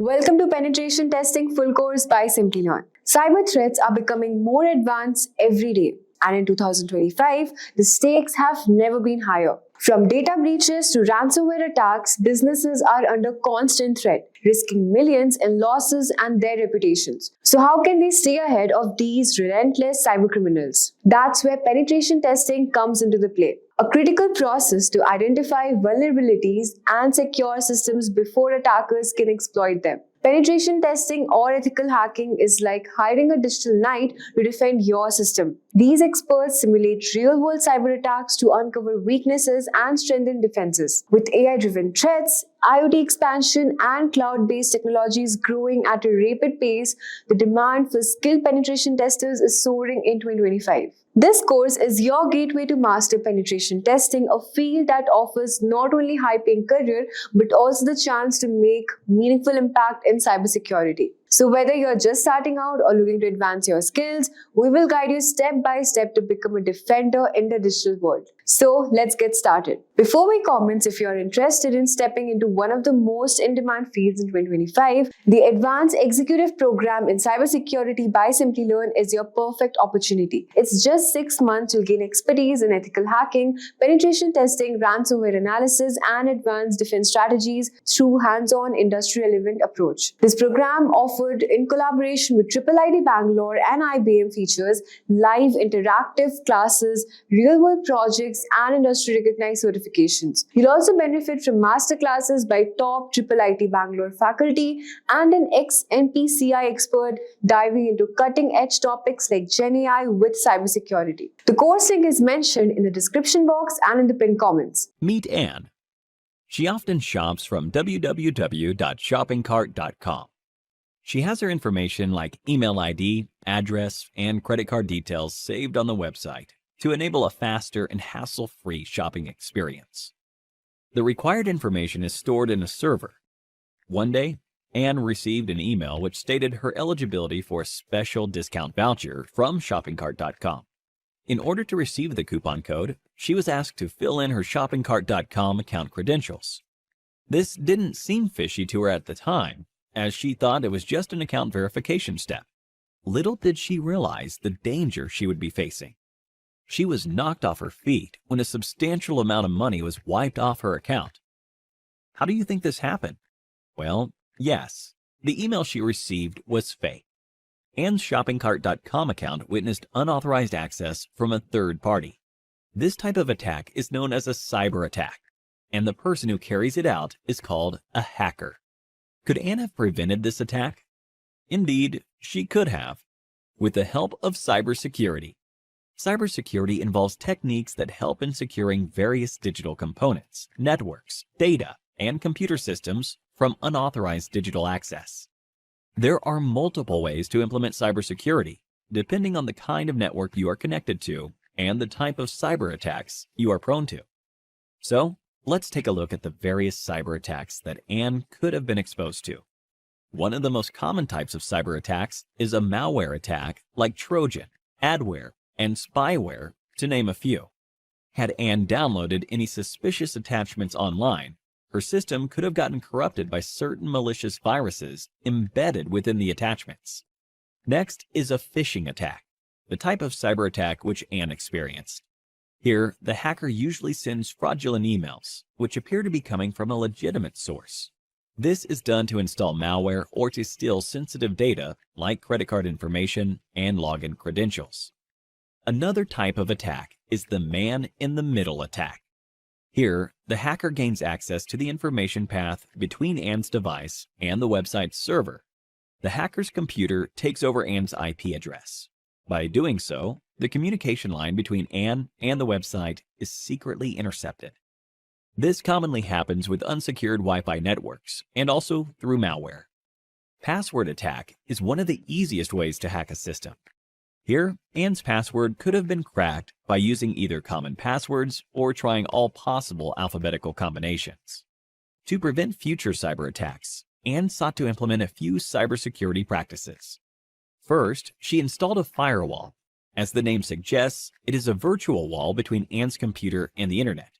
Welcome to Penetration Testing Full Course by Simplilearn. Cyber threats are becoming more advanced every day, and in 2025, the stakes have never been higher. From data breaches to ransomware attacks, businesses are under constant threat, risking millions in losses and their reputations. So how can they stay ahead of these relentless cybercriminals? That's where penetration testing comes into the play. A critical process to identify vulnerabilities and secure systems before attackers can exploit them. Penetration testing or ethical hacking is like hiring a digital knight to defend your system. These experts simulate real-world cyber attacks to uncover weaknesses and strengthen defenses. With AI-driven threats, IoT expansion, and cloud-based technologies growing at a rapid pace, the demand for skilled penetration testers is soaring in 2025. This course is your gateway to master penetration testing, a field that offers not only high-paying career, but also the chance to make meaningful impact in cybersecurity. So whether you're just starting out or looking to advance your skills, we will guide you step by step to become a defender in the digital world. So let's get started. Before we comment, if you're interested in stepping into one of the most in-demand fields in 2025, the Advanced Executive Program in Cybersecurity by Simplilearn is your perfect opportunity. It's just 6 months, you'll gain expertise in ethical hacking, penetration testing, ransomware analysis, and advanced defense strategies through hands-on industry-relevant approach. This program offered in collaboration with IIIT Bangalore and IBM features live interactive classes, real-world projects, and industry-recognized certifications. You'll also benefit from masterclasses by top IIIT Bangalore faculty and an ex-NPCI expert diving into cutting-edge topics like GenAI with cybersecurity. The course link is mentioned in the description box and in the pinned comments. Meet Anne. She often shops from www.shoppingcart.com. She has her information like email ID, address, and credit card details saved on the website to enable a faster and hassle-free shopping experience. The required information is stored in a server. One day, Anne received an email which stated her eligibility for a special discount voucher from shoppingcart.com. In order to receive the coupon code, she was asked to fill in her shoppingcart.com account credentials. This didn't seem fishy to her at the time, as she thought it was just an account verification step. Little did she realize the danger she would be facing. She was knocked off her feet when a substantial amount of money was wiped off her account. How do you think this happened? Well, yes, the email she received was fake. Anne's shoppingcart.com account witnessed unauthorized access from a third party. This type of attack is known as a cyber attack, and the person who carries it out is called a hacker. Could Anne have prevented this attack? Indeed, she could have, with the help of cybersecurity. Cybersecurity involves techniques that help in securing various digital components, networks, data, and computer systems from unauthorized digital access. There are multiple ways to implement cybersecurity, depending on the kind of network you are connected to and the type of cyber attacks you are prone to. So, let's take a look at the various cyber attacks that Anne could have been exposed to. One of the most common types of cyber attacks is a malware attack like Trojan, adware, and spyware, to name a few. Had Anne downloaded any suspicious attachments online, her system could have gotten corrupted by certain malicious viruses embedded within the attachments. Next is a phishing attack, the type of cyber attack which Anne experienced. Here, the hacker usually sends fraudulent emails, which appear to be coming from a legitimate source. This is done to install malware or to steal sensitive data like credit card information and login credentials. Another type of attack is the man-in-the-middle attack. Here, the hacker gains access to the information path between Anne's device and the website's server. The hacker's computer takes over Anne's IP address. By doing so, the communication line between Anne and the website is secretly intercepted. This commonly happens with unsecured Wi-Fi networks and also through malware. Password attack is one of the easiest ways to hack a system. Here, Anne's password could have been cracked by using either common passwords or trying all possible alphabetical combinations. To prevent future cyber attacks, Anne sought to implement a few cybersecurity practices. First, she installed a firewall. As the name suggests, it is a virtual wall between Anne's computer and the internet.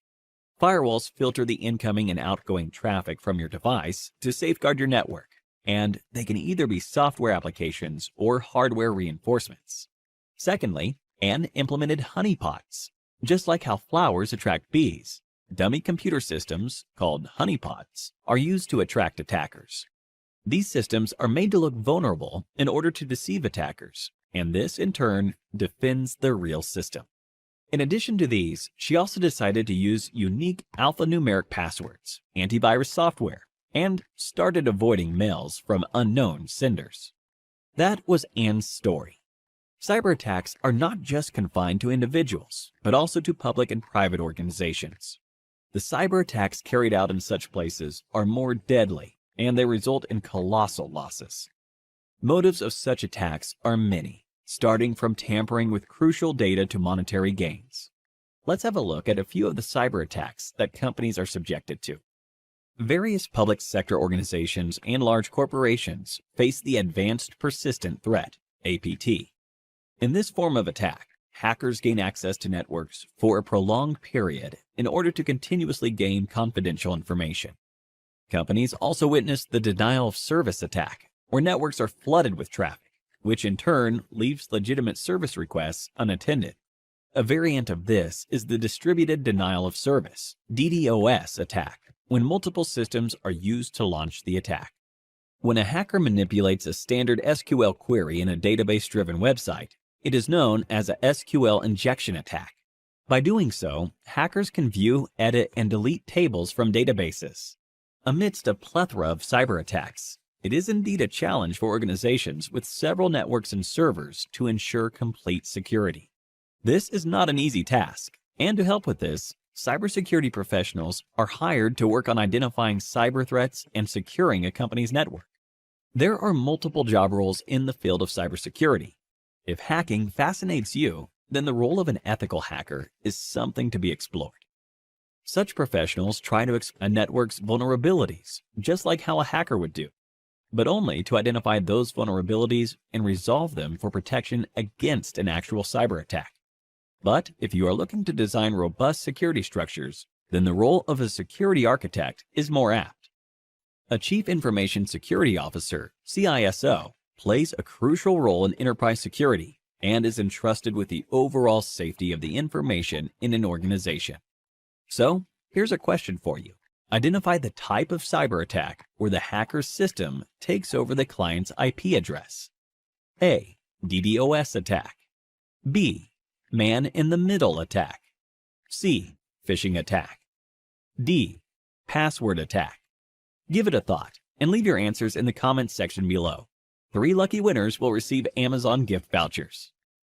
Firewalls filter the incoming and outgoing traffic from your device to safeguard your network, and they can either be software applications or hardware reinforcements. Secondly, Anne implemented honeypots. Just like how flowers attract bees, dummy computer systems, called honeypots, are used to attract attackers. These systems are made to look vulnerable in order to deceive attackers, and this, in turn, defends the real system. In addition to these, she also decided to use unique alphanumeric passwords, antivirus software, and started avoiding mails from unknown senders. That was Anne's story. Cyber attacks are not just confined to individuals, but also to public and private organizations. The cyber attacks carried out in such places are more deadly, and they result in colossal losses. Motives of such attacks are many, starting from tampering with crucial data to monetary gains. Let's have a look at a few of the cyber attacks that companies are subjected to. Various public sector organizations and large corporations face the Advanced Persistent Threat, APT. In this form of attack, hackers gain access to networks for a prolonged period in order to continuously gain confidential information. Companies also witness the denial of service attack, where networks are flooded with traffic, which in turn leaves legitimate service requests unattended. A variant of this is the distributed denial of service, DDoS attack, when multiple systems are used to launch the attack. When a hacker manipulates a standard SQL query in a database-driven website, it is known as a SQL injection attack. By doing so, hackers can view, edit, and delete tables from databases. Amidst a plethora of cyber attacks, it is indeed a challenge for organizations with several networks and servers to ensure complete security. This is not an easy task, and to help with this, cybersecurity professionals are hired to work on identifying cyber threats and securing a company's network. There are multiple job roles in the field of cybersecurity. If hacking fascinates you, then the role of an ethical hacker is something to be explored. Such professionals try to exploit a network's vulnerabilities, just like how a hacker would do, but only to identify those vulnerabilities and resolve them for protection against an actual cyber attack. But if you are looking to design robust security structures, then the role of a security architect is more apt. A Chief Information Security Officer, CISO, plays a crucial role in enterprise security and is entrusted with the overall safety of the information in an organization. So, here's a question for you. Identify the type of cyber attack where the hacker's system takes over the client's IP address. A. DDoS attack. B. Man-in-the-middle attack. C. Phishing attack. D. Password attack. Give it a thought and leave your answers in the comments section below. 3 lucky winners will receive Amazon gift vouchers.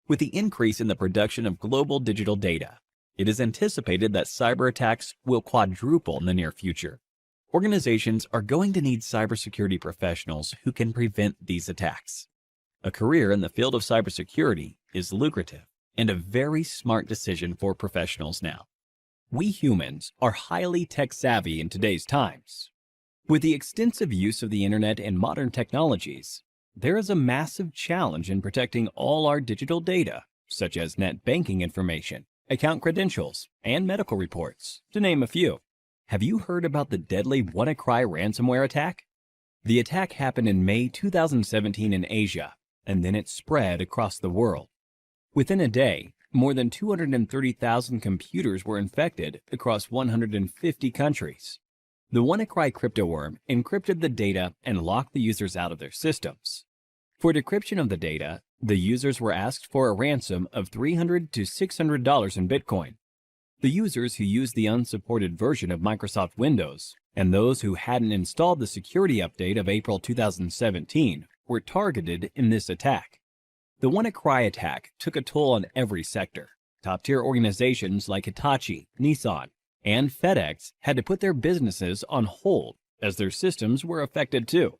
With the increase in the production of global digital data, it is anticipated that cyber attacks will quadruple in the near future. Organizations are going to need cybersecurity professionals who can prevent these attacks. A career in the field of cybersecurity is lucrative and a very smart decision for professionals now. We humans are highly tech-savvy in today's times. With the extensive use of the internet and modern technologies, there is a massive challenge in protecting all our digital data, such as net banking information, account credentials, and medical reports, to name a few. Have you heard about the deadly WannaCry ransomware attack? The attack happened in May 2017 in Asia, and then it spread across the world. Within a day, more than 230,000 computers were infected across 150 countries. The WannaCry cryptoworm encrypted the data and locked the users out of their systems. For decryption of the data, the users were asked for a ransom of $300 to $600 in Bitcoin. The users who used the unsupported version of Microsoft Windows and those who hadn't installed the security update of April 2017 were targeted in this attack. The WannaCry attack took a toll on every sector. Top-tier organizations like Hitachi, Nissan, and FedEx had to put their businesses on hold as their systems were affected too.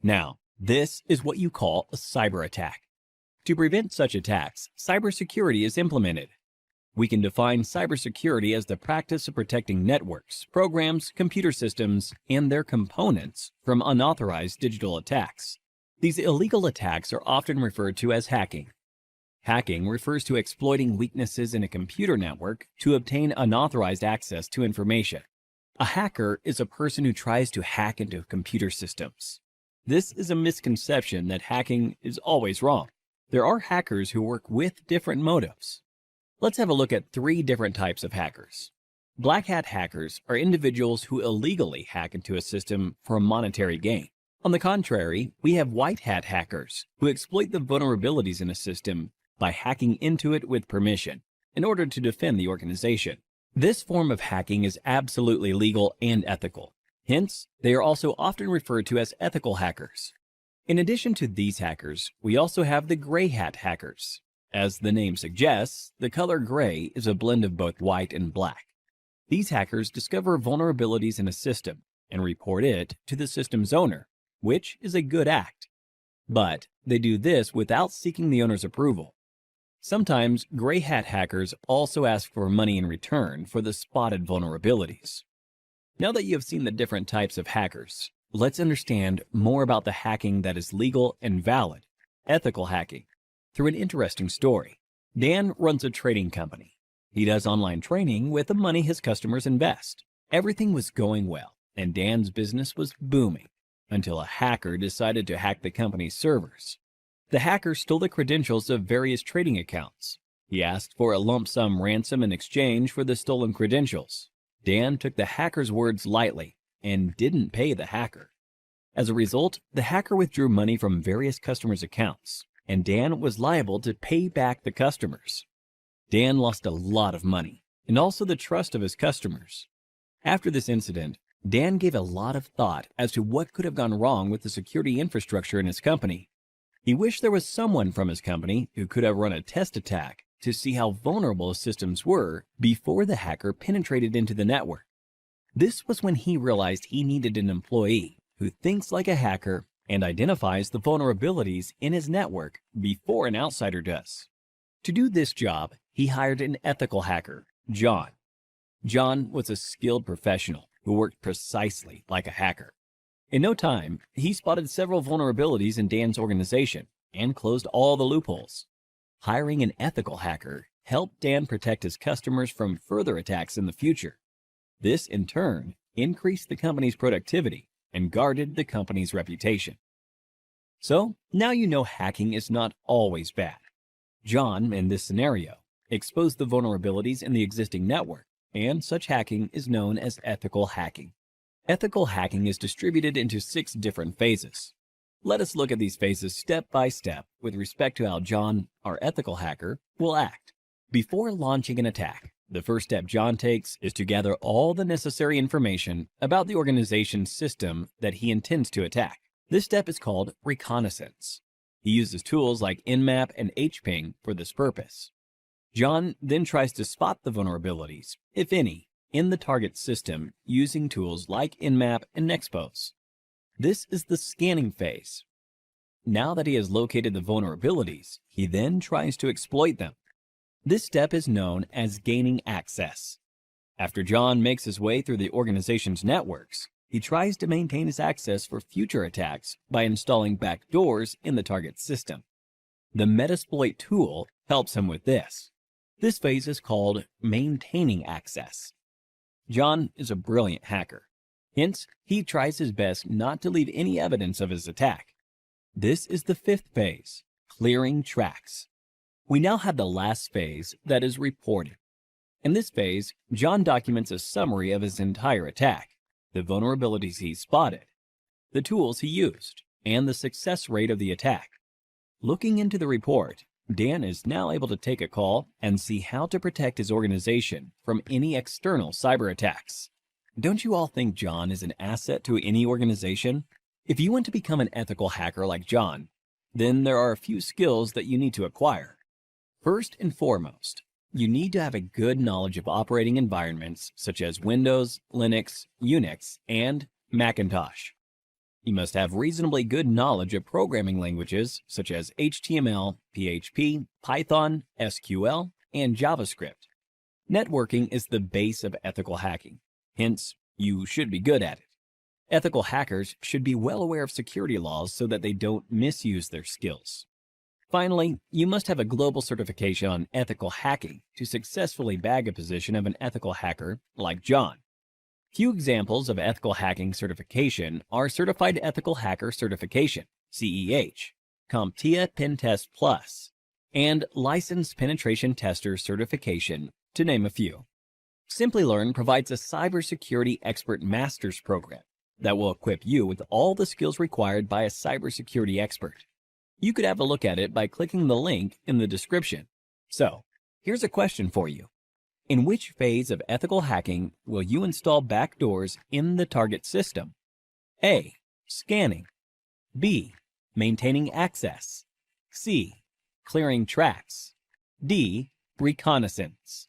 Now, this is what you call a cyber attack. To prevent such attacks, cybersecurity is implemented. We can define cybersecurity as the practice of protecting networks, programs, computer systems, and their components from unauthorized digital attacks. These illegal attacks are often referred to as hacking. Hacking refers to exploiting weaknesses in a computer network to obtain unauthorized access to information. A hacker is a person who tries to hack into computer systems. This is a misconception that hacking is always wrong. There are hackers who work with different motives. Let's have a look at 3 different types of hackers. Black hat hackers are individuals who illegally hack into a system for a monetary gain. On the contrary, we have white hat hackers who exploit the vulnerabilities in a system by hacking into it with permission in order to defend the organization. This form of hacking is absolutely legal and ethical. Hence, they are also often referred to as ethical hackers. In addition to these hackers, we also have the gray hat hackers. As the name suggests, the color gray is a blend of both white and black. These hackers discover vulnerabilities in a system and report it to the system's owner, which is a good act. But they do this without seeking the owner's approval. Sometimes gray hat hackers also ask for money in return for the spotted vulnerabilities. Now that you have seen the different types of hackers, let's understand more about the hacking that is legal and valid, ethical hacking, through an interesting story. Dan runs a trading company. He does online training with the money his customers invest. Everything was going well, and Dan's business was booming, until a hacker decided to hack the company's servers. The hacker stole the credentials of various trading accounts. He asked for a lump sum ransom in exchange for the stolen credentials. Dan took the hacker's words lightly and didn't pay the hacker. As a result, the hacker withdrew money from various customers' accounts, and Dan was liable to pay back the customers. Dan lost a lot of money, and also the trust of his customers. After this incident, Dan gave a lot of thought as to what could have gone wrong with the security infrastructure in his company. He wished there was someone from his company who could have run a test attack to see how vulnerable his systems were before the hacker penetrated into the network. This was when he realized he needed an employee who thinks like a hacker and identifies the vulnerabilities in his network before an outsider does. To do this job, he hired an ethical hacker, John. John was a skilled professional who worked precisely like a hacker. In no time, he spotted several vulnerabilities in Dan's organization and closed all the loopholes. Hiring an ethical hacker helped Dan protect his customers from further attacks in the future. This, in turn, increased the company's productivity and guarded the company's reputation. So, now you know hacking is not always bad. John, in this scenario, exposed the vulnerabilities in the existing network, and such hacking is known as ethical hacking. Ethical hacking is distributed into 6 different phases. Let us look at these phases step by step with respect to how John, our ethical hacker, will act. Before launching an attack, the first step John takes is to gather all the necessary information about the organization's system that he intends to attack. This step is called reconnaissance. He uses tools like Nmap and hping for this purpose. John then tries to spot the vulnerabilities, if any, in the target system using tools like Nmap and Nexpose. This is the scanning phase. Now that he has located the vulnerabilities, he then tries to exploit them. This step is known as gaining access. After John makes his way through the organization's networks, he tries to maintain his access for future attacks by installing backdoors in the target system. The Metasploit tool helps him with this. This phase is called maintaining access. John is a brilliant hacker. Hence, he tries his best not to leave any evidence of his attack. This is the 5th phase, clearing tracks. We now have the last phase, that is reporting. In this phase, John documents a summary of his entire attack, the vulnerabilities he spotted, the tools he used, and the success rate of the attack. Looking into the report, Dan is now able to take a call and see how to protect his organization from any external cyber attacks. Don't you all think John is an asset to any organization? If you want to become an ethical hacker like John, then there are a few skills that you need to acquire. First and foremost, you need to have a good knowledge of operating environments such as Windows, Linux, Unix, and Macintosh. You must have reasonably good knowledge of programming languages such as HTML, PHP, Python, SQL, and JavaScript. Networking is the base of ethical hacking. Hence, you should be good at it. Ethical hackers should be well aware of security laws so that they don't misuse their skills. Finally, you must have a global certification on ethical hacking to successfully bag a position of an ethical hacker like John. Few examples of ethical hacking certification are Certified Ethical Hacker Certification, CEH, CompTIA Pentest Plus, and Licensed Penetration Tester Certification, to name a few. Simplilearn provides a cybersecurity expert master's program that will equip you with all the skills required by a cybersecurity expert. You could have a look at it by clicking the link in the description. So, here's a question for you. In which phase of ethical hacking will you install backdoors in the target system? A. Scanning. B. Maintaining access. C. Clearing tracks. D. Reconnaissance.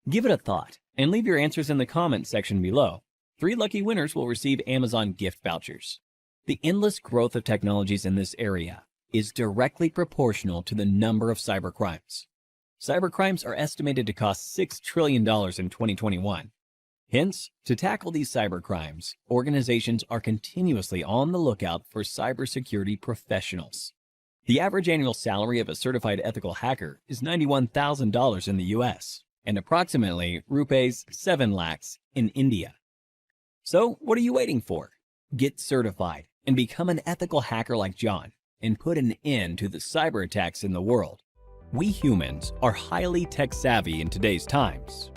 Give it a thought and leave your answers in the comments section below. 3 lucky winners will receive Amazon gift vouchers. The endless growth of technologies in this area is directly proportional to the number of cybercrimes. Cybercrimes are estimated to cost $6 trillion in 2021. Hence, to tackle these cybercrimes, organizations are continuously on the lookout for cybersecurity professionals. The average annual salary of a certified ethical hacker is $91,000 in the US and approximately rupees 7 lakhs in India. So, what are you waiting for? Get certified and become an ethical hacker like John and put an end to the cyber attacks in the world. We humans are highly tech-savvy in today's times.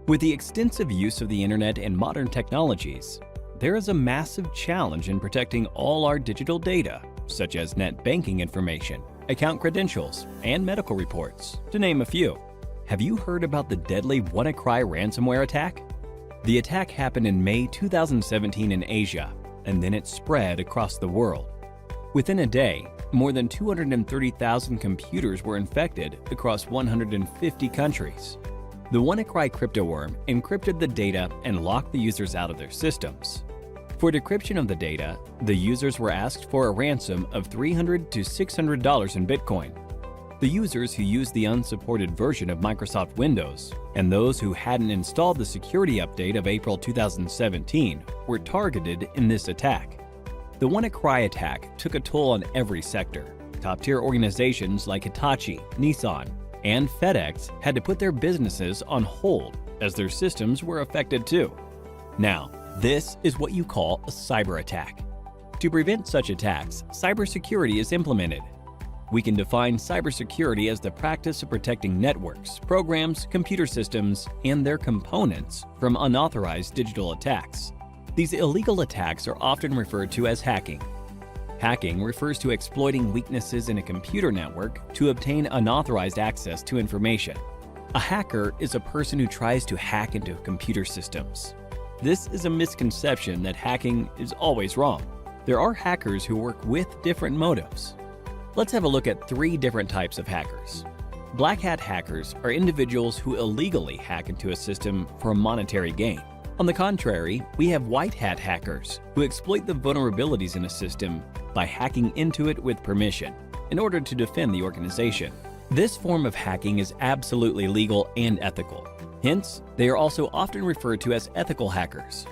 With the extensive use of the internet and modern technologies, there is a massive challenge in protecting all our digital data, such as net banking information, account credentials, and medical reports, to name a few. Have you heard about the deadly WannaCry ransomware attack? The attack happened in May 2017 in Asia, and then it spread across the world. Within a day, more than 230,000 computers were infected across 150 countries. The WannaCry cryptoworm encrypted the data and locked the users out of their systems. For decryption of the data, the users were asked for a ransom of $300 to $600 in Bitcoin. The users who used the unsupported version of Microsoft Windows and those who hadn't installed the security update of April 2017 were targeted in this attack. The WannaCry attack took a toll on every sector. Top-tier organizations like Hitachi, Nissan, and FedEx had to put their businesses on hold as their systems were affected too. Now, this is what you call a cyber attack. To prevent such attacks, cybersecurity is implemented. We can define cybersecurity as the practice of protecting networks, programs, computer systems, and their components from unauthorized digital attacks. These illegal attacks are often referred to as hacking. Hacking refers to exploiting weaknesses in a computer network to obtain unauthorized access to information. A hacker is a person who tries to hack into computer systems. This is a misconception that hacking is always wrong. There are hackers who work with different motives. Let's have a look at 3 different types of hackers. Black hat hackers are individuals who illegally hack into a system for a monetary gain. On the contrary, we have white hat hackers who exploit the vulnerabilities in a system by hacking into it with permission in order to defend the organization. This form of hacking is absolutely legal and ethical. Hence, they are also often referred to as ethical hackers.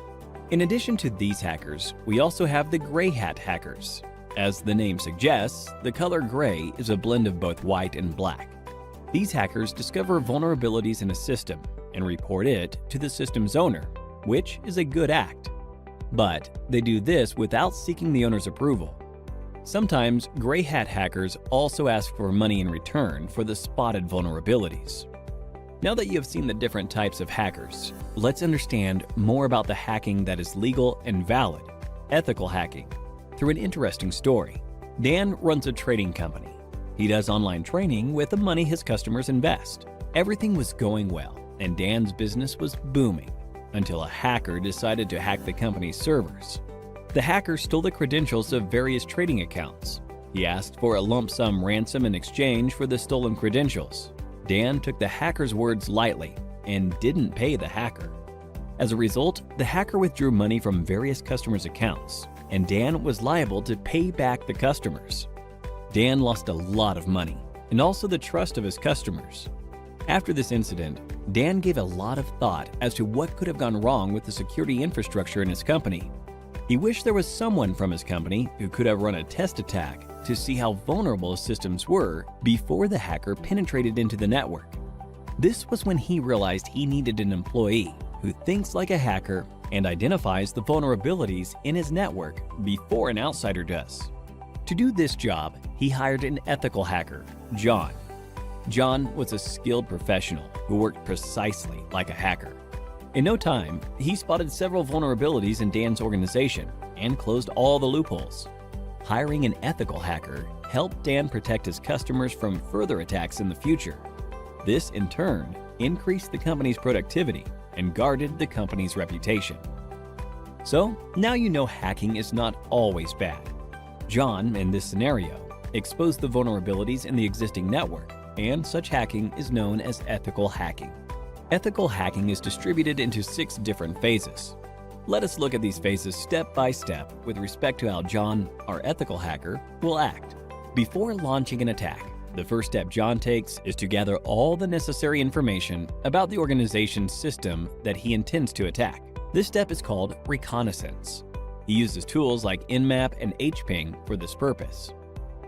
In addition to these hackers, we also have the gray hat hackers. As the name suggests, the color gray is a blend of both white and black. These hackers discover vulnerabilities in a system and report it to the system's owner, which is a good act. But they do this without seeking the owner's approval. Sometimes gray hat hackers also ask for money in return for the spotted vulnerabilities. Now that you have seen the different types of hackers, let's understand more about the hacking that is legal and valid, ethical hacking, through an interesting story. Dan runs a trading company. He does online training with the money his customers invest. Everything was going well, and Dan's business was booming until a hacker decided to hack the company's servers. The hacker stole the credentials of various trading accounts. He asked for a lump sum ransom in exchange for the stolen credentials. Dan took the hacker's words lightly and didn't pay the hacker. As a result, the hacker withdrew money from various customers' accounts, and Dan was liable to pay back the customers. Dan lost a lot of money and also the trust of his customers. After this incident, Dan gave a lot of thought as to what could have gone wrong with the security infrastructure in his company. He wished there was someone from his company who could have run a test attack to see how vulnerable his systems were before the hacker penetrated into the network. This was when he realized he needed an employee who thinks like a hacker and identifies the vulnerabilities in his network before an outsider does. To do this job, he hired an ethical hacker, John. John was a skilled professional who worked precisely like a hacker. In no time, he spotted several vulnerabilities in Dan's organization and closed all the loopholes. Hiring an ethical hacker helped Dan protect his customers from further attacks in the future. This, in turn, increased the company's productivity and guarded the company's reputation. So, now you know hacking is not always bad. John, in this scenario, exposed the vulnerabilities in the existing network, and such hacking is known as ethical hacking. Ethical hacking is distributed into 6 different phases. Let us look at these phases step by step with respect to how John, our ethical hacker, will act. Before launching an attack, the first step John takes is to gather all the necessary information about the organization's system that he intends to attack. This step is called reconnaissance. He uses tools like Nmap and hping for this purpose.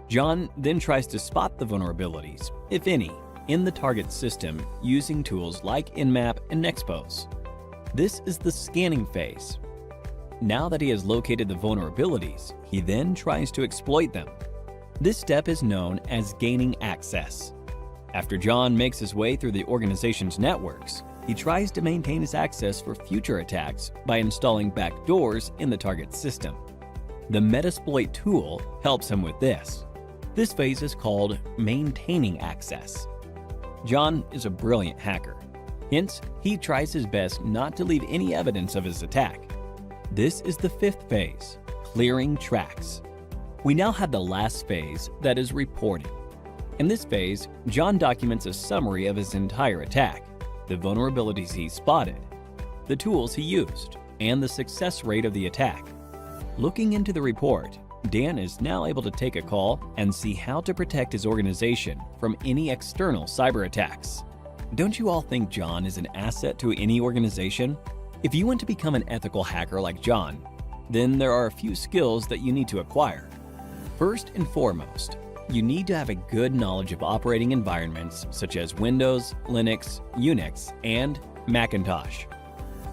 John then tries to spot the vulnerabilities, if any, in the target system using tools like Nmap and Nexpose. This is the scanning phase. Now that he has located the vulnerabilities, he then tries to exploit them. This step is known as gaining access. After John makes his way through the organization's networks, he tries to maintain his access for future attacks by installing backdoors in the target system. The Metasploit tool helps him with this. This phase is called maintaining access. John is a brilliant hacker. Hence, he tries his best not to leave any evidence of his attack. This is the 5th phase, clearing tracks. We now have the last phase, that is reporting. In this phase, John documents a summary of his entire attack, the vulnerabilities he spotted, the tools he used, and the success rate of the attack. Looking into the report, Dan is now able to take a call and see how to protect his organization from any external cyber attacks. Don't you all think John is an asset to any organization? If you want to become an ethical hacker like John, then there are a few skills that you need to acquire. First and foremost, you need to have a good knowledge of operating environments such as Windows, Linux, Unix, and Macintosh.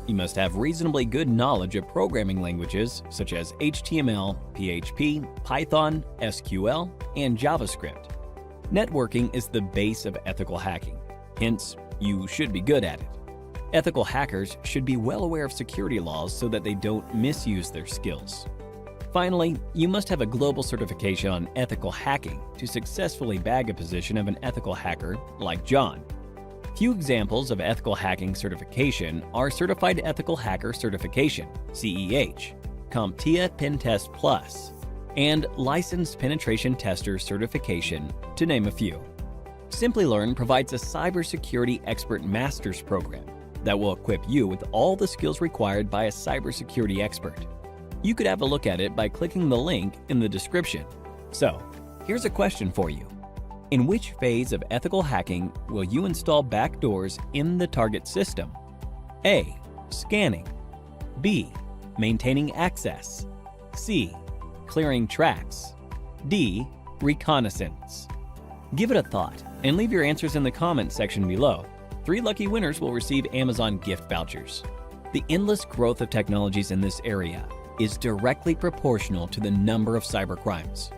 You must have reasonably good knowledge of programming languages such as HTML, PHP, Python, SQL, and JavaScript. Networking is the base of ethical hacking, hence, you should be good at it. Ethical hackers should be well aware of security laws so that they don't misuse their skills. Finally, you must have a global certification on ethical hacking to successfully bag a position of an ethical hacker like John. Few examples of ethical hacking certification are Certified Ethical Hacker Certification, CEH, CompTIA Pentest Plus, and Licensed Penetration Tester Certification, to name a few. Simplilearn provides a Cybersecurity Expert Master's program that will equip you with all the skills required by a cybersecurity expert. You could have a look at it by clicking the link in the description. So, here's a question for you. In which phase of ethical hacking will you install backdoors in the target system? A. Scanning. B. Maintaining access. C. Clearing tracks. D. Reconnaissance. Give it a thought and leave your answers in the comments section below. 3 lucky winners will receive Amazon gift vouchers. The endless growth of technologies in this area is directly proportional to the number of cybercrimes.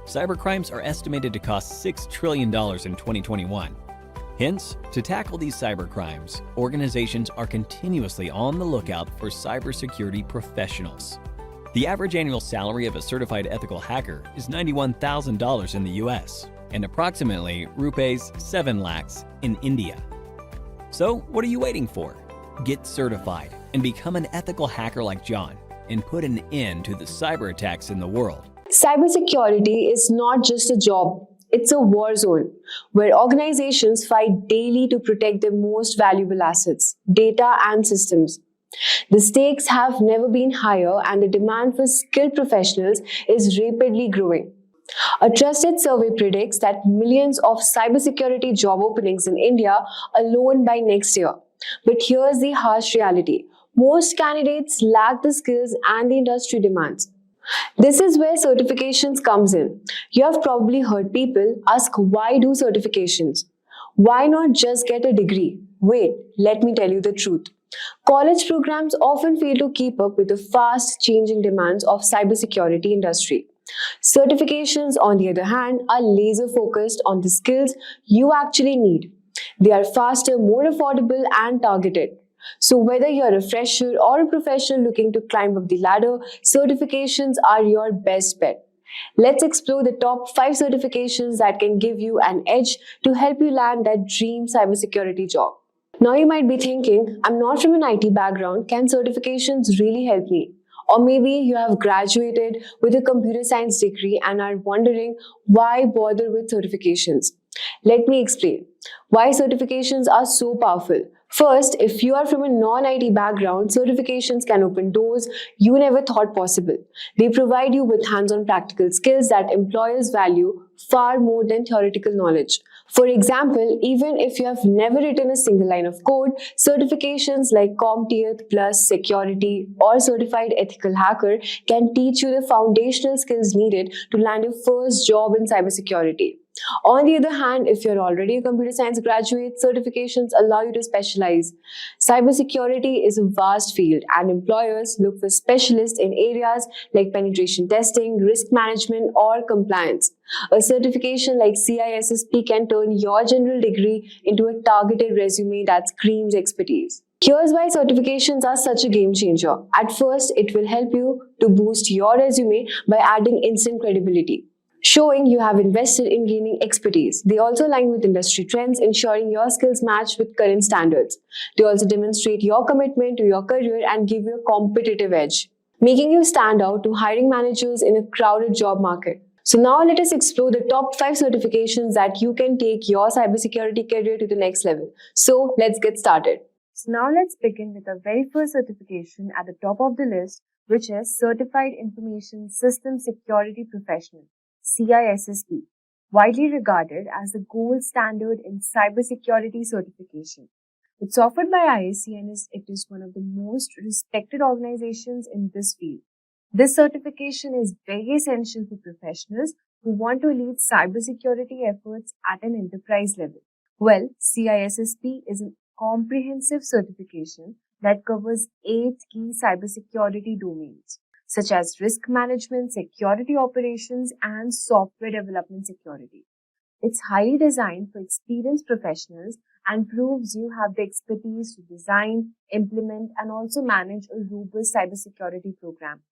Cybercrimes are estimated to cost $6 trillion in 2021. Hence, to tackle these cybercrimes, organizations are continuously on the lookout for cybersecurity professionals. The average annual salary of a certified ethical hacker is $91,000 in the US and approximately rupees 7 lakhs in India. So, what are you waiting for? Get certified and become an ethical hacker like John and put an end to the cyber attacks in the world. Cybersecurity is not just a job, it's a war zone where organizations fight daily to protect their most valuable assets, data and systems. The stakes have never been higher and the demand for skilled professionals is rapidly growing. A trusted survey predicts that millions of cybersecurity job openings in India alone by next year. But here's the harsh reality. Most candidates lack the skills and the industry demands. This is where certifications comes in. You have probably heard people ask, why do certifications? Why not just get a degree? Wait, let me tell you the truth. College programs often fail to keep up with the fast changing demands of cybersecurity industry. Certifications, on the other hand, are laser focused on the skills you actually need. They are faster, more affordable, and targeted. So, whether you're a fresher or a professional looking to climb up the ladder, certifications are your best bet. Let's explore the top 5 certifications that can give you an edge to help you land that dream cybersecurity job. Now you might be thinking, I'm not from an IT background, can certifications really help me? Or maybe you have graduated with a computer science degree and are wondering why bother with certifications. Let me explain why certifications are so powerful. First, if you are from a non-IT background, certifications can open doors you never thought possible. They provide you with hands-on practical skills that employers value far more than theoretical knowledge. For example, even if you have never written a single line of code, certifications like CompTIA Plus Security or Certified Ethical Hacker can teach you the foundational skills needed to land your first job in cybersecurity. On the other hand, if you're already a computer science graduate, certifications allow you to specialize. Cybersecurity is a vast field, and employers look for specialists in areas like penetration testing, risk management, or compliance. A certification like CISSP can turn your general degree into a targeted resume that screams expertise. Here's why certifications are such a game changer. At first, it will help you to boost your resume by adding instant credibility, showing you have invested in gaining expertise. They also align with industry trends, ensuring your skills match with current standards. They also demonstrate your commitment to your career and give you a competitive edge, making you stand out to hiring managers in a crowded job market. So now let us explore the top 5 certifications that you can take your cybersecurity career to the next level. So let's get started. So now let's begin with the very first certification at the top of the list, which is Certified Information System Security Professional, CISSP, widely regarded as the gold standard in cybersecurity certification. It's offered by ISC and it is one of the most respected organizations in this field. This certification is very essential for professionals who want to lead cybersecurity efforts at an enterprise level. Well, CISSP is an comprehensive certification that covers 8 key cybersecurity domains, such as risk management, security operations, and software development security. It's highly designed for experienced professionals and proves you have the expertise to design, implement, and also manage a robust cybersecurity program.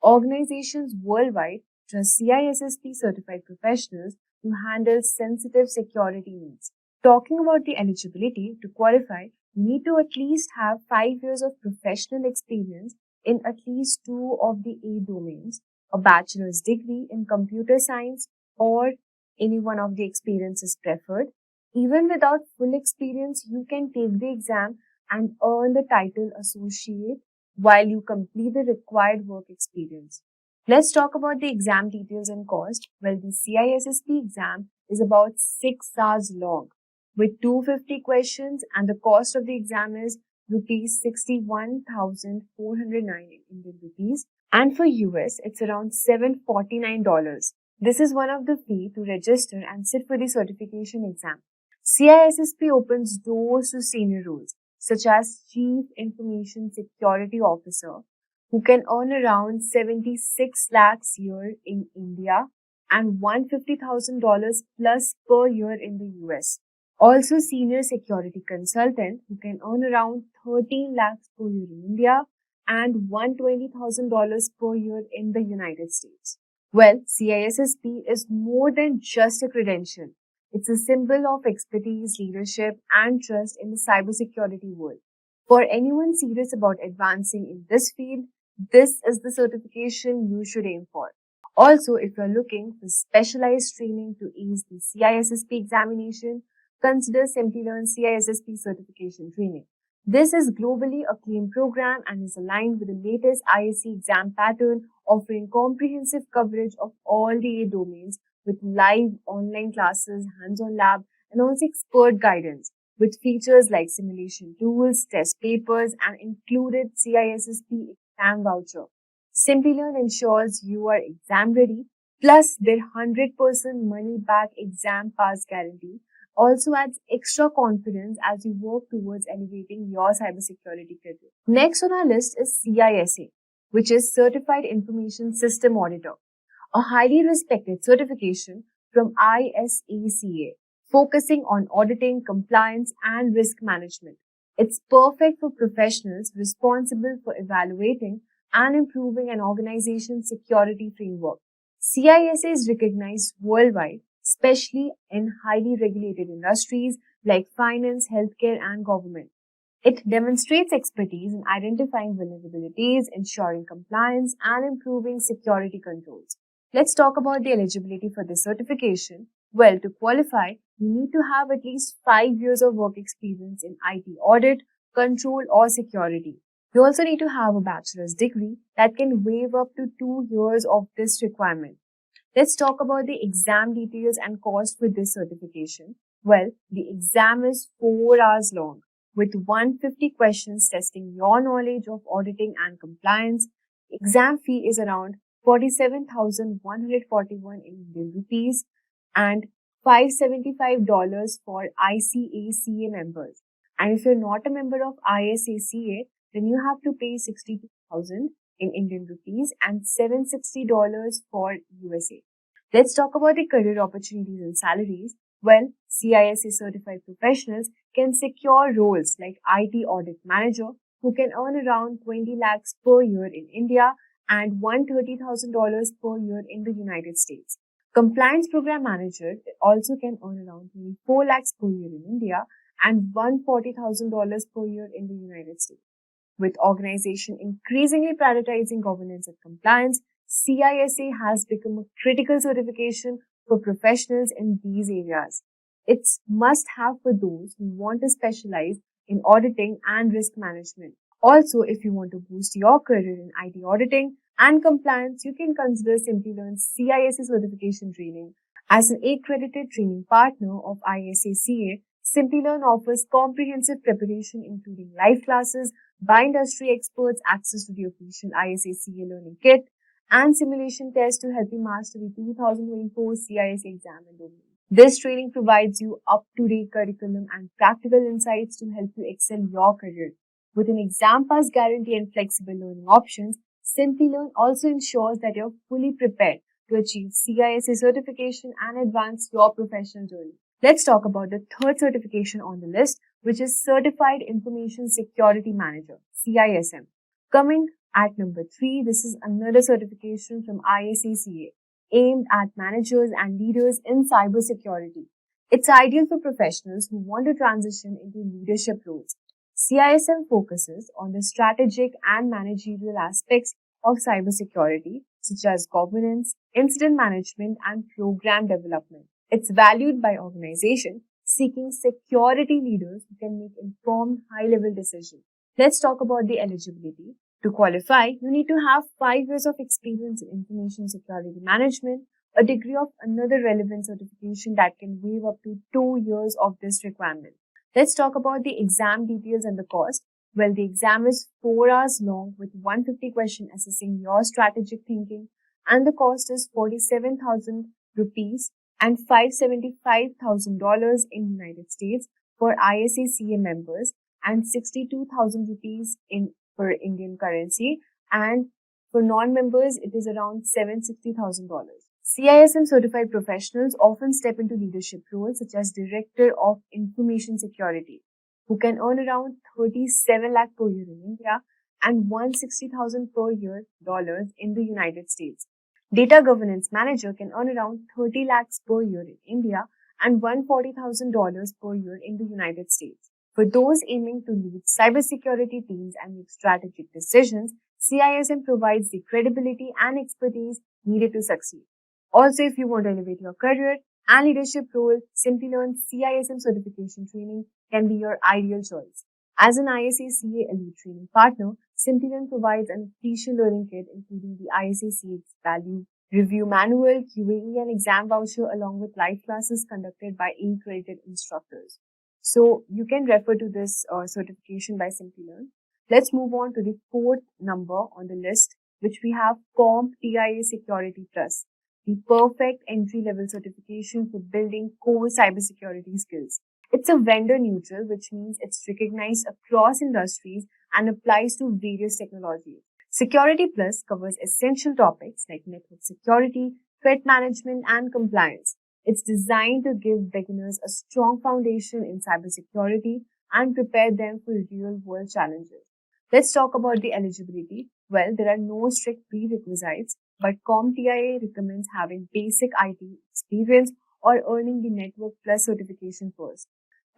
Organizations worldwide trust CISSP certified professionals to handle sensitive security needs. Talking about the eligibility, to qualify, you need to at least have 5 years of professional experience in at least 2 of the 8 domains, a bachelor's degree in computer science, or any one of the experiences preferred. Even without full experience, you can take the exam and earn the title associate while you complete the required work experience. Let's talk about the exam details and cost. Well, the CISSP exam is about 6 hours long with 250 questions, and the cost of the exam is rupees 61,409 Indian rupees, and for US it's around $749. This is one of the fee to register and sit for the certification exam. CISSP opens doors to senior roles such as Chief Information Security Officer, who can earn around 76 lakhs a year in India and $150,000 plus per year in the US. Also, Senior Security Consultant, who can earn around 13 lakhs per year in India and $120,000 per year in the United States. Well, CISSP is more than just a credential. It's a symbol of expertise, leadership, and trust in the cybersecurity world. For anyone serious about advancing in this field, this is the certification you should aim for. Also, if you're looking for specialized training to ace the CISSP examination, consider Simplilearn CISSP certification training. This is globally acclaimed program and is aligned with the latest ISC exam pattern, offering comprehensive coverage of all the 8 domains with live online classes, hands-on lab, and also expert guidance with features like simulation tools, test papers, and included CISSP exam voucher. Simplilearn ensures you are exam ready, plus their 100% money back exam pass guarantee also adds extra confidence as you work towards elevating your cybersecurity career. Next on our list is CISA, which is Certified Information System Auditor, a highly respected certification from ISACA, focusing on auditing, compliance, and risk management. It's perfect for professionals responsible for evaluating and improving an organization's security framework. CISA is recognized worldwide, especially in highly regulated industries like finance, healthcare, and government. It demonstrates expertise in identifying vulnerabilities, ensuring compliance, and improving security controls. Let's talk about the eligibility for this certification. Well, to qualify, you need to have at least 5 years of work experience in IT audit, control, or security. You also need to have a bachelor's degree that can waive up to 2 years of this requirement. Let's talk about the exam details and cost for this certification. Well, the exam is 4 hours long, with 150 questions testing your knowledge of auditing and compliance. Exam fee is around 47,141 Indian rupees and $575 for ICACA members. And if you're not a member of ISACA, then you have to pay 62,000 in Indian rupees and $760 for USA. Let's talk about the career opportunities and salaries. Well, CISA certified professionals can secure roles like IT audit manager, who can earn around 20 lakhs per year in India and $130,000 per year in the United States. Compliance program manager also can earn around 24 lakhs per year in India and $140,000 per year in the United States. With organization increasingly prioritizing governance and compliance, CISA has become a critical certification for professionals in these areas. It's must-have for those who want to specialize in auditing and risk management. Also, if you want to boost your career in IT auditing and compliance, you can consider Simplilearn's CISA certification training. As an accredited training partner of ISACA, Simplilearn offers comprehensive preparation including live classes, by industry experts, access to the official ISACA learning kit, and simulation tests to help you master the 2024 CISA exam and domain. This training provides you up-to-date curriculum and practical insights to help you excel your career. With an exam pass guarantee and flexible learning options, Simplilearn also ensures that you're fully prepared to achieve CISA certification and advance your professional journey. Let's talk about the third certification on the list, which is Certified Information Security Manager, CISM. Coming at number 3, this is another certification from ISACA, aimed at managers and leaders in cybersecurity. It's ideal for professionals who want to transition into leadership roles. CISM focuses on the strategic and managerial aspects of cybersecurity, such as governance, incident management, and program development. It's valued by organizations seeking security leaders who can make informed, high-level decisions. Let's talk about the eligibility. To qualify, you need to have 5 years of experience in information security management, a degree of another relevant certification that can waive up to 2 years of this requirement. Let's talk about the exam details and the cost. Well, the exam is 4 hours long with 150 questions assessing your strategic thinking, and the cost is 47,000 rupees and $575,000 in United States for ISACA members and 62,000 rupees for Indian currency, and for non-members it is around $760,000. CISM certified professionals often step into leadership roles such as Director of Information Security, who can earn around 37 lakh per year in India and 160,000 per year dollars in the United States. Data Governance Manager can earn around 30 lakhs per year in India and $140,000 per year in the United States. For those aiming to lead cybersecurity teams and make strategic decisions, CISM provides the credibility and expertise needed to succeed. Also, if you want to elevate your career and leadership role, Simplilearn CISM certification training can be your ideal choice. As an ISACA Elite Training Partner, Simplilearn provides an official learning kit including the ISACA Value Review Manual, QAE, and exam voucher along with live classes conducted by accredited instructors. So you can refer to this certification by Simplilearn. Let's move on to the fourth number on the list, which we have CompTIA Security Plus. the perfect entry-level certification for building core cybersecurity skills. It's a vendor neutral, which means it's recognized across industries and applies to various technologies. Security Plus covers essential topics like network security, threat management, and compliance. It's designed to give beginners a strong foundation in cybersecurity and prepare them for real-world challenges. Let's talk about the eligibility. Well, there are no strict prerequisites, but CompTIA recommends having basic IT experience or earning the Network Plus certification first.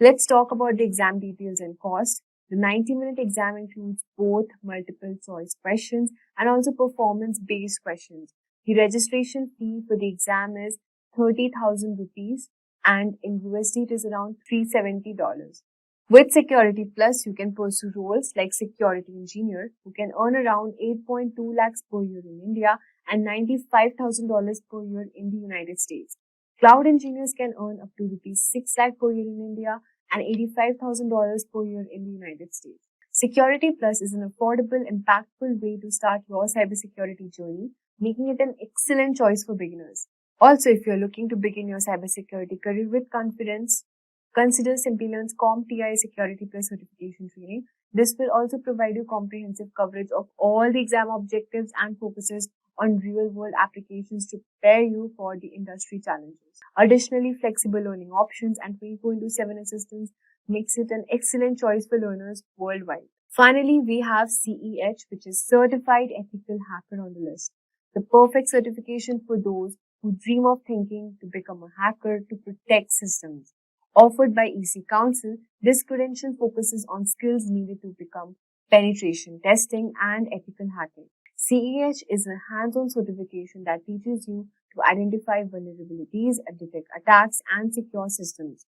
Let's talk about the exam details and cost. The 90-minute exam includes both multiple choice questions and also performance-based questions. The registration fee for the exam is 30,000 rupees and in USD it is around $370. With Security Plus, you can pursue roles like Security Engineer, who can earn around 8.2 lakhs per year in India and $95,000 per year in the United States. Cloud engineers can earn up to rupees 6 lakh per year in India and $85,000 per year in the United States. Security Plus is an affordable, impactful way to start your cybersecurity journey, making it an excellent choice for beginners. Also, if you're looking to begin your cybersecurity career with confidence, consider Simplilearn's CompTIA Security Plus certification training. This will also provide you comprehensive coverage of all the exam objectives and focuses on real-world applications to prepare you for the industry challenges. Additionally, flexible learning options and 24/7 assistance makes it an excellent choice for learners worldwide. Finally, we have CEH, which is Certified Ethical Hacker on the list. The perfect certification for those who dream of thinking to become a hacker to protect systems. Offered by EC Council, this credential focuses on skills needed to become penetration testing and ethical hacking. CEH is a hands-on certification that teaches you to identify vulnerabilities, detect attacks, and secure systems.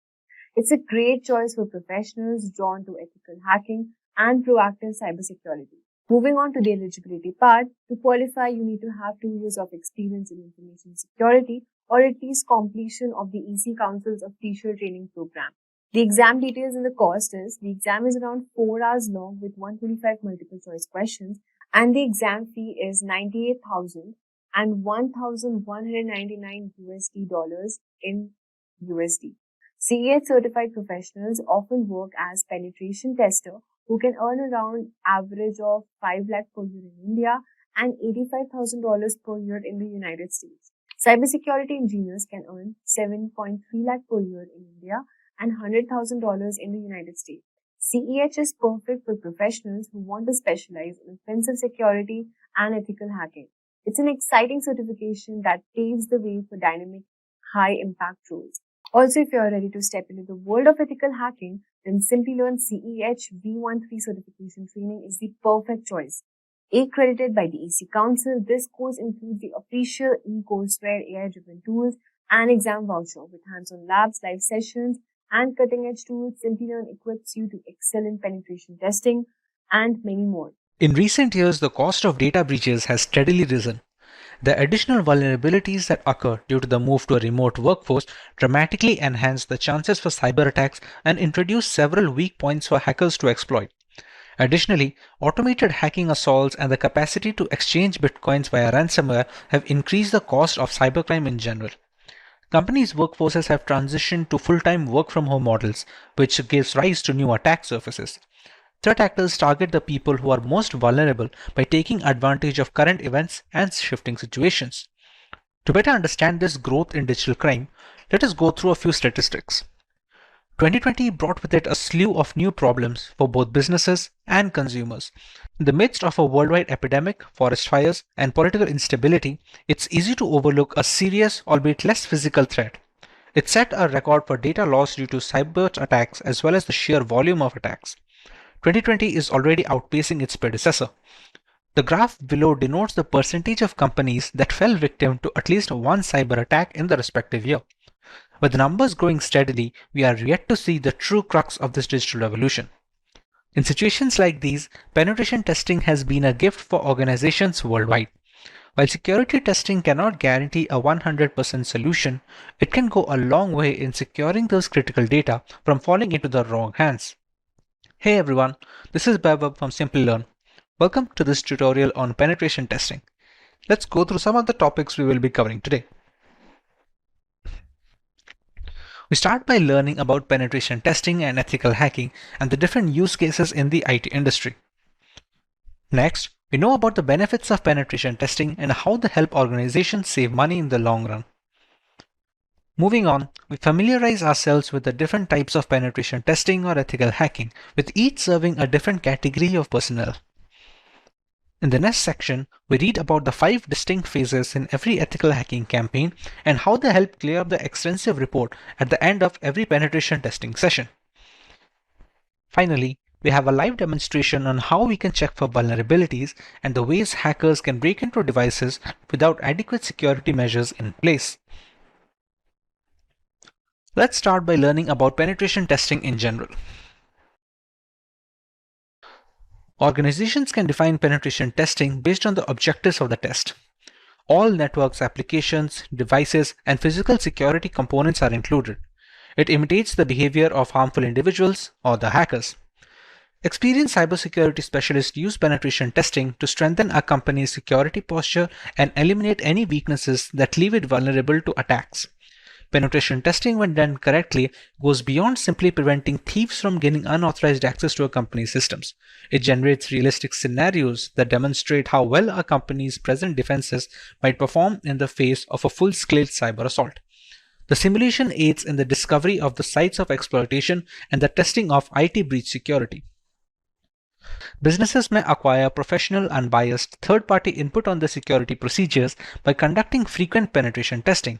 It's a great choice for professionals drawn to ethical hacking and proactive cybersecurity. Moving on to the eligibility part, to qualify, you need to have 2 years of experience in information security or at least completion of the EC Council's official training program. The exam details and the cost is, the exam is around 4 hours long with 125 multiple choice questions and the exam fee is 98,000 and 1,199 USD dollars in USD. CEH certified professionals often work as penetration tester who can earn around average of 5 lakh per year in India and $85,000 per year in the United States. Cybersecurity engineers can earn 7.3 lakh per year in India and $100,000 in the United States. CEH is perfect for professionals who want to specialize in offensive security and ethical hacking. It's an exciting certification that paves the way for dynamic, high-impact roles. Also, if you are ready to step into the world of ethical hacking, then Simplilearn CEH V13 certification training is the perfect choice. Accredited by the EC Council, this course includes the official e-courseware AI-driven tools and exam voucher with hands-on labs, live sessions, and cutting-edge tools. Simplilearn equips you to excel in penetration testing and many more. In recent years, the cost of data breaches has steadily risen. The additional vulnerabilities that occur due to the move to a remote workforce dramatically enhance the chances for cyber attacks and introduce several weak points for hackers to exploit. Additionally, automated hacking assaults and the capacity to exchange bitcoins via ransomware have increased the cost of cybercrime in general. Companies' workforces have transitioned to full-time work-from-home models, which gives rise to new attack surfaces. Threat actors target the people who are most vulnerable by taking advantage of current events and shifting situations. To better understand this growth in digital crime, let us go through a few statistics. 2020 brought with it a slew of new problems for both businesses and consumers. In the midst of a worldwide epidemic, forest fires, and political instability, it's easy to overlook a serious, albeit less physical threat. It set a record for data loss due to cyber attacks as well as the sheer volume of attacks. 2020 is already outpacing its predecessor. The graph below denotes the percentage of companies that fell victim to at least one cyber attack in the respective year. With the numbers growing steadily, we are yet to see the true crux of this digital revolution. In situations like these, penetration testing has been a gift for organizations worldwide. While security testing cannot guarantee a 100% solution, it can go a long way in securing those critical data from falling into the wrong hands. Hey everyone, this is Babab from Simplilearn. Welcome to this tutorial on penetration testing. Let's go through some of the topics we will be covering today. We start by learning about penetration testing and ethical hacking and the different use cases in the IT industry. Next, we know about the benefits of penetration testing and how they help organizations save money in the long run. Moving on, we familiarize ourselves with the different types of penetration testing or ethical hacking, with each serving a different category of personnel. In the next section, we read about the 5 distinct phases in every ethical hacking campaign and how they help clear up the extensive report at the end of every penetration testing session. Finally, we have a live demonstration on how we can check for vulnerabilities and the ways hackers can break into devices without adequate security measures in place. Let's start by learning about penetration testing in general. Organizations can define penetration testing based on the objectives of the test. All networks, applications, devices, and physical security components are included. It imitates the behavior of harmful individuals or the hackers. Experienced cybersecurity specialists use penetration testing to strengthen a company's security posture and eliminate any weaknesses that leave it vulnerable to attacks. Penetration testing, when done correctly, goes beyond simply preventing thieves from gaining unauthorized access to a company's systems. It generates realistic scenarios that demonstrate how well a company's present defenses might perform in the face of a full-scale cyber assault. The simulation aids in the discovery of the sites of exploitation and the testing of IT breach security. Businesses may acquire professional, unbiased, third-party input on the security procedures by conducting frequent penetration testing.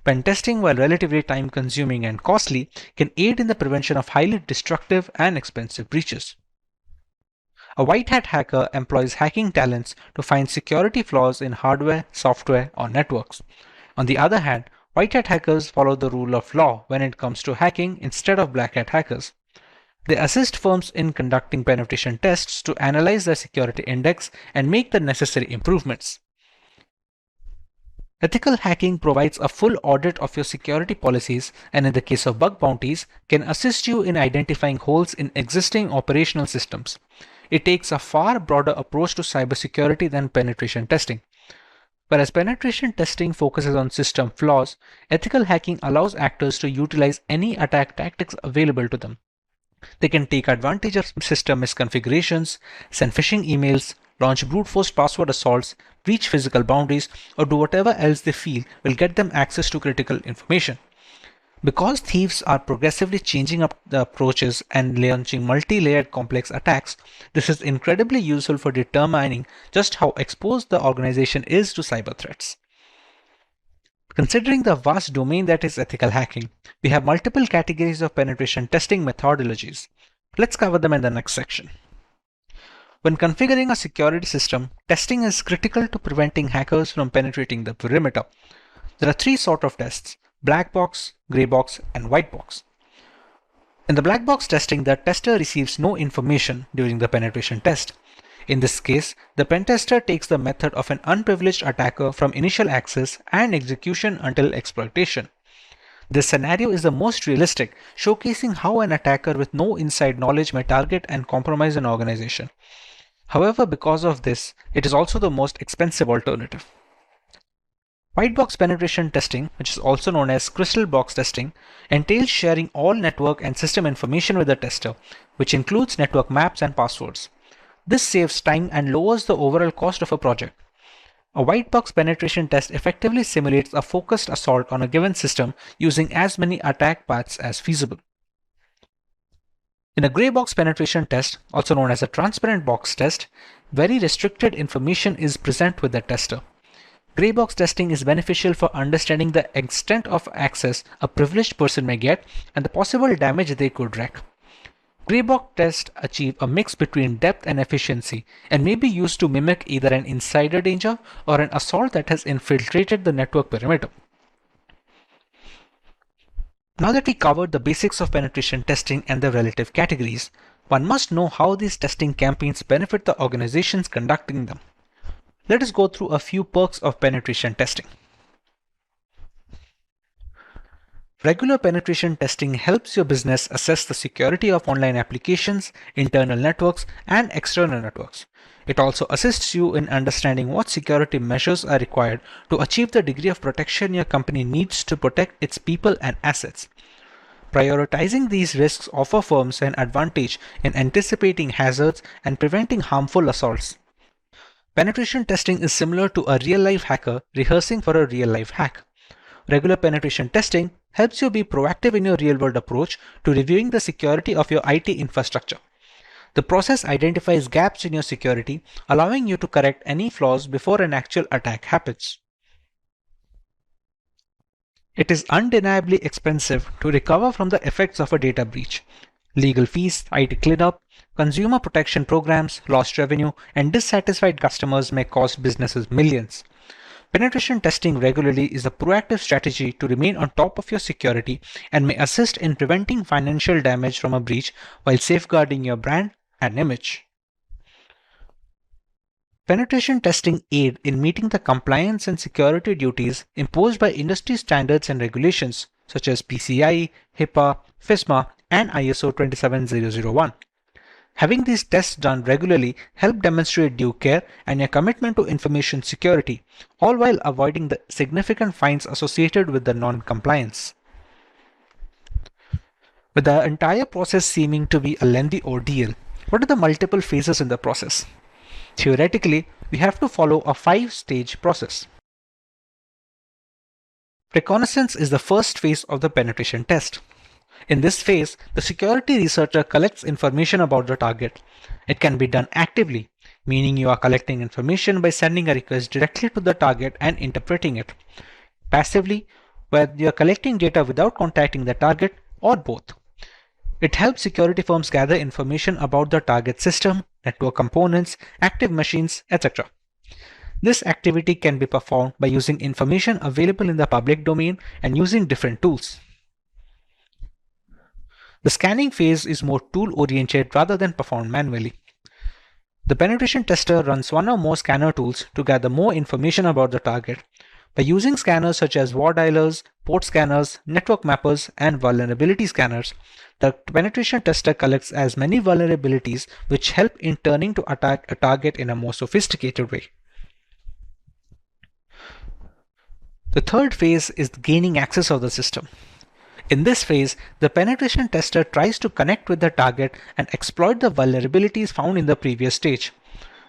Pen testing, while relatively time-consuming and costly, can aid in the prevention of highly destructive and expensive breaches. A white hat hacker employs hacking talents to find security flaws in hardware, software, or networks. On the other hand, white hat hackers follow the rule of law when it comes to hacking instead of black hat hackers. They assist firms in conducting penetration tests to analyze their security index and make the necessary improvements. Ethical hacking provides a full audit of your security policies and, in the case of bug bounties, can assist you in identifying holes in existing operational systems. It takes a far broader approach to cybersecurity than penetration testing. Whereas penetration testing focuses on system flaws, ethical hacking allows actors to utilize any attack tactics available to them. They can take advantage of system misconfigurations, send phishing emails, launch brute force password assaults, breach physical boundaries, or do whatever else they feel will get them access to critical information. Because thieves are progressively changing up the approaches and launching multi-layered complex attacks, this is incredibly useful for determining just how exposed the organization is to cyber threats. Considering the vast domain that is ethical hacking, we have multiple categories of penetration testing methodologies. Let's cover them in the next section. When configuring a security system, testing is critical to preventing hackers from penetrating the perimeter. There are 3 sorts of tests: black box, gray box, and white box. In the black box testing, the tester receives no information during the penetration test. In this case, the pen tester takes the method of an unprivileged attacker from initial access and execution until exploitation. This scenario is the most realistic, showcasing how an attacker with no inside knowledge may target and compromise an organization. However, because of this, it is also the most expensive alternative. White box penetration testing, which is also known as crystal box testing, entails sharing all network and system information with the tester, which includes network maps and passwords. This saves time and lowers the overall cost of a project. A white box penetration test effectively simulates a focused assault on a given system using as many attack paths as feasible. In a gray box penetration test, also known as a transparent box test, very restricted information is present with the tester. Gray box testing is beneficial for understanding the extent of access a privileged person may get and the possible damage they could wreak. Gray box tests achieve a mix between depth and efficiency and may be used to mimic either an insider danger or an assault that has infiltrated the network perimeter. Now that we covered the basics of penetration testing and their relative categories, one must know how these testing campaigns benefit the organizations conducting them. Let us go through a few perks of penetration testing. Regular penetration testing helps your business assess the security of online applications, internal networks, and external networks. It also assists you in understanding what security measures are required to achieve the degree of protection your company needs to protect its people and assets. Prioritizing these risks offer firms an advantage in anticipating hazards and preventing harmful assaults. Penetration testing is similar to a real-life hacker rehearsing for a real-life hack. Regular penetration testing helps you be proactive in your real-world approach to reviewing the security of your IT infrastructure. The process identifies gaps in your security, allowing you to correct any flaws before an actual attack happens. It is undeniably expensive to recover from the effects of a data breach. Legal fees, IT cleanup, consumer protection programs, lost revenue, and dissatisfied customers may cost businesses millions. Penetration testing regularly is a proactive strategy to remain on top of your security and may assist in preventing financial damage from a breach while safeguarding your brand and image. Penetration testing aid in meeting the compliance and security duties imposed by industry standards and regulations such as PCI, HIPAA, FISMA, and ISO 27001. Having these tests done regularly help demonstrate due care and your commitment to information security, all while avoiding the significant fines associated with the non-compliance. With the entire process seeming to be a lengthy ordeal, what are the multiple phases in the process? Theoretically, we have to follow a 5-stage process. Reconnaissance is the first phase of the penetration test. In this phase, the security researcher collects information about the target. It can be done actively, meaning you are collecting information by sending a request directly to the target and interpreting it. Passively, where you are collecting data without contacting the target, or both. It helps security firms gather information about the target system, network components, active machines, etc. This activity can be performed by using information available in the public domain and using different tools. The scanning phase is more tool-oriented rather than performed manually. The penetration tester runs one or more scanner tools to gather more information about the target. By using scanners such as war dialers, port scanners, network mappers, and vulnerability scanners, the penetration tester collects as many vulnerabilities which help in turning to attack a target in a more sophisticated way. The third phase is gaining access of the system. In this phase, the penetration tester tries to connect with the target and exploit the vulnerabilities found in the previous stage.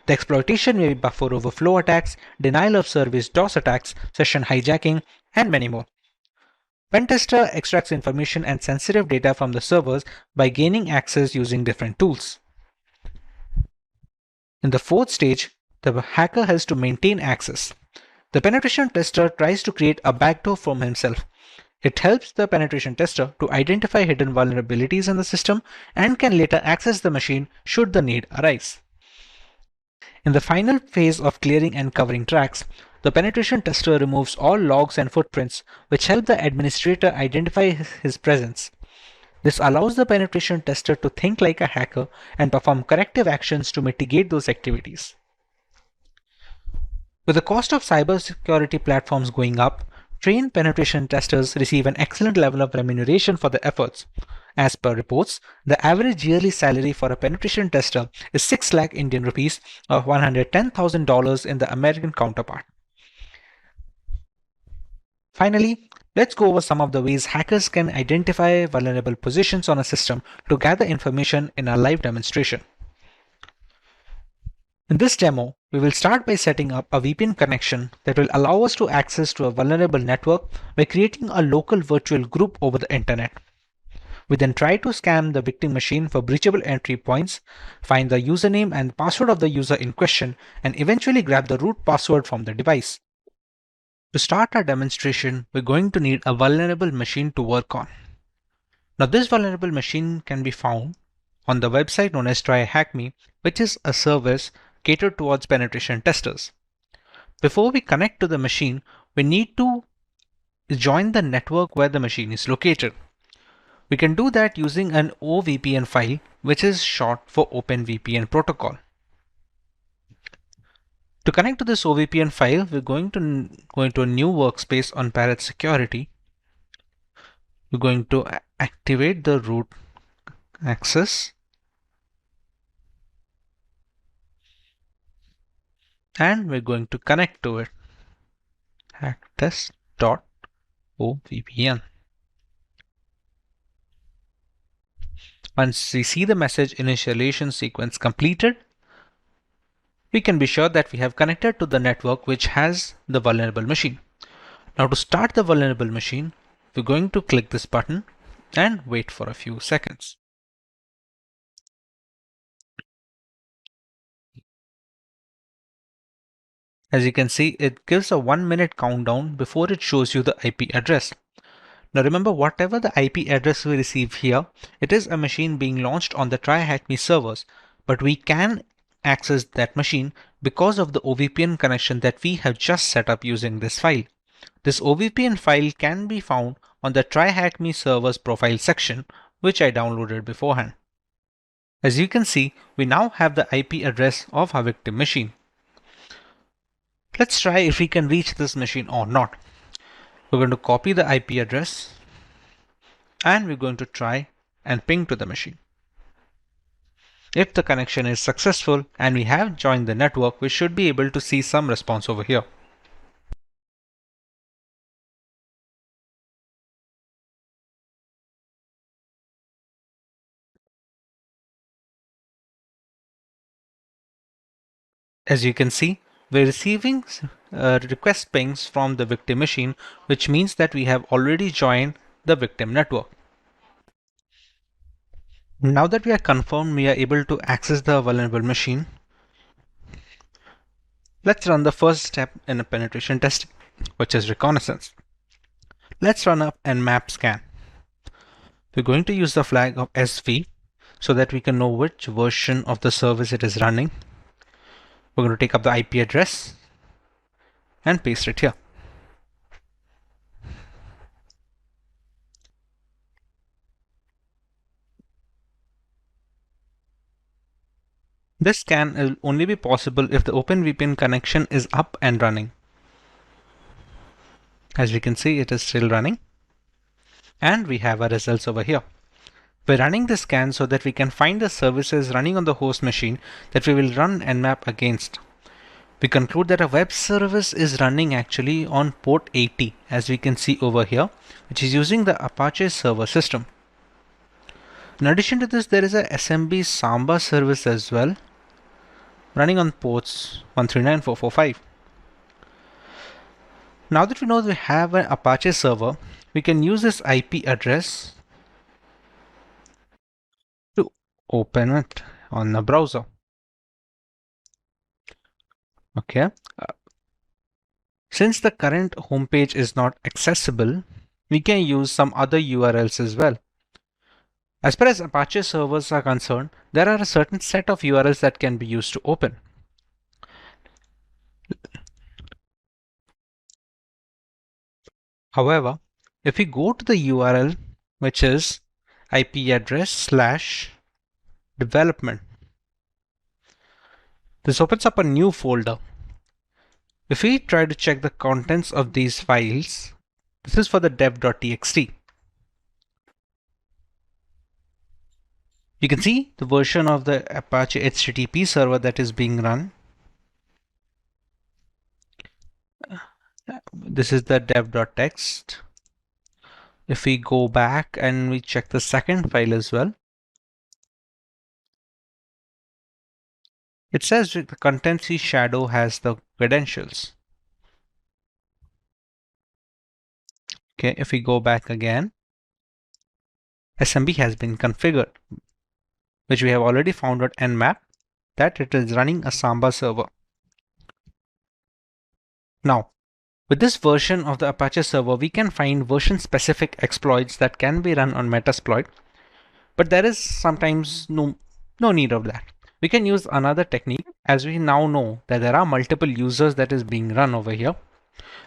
The exploitation may be buffer overflow attacks, denial of service DOS attacks, session hijacking, and many more. Pen tester extracts information and sensitive data from the servers by gaining access using different tools. In the fourth stage, the hacker has to maintain access. The penetration tester tries to create a backdoor for himself. It helps the penetration tester to identify hidden vulnerabilities in the system and can later access the machine should the need arise. In the final phase of clearing and covering tracks, the penetration tester removes all logs and footprints which help the administrator identify his presence. This allows the penetration tester to think like a hacker and perform corrective actions to mitigate those activities. With the cost of cybersecurity platforms going up, trained penetration testers receive an excellent level of remuneration for their efforts. As per reports, the average yearly salary for a penetration tester is 6 lakh Indian rupees or $110,000 in the American counterpart. Finally, let's go over some of the ways hackers can identify vulnerable positions on a system to gather information in a live demonstration. In this demo, we will start by setting up a VPN connection that will allow us to access to a vulnerable network by creating a local virtual group over the internet. We then try to scan the victim machine for breachable entry points, find the username and password of the user in question, and eventually grab the root password from the device. To start our demonstration, we're going to need a vulnerable machine to work on. Now, this vulnerable machine can be found on the website known as TryHackMe, which is a service catered towards penetration testers. Before we connect to the machine, we need to join the network where the machine is located. We can do that using an OVPN file, which is short for OpenVPN protocol. To connect to this OVPN file, we're going to go into a new workspace on Parrot Security. We're going to activate the root access and we're going to connect to it. hacktest.ovpn. Once we see the message initialization sequence completed, we can be sure that we have connected to the network which has the vulnerable machine. Now to start the vulnerable machine, we're going to click this button and wait for a few seconds. As you can see, it gives a 1-minute countdown before it shows you the IP address. Now remember, whatever the IP address we receive here, it is a machine being launched on the TryHackMe servers, but we can access that machine because of the OVPN connection that we have just set up using this file. This OVPN file can be found on the TryHackMe servers profile section, which I downloaded beforehand. As you can see, we now have the IP address of our victim machine. Let's try if we can reach this machine or not. We're going to copy the IP address and we're going to try and ping to the machine. If the connection is successful and we have joined the network, we should be able to see some response over here. As you can see, we're receiving request pings from the victim machine, which means that we have already joined the victim network. Now that we are confirmed we are able to access the vulnerable machine, let's run the first step in a penetration testing, which is reconnaissance. Let's run up nmap scan. We're going to use the flag of SV so that we can know which version of the service it is running. We're going to take up the IP address and paste it here. This scan will only be possible if the OpenVPN connection is up and running. As we can see, it is still running. And we have our results over here. We're running this scan so that we can find the services running on the host machine that we will run nmap against. We conclude that a web service is running actually on port 80, as we can see over here, which is using the Apache server system. In addition to this, there is a SMB Samba service as well, running on ports 139445. Now that we know we have an Apache server, we can use this IP address to open it on the browser. Okay. Since the current homepage is not accessible, we can use some other URLs as well. As far as Apache servers are concerned, there are a certain set of URLs that can be used to open. However, if we go to the URL, which is IP address / development, this opens up a new folder. If we try to check the contents of these files, this is for the dev.txt. You can see the version of the Apache HTTP server that is being run. This is the dev.txt. If we go back and we check the second file as well, it says the contency shadow has the credentials. Okay, if we go back again, SMB has been configured, which we have already found at nmap that it is running a Samba server. Now, with this version of the Apache server, we can find version-specific exploits that can be run on Metasploit, but there is sometimes no need of that. We can use another technique, as we now know that there are multiple users that is being run over here.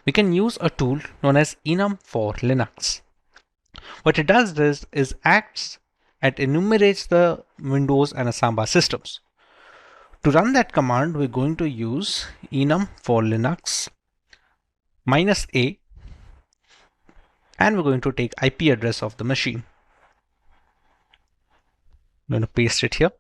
We can use a tool known as enum for Linux. What it does is acts and enumerates the Windows and Samba systems. To run that command, we're going to use enum for Linux -a and we're going to take IP address of the machine. I'm going to paste it here.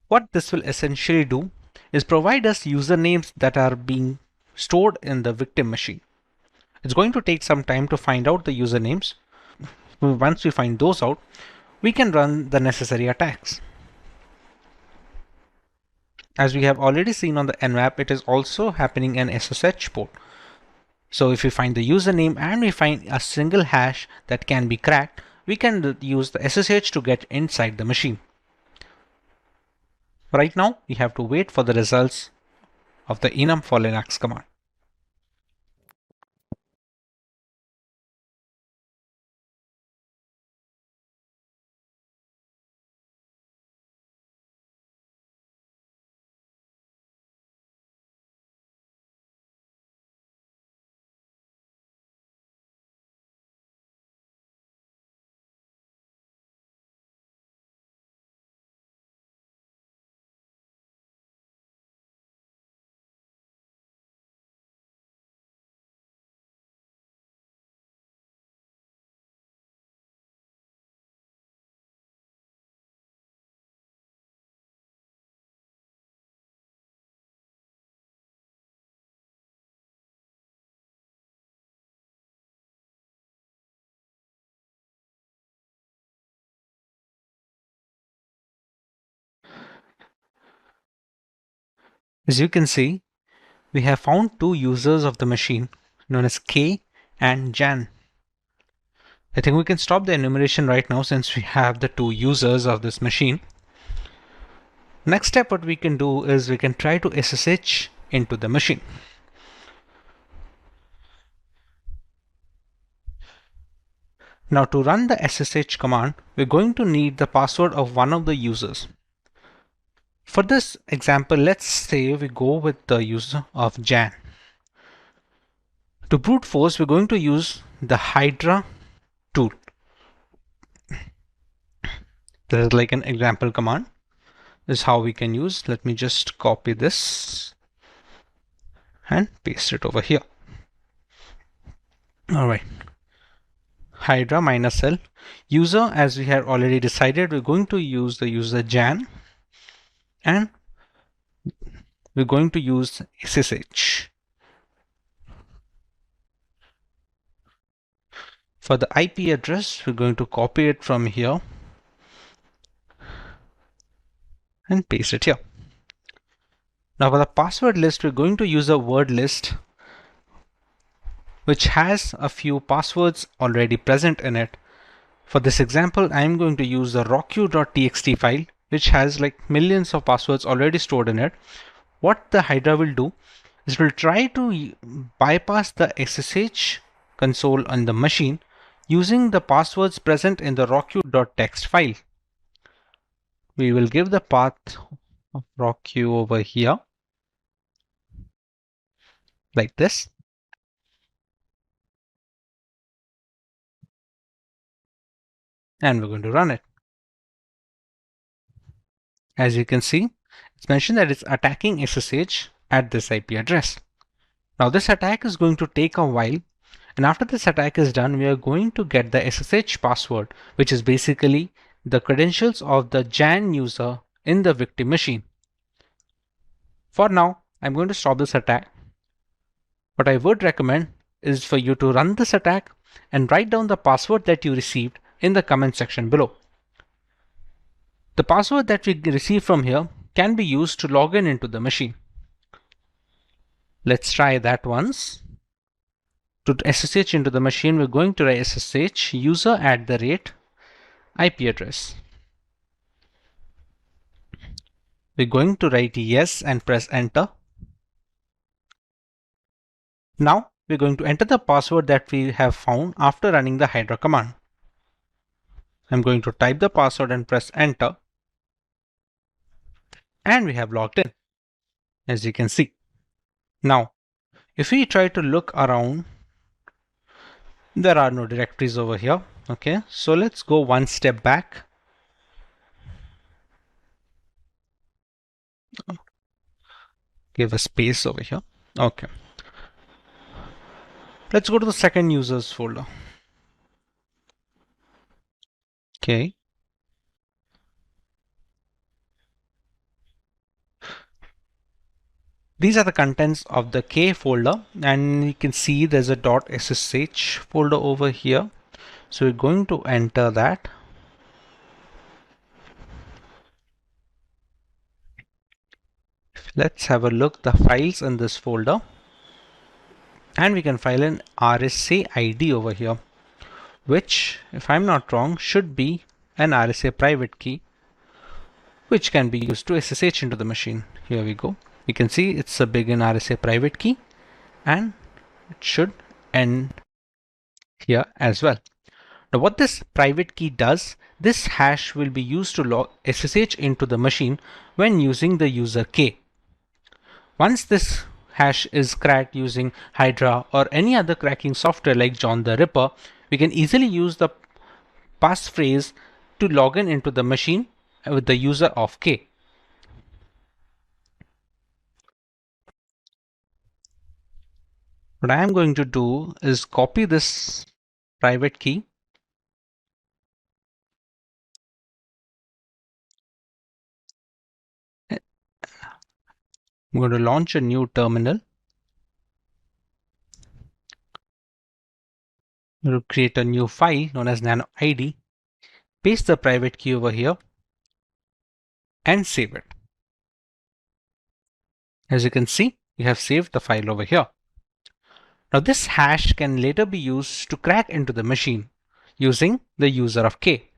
What this will essentially do is provide us usernames that are being stored in the victim machine. It's going to take some time to find out the usernames. Once we find those out, we can run the necessary attacks. As we have already seen on the nmap, it is also happening in SSH port. So if we find the username and we find a single hash that can be cracked, we can use the SSH to get inside the machine. Right now, we have to wait for the results of the enum for Linux command. As you can see, we have found two users of the machine known as K and Jan. I think we can stop the enumeration right now since we have the two users of this machine. Next step, what we can do is we can try to SSH into the machine. Now to run the SSH command, we're going to need the password of one of the users. For this example, let's say we go with the user of Jan. To brute force, we're going to use the Hydra tool. This is like an example command. This is how we can use. Let me just copy this and paste it over here. All right. Hydra -l user, as we had already decided, we're going to use the user Jan, and we're going to use SSH. For the IP address, we're going to copy it from here and paste it here. Now for the password list, we're going to use a word list which has a few passwords already present in it. For this example, I'm going to use the rocku.txt file, which has like millions of passwords already stored in it. What the Hydra will do is it will try to bypass the SSH console on the machine using the passwords present in the rocku.txt file. We will give the path of rocku over here like this. And we're going to run it. As you can see, it's mentioned that it's attacking SSH at this IP address. Now this attack is going to take a while, and after this attack is done, we are going to get the SSH password, which is basically the credentials of the Jan user in the victim machine. For now, I'm going to stop this attack. What I would recommend is for you to run this attack and write down the password that you received in the comment section below. The password that we receive from here can be used to log in into the machine. Let's try that once. To SSH into the machine, we're going to write SSH user @IP address. We're going to write yes and press enter. Now we're going to enter the password that we have found after running the Hydra command. I'm going to type the password and press enter. And we have logged in, as you can see. Now, if we try to look around, there are no directories over here. Okay, so let's go one step back. Give a space over here. Okay. Let's go to the second users folder. Okay. These are the contents of the K folder, and you can see there's a .ssh folder over here. So we're going to enter that. Let's have a look the files in this folder, and we can file an RSA ID over here, which, if I'm not wrong, should be an RSA private key, which can be used to SSH into the machine. Here we go. You can see it's a begin RSA private key, and it should end here as well. Now what this private key does, this hash will be used to log SSH into the machine when using the user K. Once this hash is cracked using Hydra or any other cracking software like John the Ripper, we can easily use the passphrase to log in into the machine with the user of K. What I am going to do is copy this private key . I'm going to launch a new terminal. I'm going to create a new file known as nano ID, paste the private key over here, and save it. As you can see, we have saved the file over here. Now this hash can later be used to crack into the machine using the user of K.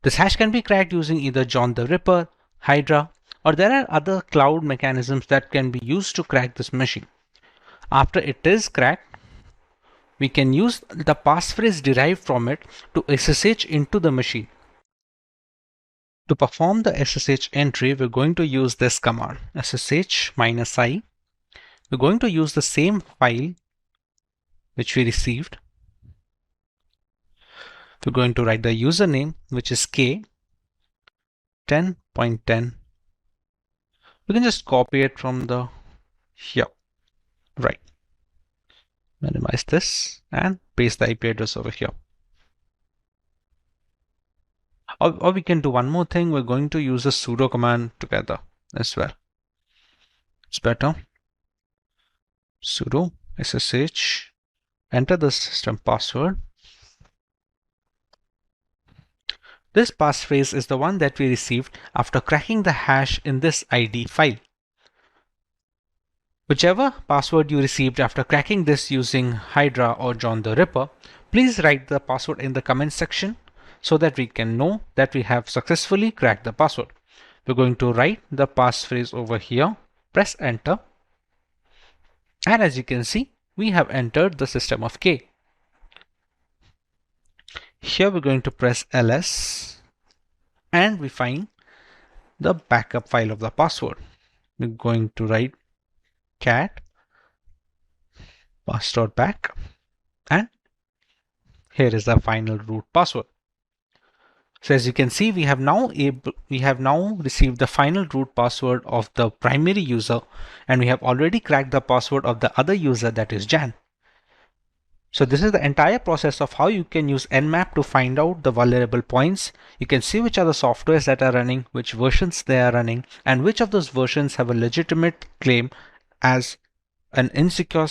This hash can be cracked using either John the Ripper, Hydra, or there are other cloud mechanisms that can be used to crack this machine. After it is cracked, we can use the passphrase derived from it to SSH into the machine. To perform the SSH entry, we're going to use this command, ssh-i. We're going to use the same file which we received. We're going to write the username, which is k 10.10. We can just copy it from the here. Right. Minimize this and paste the IP address over here. Or we can do one more thing. We're going to use a sudo command together as well. It's better. Sudo ssh, enter the system password. This passphrase is the one that we received after cracking the hash in this ID file. Whichever password you received after cracking this using Hydra or John the Ripper, please write the password in the comment section so that we can know that we have successfully cracked the password. We're going to write the passphrase over here, press enter, and as you can see, we have entered the system of K. Here we're going to press ls and we find the backup file of the password. We're going to write cat pass.back, and here is the final root password. So as you can see, we have now received the final root password of the primary user, and we have already cracked the password of the other user, that is Jan. So this is the entire process of how you can use Nmap to find out the vulnerable points. You can see which are the softwares that are running, which versions they are running, and which of those versions have a legitimate claim as an insecure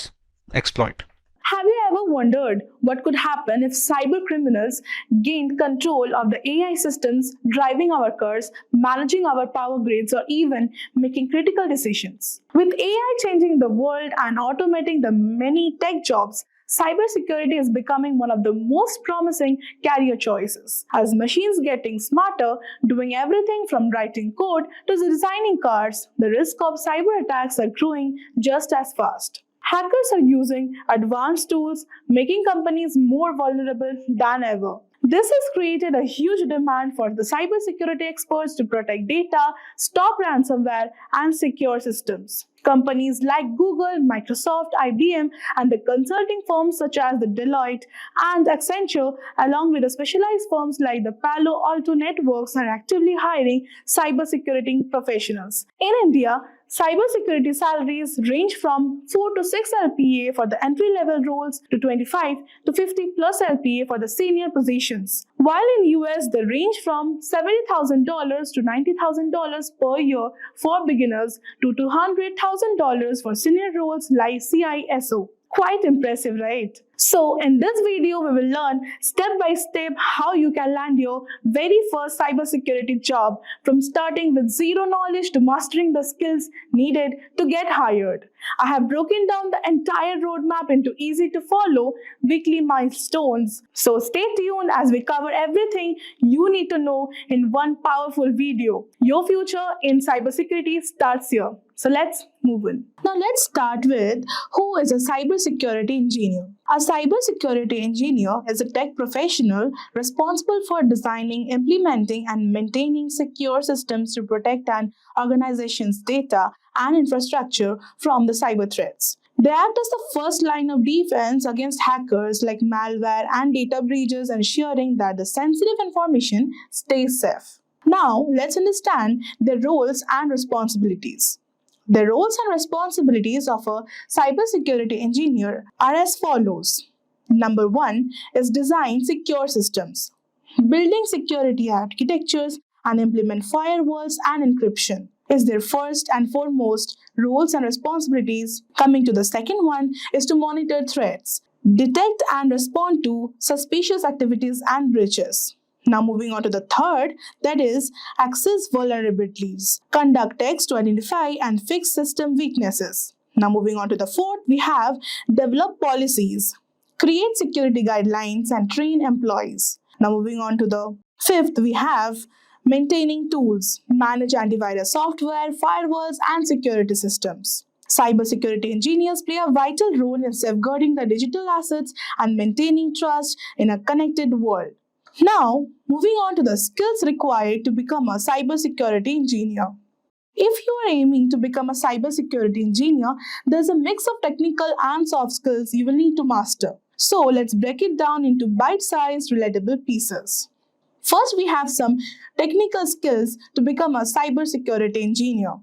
exploit. Have you ever wondered what could happen if cyber criminals gained control of the AI systems driving our cars, managing our power grids, or even making critical decisions? With AI changing the world and automating the many tech jobs, cybersecurity is becoming one of the most promising career choices. As machines getting smarter, doing everything from writing code to designing cars, the risk of cyber attacks are growing just as fast. Hackers are using advanced tools, making companies more vulnerable than ever. This has created a huge demand for the cybersecurity experts to protect data, stop ransomware, and secure systems. Companies like Google, Microsoft, IBM, and the consulting firms such as the Deloitte and Accenture, along with the specialized firms like the Palo Alto Networks, are actively hiring cybersecurity professionals. In India, Cybersecurity salaries range from 4 to 6 LPA for the entry-level roles to 25 to 50 plus LPA for the senior positions. While in US, they range from $70,000 to $90,000 per year for beginners to $200,000 for senior roles like CISO. Quite impressive, right? So in this video, we will learn step by step how you can land your very first cybersecurity job from starting with zero knowledge to mastering the skills needed to get hired. I have broken down the entire roadmap into easy to follow weekly milestones. So stay tuned as we cover everything you need to know in one powerful video. Your future in cybersecurity starts here. So let's move on. Now let's start with who is a cybersecurity engineer. A cybersecurity engineer is a tech professional responsible for designing, implementing, and maintaining secure systems to protect an organization's data and infrastructure from the cyber threats. They act as the first line of defense against hackers like malware and data breaches, ensuring that the sensitive information stays safe. Now, let's understand their roles and responsibilities. The roles and responsibilities of a cybersecurity engineer are as follows. Number 1 is design secure systems. Building security architectures and implement firewalls and encryption is their first and foremost roles and responsibilities. Coming to the second one is to monitor threats, detect and respond to suspicious activities and breaches. Now moving on to the third, that is access vulnerabilities, conduct checks to identify and fix system weaknesses. Now moving on to the fourth, we have develop policies, create security guidelines and train employees. Now moving on to the fifth, we have maintaining tools, manage antivirus software, firewalls and security systems. Cybersecurity engineers play a vital role in safeguarding the digital assets and maintaining trust in a connected world. Now, moving on to the skills required to become a cybersecurity engineer. If you are aiming to become a cybersecurity engineer, there's a mix of technical and soft skills you will need to master. So let's break it down into bite-sized, relatable pieces. First, we have some technical skills to become a cybersecurity engineer.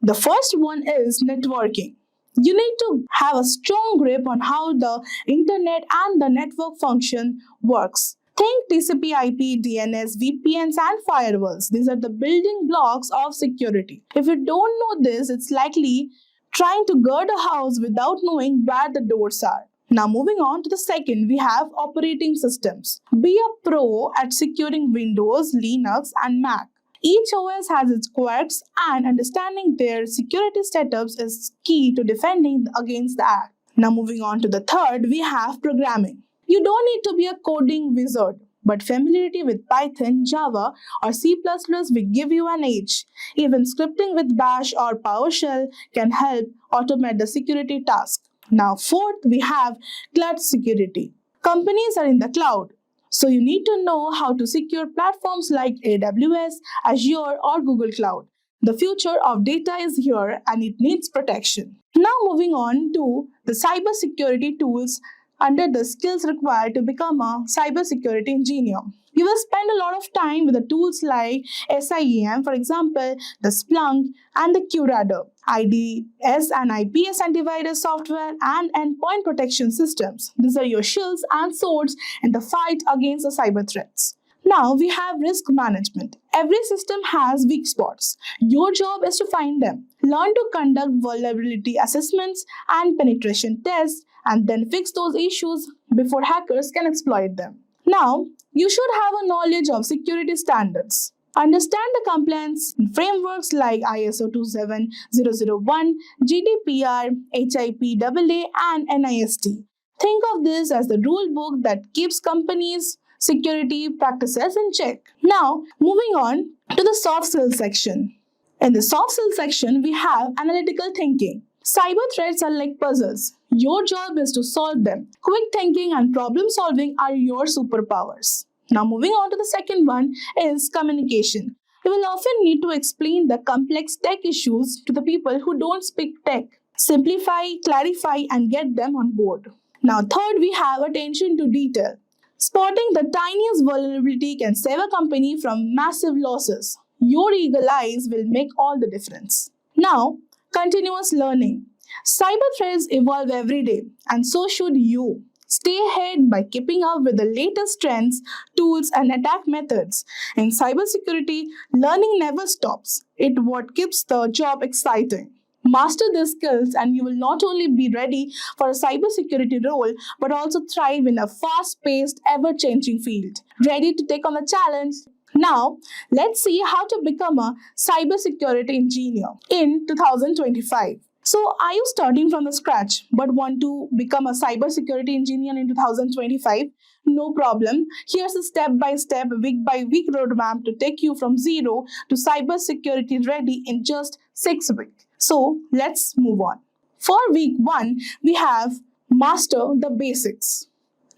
The first one is networking. You need to have a strong grip on how the internet and the network function works. Think TCP/IP, DNS, VPNs, and firewalls. These are the building blocks of security. If you don't know this, it's likely trying to guard a house without knowing where the doors are. Now moving on to the second, we have operating systems. Be a pro at securing Windows, Linux, and Mac. Each OS has its quirks, and understanding their security setups is key to defending against the attack. Now moving on to the third, we have programming. You don't need to be a coding wizard, but familiarity with Python, Java, or C++ will give you an edge. Even scripting with Bash or PowerShell can help automate the security task. Now, fourth, we have cloud security. Companies are in the cloud, so you need to know how to secure platforms like AWS, Azure, or Google Cloud. The future of data is here and it needs protection. Now, moving on to the cybersecurity tools under the skills required to become a cybersecurity engineer. You will spend a lot of time with the tools like SIEM, for example, the Splunk and the QRadar, IDS and IPS antivirus software, and endpoint protection systems. These are your shields and swords in the fight against the cyber threats. Now we have risk management. Every system has weak spots. Your job is to find them. Learn to conduct vulnerability assessments and penetration tests, and then fix those issues before hackers can exploit them. Now, you should have a knowledge of security standards. Understand the compliance frameworks like ISO 27001, GDPR, HIPAA, and NIST. Think of this as the rule book that keeps companies' security practices in check. Now, moving on to the soft skills section. In the soft skills section, we have analytical thinking. Cyber threats are like puzzles. Your job is to solve them. Quick thinking and problem solving are your superpowers. Now moving on to the second one is communication. You will often need to explain the complex tech issues to the people who don't speak tech. Simplify, clarify, and get them on board. Now third, we have attention to detail. Spotting the tiniest vulnerability can save a company from massive losses. Your eagle eyes will make all the difference. Now, Continuous learning. Cyber threats evolve every day, and so should you. Stay ahead by keeping up with the latest trends, tools, and attack methods. In cybersecurity, learning never stops. It's what keeps the job exciting. Master these skills, and you will not only be ready for a cybersecurity role, but also thrive in a fast paced, ever changing field. Ready to take on the challenge? Now, let's see how to become a cybersecurity engineer in 2025. So, are you starting from the scratch but want to become a cybersecurity engineer in 2025? No problem. Here's a step by step, week by week roadmap to take you from zero to cybersecurity ready in just 6 weeks. So, let's move on. For week 1, we have master the basics.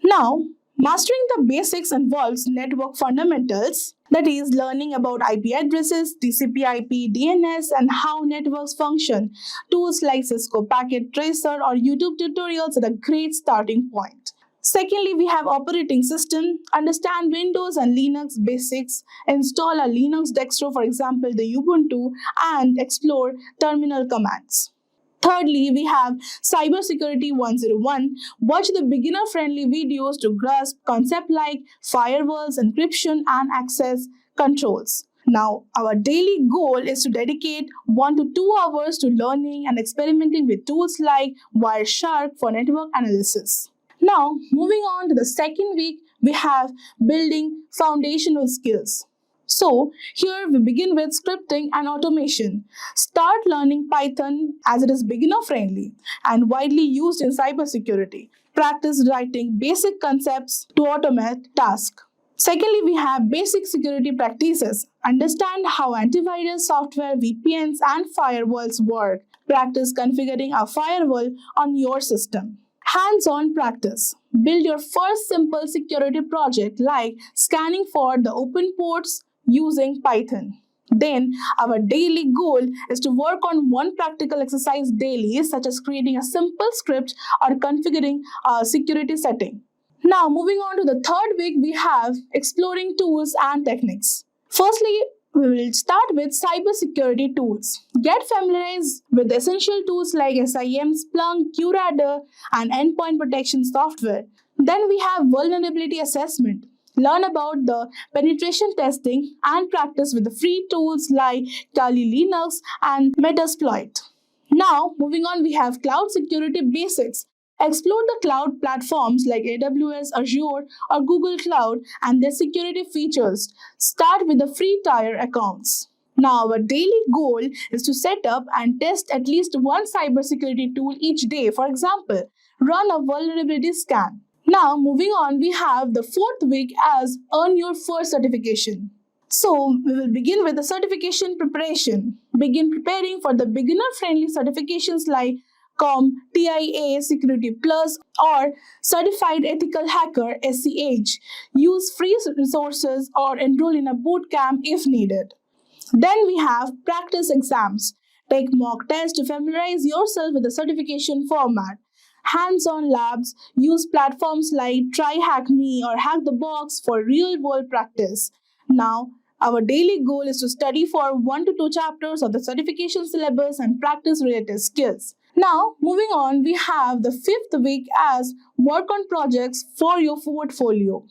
Now, mastering the basics involves network fundamentals, that is, learning about IP addresses, TCP/IP, DNS, and how networks function. Tools like Cisco Packet Tracer or YouTube tutorials are a great starting point. Secondly, we have operating system. Understand Windows and Linux basics. Install a Linux distro, for example, the Ubuntu, and explore terminal commands. Thirdly, we have Cybersecurity 101. Watch the beginner-friendly videos to grasp concepts like firewalls, encryption, and access controls. Now, our daily goal is to dedicate 1 to 2 hours to learning and experimenting with tools like Wireshark for network analysis. Now, moving on to the second week, we have building foundational skills. So, here we begin with scripting and automation. Start learning Python as it is beginner friendly and widely used in cybersecurity. Practice writing basic concepts to automate tasks. Secondly, we have basic security practices. Understand how antivirus software, VPNs, and firewalls work. Practice configuring a firewall on your system. Hands-on practice. Build your first simple security project like scanning for the open ports using Python. Then, our daily goal is to work on one practical exercise daily, such as creating a simple script or configuring a security setting. Now, moving on to the third week, we have exploring tools and techniques. Firstly, we will start with cybersecurity tools. Get familiarized with essential tools like SIM, Splunk, QRadar, and endpoint protection software. Then we have vulnerability assessment. Learn about the penetration testing and practice with the free tools like Kali Linux and Metasploit. Now, moving on, we have cloud security basics. Explore the cloud platforms like AWS, Azure, or Google Cloud and their security features. Start with the free tier accounts. Now, our daily goal is to set up and test at least one cybersecurity tool each day. For example, run a vulnerability scan. Now, moving on, we have the fourth week as earn your first certification. So, we will begin with the certification preparation. Begin preparing for the beginner-friendly certifications like TIA Security Plus or Certified Ethical Hacker SEH. Use free resources or enroll in a boot camp if needed. Then we have practice exams. Take mock tests to familiarize yourself with the certification format. Hands-on labs. Use platforms like TryHackMe or Hack the Box for real-world practice. Now, our daily goal is to study for 1 to 2 chapters of the certification syllabus and practice related skills. Now, moving on, we have the fifth week as work on projects for your portfolio.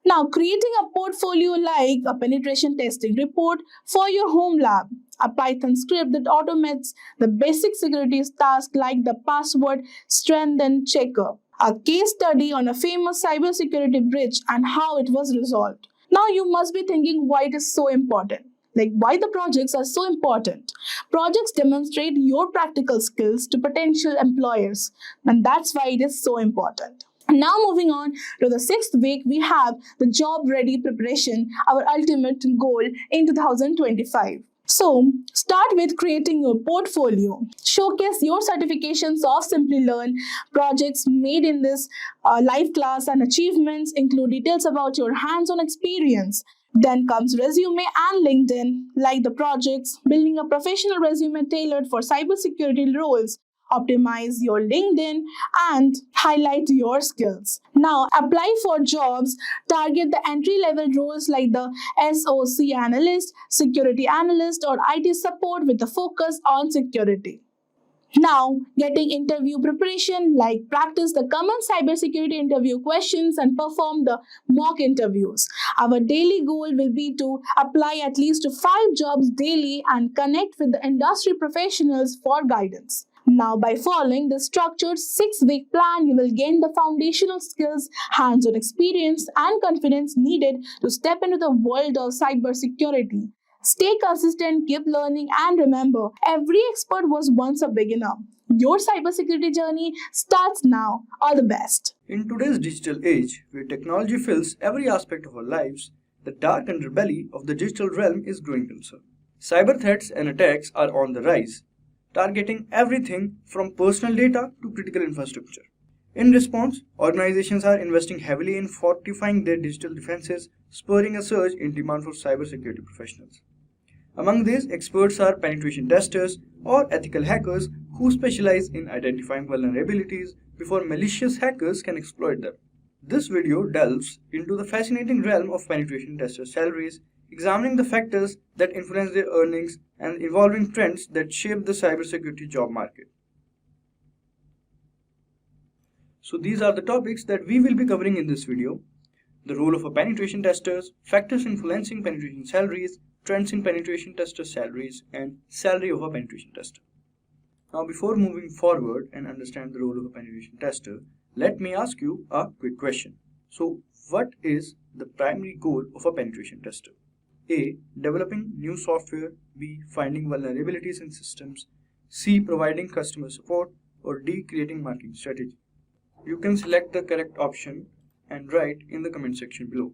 Now, creating a portfolio like a penetration testing report for your home lab, a Python script that automates the basic security tasks like the password strengthen checker, a case study on a famous cybersecurity breach and how it was resolved. Now, you must be thinking why it is so important. Like why the projects are so important. Projects demonstrate your practical skills to potential employers, and that's why it is so important. Now moving on to the sixth week, we have the job ready preparation, our ultimate goal in 2025. So start with creating your portfolio. Showcase your certifications of Simplilearn, projects made in this live class and achievements, include details about your hands-on experience. Then comes resume and LinkedIn, like the projects, building a professional resume tailored for cybersecurity roles. Optimize your LinkedIn and highlight your skills. Now, apply for jobs. Target the entry-level roles like the SOC analyst, security analyst, or IT support with a focus on security. Now, getting interview preparation like practice the common cybersecurity interview questions and perform the mock interviews. Our daily goal will be to apply at least 5 jobs daily and connect with the industry professionals for guidance. Now, by following the structured 6-week plan, you will gain the foundational skills, hands on experience, and confidence needed to step into the world of cybersecurity. Stay consistent, keep learning, and remember every expert was once a beginner. Your cybersecurity journey starts now. All the best. In today's digital age, where technology fills every aspect of our lives, the dark underbelly of the digital realm is growing concern. Cyber threats and attacks are on the rise, targeting everything from personal data to critical infrastructure. In response, organizations are investing heavily in fortifying their digital defenses, spurring a surge in demand for cybersecurity professionals. Among these, experts are penetration testers or ethical hackers who specialize in identifying vulnerabilities before malicious hackers can exploit them. This video delves into the fascinating realm of penetration tester salaries, examining the factors that influence their earnings and evolving trends that shape the cybersecurity job market. So these are the topics that we will be covering in this video: the role of a penetration tester, factors influencing penetration salaries, trends in penetration tester salaries, and salary of a penetration tester. Now, before moving forward and understand the role of a penetration tester, let me ask you a quick question. So, what is the primary goal of a penetration tester? A. Developing new software. B. Finding vulnerabilities in systems. C. Providing customer support. Or D. Creating marketing strategy. You can select the correct option and write in the comment section below.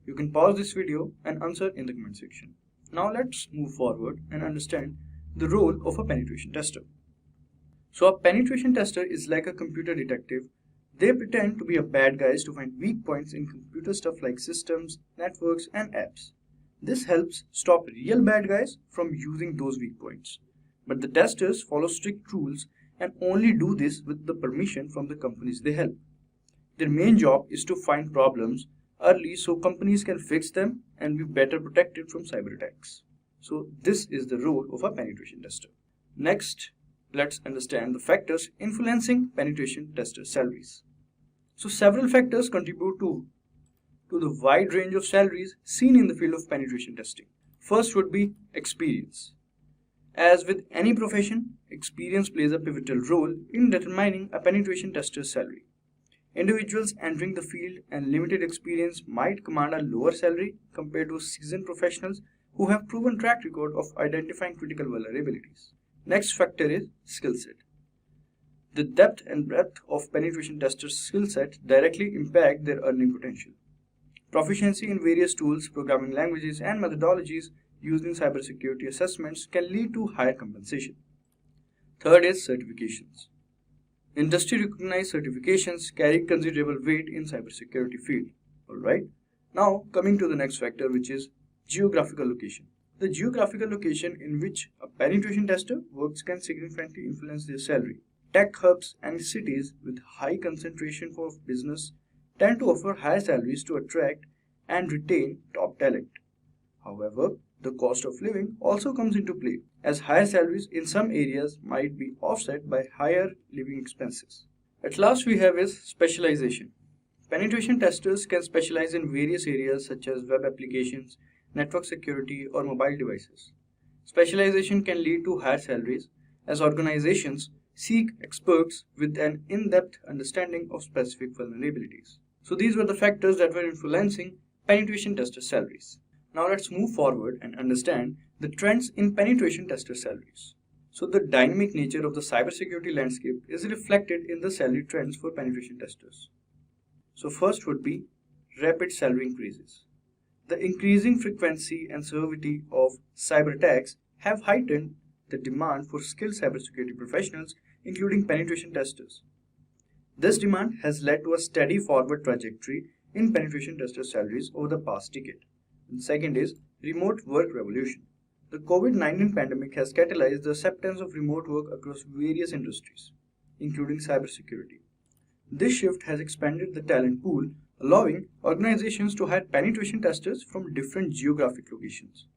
You can pause this video and answer in the comment section. Now let's move forward and understand the role of a penetration tester. So a penetration tester is like a computer detective. They pretend to be a bad guys to find weak points in computer stuff like systems, networks, and apps. This helps stop real bad guys from using those weak points. But the testers follow strict rules and only do this with the permission from the companies they help. Their main job is to find problems early so companies can fix them and be better protected from cyber attacks. So this is the role of a penetration tester. Next, let's understand the factors influencing penetration tester salaries. So several factors contribute to the wide range of salaries seen in the field of penetration testing. First would be experience. As with any profession, experience plays a pivotal role in determining a penetration tester's salary. Individuals entering the field and limited experience might command a lower salary compared to seasoned professionals who have proven track record of identifying critical vulnerabilities. Next factor is skill set. The depth and breadth of penetration testers' skill set directly impact their earning potential. Proficiency in various tools, programming languages, and methodologies used in cybersecurity assessments can lead to higher compensation. Third is certifications. Industry-recognized certifications carry considerable weight in cybersecurity field. Alright, now coming to the next factor, which is geographical location. The geographical location in which a penetration tester works can significantly influence their salary. Tech hubs and cities with high concentration for business tend to offer higher salaries to attract and retain top talent. However, the cost of living also comes into play, as higher salaries in some areas might be offset by higher living expenses. At last we have is specialization. Penetration testers can specialize in various areas such as web applications, network security, or mobile devices. Specialization can lead to higher salaries as organizations seek experts with an in-depth understanding of specific vulnerabilities. So these were the factors that were influencing penetration tester salaries. Now let's move forward and understand the trends in penetration tester salaries. So the dynamic nature of the cybersecurity landscape is reflected in the salary trends for penetration testers. So first would be rapid salary increases. The increasing frequency and severity of cyber attacks have heightened the demand for skilled cybersecurity professionals, including penetration testers. This demand has led to a steady forward trajectory in penetration tester salaries over the past decade. And second is remote work revolution. The COVID-19 pandemic has catalyzed the acceptance of remote work across various industries, including cybersecurity. This shift has expanded the talent pool, allowing organizations to hire penetration testers from different geographic locations.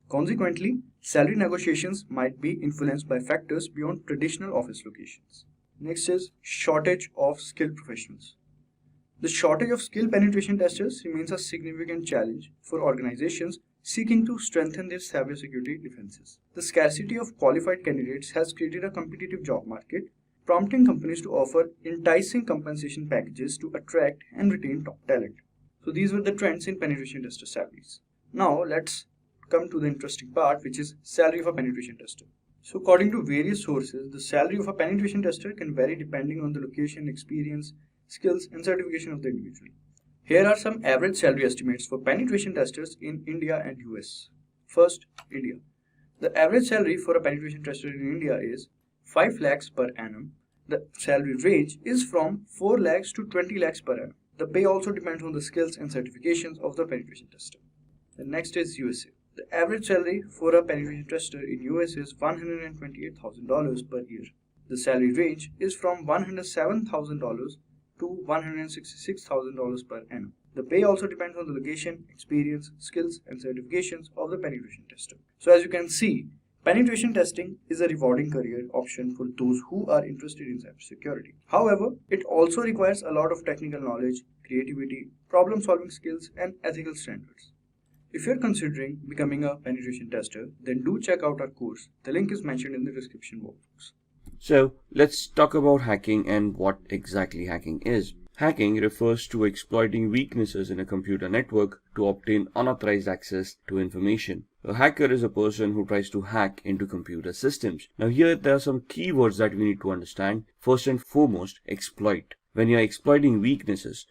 Consequently, salary negotiations might be influenced by factors beyond traditional office locations. Next is shortage of skilled professionals. The shortage of skilled penetration testers remains a significant challenge for organizations seeking to strengthen their cybersecurity defenses. The scarcity of qualified candidates has created a competitive job market, prompting companies to offer enticing compensation packages to attract and retain top talent. So these were the trends in penetration tester salaries. Now let's come to the interesting part, which is salary of a penetration tester. So according to various sources, the salary of a penetration tester can vary depending on the location, experience, skills, and certification of the individual. Here are some average salary estimates for penetration testers in India and US. First, India. The average salary for a penetration tester in India is 5 lakhs per annum. The salary range is from 4 lakhs to 20 lakhs per annum. The pay also depends on the skills and certifications of the penetration tester. The next is USA. The average salary for a penetration tester in US is $128,000 per year. The salary range is from $107,000 to $166,000 per annum. The pay also depends on the location, experience, skills, and certifications of the penetration tester. So as you can see, penetration testing is a rewarding career option for those who are interested in cybersecurity. However, it also requires a lot of technical knowledge, creativity, problem-solving skills, and ethical standards. If you're considering becoming a penetration tester, then do check out our course. The link is mentioned in the description box. So let's talk about hacking and what exactly hacking is. Hacking refers to exploiting weaknesses in a computer network to obtain unauthorized access to information. A hacker is a person who tries to hack into computer systems. Now here there are some keywords that we need to understand. First and foremost, exploit. When you are exploiting weaknesses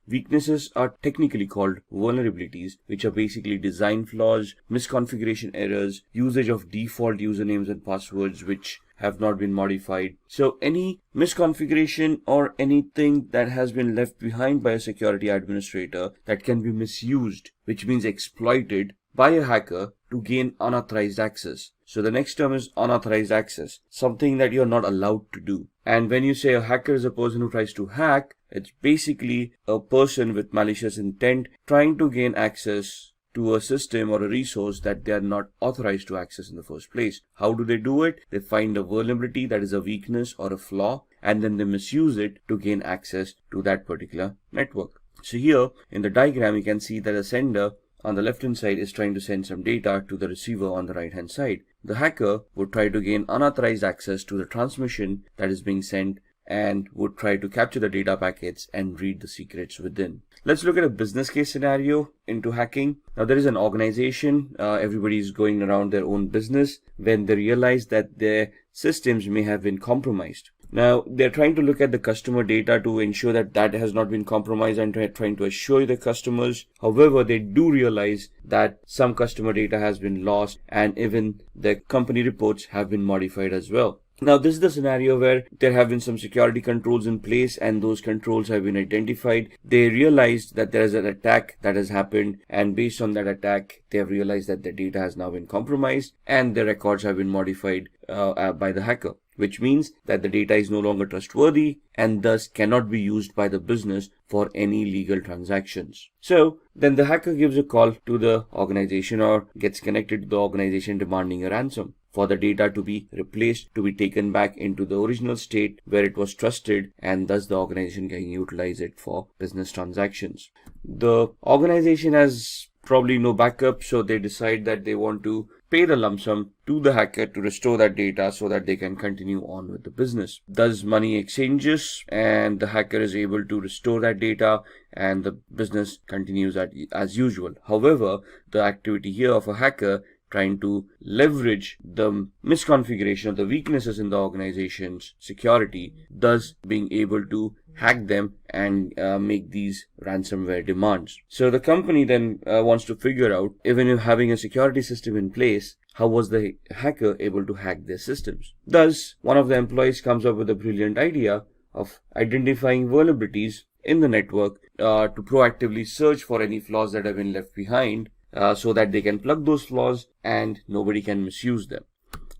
are technically called vulnerabilities, which are basically design flaws, misconfiguration errors, usage of default usernames and passwords which have not been modified. So any misconfiguration or anything that has been left behind by a security administrator that can be misused, which means exploited by a hacker to gain unauthorized access. So the next term is unauthorized access, something that you're not allowed to do. And when you say a hacker is a person who tries to hack, it's basically a person with malicious intent trying to gain access to a system or a resource that they are not authorized to access in the first place. How do they do it? They find a vulnerability that is a weakness or a flaw, and then they misuse it to gain access to that particular network. So here in the diagram, you can see that the sender on the left hand side is trying to send some data to the receiver on the right hand side. The hacker would try to gain unauthorized access to the transmission that is being sent and would try to capture the data packets and read the secrets within. Let's look at a business case scenario into hacking. Now there is an organization, everybody is going around their own business when they realize that their systems may have been compromised. Now they're trying to look at the customer data to ensure that that has not been compromised and trying to assure the customers. However, they do realize that some customer data has been lost and even the company reports have been modified as well. Now this is the scenario where there have been some security controls in place and those controls have been identified. They realized that there is an attack that has happened, and based on that attack they have realized that their data has now been compromised and their records have been modified by the hacker, which means that the data is no longer trustworthy and thus cannot be used by the business for any legal transactions. So then the hacker gives a call to the organization or gets connected to the organization demanding a ransom for the data to be replaced, to be taken back into the original state where it was trusted, and thus the organization can utilize it for business transactions. The organization has probably no backup, so they decide that they want to pay the lump sum to the hacker to restore that data so that they can continue on with the business. Thus money exchanges and the hacker is able to restore that data and the business continues as usual. However, the activity here of a hacker trying to leverage the misconfiguration of the weaknesses in the organization's security, thus being able to hack them and make these ransomware demands. So the company then wants to figure out, even if having a security system in place, how was the hacker able to hack their systems? Thus, one of the employees comes up with a brilliant idea of identifying vulnerabilities in the network to proactively search for any flaws that have been left behind, so that they can plug those flaws and nobody can misuse them.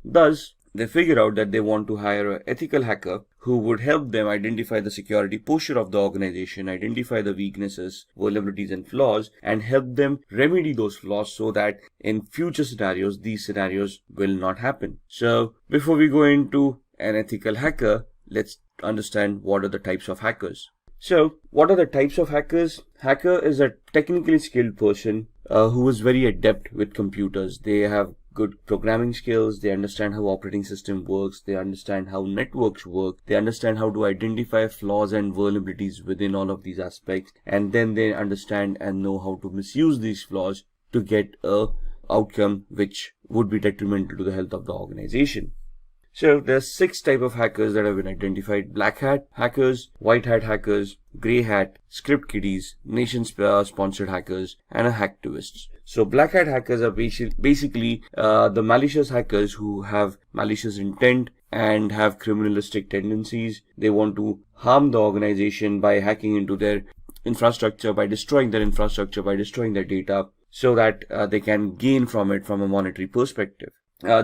Thus, they figure out that they want to hire an ethical hacker who would help them identify the security posture of the organization, identify the weaknesses, vulnerabilities, and flaws, and help them remedy those flaws so that in future scenarios, these scenarios will not happen. So before we go into an ethical hacker, let's understand what are the types of hackers. So what are the types of hackers? Hacker is a technically skilled person who is very adept with computers. They have good programming skills, they understand how operating system works, they understand how networks work, they understand how to identify flaws and vulnerabilities within all of these aspects, and then they understand and know how to misuse these flaws to get a outcome which would be detrimental to the health of the organization. So there's 6 types of hackers that have been identified: black hat hackers, white hat hackers, grey hat, script kiddies, nation sponsored hackers, and hacktivists. So black hat hackers are basically the malicious hackers who have malicious intent and have criminalistic tendencies. They want to harm the organization by hacking into their infrastructure, by destroying their infrastructure, by destroying their data, so that they can gain from it from a monetary perspective.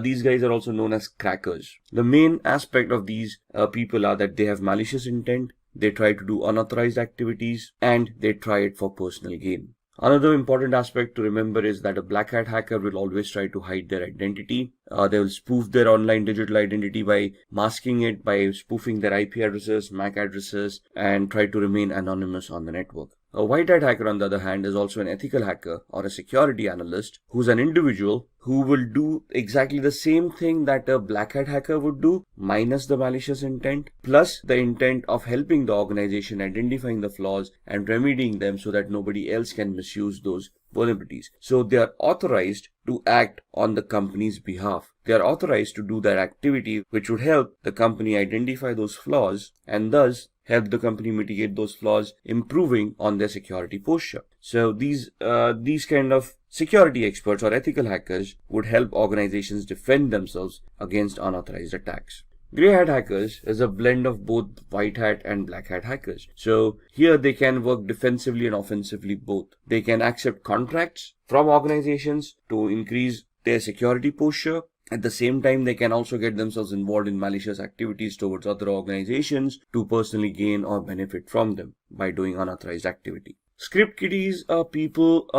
These guys are also known as crackers. The main aspect of these people are that they have malicious intent, they try to do unauthorized activities, and they try it for personal gain. Another important aspect to remember is that a black hat hacker will always try to hide their identity. They will spoof their online digital identity by masking it, by spoofing their IP addresses, MAC addresses, and try to remain anonymous on the network. A white hat hacker, on the other hand, is also an ethical hacker or a security analyst who's an individual who will do exactly the same thing that a black hat hacker would do, minus the malicious intent, plus the intent of helping the organization identifying the flaws and remedying them so that nobody else can misuse those vulnerabilities. So they are authorized to act on the company's behalf. They are authorized to do that activity which would help the company identify those flaws and thus help the company mitigate those flaws, improving on their security posture. So these kind of security experts or ethical hackers would help organizations defend themselves against unauthorized attacks. Grey hat hackers is a blend of both white hat and black hat hackers. So here they can work defensively and offensively both. They can accept contracts from organizations to increase their security posture. At the same time, they can also get themselves involved in malicious activities towards other organizations to personally gain or benefit from them by doing unauthorized activity. Script kiddies are people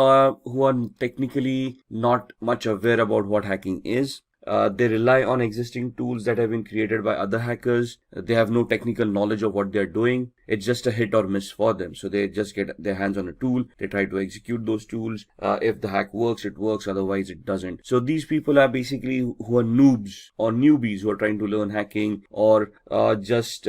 who are technically not much aware about what hacking is. They rely on existing tools that have been created by other hackers. They have no technical knowledge of what they're doing. It's just a hit or miss for them. So they just get their hands on a tool. They try to execute those tools. If the hack works, it works. Otherwise, it doesn't. So these people are basically who are noobs or newbies who are trying to learn hacking, or just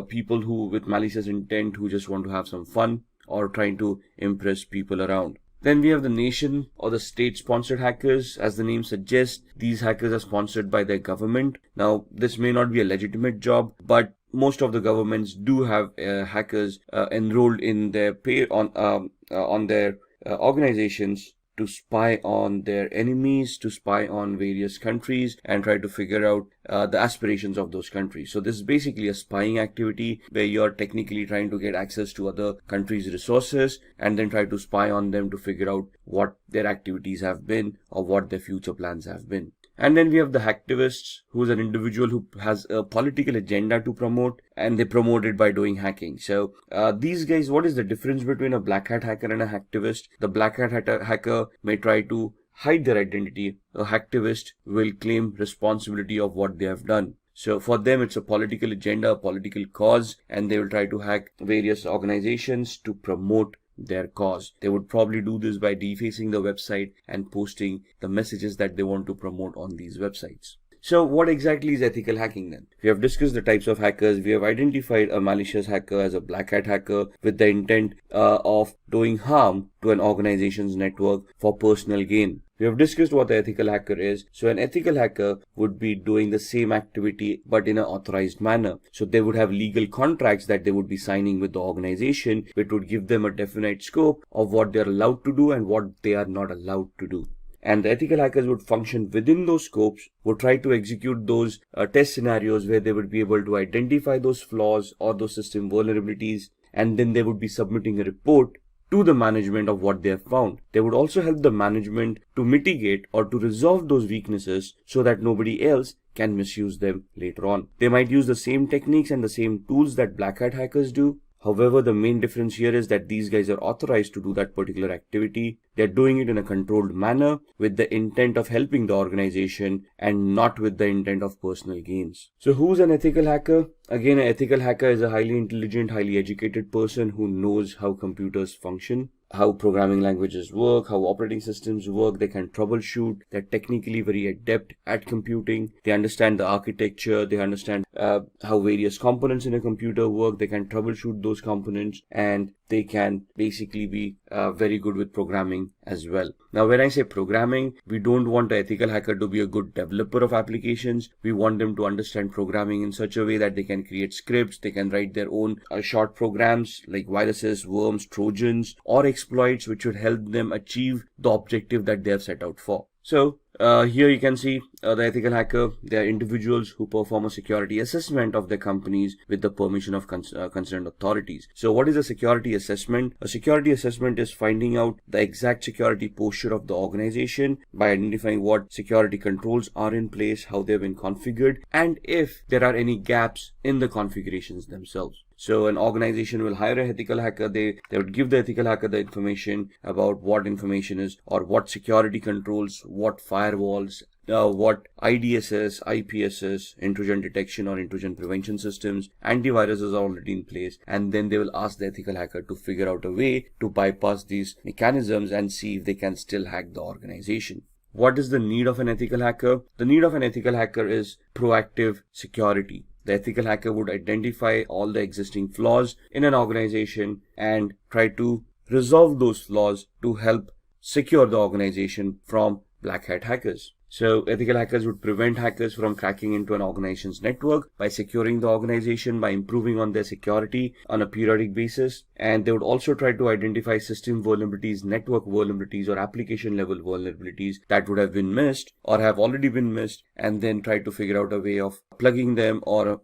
people who with malicious intent who just want to have some fun or trying to impress people around. Then we have the nation or the state-sponsored hackers. As the name suggests, these hackers are sponsored by their government. Now, this may not be a legitimate job, but most of the governments do have hackers enrolled in their on their organizations to spy on their enemies, to spy on various countries and try to figure out the aspirations of those countries. So this is basically a spying activity where you're technically trying to get access to other countries' resources and then try to spy on them to figure out what their activities have been or what their future plans have been. And then we have the hacktivists, who is an individual who has a political agenda to promote, and they promote it by doing hacking. So these guys, what is the difference between a black hat hacker and a hacktivist? The black hat hacker may try to hide their identity. A hacktivist will claim responsibility of what they have done. So for them, it's a political agenda, a political cause, and they will try to hack various organizations to promote their cause. They would probably do this by defacing the website and posting the messages that they want to promote on these websites. So what exactly is ethical hacking then? We have discussed the types of hackers. We have identified a malicious hacker as a black hat hacker with the intent of doing harm to an organization's network for personal gain. We have discussed what the ethical hacker is. So an ethical hacker would be doing the same activity but in an authorized manner. So they would have legal contracts that they would be signing with the organization, which would give them a definite scope of what they are allowed to do and what they are not allowed to do. And the ethical hackers would function within those scopes, would try to execute those test scenarios where they would be able to identify those flaws or those system vulnerabilities, and then they would be submitting a report to the management of what they have found. They would also help the management to mitigate or to resolve those weaknesses so that nobody else can misuse them later on. They might use the same techniques and the same tools that black hat hackers do. However, the main difference here is that these guys are authorized to do that particular activity. They're doing it in a controlled manner with the intent of helping the organization and not with the intent of personal gains. So who's an ethical hacker? Again, an ethical hacker is a highly intelligent, highly educated person who knows how computers function, how programming languages work, how operating systems work. They can troubleshoot. They're technically very adept at computing. They understand the architecture. They understand how various components in a computer work. They can troubleshoot those components, and they can basically be very good with programming as well. Now, when I say programming, we don't want an ethical hacker to be a good developer of applications. We want them to understand programming in such a way that they can create scripts, they can write their own short programs like viruses, worms, trojans, or exploits which would help them achieve the objective that they have set out for. So here you can see the ethical hacker. They are individuals who perform a security assessment of their companies with the permission of concerned authorities. So what is a security assessment? A security assessment is finding out the exact security posture of the organization by identifying what security controls are in place, how they've been configured, and if there are any gaps in the configurations themselves. So an organization will hire an ethical hacker. They would give the ethical hacker the information about what information is, or what security controls, what firewalls, what IDSS, IPSS, intrusion detection or intrusion prevention systems, antiviruses are already in place, and then they will ask the ethical hacker to figure out a way to bypass these mechanisms and see if they can still hack the organization. What is the need of an ethical hacker? The need of an ethical hacker is proactive security. The ethical hacker would identify all the existing flaws in an organization and try to resolve those flaws to help secure the organization from black hat hackers. So ethical hackers would prevent hackers from cracking into an organization's network by securing the organization, by improving on their security on a periodic basis. And they would also try to identify system vulnerabilities, network vulnerabilities, or application level vulnerabilities that would have been missed or have already been missed, and then try to figure out a way of plugging them or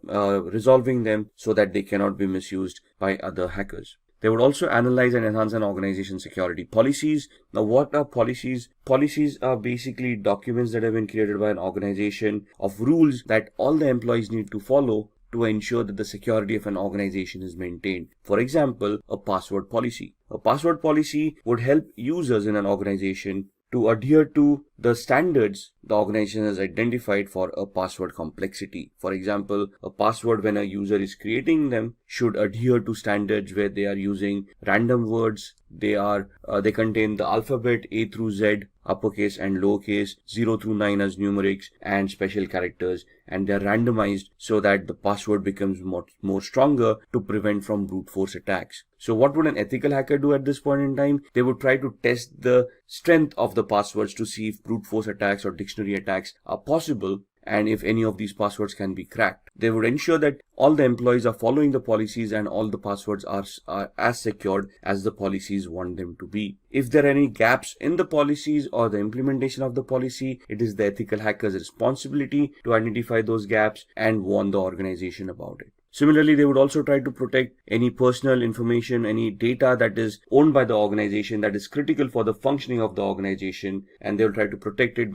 resolving them so that they cannot be misused by other hackers. They would also analyze and enhance an organization's security policies. Now, what are policies? Policies are basically documents that have been created by an organization of rules that all the employees need to follow to ensure that the security of an organization is maintained. For example, a password policy. A password policy would help users in an organization to adhere to the standards the organization has identified for a password complexity. For example, a password, when a user is creating them, should adhere to standards where they are using random words. They contain the alphabet A through Z, uppercase and lowercase, 0 through 9 as numerics, and special characters, and they are randomized so that the password becomes more stronger to prevent from brute force attacks. So what would an ethical hacker do at this point in time? They would try to test the strength of the passwords to see if brute force attacks or dictionary attacks are possible, and if any of these passwords can be cracked. They would ensure that all the employees are following the policies and all the passwords are as secured as the policies want them to be. If there are any gaps in the policies or the implementation of the policy, it is the ethical hacker's responsibility to identify those gaps and warn the organization about it. Similarly, they would also try to protect any personal information, any data that is owned by the organization that is critical for the functioning of the organization, and they will try to protect it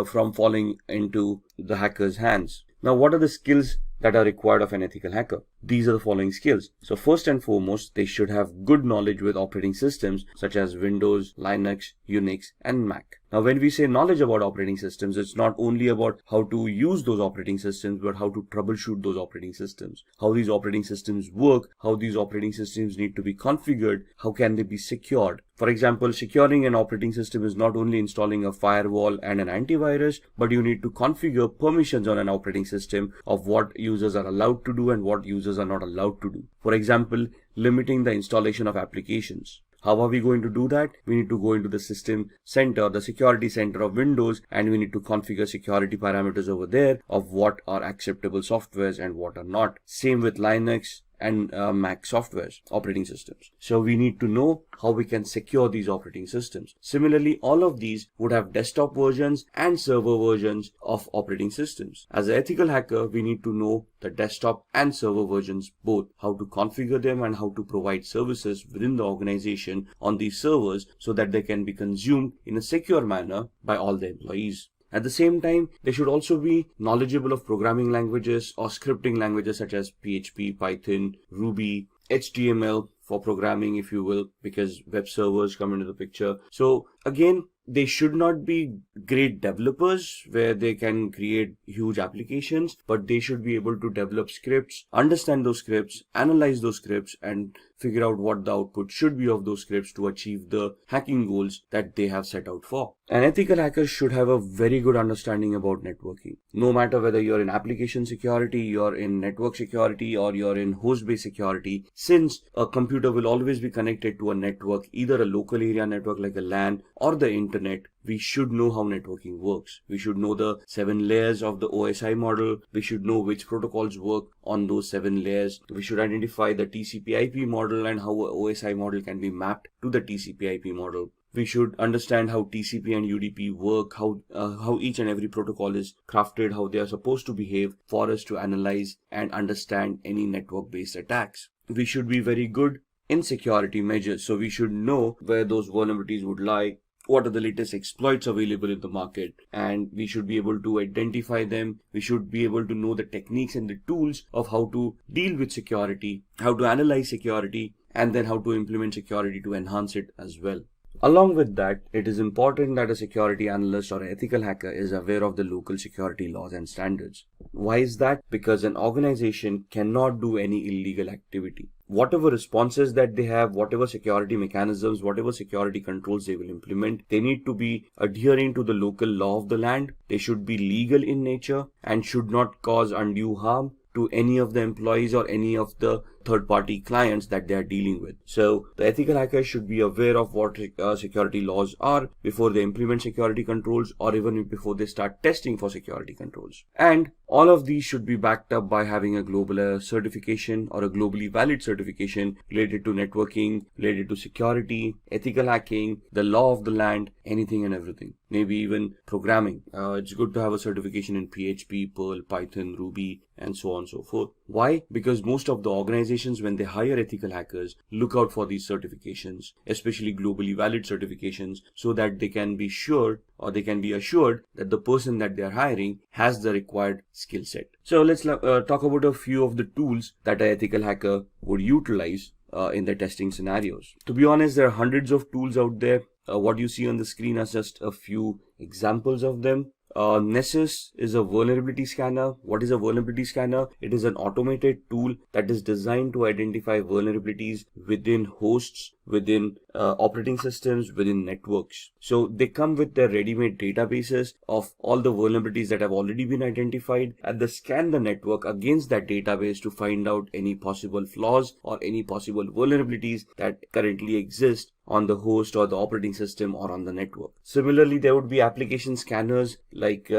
from falling into the hacker's hands. Now, what are the skills that are required of an ethical hacker? These are the following skills. So first and foremost, they should have good knowledge with operating systems such as Windows, Linux, Unix, and Mac. Now, when we say knowledge about operating systems, it's not only about how to use those operating systems, but how to troubleshoot those operating systems, how these operating systems work, how these operating systems need to be configured, how can they be secured. For example, securing an operating system is not only installing a firewall and an antivirus, but you need to configure permissions on an operating system of what users are allowed to do and what users are not allowed to do. For example, limiting the installation of applications. How are we going to do that? We need to go into the system center, the security center of Windows, and we need to configure security parameters over there of what are acceptable softwares and what are not. Same with Linux and Mac softwares, operating systems. So we need to know how we can secure these operating systems. Similarly, all of these would have desktop versions and server versions of operating systems. As an ethical hacker, we need to know the desktop and server versions both, how to configure them and how to provide services within the organization on these servers so that they can be consumed in a secure manner by all the employees. At the same time, they should also be knowledgeable of programming languages or scripting languages such as PHP, Python, Ruby, HTML for programming, if you will, because web servers come into the picture. So again, they should not be great developers where they can create huge applications, but they should be able to develop scripts, understand those scripts, analyze those scripts, and figure out what the output should be of those scripts to achieve the hacking goals that they have set out for. An ethical hacker should have a very good understanding about networking. No matter whether you're in application security, you're in network security, or you're in host-based security, since a computer will always be connected to a network, either a local area network like a LAN or the internet, we should know how networking works. We should know the 7 layers of the OSI model. We should know which protocols work on those 7 layers. We should identify the TCP/IP model and how a OSI model can be mapped to the TCP/IP model. We should understand how TCP and UDP work, how each and every protocol is crafted, how they are supposed to behave for us to analyze and understand any network-based attacks. We should be very good in security measures. So we should know where those vulnerabilities would lie, what are the latest exploits available in the market, and we should be able to identify them. We should be able to know the techniques and the tools of how to deal with security, how to analyze security, and then how to implement security to enhance it as well. Along with that, it is important that a security analyst or ethical hacker is aware of the local security laws and standards. Why is that? Because an organization cannot do any illegal activity. Whatever responses that they have, whatever security mechanisms, whatever security controls they will implement, they need to be adhering to the local law of the land. They should be legal in nature and should not cause undue harm to any of the employees or any of the third-party clients that they are dealing with. So the ethical hackers should be aware of what security laws are before they implement security controls, or even before they start testing for security controls. And all of these should be backed up by having a global certification or a globally valid certification related to networking, related to security, ethical hacking, the law of the land, anything and everything. Maybe even programming. It's good to have a certification in PHP, Perl, Python, Ruby, and so on and so forth. Why? Because most of the organizations, when they hire ethical hackers, look out for these certifications, especially globally valid certifications, so that they can be sure, or they can be assured that the person that they are hiring has the required skill set. So let's talk about a few of the tools that an ethical hacker would utilize in their testing scenarios. To be honest, there are hundreds of tools out there. What you see on the screen are just a few examples of them. Nessus is a vulnerability scanner. What is a vulnerability scanner? It is an automated tool that is designed to identify vulnerabilities within hosts, within operating systems, within networks. So they come with their ready-made databases of all the vulnerabilities that have already been identified, and they scan the network against that database to find out any possible flaws or any possible vulnerabilities that currently exist on the host or the operating system or on the network. Similarly, there would be application scanners like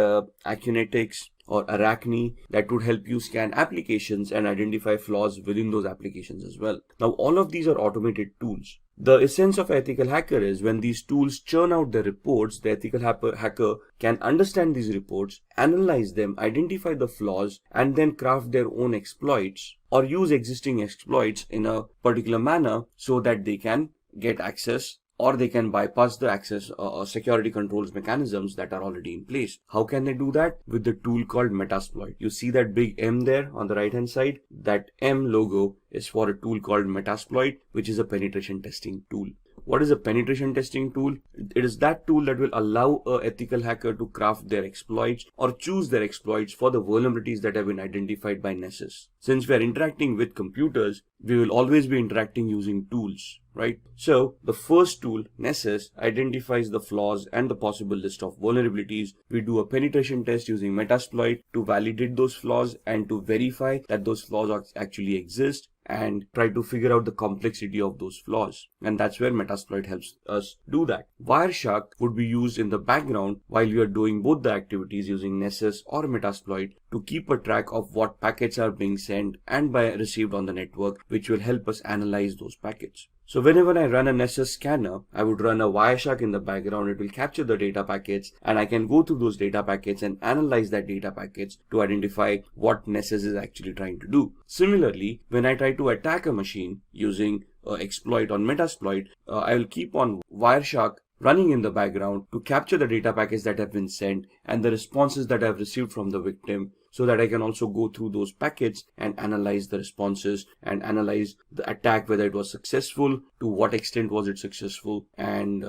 Acunetics or Arachne that would help you scan applications and identify flaws within those applications as well. Now, all of these are automated tools. The essence of ethical hacker is when these tools churn out the reports, the ethical hacker can understand these reports, analyze them, identify the flaws, and then craft their own exploits or use existing exploits in a particular manner so that they can get access, or they can bypass the access or security controls mechanisms that are already in place. How can they do that? With the tool called Metasploit. You see that big M there on the right hand side? That M logo is for a tool called Metasploit, which is a penetration testing tool. What is a penetration testing tool? It is that tool that will allow an ethical hacker to craft their exploits or choose their exploits for the vulnerabilities that have been identified by Nessus. Since we are interacting with computers, we will always be interacting using tools, right? So the first tool, Nessus, identifies the flaws and the possible list of vulnerabilities. We do a penetration test using Metasploit to validate those flaws and to verify that those flaws actually exist, and try to figure out the complexity of those flaws. And that's where Metasploit helps us do that. Wireshark would be used in the background while we are doing both the activities using Nessus or Metasploit to keep a track of what packets are being sent and received on the network, which will help us analyze those packets. So whenever I run a Nessus scanner, I would run a Wireshark in the background. It will capture the data packets, and I can go through those data packets and analyze that data packets to identify what Nessus is actually trying to do. Similarly, when I try to attack a machine using exploit on Metasploit, I will keep on Wireshark running in the background to capture the data packets that have been sent and the responses that I've received from the victim, so that I can also go through those packets and analyze the responses and analyze the attack, whether it was successful, to what extent was it successful, and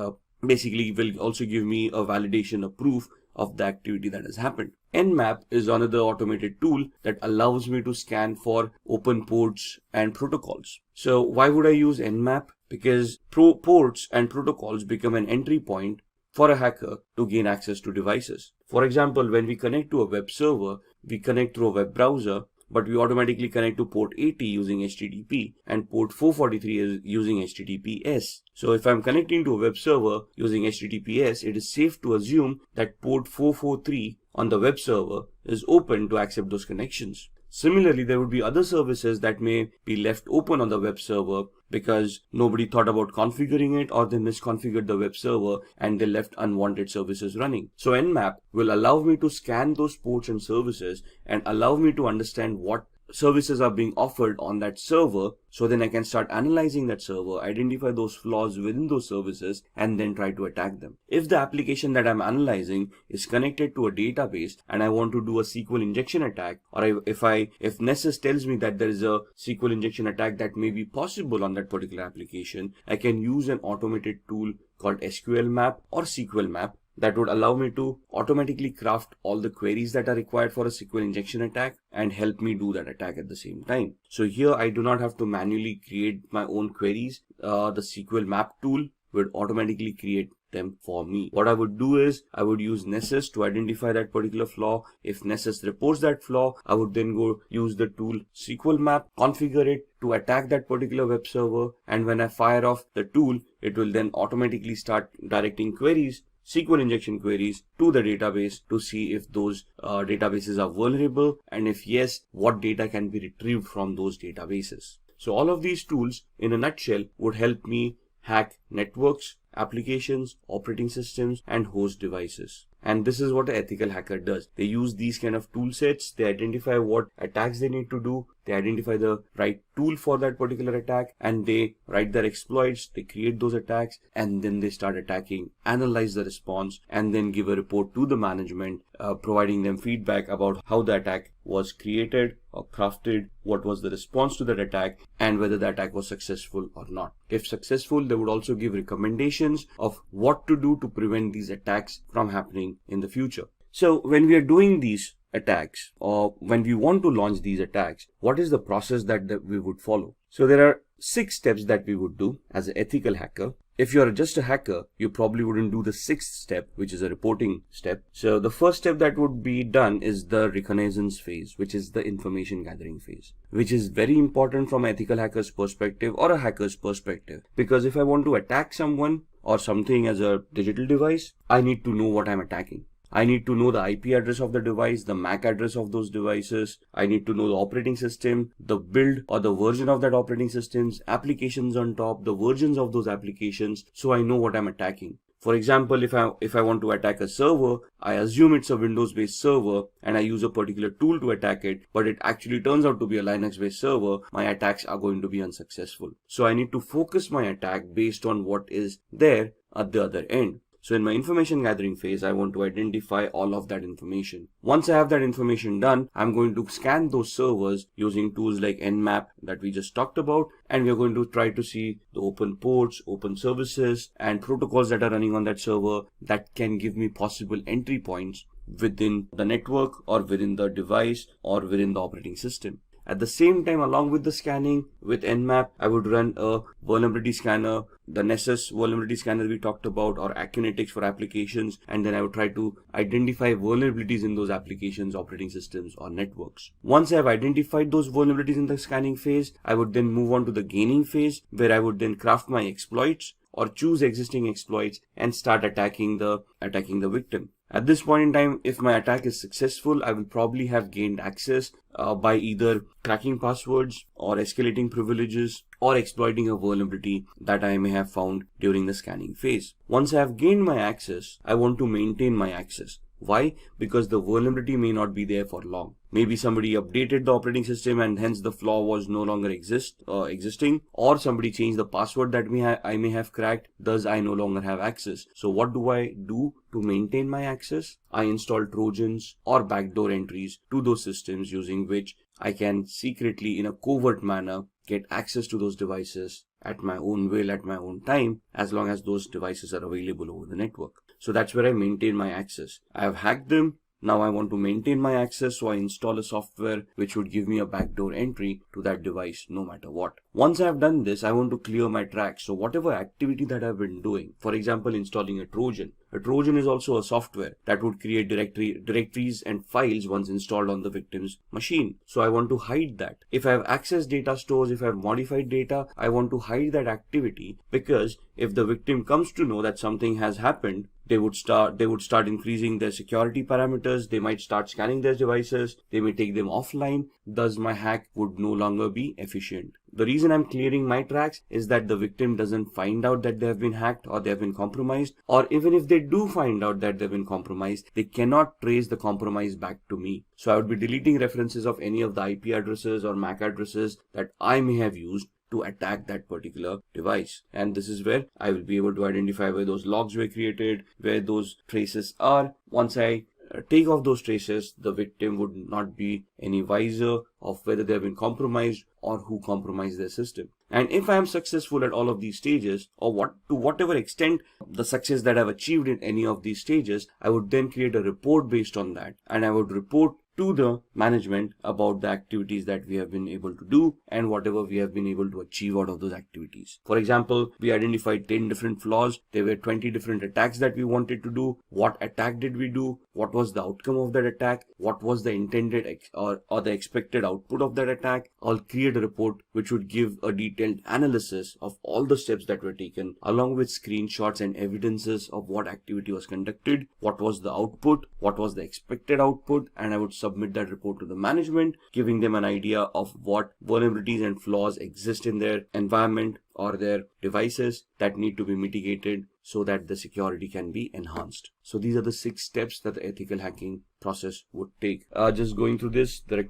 basically will also give me a validation, a proof of the activity that has happened. Nmap is another automated tool that allows me to scan for open ports and protocols. So why would I use Nmap? Because ports and protocols become an entry point for a hacker to gain access to devices. For example, when we connect to a web server, we connect through a web browser, but we automatically connect to port 80 using HTTP and port 443 is using HTTPS. So if I'm connecting to a web server using HTTPS, it is safe to assume that port 443 on the web server is open to accept those connections. Similarly, there would be other services that may be left open on the web server because nobody thought about configuring it, or they misconfigured the web server and they left unwanted services running. So Nmap will allow me to scan those ports and services and allow me to understand what services are being offered on that server, so then I can start analyzing that server, identify those flaws within those services, and then try to attack them. If the application that I'm analyzing is connected to a database and I want to do a SQL injection attack, or if Nessus tells me that there is a SQL injection attack that may be possible on that particular application, I can use an automated tool called SQL Map or SQL Map that would allow me to automatically craft all the queries that are required for a SQL injection attack and help me do that attack at the same time. So here I do not have to manually create my own queries. The SQL map tool would automatically create them for me. What I would do is I would use Nessus to identify that particular flaw. If Nessus reports that flaw, I would then go use the tool SQL map, configure it to attack that particular web server, and when I fire off the tool, it will then automatically start directing queries, SQL injection queries, to the database to see if those databases are vulnerable, and if yes, what data can be retrieved from those databases. So all of these tools in a nutshell would help me hack networks, applications, operating systems, and host devices. And this is what an ethical hacker does. They use these kind of tool sets, they identify what attacks they need to do, they identify the right tool for that particular attack, and they write their exploits, they create those attacks, and then they start attacking, analyze the response, and then give a report to the management, providing them feedback about how the attack was created or crafted, what was the response to that attack, and whether the attack was successful or not. If successful, they would also give recommendations of what to do to prevent these attacks from happening in the future. So when we are doing these attacks, or when we want to launch these attacks, what is the process that we would follow? So there are 6 steps that we would do as an ethical hacker. If you're just a hacker, you probably wouldn't do the 6th step, which is a reporting step. So the first step that would be done is the reconnaissance phase, which is the information gathering phase, which is very important from an ethical hacker's perspective or a hacker's perspective. Because if I want to attack someone or something as a digital device, I need to know what I'm attacking. I need to know the IP address of the device, the MAC address of those devices. I need to know the operating system, the build or the version of that operating systems, applications on top, the versions of those applications, so I know what I'm attacking. For example, if I want to attack a server, I assume it's a Windows-based server and I use a particular tool to attack it, but it actually turns out to be a Linux-based server, my attacks are going to be unsuccessful. So I need to focus my attack based on what is there at the other end. So in my information gathering phase, I want to identify all of that information. Once I have that information done, I'm going to scan those servers using tools like Nmap that we just talked about, and we're going to try to see the open ports, open services, and protocols that are running on that server that can give me possible entry points within the network or within the device or within the operating system. At the same time, along with the scanning with Nmap, I would run a vulnerability scanner, the Nessus vulnerability scanner we talked about, or Akunetics for applications, and then I would try to identify vulnerabilities in those applications, operating systems, or networks. Once I have identified those vulnerabilities in the scanning phase, I would then move on to the gaining phase, where I would then craft my exploits or choose existing exploits and start attacking the victim. At this point in time, if my attack is successful, I will probably have gained access by either cracking passwords or escalating privileges or exploiting a vulnerability that I may have found during the scanning phase. Once I have gained my access, I want to maintain my access. Why? Because the vulnerability may not be there for long. Maybe somebody updated the operating system and hence the flaw was no longer existing, or somebody changed the password that I may have cracked, thus I no longer have access. So what do I do to maintain my access? I install Trojans or backdoor entries to those systems using which I can secretly, in a covert manner, get access to those devices at my own will, at my own time, as long as those devices are available over the network. So that's where I maintain my access. I have hacked them. Now I want to maintain my access, so I install a software which would give me a backdoor entry to that device no matter what. Once I have done this, I want to clear my tracks. So whatever activity that I've been doing, for example, installing a Trojan. A Trojan is also a software that would create directories and files once installed on the victim's machine. So I want to hide that. If I have accessed data stores, if I have modified data, I want to hide that activity, because if the victim comes to know that something has happened, they would start increasing their security parameters. They might start scanning their devices. They may take them offline. Thus, my hack would no longer be efficient. The reason I'm clearing my tracks is that the victim doesn't find out that they have been hacked or they have been compromised, or even if they do find out that they've been compromised, they cannot trace the compromise back to me. So I would be deleting references of any of the IP addresses or MAC addresses that I may have used to attack that particular device. And this is where I will be able to identify where those logs were created, where those traces are. Once I take off those traces, the victim would not be any wiser of whether they have been compromised or who compromised their system. And if I am successful at all of these stages, or to whatever extent the success that I've achieved in any of these stages, I would then create a report based on that, and I would report to the management about the activities that we have been able to do and whatever we have been able to achieve out of those activities. For example, we identified 10 different flaws. There were 20 different attacks that we wanted to do. What attack did we do? What was the outcome of that attack? What was the intended or the expected output of that attack? I'll create a report which would give a detailed analysis of all the steps that were taken, along with screenshots and evidences of what activity was conducted, what was the output, what was the expected output, and I would submit that report to the management, giving them an idea of what vulnerabilities and flaws exist in their environment or their devices that need to be mitigated so that the security can be enhanced. So these are the 6 steps that the ethical hacking process would take. Just going through this, the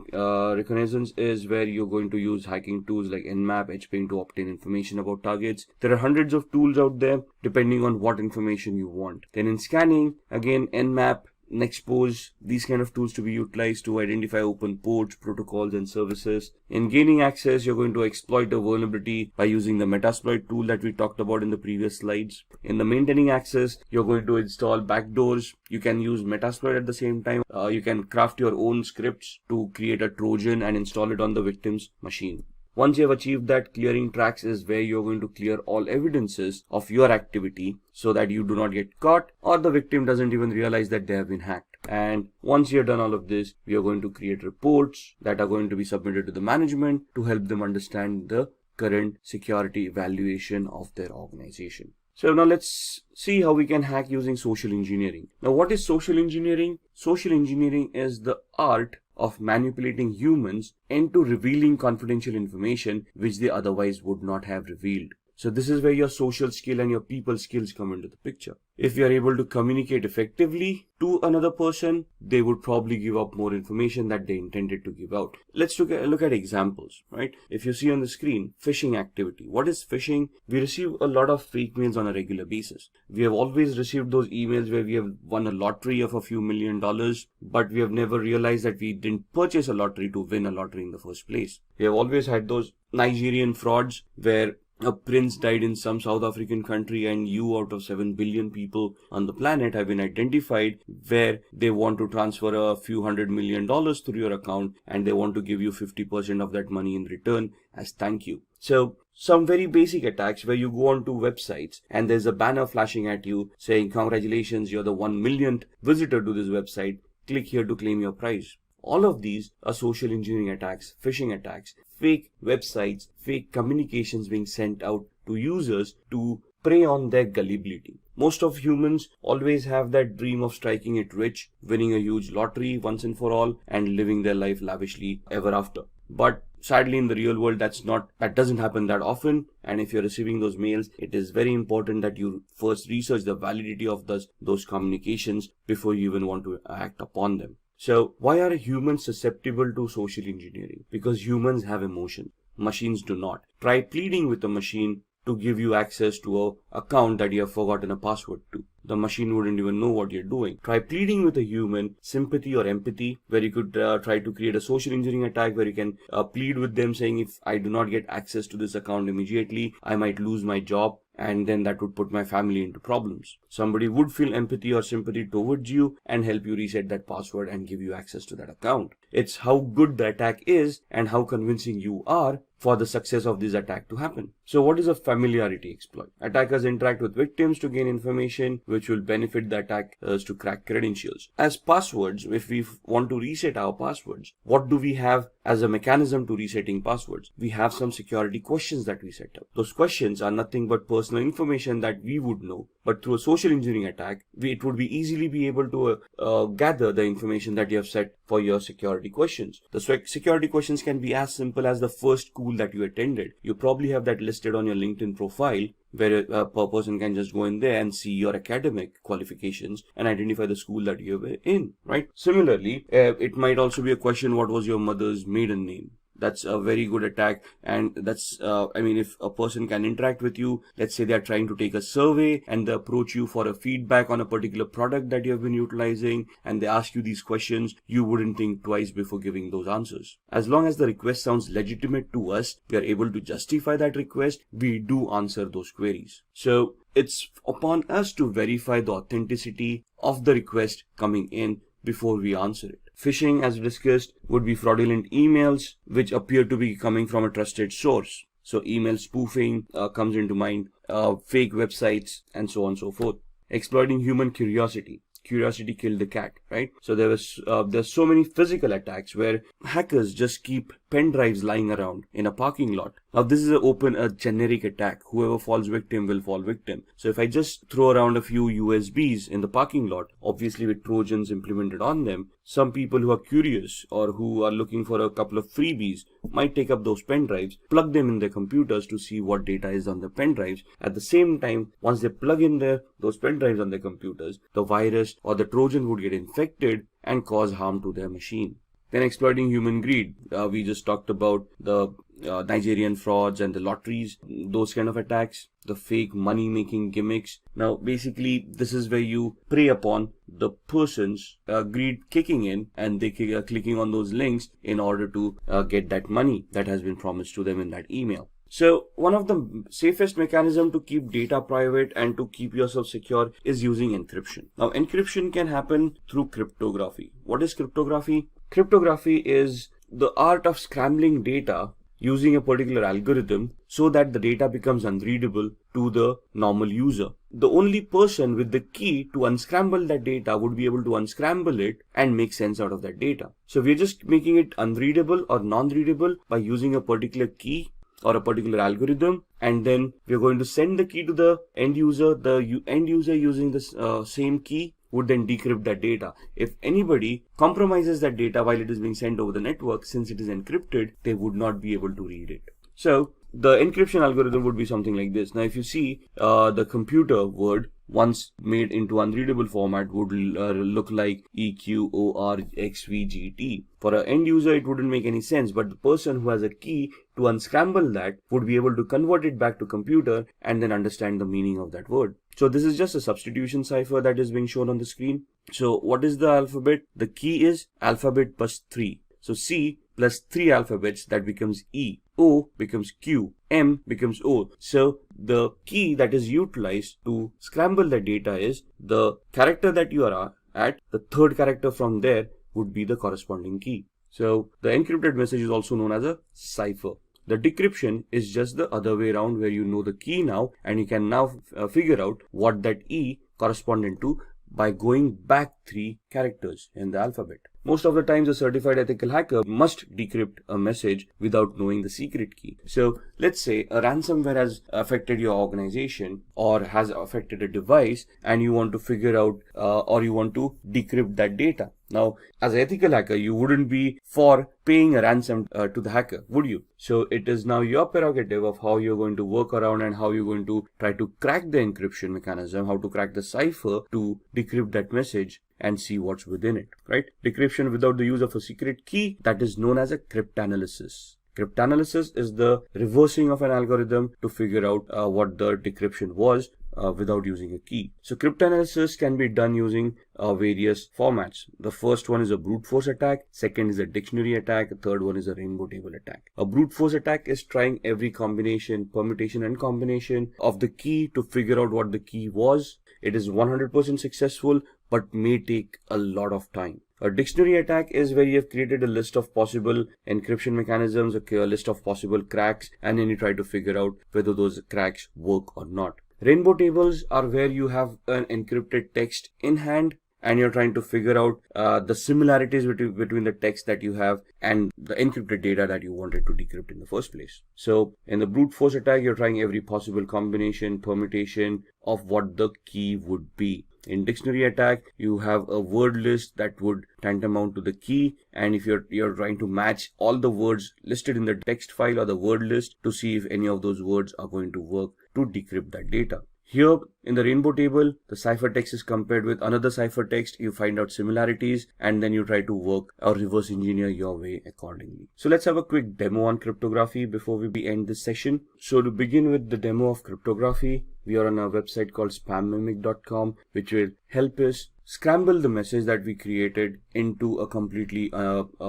reconnaissance is where you're going to use hacking tools like Nmap, HPing to obtain information about targets. There are hundreds of tools out there depending on what information you want. Then in scanning, again, Nmap, Nexpose, these kind of tools to be utilized to identify open ports, protocols, and services. In gaining access, you're going to exploit a vulnerability by using the Metasploit tool that we talked about in the previous slides. In the maintaining access, you're going to install backdoors. You can use Metasploit at the same time. You can craft your own scripts to create a Trojan and install it on the victim's machine. Once you have achieved that, clearing tracks is where you're going to clear all evidences of your activity so that you do not get caught or the victim doesn't even realize that they have been hacked. And once you're done all of this, we are going to create reports that are going to be submitted to the management to help them understand the current security evaluation of their organization. So now let's see how we can hack using social engineering. Now, what is social engineering? Social engineering is the art of manipulating humans into revealing confidential information which they otherwise would not have revealed. So this is where your social skill and your people skills come into the picture. If you are able to communicate effectively to another person, they would probably give up more information that they intended to give out. Let's look at examples, right? If you see on the screen, phishing activity. What is phishing? We receive a lot of fake mails on a regular basis. We have always received those emails where we have won a lottery of a few $1 million, but we have never realized that we didn't purchase a lottery to win a lottery in the first place. We have always had those Nigerian frauds where a prince died in some South African country and you out of 7 billion people on the planet have been identified where they want to transfer a few $100 million through your account and they want to give you 50% of that money in return as thank you. So some very basic attacks where you go onto websites and there's a banner flashing at you saying congratulations, you're the 1 millionth visitor to this website, click here to claim your prize. All of these are social engineering attacks, phishing attacks, fake websites, fake communications being sent out to users to prey on their gullibility. Most of humans always have that dream of striking it rich, winning a huge lottery once and for all, and living their life lavishly ever after. But sadly, in the real world, that doesn't happen that often. And if you're receiving those mails, it is very important that you first research the validity of those communications before you even want to act upon them. So why are humans susceptible to social engineering? Because humans have emotions. Machines do not. Try pleading with a machine to give you access to an account that you have forgotten a password to. The machine wouldn't even know what you're doing. Try pleading with a human, sympathy or empathy, where you could try to create a social engineering attack where you can plead with them saying, if I do not get access to this account immediately, I might lose my job, and then that would put my family into problems. Somebody would feel empathy or sympathy towards you and help you reset that password and give you access to that account. It's how good the attack is and how convincing you are for the success of this attack to happen. So what is a familiarity exploit? Attackers interact with victims to gain information which will benefit the attackers to crack credentials. As passwords, if we want to reset our passwords, what do we have as a mechanism to resetting passwords? We have some security questions that we set up. Those questions are nothing but personal information that we would know, but through a social engineering attack, it would be easily be able to gather the information that you have set for your security questions. The security questions can be as simple as the first school that you attended. You probably have that listed on your LinkedIn profile, where a person can just go in there and see your academic qualifications and identify the school that you were in, right? Similarly, it might also be a question, what was your mother's maiden name? That's a very good attack. And that's, if a person can interact with you, let's say they are trying to take a survey and they approach you for a feedback on a particular product that you have been utilizing, and they ask you these questions, you wouldn't think twice before giving those answers. As long as the request sounds legitimate to us, we are able to justify that request, we do answer those queries. So it's upon us to verify the authenticity of the request coming in before we answer it. Phishing, as discussed, would be fraudulent emails which appear to be coming from a trusted source. So email spoofing comes into mind, fake websites, and so on and so forth. Exploiting human curiosity. Curiosity killed the cat, right? So there's so many physical attacks where hackers just keep pen drives lying around in a parking lot. Now this is a generic attack. Whoever falls victim will fall victim. So if I just throw around a few USBs in the parking lot, obviously with Trojans implemented on them, some people who are curious or who are looking for a couple of freebies might take up those pen drives, plug them in their computers to see what data is on the pen drives. At the same time, once they plug in those pen drives on their computers, the virus or the Trojan would get infected and cause harm to their machine. Then exploiting human greed. We just talked about the Nigerian frauds and the lotteries, those kind of attacks, the fake money-making gimmicks. Now, basically, this is where you prey upon the person's greed kicking in, and they are clicking on those links in order to get that money that has been promised to them in that email. So one of the safest mechanisms to keep data private and to keep yourself secure is using encryption. Now, encryption can happen through cryptography. What is cryptography? Cryptography is the art of scrambling data using a particular algorithm so that the data becomes unreadable to the normal user. The only person with the key to unscramble that data would be able to unscramble it and make sense out of that data. So we're just making it unreadable or non-readable by using a particular key or a particular algorithm, and then we're going to send the key to the end user. The end user using this same key would then decrypt that data. If anybody compromises that data while it is being sent over the network, since it is encrypted, they would not be able to read it. So the encryption algorithm would be something like this. Now, if you see the computer word once made into unreadable format would look like EQORXVGT. For an end user, it wouldn't make any sense, but the person who has a key to unscramble that would be able to convert it back to computer and then understand the meaning of that word. So this is just a substitution cipher that is being shown on the screen. So what is the alphabet? The key is alphabet plus 3. So C plus 3 alphabets, that becomes E. O becomes Q. M becomes O. So the key that is utilized to scramble the data is the character that you are at. The third character from there would be the corresponding key. So the encrypted message is also known as a cipher. The decryption is just the other way around, where you know the key now and you can now figure out what that E corresponded to by going back 3 characters in the alphabet. most of the times a certified ethical hacker must decrypt a message without knowing the secret key. So let's say a ransomware has affected your organization or has affected a device, and you want to figure out or you want to decrypt that data. Now, as an ethical hacker, you wouldn't be for paying a ransom to the hacker, would you? So it is now your prerogative of how you're going to work around and how you're going to try to crack the encryption mechanism, how to crack the cipher to decrypt that message and see what's within it, right? Decryption without the use of a secret key, that is known as a cryptanalysis. Cryptanalysis is the reversing of an algorithm to figure out what the decryption was without using a key. So cryptanalysis can be done using various formats. The first one is a brute force attack, second is a dictionary attack, the third one is a rainbow table attack. A brute force attack is trying every combination, permutation and combination of the key to figure out what the key was. It is 100% successful but may take a lot of time. A dictionary attack is where you have created a list of possible encryption mechanisms, a list of possible cracks, and then you try to figure out whether those cracks work or not. Rainbow tables are where you have an encrypted text in hand and you're trying to figure out the similarities between the text that you have and the encrypted data that you wanted to decrypt in the first place. So in the brute force attack, you're trying every possible combination, permutation of what the key would be. In dictionary attack, you have a word list that would tantamount to the key, and if you're trying to match all the words listed in the text file or the word list to see if any of those words are going to work to decrypt that data. Here in the rainbow table, the ciphertext is compared with another ciphertext. You find out similarities and then you try to work or reverse engineer your way accordingly. So let's have a quick demo on cryptography before we end this session. So to begin with the demo of cryptography, we are on a website called spammimic.com, which will help us scramble the message that we created into a completely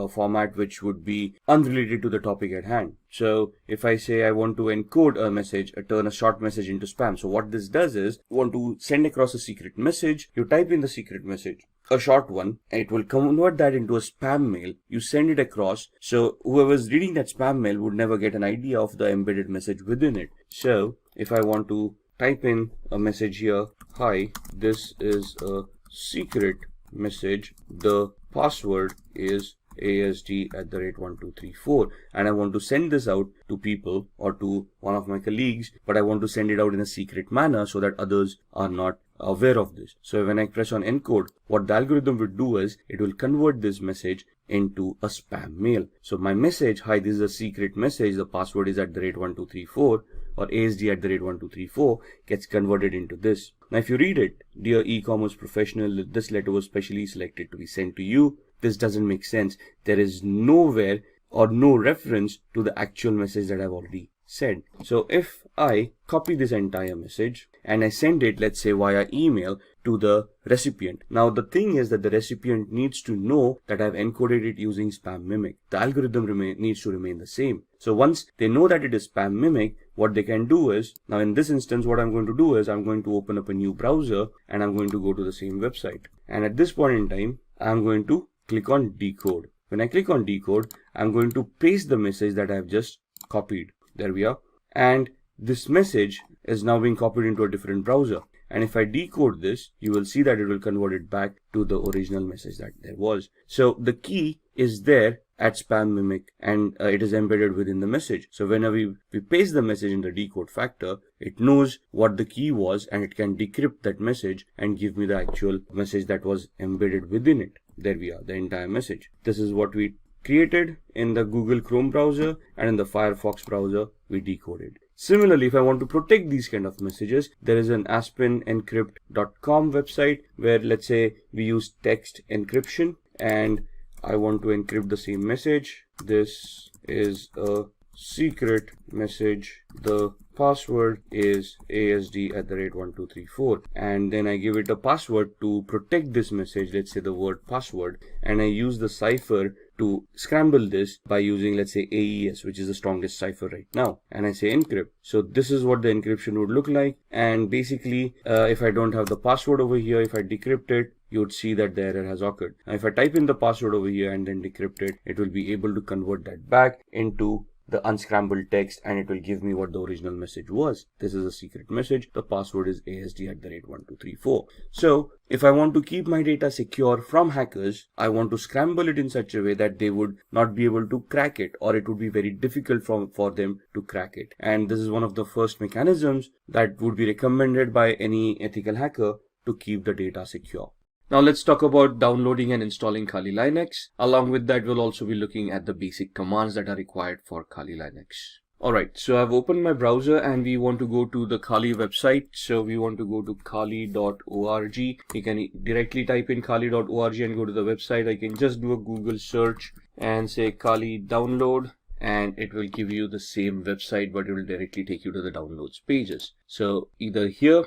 format which would be unrelated to the topic at hand. So if I say I want to encode a message, turn a short message into spam. So what this does is, you want to send across a secret message, you type in the secret message, a short one, and it will convert that into a spam mail. You send it across, so whoever's reading that spam mail would never get an idea of the embedded message within it. So if I want to type in a message here, hi, this is a secret message, the password is ASD@1234, and I want to send this out to people or to one of my colleagues, but I want to send it out in a secret manner so that others are not aware of this. So when I press on encode, what the algorithm will do is it will convert this message into a spam mail. So my message, hi, this is a secret message, the password is @1234 or ASD@1234, gets converted into this. Now if you read it, dear e-commerce professional, this letter was specially selected to be sent to you. This doesn't make sense. There is nowhere or no reference to the actual message that I've already said. So if I copy this entire message and I send it, let's say via email, to the recipient. Now the thing is that the recipient needs to know that I've encoded it using spam mimic. The algorithm needs to remain the same. So once they know that it is spam mimic, what they can do is, now in this instance what I'm going to do is I'm going to open up a new browser and I'm going to go to the same website. And at this point in time, I'm going to click on decode. When I click on decode, I'm going to paste the message that I've just copied. There we are. And this message is now being copied into a different browser. And if I decode this, you will see that it will convert it back to the original message that there was. So the key is there at spam mimic and it is embedded within the message. So whenever we paste the message in the decode factor, it knows what the key was and it can decrypt that message and give me the actual message that was embedded within it. There we are, the entire message. This is what we created in the Google Chrome browser, and in the Firefox browser we decoded. Similarly, if I want to protect these kind of messages, there is an aspenencrypt.com website where, let's say, we use text encryption and I want to encrypt the same message. This is a secret message. The password is ASD@1234, and then I give it a password to protect this message, let's say the word password, and I use the cipher to scramble this by using, let's say, AES, which is the strongest cipher right now, and I say encrypt. So this is what the encryption would look like, and basically if I don't have the password over here, if I decrypt it, you would see that the error has occurred. Now if I type in the password over here and then decrypt it, it will be able to convert that back into the unscrambled text, and it will give me what the original message was. This is a secret message. The password is ASD@1234. So if I want to keep my data secure from hackers, I want to scramble it in such a way that they would not be able to crack it, or it would be very difficult for them to crack it. And this is one of the first mechanisms that would be recommended by any ethical hacker to keep the data secure. Now let's talk about downloading and installing Kali Linux. Along with that, we'll also be looking at the basic commands that are required for Kali Linux. Alright, so I've opened my browser and we want to go to the Kali website. So we want to go to kali.org. You can directly type in kali.org and go to the website. I can just do a Google search and say Kali download, and it will give you the same website, but it will directly take you to the downloads pages. So either here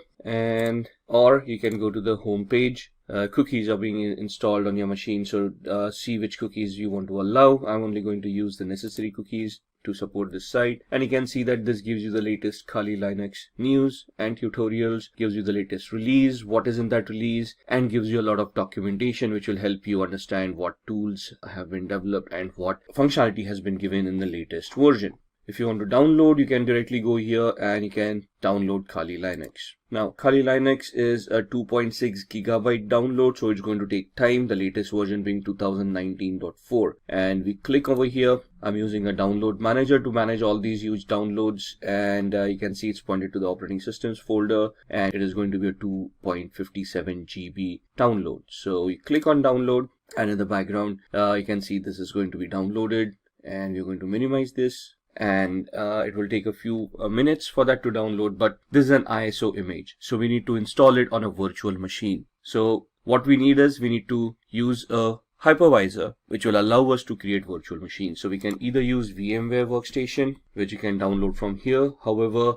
or you can go to the home page. Cookies are being installed on your machine, so see which cookies you want to allow. I'm only going to use the necessary cookies to support this site, and you can see that this gives you the latest Kali Linux news and tutorials, gives you the latest release, what is in that release, and gives you a lot of documentation which will help you understand what tools have been developed and what functionality has been given in the latest version. If you want to download, you can directly go here and you can download Kali Linux. Now, Kali Linux is a 2.6 gigabyte download, so it's going to take time, the latest version being 2019.4. And we click over here. I'm using a download manager to manage all these huge downloads, and you can see it's pointed to the operating systems folder, and it is going to be a 2.57 GB download. So we click on download, and in the background, you can see this is going to be downloaded, and we're going to minimize this. And it will take a few minutes for that to download, but this is an ISO image, so we need to install it on a virtual machine. So what we need is we need to use a hypervisor which will allow us to create virtual machines. So we can either use VMware Workstation, which you can download from here. However,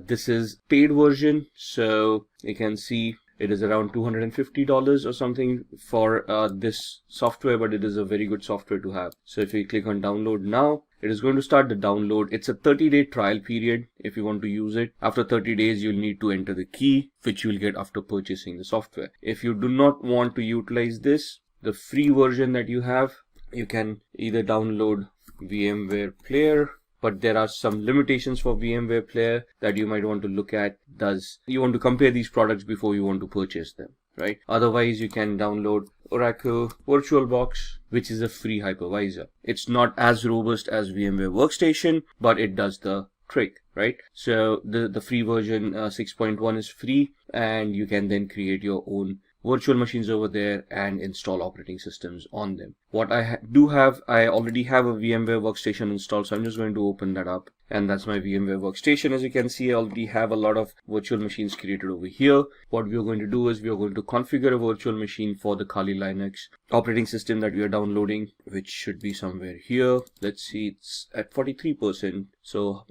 this is paid version, so you can see it is around $250 or something for this software, but it is a very good software to have. So if we click on download now, it is going to start the download. It's a 30-day trial period if you want to use it. After 30 days, you'll need to enter the key, which you'll get after purchasing the software. If you do not want to utilize this, the free version that you have, you can either download VMware Player, but there are some limitations for VMware Player that you might want to look at. You want to compare these products before you want to purchase them, right? Otherwise, you can download Oracle VirtualBox, which is a free hypervisor. It's not as robust as VMware Workstation, but it does the trick, right? So the free version 6.1 is free, and you can then create your own virtual machines over there and install operating systems on them. What I already have a VMware Workstation installed, so I'm just going to open that up. And that's my VMware Workstation. As you can see, I already have a lot of virtual machines created over here. What we are going to do is we are going to configure a virtual machine for the Kali Linux operating system that we are downloading, which should be somewhere here. Let's see, it's at 43%, so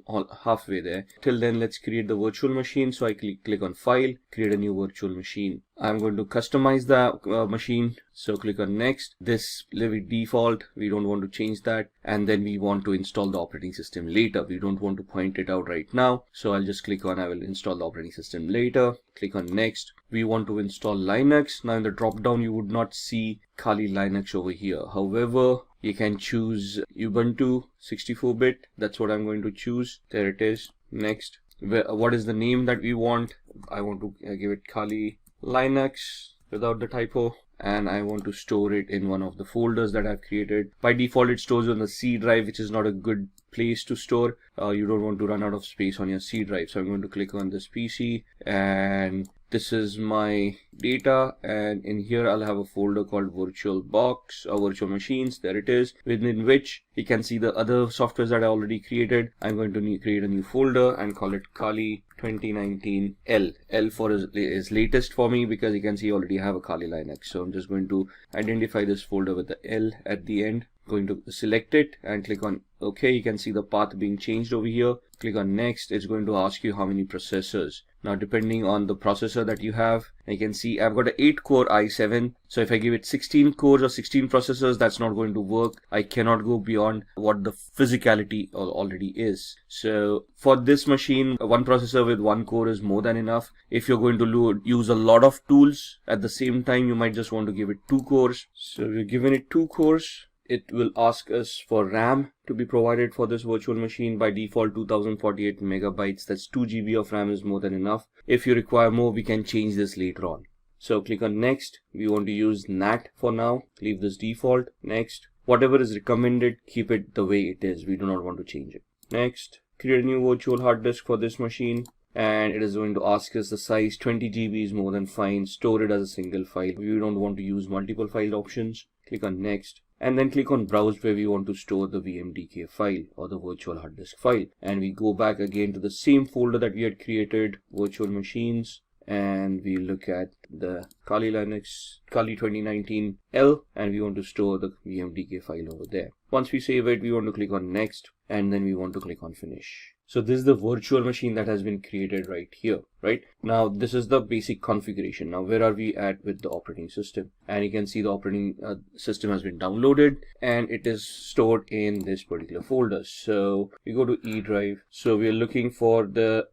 halfway there. Till then, let's create the virtual machine. So I click on File, create a new virtual machine. I'm going to customize the machine. So click on Next. This leave it default. We don't want to change that. And then we want to install the operating system later. We don't want to point it out right now. So I'll just click on I will install the operating system later. Click on Next. We want to install Linux. Now in the drop down, you would not see Kali Linux over here. However, you can choose Ubuntu 64-bit. That's what I'm going to choose. There it is. Next. What is the name that we want? I want to give it Kali Linux without the typo, and I want to store it in one of the folders that I've created. By default, it stores on the C drive, which is not a good place to store. You don't want to run out of space on your C drive. So I'm going to click on this PC, and this is my data, and in here I'll have a folder called VirtualBox or Virtual Machines. There it is, within which you can see the other softwares that I already created. I'm going to create a new folder and call it Kali 2019 L. L for is latest for me because you can see I already have a Kali Linux. So I'm just going to identify this folder with the L at the end. Going to select it and click on OK. You can see the path being changed over here. Click on Next. It's going to ask you how many processors. Now, depending on the processor that you have, you can see I've got an 8-core i7. So if I give it 16 cores or 16 processors, that's not going to work. I cannot go beyond what the physicality already is. So for this machine, one processor with 1 core is more than enough. If you're going to use a lot of tools at the same time, you might just want to give it 2 cores. So we're giving it 2 cores. it will ask us for RAM to be provided for this virtual machine. By default 2048 megabytes, that's 2 GB of RAM is more than enough. If you require more, we can change this later on. So click on next. We want to use NAT for now, leave this default. Next. Whatever is recommended, keep it the way it is. We do not want to change it. Next, create a new virtual hard disk for this machine, and it is going to ask us the size. 20 GB is more than fine. Store it as a single file. We don't want to use multiple file options. Click on next, and then click on browse where we want to store the VMDK file or the virtual hard disk file. And we go back again to the same folder that we had created, virtual machines, and we look at the Kali Linux Kali 2019 L, and we want to store the VMDK file over there. Once we save it, we want to click on next, and then we want to click on finish. So this is the virtual machine that has been created right here, right? Now this is the basic configuration. Now where are we at with the operating system? And you can see the operating system has been downloaded and it is stored in this particular folder. So we go to E drive. So we are looking for the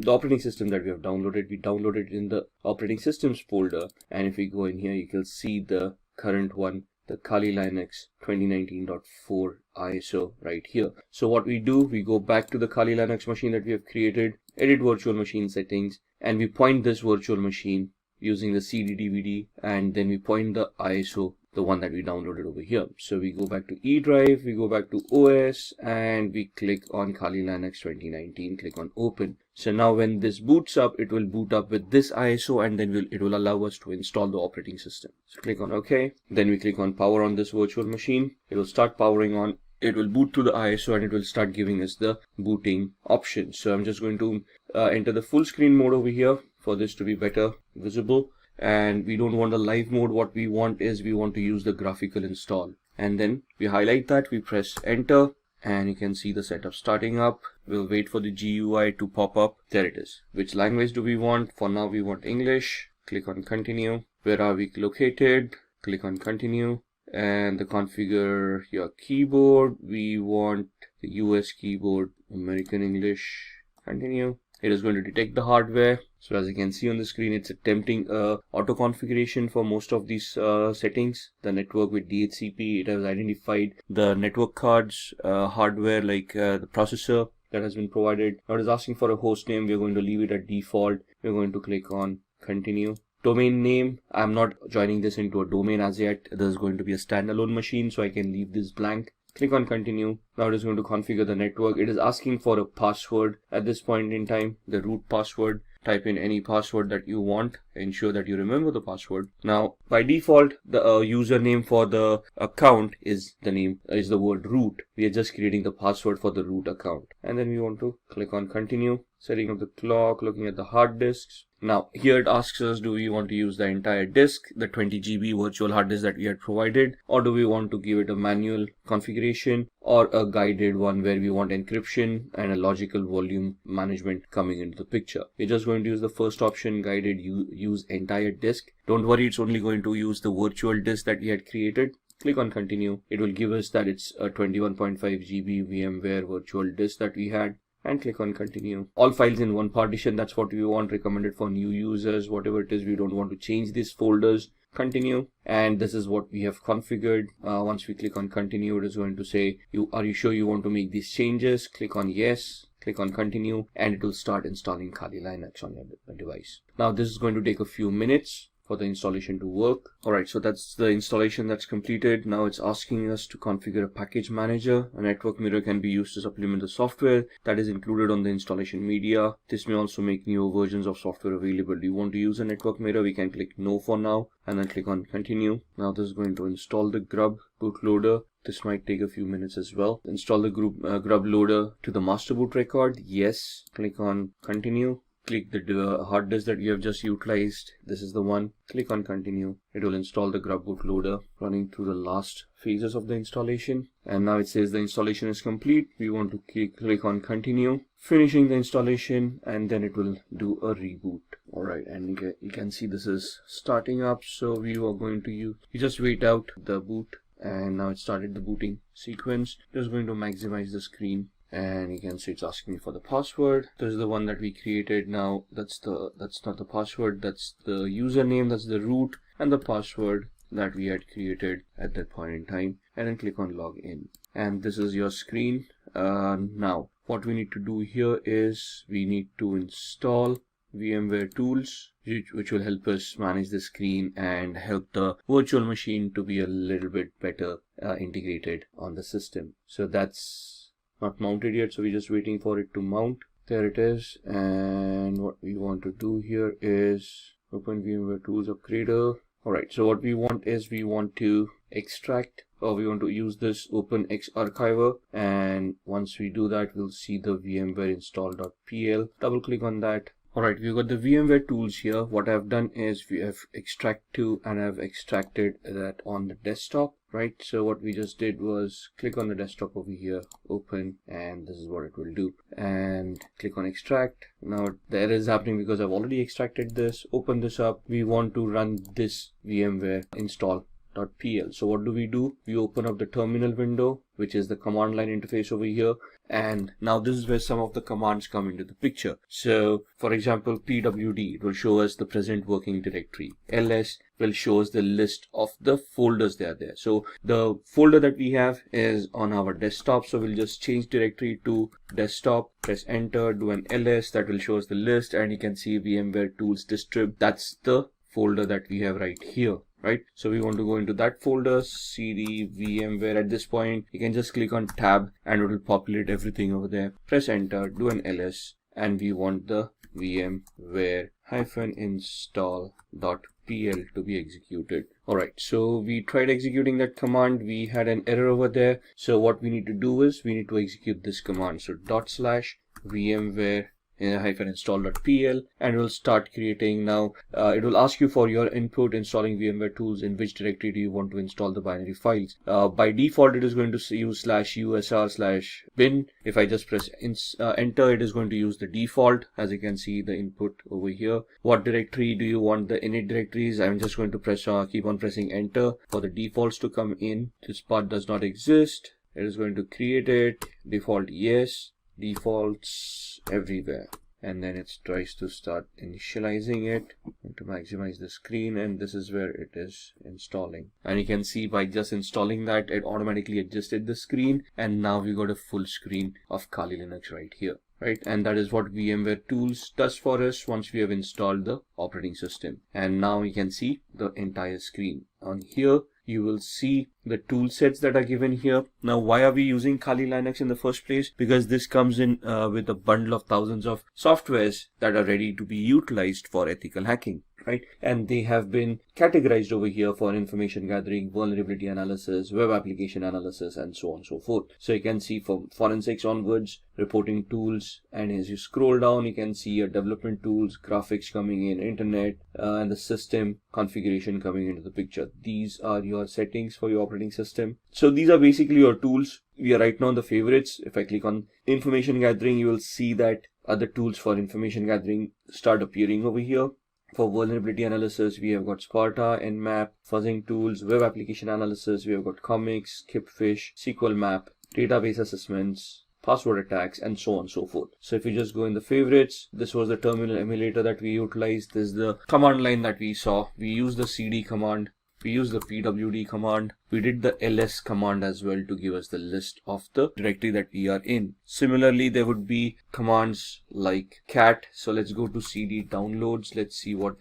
operating system that we have downloaded. We downloaded it in the operating systems folder, and if we go in here, you can see the current one, the Kali Linux 2019.4 ISO right here. So what we do, we go back to the Kali Linux machine that we have created, edit virtual machine settings, and we point this virtual machine using the CD DVD, and then we point the ISO, the one that we downloaded over here. So we go back to E drive, we go back to OS, and we click on Kali Linux 2019, click on open. So now when this boots up, it will boot up with this ISO, and then it will allow us to install the operating system. So click on OK. Then we click on power on this virtual machine. It will start powering on. It will boot to the ISO and it will start giving us the booting option. So I'm just going to enter the full screen mode over here for this to be better visible. And we don't want the live mode. What we want is we want to use the graphical install. And then we highlight that, we press enter, and you can see the setup starting up. We'll wait for the GUI to pop up. There it is. Which language do we want? For now we want English. Click on continue. Where are we located? Click on continue. And the configure your keyboard. We want the US keyboard, American English. Continue. It is going to detect the hardware. So as you can see on the screen, it's attempting auto configuration for most of these settings. The network with DHCP, it has identified the network cards, hardware like the processor that has been provided. Now it is asking for a host name. We're going to leave it at default. We're going to click on continue. Domain name, I'm not joining this into a domain as yet. This is going to be a standalone machine, so I can leave this blank. Click on continue. Now it is going to configure the network. It is asking for a password at this point in time, the root password. Type in any password that you want. Ensure that you remember the password. Now by default, the username for the account is the word root. We are just creating the password for the root account. And then we want to click on continue. Setting up the clock, looking at the hard disks. Now here it asks us, do we want to use the entire disk, the 20 GB virtual hard disk that we had provided, or do we want to give it a manual configuration or a guided one where we want encryption and a logical volume management coming into the picture. We're just going to use the first option, guided, use entire disk. Don't worry, it's only going to use the virtual disk that we had created. Click on continue. It will give us that it's a 21.5 GB VMware virtual disk that we had. And click on continue. All files in one partition, that's what we want, recommended for new users, whatever it is. We don't want to change these folders. Continue, and this is what we have configured. Once we click on continue, it is going to say, are you sure you want to make these changes? Click on yes, click on continue, and it will start installing Kali Linux on your device. Now this is going to take a few minutes for the installation to work. Alright, so that's the installation that's completed. Now it's asking us to configure a package manager. A network mirror can be used to supplement the software that is included on the installation media. This may also make newer versions of software available. Do you want to use a network mirror? We can click no for now and then click on continue. Now this is going to install the grub bootloader. This might take a few minutes as well. Install the grub loader to the master boot record. Yes. Click on continue. Click the hard disk that you have just utilized. This is the one. Click on continue. It will install the grub bootloader, running through the last phases of the installation. And now it says the installation is complete. We want to click on continue, finishing the installation, and then it will do a reboot. Alright, and you can see this is starting up. So we are going to you just wait out the boot, and now it started the booting sequence. Just going to maximize the screen. And you can see it's asking me for the password. This is the one that we created. Now that's not the password, that's the username, that's the root, and the password that we had created at that point in time, and then click on login. And this is your screen. Now what we need to do here is we need to install VMware tools, which will help us manage the screen and help the virtual machine to be a little bit better integrated on the system. So that's not mounted yet, so we're just waiting for it to mount. There it is. And what we want to do here is open VMware tools upgrader. Alright, so what we want is we want to extract, or we want to use this OpenX archiver, and once we do that, we'll see the VMware install.pl. Double click on that. Alright, we've got the VMware tools here. What I've done is we have extract to, and I've extracted that on the desktop, right? So what we just did was click on the desktop over here, open, and this is what it will do. And click on extract. Now the error is happening because I've already extracted this. Open this up. We want to run this VMware install.pl. So what do? We open up the terminal window, which is the command line interface over here, and now this is where some of the commands come into the picture. So for example, pwd, it will show us the present working directory. ls will show us the list of the folders that are there. So the folder that we have is on our desktop, so we'll just change directory to desktop, press enter, do an ls, that will show us the list, and you can see VMware tools distrib. That's the folder that we have right here. Right, so we want to go into that folder, cd VMware. At this point, you can just click on tab and it will populate everything over there. Press enter, do an ls, and we want the VMware-install.pl to be executed. Alright, so we tried executing that command. We had an error over there. So what we need to do is we need to execute this command. So /VMware install.pl, and we'll start creating. Now it will ask you for your input installing VMware tools. In which directory do you want to install the binary files? By default it is going to use /usr/bin. If I just press enter, it is going to use the default. As you can see, the input over here. What directory do you want the init directories? I'm just going to press keep on pressing enter for the defaults to come in. This part does not exist. It is going to create it. Default yes, defaults everywhere, and then it tries to start initializing it to maximize the screen, and this is where it is installing. And you can see by just installing that, it automatically adjusted the screen, and now we got a full screen of Kali Linux right here. Right, and that is what VMware tools does for us once we have installed the operating system. And now you can see the entire screen. On here you will see the tool sets that are given here. Now why are we using Kali Linux in the first place? Because this comes in with a bundle of thousands of softwares that are ready to be utilized for ethical hacking. Right, and they have been categorized over here for information gathering, vulnerability analysis, web application analysis, and so on and so forth. So you can see from forensics onwards, reporting tools, and as you scroll down, you can see your development tools, graphics coming in, internet, and the system configuration coming into the picture. These are your settings for your operating system. So these are basically your tools. We are right now in the favorites. If I click on information gathering, you will see that other tools for information gathering start appearing over here. For vulnerability analysis, we have got Sparta, Nmap, fuzzing tools, web application analysis, we have got comics, Kipfish, SQL map, database assessments, password attacks, and so on and so forth. So if you just go in the favorites, this was the terminal emulator that we utilized. This is the command line that we saw. We used the cd command. We use the pwd command. We did the ls command as well to give us the list of the directory that we are in. Similarly, there would be commands like cat. So let's go to cd downloads. Let's see what's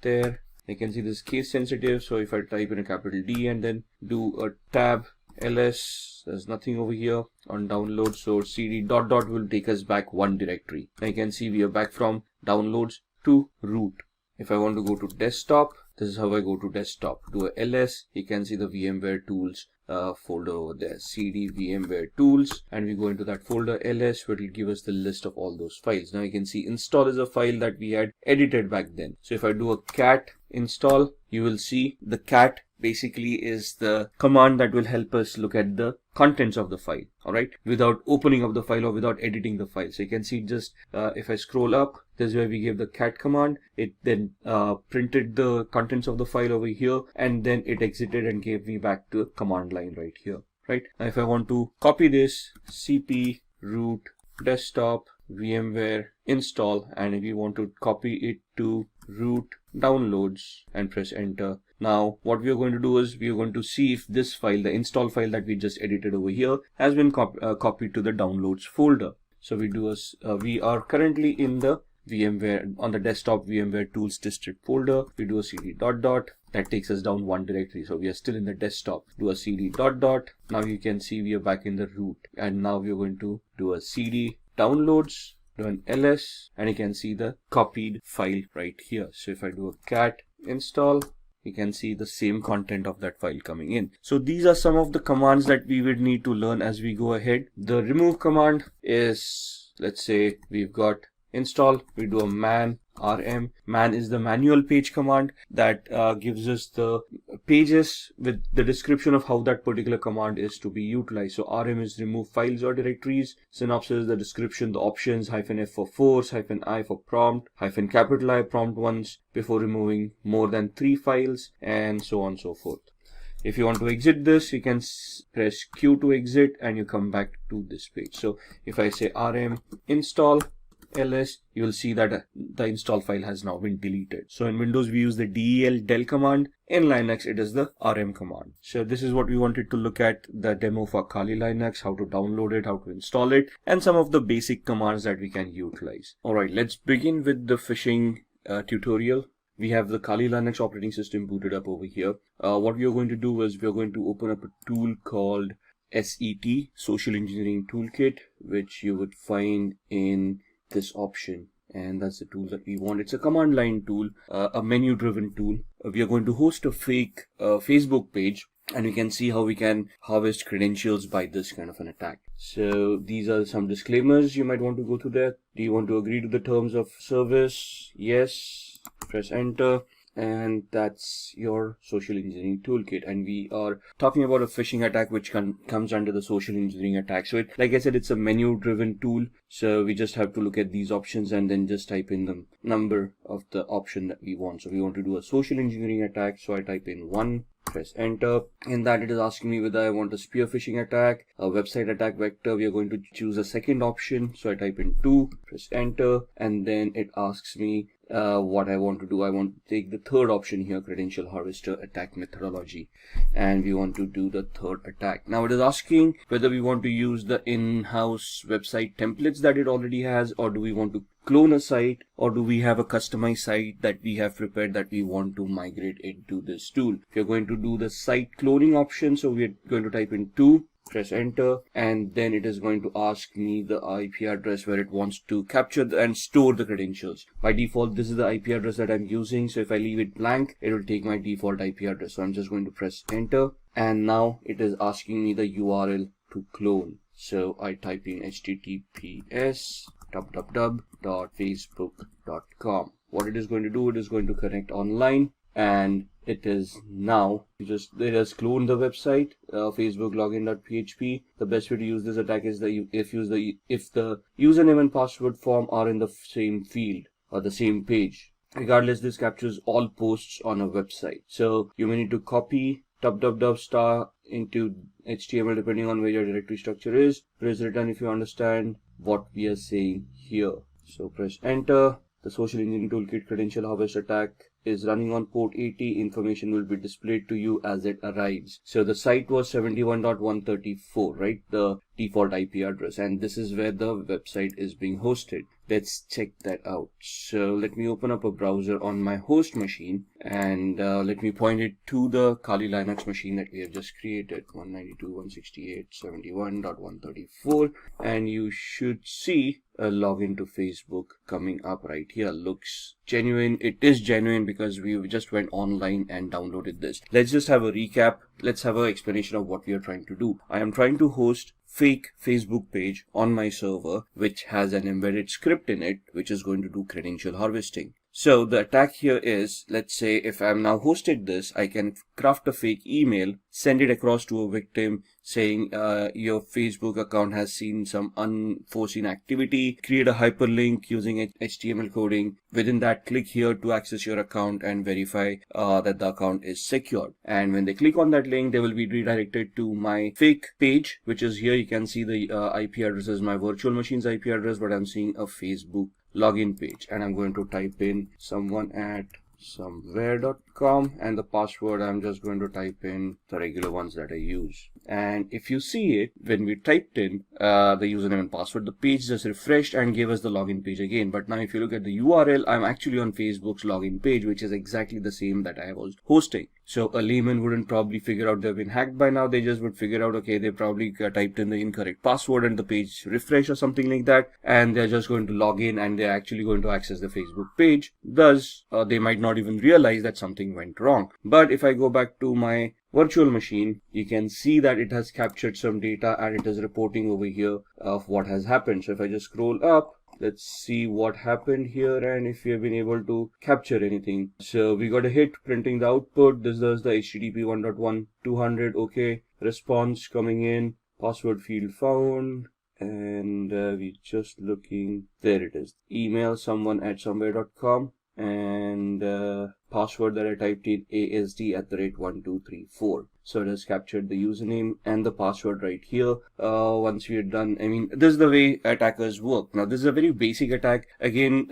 there. You can see this case sensitive. So if I type in a capital D and then do a tab ls, there's nothing over here on download. So cd ... will take us back one directory. Now you can see we are back from downloads to root. If I want to go to desktop, this is how I go to desktop. Do a ls, you can see the VMware tools folder over there, cd VMware tools, and we go into that folder ls, where it will give us the list of all those files. Now you can see install is a file that we had edited back then. So if I do a cat install, you will see the cat basically is the command that will help us look at the contents of the file, all right, without opening up the file or without editing the file. So you can see just if I scroll up, this is where we gave the cat command. It then printed the contents of the file over here, and then it exited and gave me back to the command line right here. Right, now if I want to copy this, cp root desktop VMware install, and if you want to copy it to root downloads and press enter, Now what we are going to do is we are going to see if this file, the install file that we just edited over here, has been copied to the downloads folder. So we are currently in the VMware, on the desktop VMware tools district folder. We do a cd ... that takes us down one directory, so we are still in the desktop. Do a cd ... Now you can see we are back in the root, and now we are going to do a cd downloads, do an ls, and you can see the copied file right here. So if I do a cat install, you can see the same content of that file coming in. So these are some of the commands that we would need to learn as we go ahead. The remove command is, let's say we've got install, we do a man rm. Man is the manual page command that gives us the pages with the description of how that particular command is to be utilized. So rm is remove files or directories. Synopsis, the description, the options, -f for force, -i for prompt, -capital I prompt once before removing more than 3 files, and so on and so forth. If you want to exit this, you can press Q to exit and you come back to this page. So if I say rm install ls, you will see that the install file has now been deleted. So in Windows we use the del command. In Linux it is the rm command. So this is what we wanted to look at, the demo for Kali Linux, how to download it, how to install it, and some of the basic commands that we can utilize. Alright, let's begin with the phishing tutorial. We have the Kali Linux operating system booted up over here. What we are going to do is we are going to open up a tool called SET, Social Engineering Toolkit, which you would find in this option, and that's the tool that we want. It's a command line tool, a menu driven tool. We are going to host a fake Facebook page, and we can see how we can harvest credentials by this kind of an attack. So these are some disclaimers you might want to go through there. Do you want to agree to the terms of service? Yes. Press enter. And that's your social engineering toolkit. And we are talking about a phishing attack which comes under the social engineering attack. So like I said, it's a menu driven tool. So we just have to look at these options and then just type in the number of the option that we want. So we want to do a social engineering attack. So I type in 1, press enter. In that it is asking me whether I want a spear phishing attack, a website attack vector. We are going to choose a second option. So I type in 2, press enter, and then it asks me what I want to do. I want to take the third option here, credential harvester attack methodology, and we want to do the third attack. Now it is asking whether we want to use the in-house website templates that it already has, or do we want to clone a site, or do we have a customized site that we have prepared that we want to migrate into this tool. If you're going to do the site cloning option, so we're going to type in 2, press enter, and then it is going to ask me the IP address where it wants to capture and store the credentials. By default, this is the IP address that I'm using, so if I leave it blank, it will take my default IP address. So I'm just going to press enter, and now it is asking me the URL to clone. So I type in https://facebook.com. What it is going to do, it is going to connect online, and it is now it has cloned the website, Facebook login.php. The best way to use this attack is if the username and password form are in the same field or the same page. Regardless, this captures all posts on a website. So you may need to copy ** into HTML depending on where your directory structure is. Press return if you understand what we are saying here. So press enter. The social engineering toolkit credential harvest attack is running on port 80. Information will be displayed to you as it arrives. So the site was 71.134, right? The default IP address, and this is where the website is being hosted. Let's check that out. So let me open up a browser on my host machine, and let me point it to the Kali Linux machine that we have just created, 192.168.71.134, and you should see a login to Facebook coming up right here. Looks genuine. It is genuine because we just went online and downloaded this. Let's just have a recap. Let's have an explanation of what we are trying to do. I am trying to host fake Facebook page on my server which has an embedded script in it which is going to do credential harvesting. So the attack here is, let's say if I'm now hosted this, I can craft a fake email, send it across to a victim saying your Facebook account has seen some unforeseen activity, create a hyperlink using HTML coding. Within that, click here to access your account and verify that the account is secured. And when they click on that link, they will be redirected to my fake page, which is here. You can see the IP address is my virtual machine's IP address, but I'm seeing a Facebook login page, and I'm going to type in someone at somewhere.com, and the password I'm just going to type in the regular ones that I use. And if you see it, when we typed in the username and password, the page just refreshed and gave us the login page again. But now if you look at the URL, I'm actually on Facebook's login page, which is exactly the same that I was hosting. So a layman wouldn't probably figure out they've been hacked by now. They just would figure out, okay, they probably typed in the incorrect password and the page refresh or something like that, and they're just going to log in and they're actually going to access the Facebook page. Thus, they might not even realize that something went wrong. But if I go back to my virtual machine, you can see that it has captured some data and it is reporting over here of what has happened. So if I just scroll up, let's see what happened here and if we have been able to capture anything. So we got a hit printing the output. This does the HTTP 1.1/200. Okay, response coming in, password field found, and we're just looking. There it is. Email someone@somewhere.com, and password that I typed in ASD@1234. So it has captured the username and the password right here. Once we are done, I mean, this is the way attackers work. Now, this is a very basic attack. Again,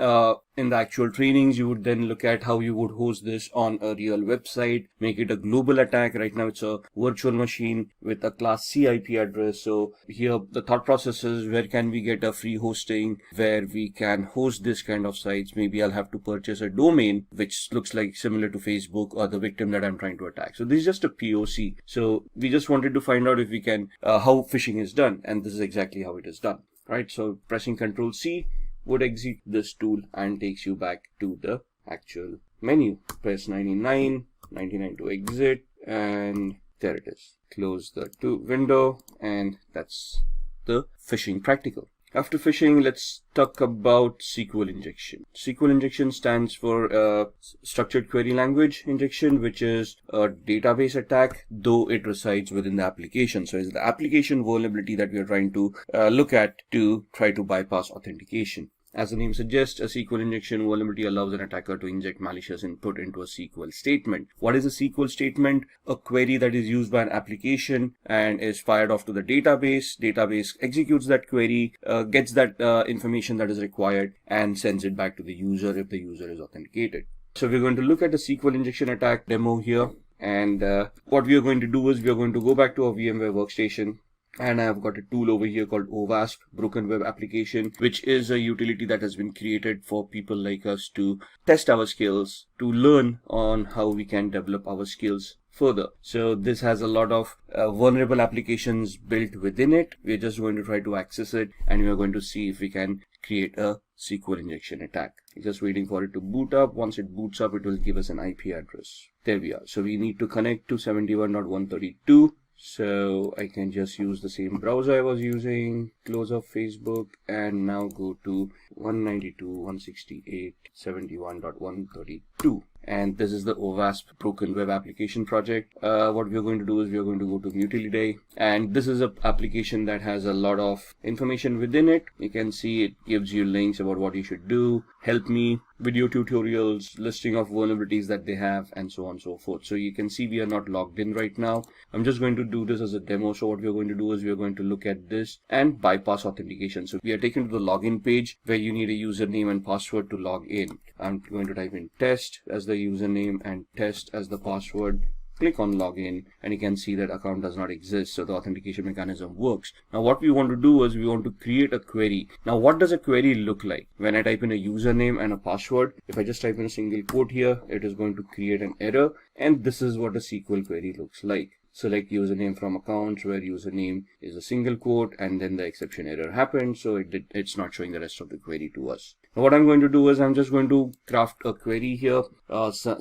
in the actual trainings, you would then look at how you would host this on a real website, make it a global attack. Right now, it's a virtual machine with a class C IP address. So here, the thought process is, where can we get a free hosting where we can host this kind of sites? Maybe I'll have to purchase a domain which looks like similar to Facebook or the victim that I'm trying to attack. So this is just a POC. So we just wanted to find out if we can, how phishing is done. And this is exactly how it is done, right? So pressing Control C would exit this tool and takes you back to the actual menu. Press 99 to exit, and there it is. Close the window, and that's the phishing practical. After phishing, let's talk about SQL injection. SQL injection stands for structured query language injection, which is a database attack, though it resides within the application. So it's the application vulnerability that we are trying to look at to try to bypass authentication. As the name suggests, a SQL injection vulnerability allows an attacker to inject malicious input into a SQL statement. What is a SQL statement? A query that is used by an application and is fired off to the database. Database executes that query, gets that information that is required, and sends it back to the user if the user is authenticated. So we're going to look at the SQL injection attack demo here. And what we are going to do is we are going to go back to our VMware workstation. And I've got a tool over here called OWASP, Broken Web Application, which is a utility that has been created for people like us to test our skills, to learn on how we can develop our skills further. So this has a lot of vulnerable applications built within it. We're just going to try to access it, and we are going to see if we can create a SQL injection attack. Just waiting for it to boot up. Once it boots up, it will give us an IP address. There we are. So we need to connect to 71.132. So I can just use the same browser I was using, close up Facebook, and now go to 192.168.71.132. And this is the OWASP Broken Web Application project. What we are going to do is we are going to go to Mutility, and this is an application that has a lot of information within it. You can see it gives you links about what you should do, help me, video tutorials, listing of vulnerabilities that they have, and so on and so forth. So you can see we are not logged in right now. I'm just going to do this as a demo. So what we are going to do is we are going to look at this and bypass authentication. So we are taken to the login page where you need a username and password to log in. I'm going to type in test as the username and test as the password. Click on login, and you can see that account does not exist, so the authentication mechanism works. Now what we want to do is we want to create a query. Now what does a query look like? When I type in a username and a password, if I just type in a single quote here, it is going to create an error, and this is what a SQL query looks like. Select username from accounts where username is a single quote, and then the exception error happened, so it's not showing the rest of the query to us. Now what I'm going to do is I'm just going to craft a query here,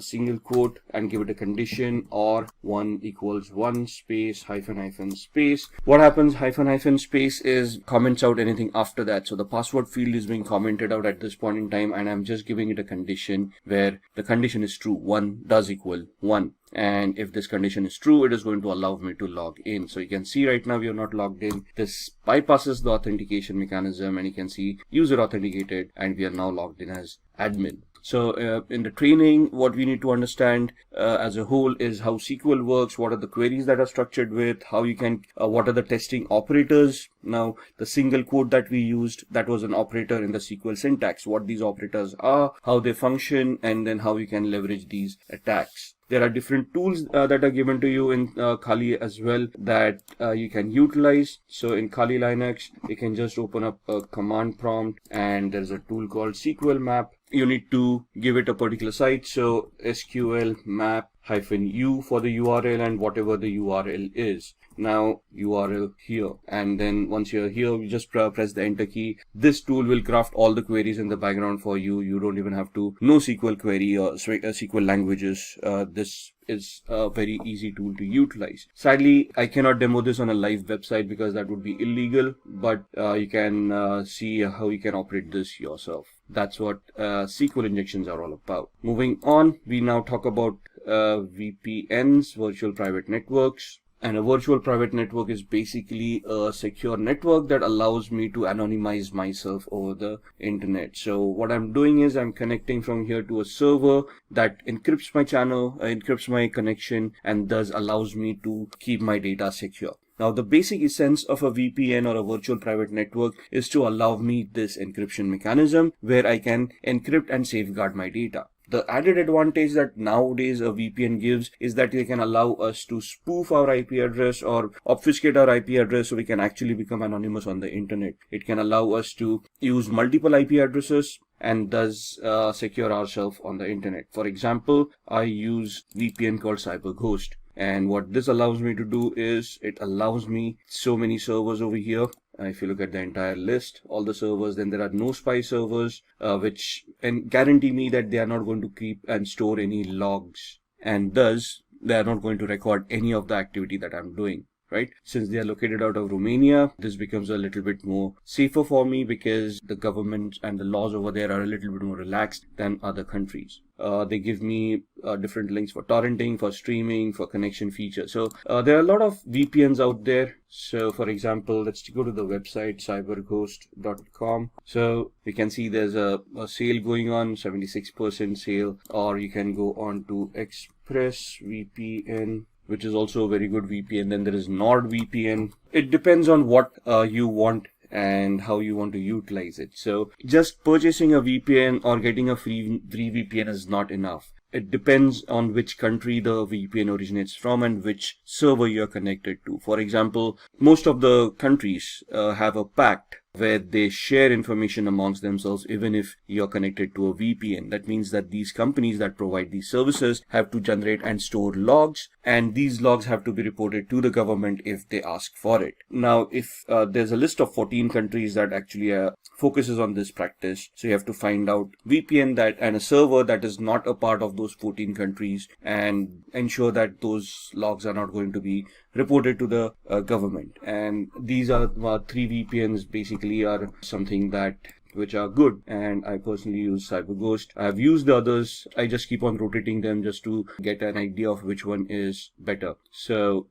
single quote, and give it a condition, or 1 = 1 space hyphen space. What happens, hyphen space, is comments out anything after that. So the password field is being commented out at this point in time, and I'm just giving it a condition where the condition is true. 1 does equal 1. And if this condition is true, it is going to allow me to log in. So you can see right now we are not logged in. This bypasses the authentication mechanism, and you can see user authenticated, and we are now logged in as admin. So in the training, what we need to understand as a whole is how SQL works, what are the queries that are structured with, how you can, what are the testing operators. Now, the single quote that we used, that was an operator in the SQL syntax, what these operators are, how they function, and then how you can leverage these attacks. There are different tools that are given to you in Kali as well that you can utilize. So in Kali Linux, you can just open up a command prompt and there's a tool called SQL map. You need to give it a particular site. So SQL map -u for the URL and whatever the URL is. Now URL here, and then once you're here, you just press the enter key. This tool will craft all the queries in the background for you. You don't even have to know SQL query or SQL languages. This is a very easy tool to utilize. Sadly, I cannot demo this on a live website because that would be illegal, but you can see how you can operate this yourself. That's what SQL injections are all about. Moving on, we now talk about VPNs, virtual private networks. And a virtual private network is basically a secure network that allows me to anonymize myself over the internet. So what I'm doing is I'm connecting from here to a server that encrypts my channel, encrypts my connection, and thus allows me to keep my data secure. Now, the basic essence of a VPN or a virtual private network is to allow me this encryption mechanism where I can encrypt and safeguard my data. The added advantage that nowadays a VPN gives is that they can allow us to spoof our IP address or obfuscate our IP address so we can actually become anonymous on the internet. It can allow us to use multiple IP addresses and thus secure ourselves on the internet. For example, I use VPN called CyberGhost. And what this allows me to do is it allows me so many servers over here. If you look at the entire list, all the servers, then there are no spy servers, which guarantee me that they are not going to keep and store any logs. And thus, they are not going to record any of the activity that I'm doing. Right? Since they are located out of Romania, this becomes a little bit more safer for me because the government and the laws over there are a little bit more relaxed than other countries. They give me different links for torrenting, for streaming, for connection features. So there are a lot of VPNs out there. So for example, let's go to the website cyberghost.com. So you can see there's a sale going on, 76% sale, or you can go on to ExpressVPN, which is also a very good VPN. Then there is NordVPN. It depends on what you want and how you want to utilize it. So just purchasing a VPN or getting a free VPN is not enough. It depends on which country the VPN originates from and which server you're connected to. For example, most of the countries have a pact where they share information amongst themselves even if you're connected to a VPN. That means that these companies that provide these services have to generate and store logs, and these logs have to be reported to the government if they ask for it. Now, if there's a list of 14 countries that actually focuses on this practice, so you have to find out VPN that and a server that is not a part of those 14 countries and ensure that those logs are not going to be reported to the government. And these are 3 VPNs basically are something that which are good, and I personally use CyberGhost. I have used the others. I just keep on rotating them just to get an idea of which one is better. So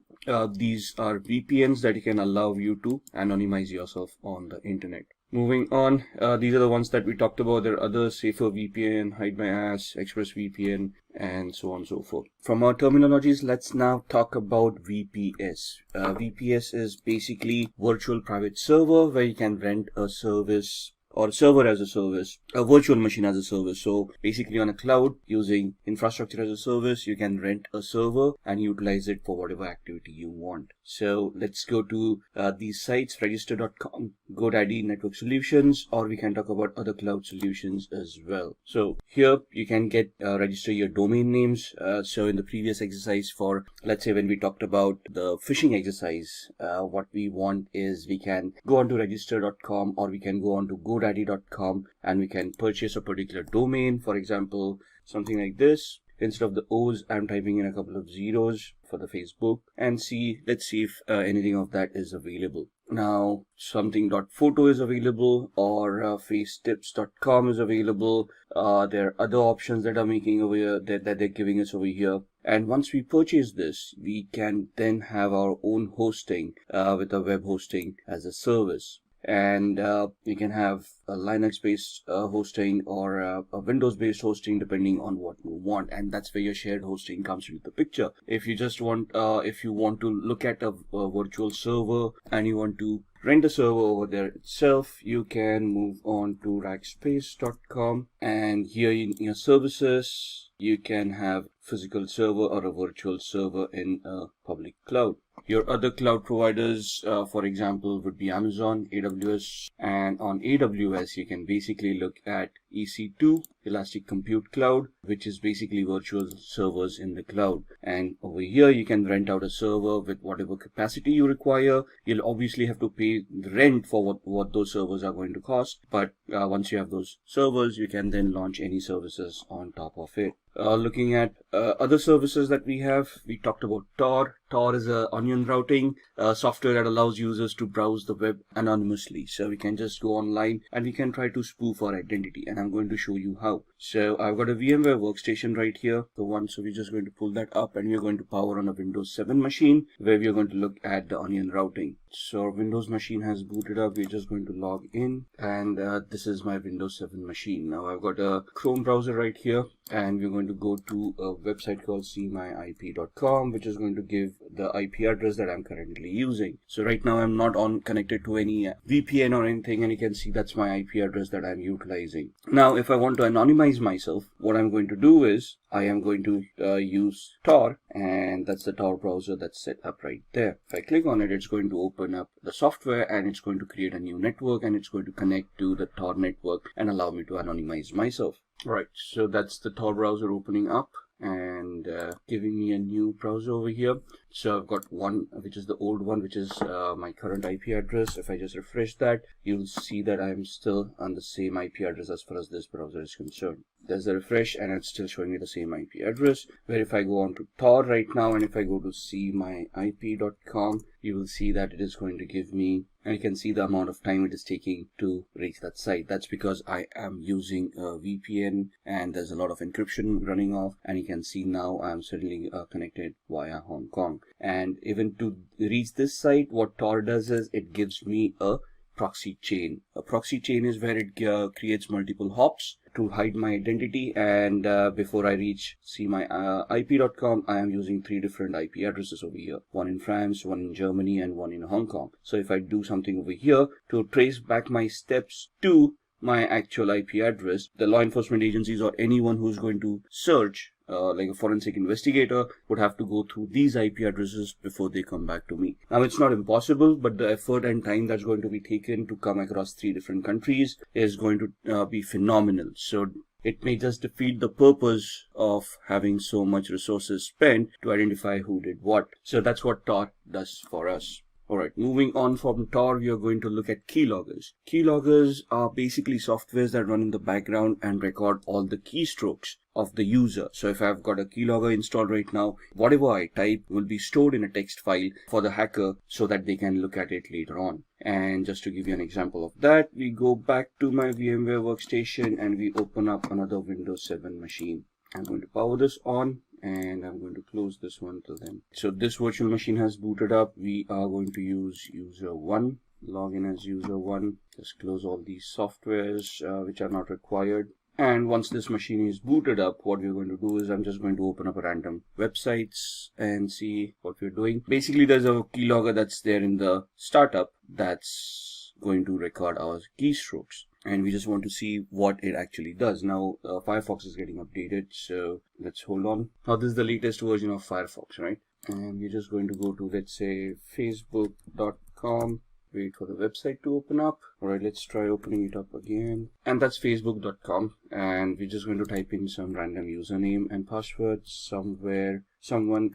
these are VPNs that can allow you to anonymize yourself on the internet. Moving on, these are the ones that we talked about. There are others: Safer VPN, Hide My Ass, ExpressVPN, and so on and so forth. From our terminologies, let's now talk about VPS. VPS is basically virtual private server where you can rent a service or server as a service, a virtual machine as a service. So basically on a cloud using infrastructure as a service, you can rent a server and utilize it for whatever activity you want. So let's go to these sites: register.com, GoDaddy, Network Solutions, or we can talk about other cloud solutions as well. So here you can register your domain names. So in the previous exercise, for let's say when we talked about the phishing exercise, what we want is we can go on to register.com or we can go on to GoDaddy.com and we can purchase a particular domain. For example, something like this. Instead of the O's, I'm typing in a couple of zeros for the Facebook and let's see if anything of that is available. Now, something.photo is available, or facetips.com is available. There are other options that are making over here that they're giving us over here. And once we purchase this, we can then have our own hosting with a web hosting as a service. and you can have a Linux-based hosting or a Windows-based hosting depending on what you want, and that's where your shared hosting comes into the picture. If you just want, if you want to look at a virtual server and you want to rent a server over there itself, you can move on to rackspace.com, and here in your services you can have physical server or a virtual server in a public cloud. Your other cloud providers, for example, would be Amazon, AWS, and on AWS you can basically look at EC2, Elastic Compute Cloud, which is basically virtual servers in the cloud. And over here you can rent out a server with whatever capacity you require. You'll obviously have to pay the rent for what those servers are going to cost, but once you have those servers, you can then launch any services on top of it. Looking at other services that we have, we talked about Tor. Tor is a onion routing software that allows users to browse the web anonymously. So we can just go online and we can try to spoof our identity, and I'm going to show you how. So I've got a VMware workstation right here, the one. So we're just going to pull that up, and we're going to power on a Windows 7 machine where we're going to look at the onion routing. So our Windows machine has booted up. We're just going to log in, and this is my Windows 7 machine. Now I've got a Chrome browser right here, and we're going to go to a website called seemyip.com, which is going to give the IP address that I'm currently using. So right now I'm not connected to any VPN or anything, and you can see that's my IP address that I'm utilizing. Now if I want to anonymize myself, what I'm going to do is I am going to use Tor, and that's the Tor browser that's set up right there. If I click on it, it's going to open up the software, and it's going to create a new network, and it's going to connect to the Tor network and allow me to anonymize myself. Right, so that's the Tor browser opening up and giving me a new browser over here. So I've got one, which is the old one, which is my current IP address. If I just refresh that, you'll see that I'm still on the same IP address as far as this browser is concerned. There's a refresh, and it's still showing me the same IP address. Where if I go on to Tor right now, and if I go to seemyip.com, you will see that it is going to give me, and you can see the amount of time it is taking to reach that site. That's because I am using a VPN, and there's a lot of encryption running off, and you can see now I'm certainly connected via Hong Kong. And even to reach this site, what Tor does is it gives me a proxy chain. A proxy chain is where it creates multiple hops to hide my identity, and before I reach seemyip.com, I am using 3 different IP addresses over here, one in France, one in Germany, and one in Hong Kong. So if I do something over here to trace back my steps to my actual IP address, the law enforcement agencies or anyone who's going to search, like a forensic investigator, would have to go through these IP addresses before they come back to me. Now it's not impossible, but the effort and time that's going to be taken to come across 3 different countries is going to be phenomenal. So it may just defeat the purpose of having so much resources spent to identify who did what. So that's what Tor does for us. Alright, moving on from Tor, we are going to look at keyloggers. Keyloggers are basically softwares that run in the background and record all the keystrokes of the user. So if I've got a keylogger installed right now, whatever I type will be stored in a text file for the hacker so that they can look at it later on. And just to give you an example of that, we go back to my VMware workstation and we open up another Windows 7 machine. I'm going to power this on, and I'm going to close this one till then. So this virtual machine has booted up. We are going to use user 1, log in as user 1, just close all these softwares which are not required. And once this machine is booted up, what we're going to do is I'm just going to open up a random websites and see what we're doing. Basically, there's a keylogger that's there in the startup that's going to record our keystrokes, and we just want to see what it actually does. Now Firefox is getting updated, so let's hold on. Now this is the latest version of Firefox, right? And we're just going to go to, let's say, facebook.com. Wait for the website to open up. Alright, let's try opening it up again. And that's facebook.com, and we're just going to type in some random username and password, someone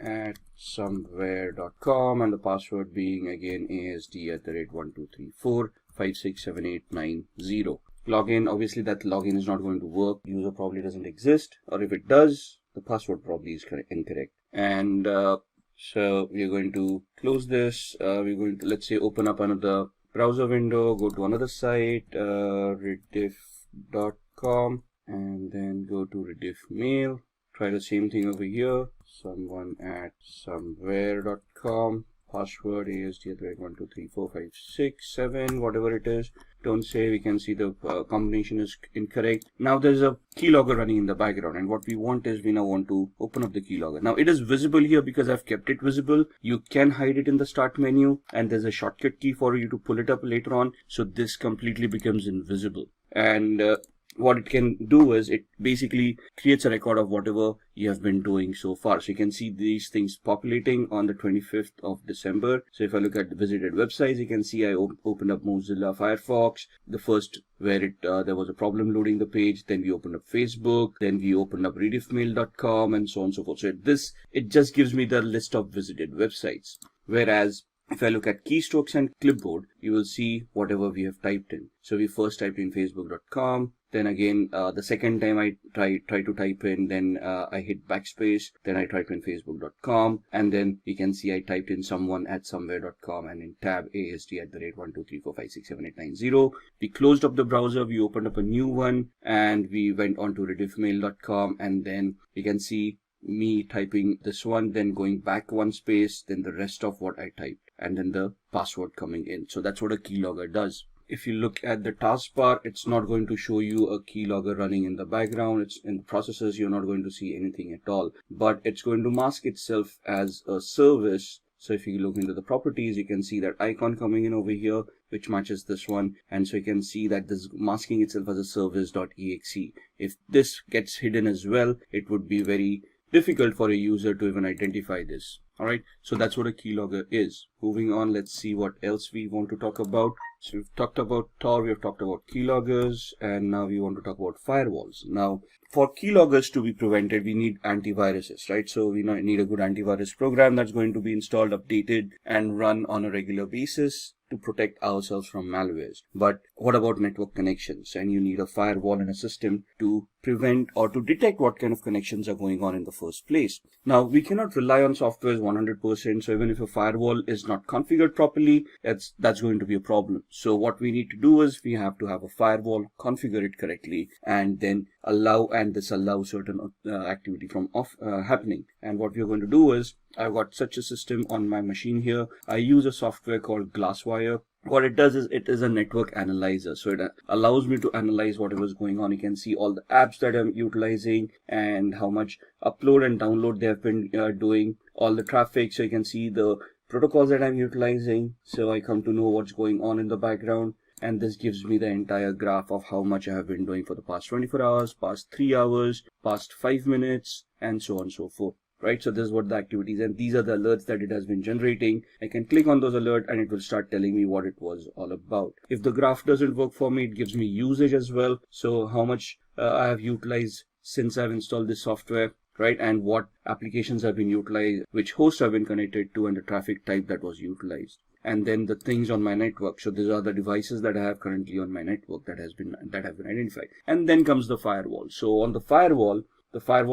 at somewhere.com, and the password being again ASD@1234567890. Login, obviously that login is not going to work. User probably doesn't exist, or if it does, the password probably is incorrect. And so we're going to close this. We're going to, let's say, open up another browser window, go to another site, rediff.com, and then go to Rediff Mail. Try the same thing over here, someone at somewhere.com, password ASD@1234567, whatever it is. Don't say. We can see the combination is incorrect. Now there's a keylogger running in the background, and what we want is we now want to open up the keylogger. Now it is visible here because I've kept it visible. You can hide it in the start menu, and there's a shortcut key for you to pull it up later on, so this completely becomes invisible. And what it can do is it basically creates a record of whatever you have been doing so far. So you can see these things populating on the 25th of December. So if I look at the visited websites, you can see I opened up Mozilla Firefox, the first where there was a problem loading the page. Then we opened up Facebook, then we opened up rediffmail.com, and so on and so forth. So it just gives me the list of visited websites. Whereas if I look at keystrokes and clipboard, you will see whatever we have typed in. So we first typed in facebook.com. Then again, the second time I try to type in, then I hit backspace, then I type in facebook.com, and then you can see I typed in someone@somewhere.com, and in tab ASD@123456789. We closed up the browser, we opened up a new one, and we went on to rediffmail.com, and then you can see me typing this one, then going back one space, then the rest of what I typed, and then the password coming in. So that's what a keylogger does. If you look at the taskbar, it's not going to show you a keylogger running in the background. It's in the processes, you're not going to see anything at all, but it's going to mask itself as a service. So if you look into the properties, you can see that icon coming in over here, which matches this one. And so you can see that this is masking itself as a service.exe. If this gets hidden as well, it would be very difficult for a user to even identify this. Alright, so that's what a keylogger is. Moving on, let's see what else we want to talk about. So we've talked about Tor, we have talked about keyloggers, and now we want to talk about firewalls. Now, for keyloggers to be prevented, we need antiviruses, right? So we need a good antivirus program that's going to be installed, updated, and run on a regular basis to protect ourselves from malwares. But what about network connections? And you need a firewall and a system to prevent or to detect what kind of connections are going on in the first place. Now, we cannot rely on software 100%. So even if a firewall is not configured properly, that's going to be a problem. So what we need to do is we have to have a firewall, configure it correctly, and then allow and disallow certain activity from happening. And what we're going to do is, I've got such a system on my machine here. I use a software called Glasswire. What it does is it is a network analyzer. So it allows me to analyze whatever is going on. You can see all the apps that I'm utilizing and how much upload and download they have been doing, all the traffic. So you can see the protocols that I'm utilizing. So I come to know what's going on in the background. And this gives me the entire graph of how much I have been doing for the past 24 hours, past 3 hours, past 5 minutes, and so on and so forth. Right, so this is what the activities, and these are the alerts that it has been generating. I can click on those alerts and it will start telling me what it was all about. If the graph doesn't work for me, it gives me usage as well. So how much I have utilized since I've installed this software, right, and what applications have been utilized, which hosts have been connected to, and the traffic type that was utilized. And then the things on my network. So these are the devices that I have currently on my network that have been identified. And then comes the firewall. So on the firewall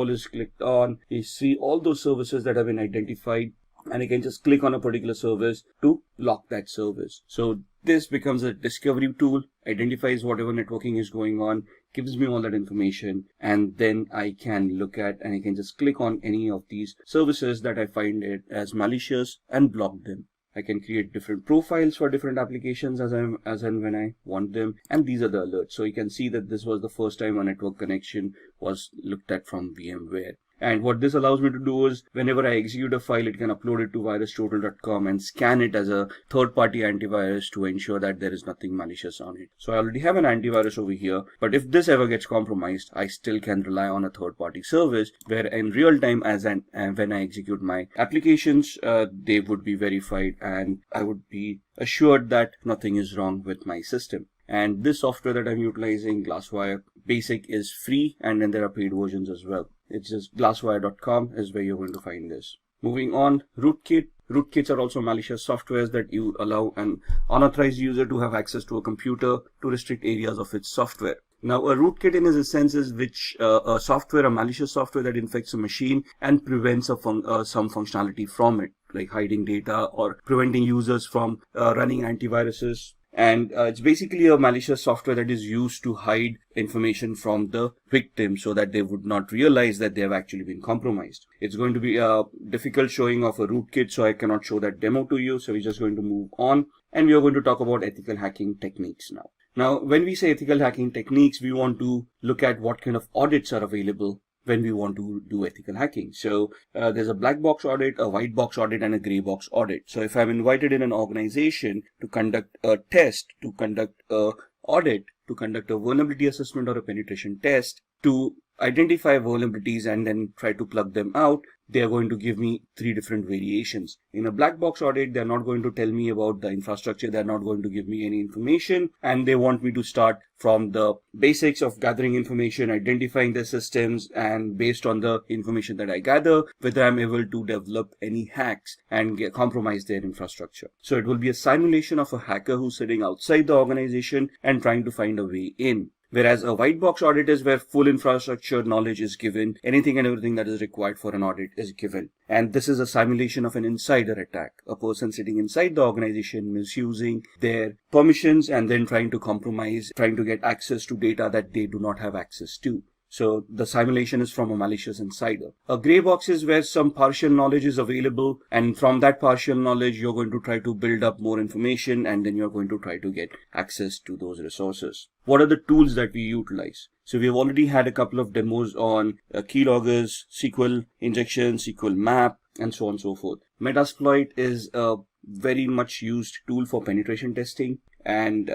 is clicked on. You see all those services that have been identified, and you can just click on a particular service to lock that service. So this becomes a discovery tool, identifies whatever networking is going on, gives me all that information, and then I can look at and I can just click on any of these services that I find it as malicious and block them. I can create different profiles for different applications as and when I want them. And these are the alerts. So you can see that this was the first time a network connection was looked at from VMware. And what this allows me to do is whenever I execute a file, it can upload it to virustotal.com and scan it as a third-party antivirus to ensure that there is nothing malicious on it. So I already have an antivirus over here, but if this ever gets compromised, I still can rely on a third-party service where in real time when I execute my applications, they would be verified and I would be assured that nothing is wrong with my system. And this software that I'm utilizing, Glasswire Basic, is free, and then there are paid versions as well. It's just glasswire.com is where you're going to find this. Moving on, rootkit. Rootkits are also malicious softwares that you allow an unauthorized user to have access to a computer to restrict areas of its software. Now, a rootkit in a sense is a malicious software that infects a machine and prevents some functionality from it, like hiding data or preventing users from running antiviruses. And it's basically a malicious software that is used to hide information from the victim so that they would not realize that they have actually been compromised. It's going to be a difficult showing of a rootkit, so I cannot show that demo to you. So we're just going to move on, and we are going to talk about ethical hacking techniques now. Now, when we say ethical hacking techniques, we want to look at what kind of audits are available when we want to do ethical hacking. So there's a black box audit, a white box audit, and a gray box audit. So if I'm invited in an organization to conduct a test, to conduct a audit, to conduct a vulnerability assessment or a penetration test, to identify vulnerabilities and then try to plug them out, they are going to give me 3 different variations. In a black box audit, they're not going to tell me about the infrastructure. They're not going to give me any information, and they want me to start from the basics of gathering information, identifying the systems, and based on the information that I gather, whether I'm able to develop any hacks and compromise their infrastructure. So it will be a simulation of a hacker who's sitting outside the organization and trying to find a way in. Whereas a white box audit is where full infrastructure knowledge is given, anything and everything that is required for an audit is given. And this is a simulation of an insider attack, a person sitting inside the organization misusing their permissions and then trying to compromise, trying to get access to data that they do not have access to. So the simulation is from a malicious insider. A gray box is where some partial knowledge is available, and from that partial knowledge, you're going to try to build up more information, and then you're going to try to get access to those resources. What are the tools that we utilize? So we've already had a couple of demos on keyloggers, SQL injection, SQL map, and so on and so forth. Metasploit is a very much used tool for penetration testing, and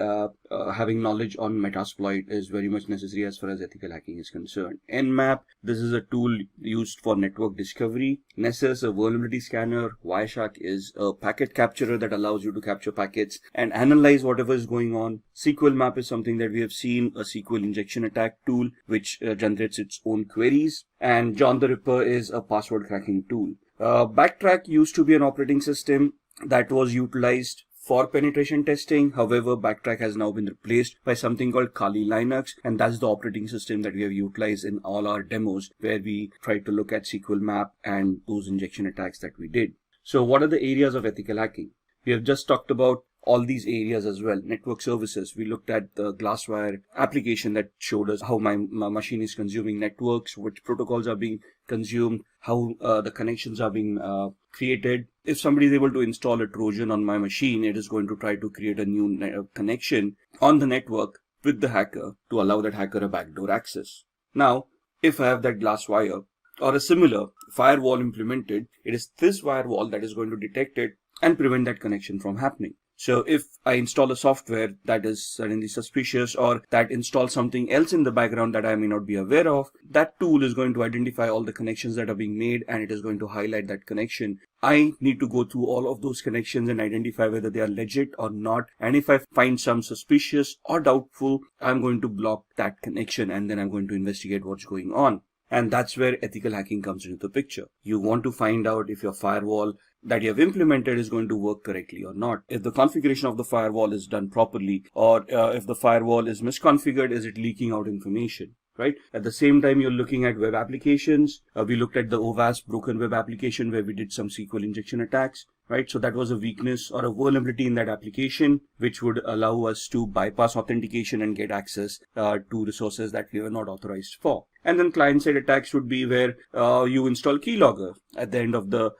having knowledge on Metasploit is very much necessary as far as ethical hacking is concerned. Nmap, this is a tool used for network discovery. Nessus, a vulnerability scanner. Wireshark is a packet capturer that allows you to capture packets and analyze whatever is going on. SQL map is something that we have seen, a SQL injection attack tool which generates its own queries. And John the Ripper is a password cracking tool. Backtrack used to be an operating system that was utilized for penetration testing. However, Backtrack has now been replaced by something called Kali Linux, and that's the operating system that we have utilized in all our demos where we try to look at SQL map and those injection attacks that we did. So what are the areas of ethical hacking? We have just talked about all these areas as well. Network services, we looked at the Glasswire application that showed us how my machine is consuming networks, which protocols are being consumed, how the connections are being created. If somebody is able to install a Trojan on my machine, it is going to try to create a new connection on the network with the hacker to allow that hacker a backdoor access. Now, if I have that Glasswire or a similar firewall implemented, it is this firewall that is going to detect it and prevent that connection from happening. So if I install a software that is suddenly suspicious or that installs something else in the background that I may not be aware of, that tool is going to identify all the connections that are being made and it is going to highlight that connection. I need to go through all of those connections and identify whether they are legit or not. And if I find some suspicious or doubtful, I'm going to block that connection and then I'm going to investigate what's going on. And that's where ethical hacking comes into the picture. You want to find out if your firewall that you have implemented is going to work correctly or not. If the configuration of the firewall is done properly, or if the firewall is misconfigured, is it leaking out information, right? At the same time, you're looking at web applications. We looked at the OWASP broken web application where we did some SQL injection attacks, right? So that was a weakness or a vulnerability in that application, which would allow us to bypass authentication and get access to resources that we were not authorized for. And then client-side attacks would be where you install keylogger at the end of the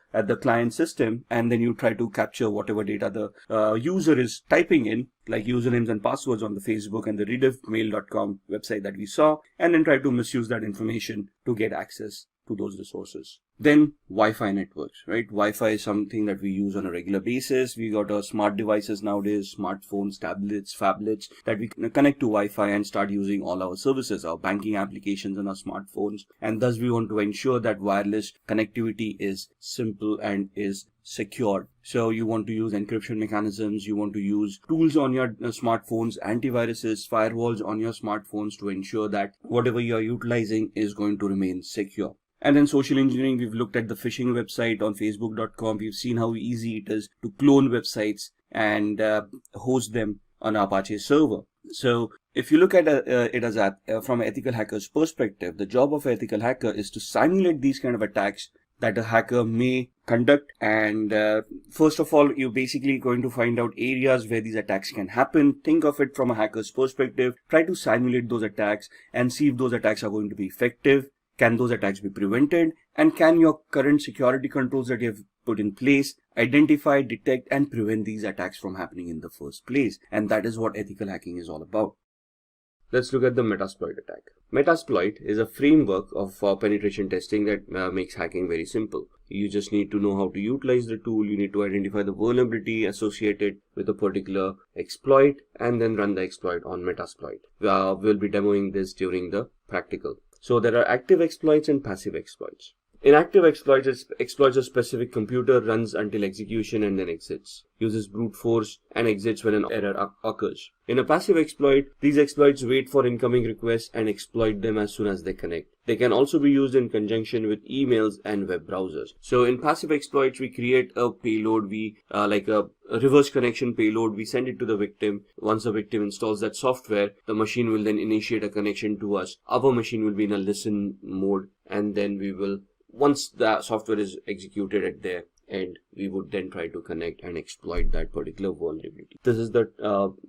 client system, and then you try to capture whatever data the user is typing in, like usernames and passwords on the Facebook and the rediffmail.com website that we saw, and then try to misuse that information to get access to those resources. Then Wi-Fi networks, right? Wi-Fi is something that we use on a regular basis. We got our smart devices nowadays, smartphones, tablets, phablets that we can connect to Wi-Fi and start using all our services, our banking applications on our smartphones. And thus we want to ensure that wireless connectivity is simple and is secured. So you want to use encryption mechanisms, you want to use tools on your smartphones, antiviruses, firewalls on your smartphones to ensure that whatever you are utilizing is going to remain secure. And then social engineering, we've looked at the phishing website on facebook.com. We've seen how easy it is to clone websites and host them on Apache server. So if you look at it as from an ethical hacker's perspective, the job of an ethical hacker is to simulate these kind of attacks that a hacker may conduct. And first of all, you're basically going to find out areas where these attacks can happen. Think of it from a hacker's perspective. Try to simulate those attacks and see if those attacks are going to be effective. Can those attacks be prevented? And can your current security controls that you have put in place identify, detect, and prevent these attacks from happening in the first place? And that is what ethical hacking is all about. Let's look at the Metasploit attack. Metasploit is a framework of penetration testing that makes hacking very simple. You just need to know how to utilize the tool. You need to identify the vulnerability associated with a particular exploit and then run the exploit on Metasploit. We'll be demoing this during the practical. So there are active exploits and passive exploits. In active exploits, it exploits a specific computer, runs until execution and then exits, uses brute force and exits when an error occurs. In a passive exploit, these exploits wait for incoming requests and exploit them as soon as they connect. They can also be used in conjunction with emails and web browsers. So in passive exploits, we create a payload, like a reverse connection payload. We send it to the victim. Once the victim installs that software, the machine will then initiate a connection to us. Our machine will be in a listen mode, and then we will, once the software is executed at their end, we would then try to connect and exploit that particular vulnerability. This is the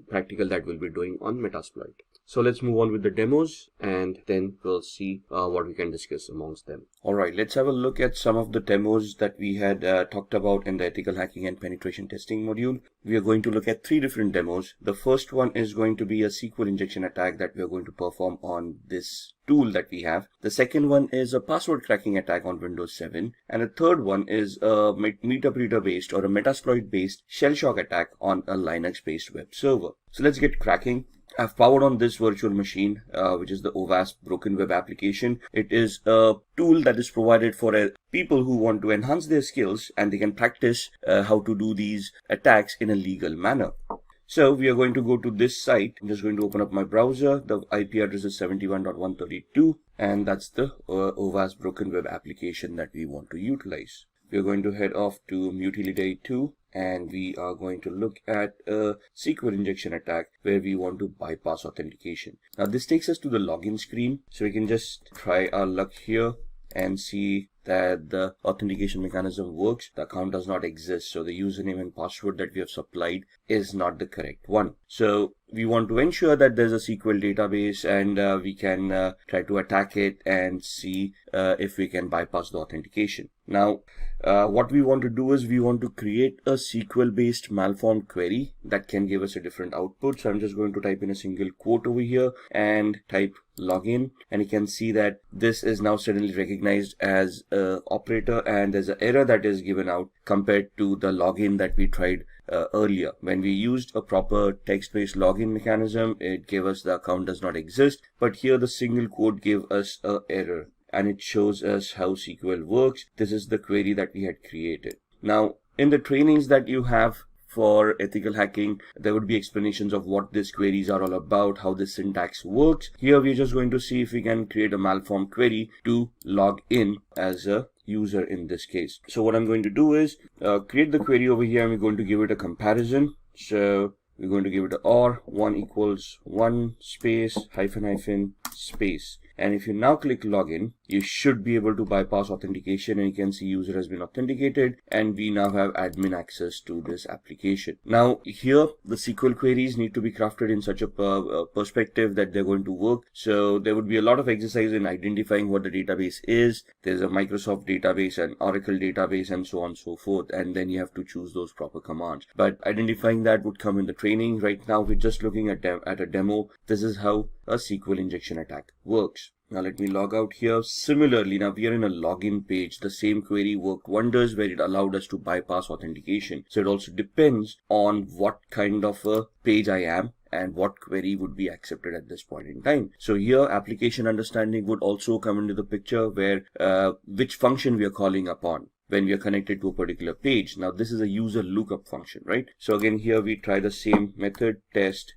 practical that we'll be doing on Metasploit. So let's move on with the demos, and then we'll see what we can discuss amongst them. Alright, let's have a look at some of the demos that we had talked about in the ethical hacking and penetration testing module. We are going to look at 3 different demos. The first one is going to be a SQL injection attack that we are going to perform on this tool that we have. The second one is a password cracking attack on Windows 7. And the third one is a MetaBreeder based or a Metasploit based shell shock attack on a Linux based web server. So let's get cracking. I've powered on this virtual machine, which is the OWASP Broken Web application. It is a tool that is provided for people who want to enhance their skills and they can practice how to do these attacks in a legal manner. So we are going to go to this site. I'm just going to open up my browser. The IP address is 71.132, and that's the OWASP Broken Web application that we want to utilize. We are going to head off to Mutility 2. And we are going to look at a SQL injection attack where we want to bypass authentication. Now this takes us to the login screen, so we can just try our luck here and see that the authentication mechanism works. The account does not exist, so the username and password that we have supplied is not the correct one. So we want to ensure that there's a SQL database, and we can try to attack it and see if we can bypass the authentication. Now what we want to do is we want to create a SQL based malformed query that can give us a different output. So I'm just going to type in a single quote over here and type login, and you can see that this is now suddenly recognized as a operator, and there's an error that is given out compared to the login that we tried earlier. When we used a proper text-based login mechanism, it gave us the account does not exist, but here the single quote gave us an error, and it shows us how SQL works. This is the query that we had created. Now in the trainings that you have for ethical hacking, there would be explanations of what these queries are all about, how the syntax works. Here we're just going to see if we can create a malformed query to log in as a user in this case. So what I'm going to do is create the query over here, and we're going to give it a comparison. So we're going to give it a OR 1 equals 1 space hyphen space. And if you now click login, you should be able to bypass authentication, and you can see user has been authenticated, and we now have admin access to this application. Now here the SQL queries need to be crafted in such a perspective that they're going to work. So there would be a lot of exercise in identifying what the database is. There's a Microsoft database, an Oracle database, and so on and so forth, and then you have to choose those proper commands. But identifying that would come in the training. Right now we're just looking at a demo. This is how a SQL injection attack works. Now let me log out here. Similarly, now we are in a login page. The same query worked wonders where it allowed us to bypass authentication. So it also depends on what kind of a page I am and what query would be accepted at this point in time. So here application understanding would also come into the picture, where which function we are calling upon when we are connected to a particular page. Now this is a user lookup function, right? So again here we try the same method, test.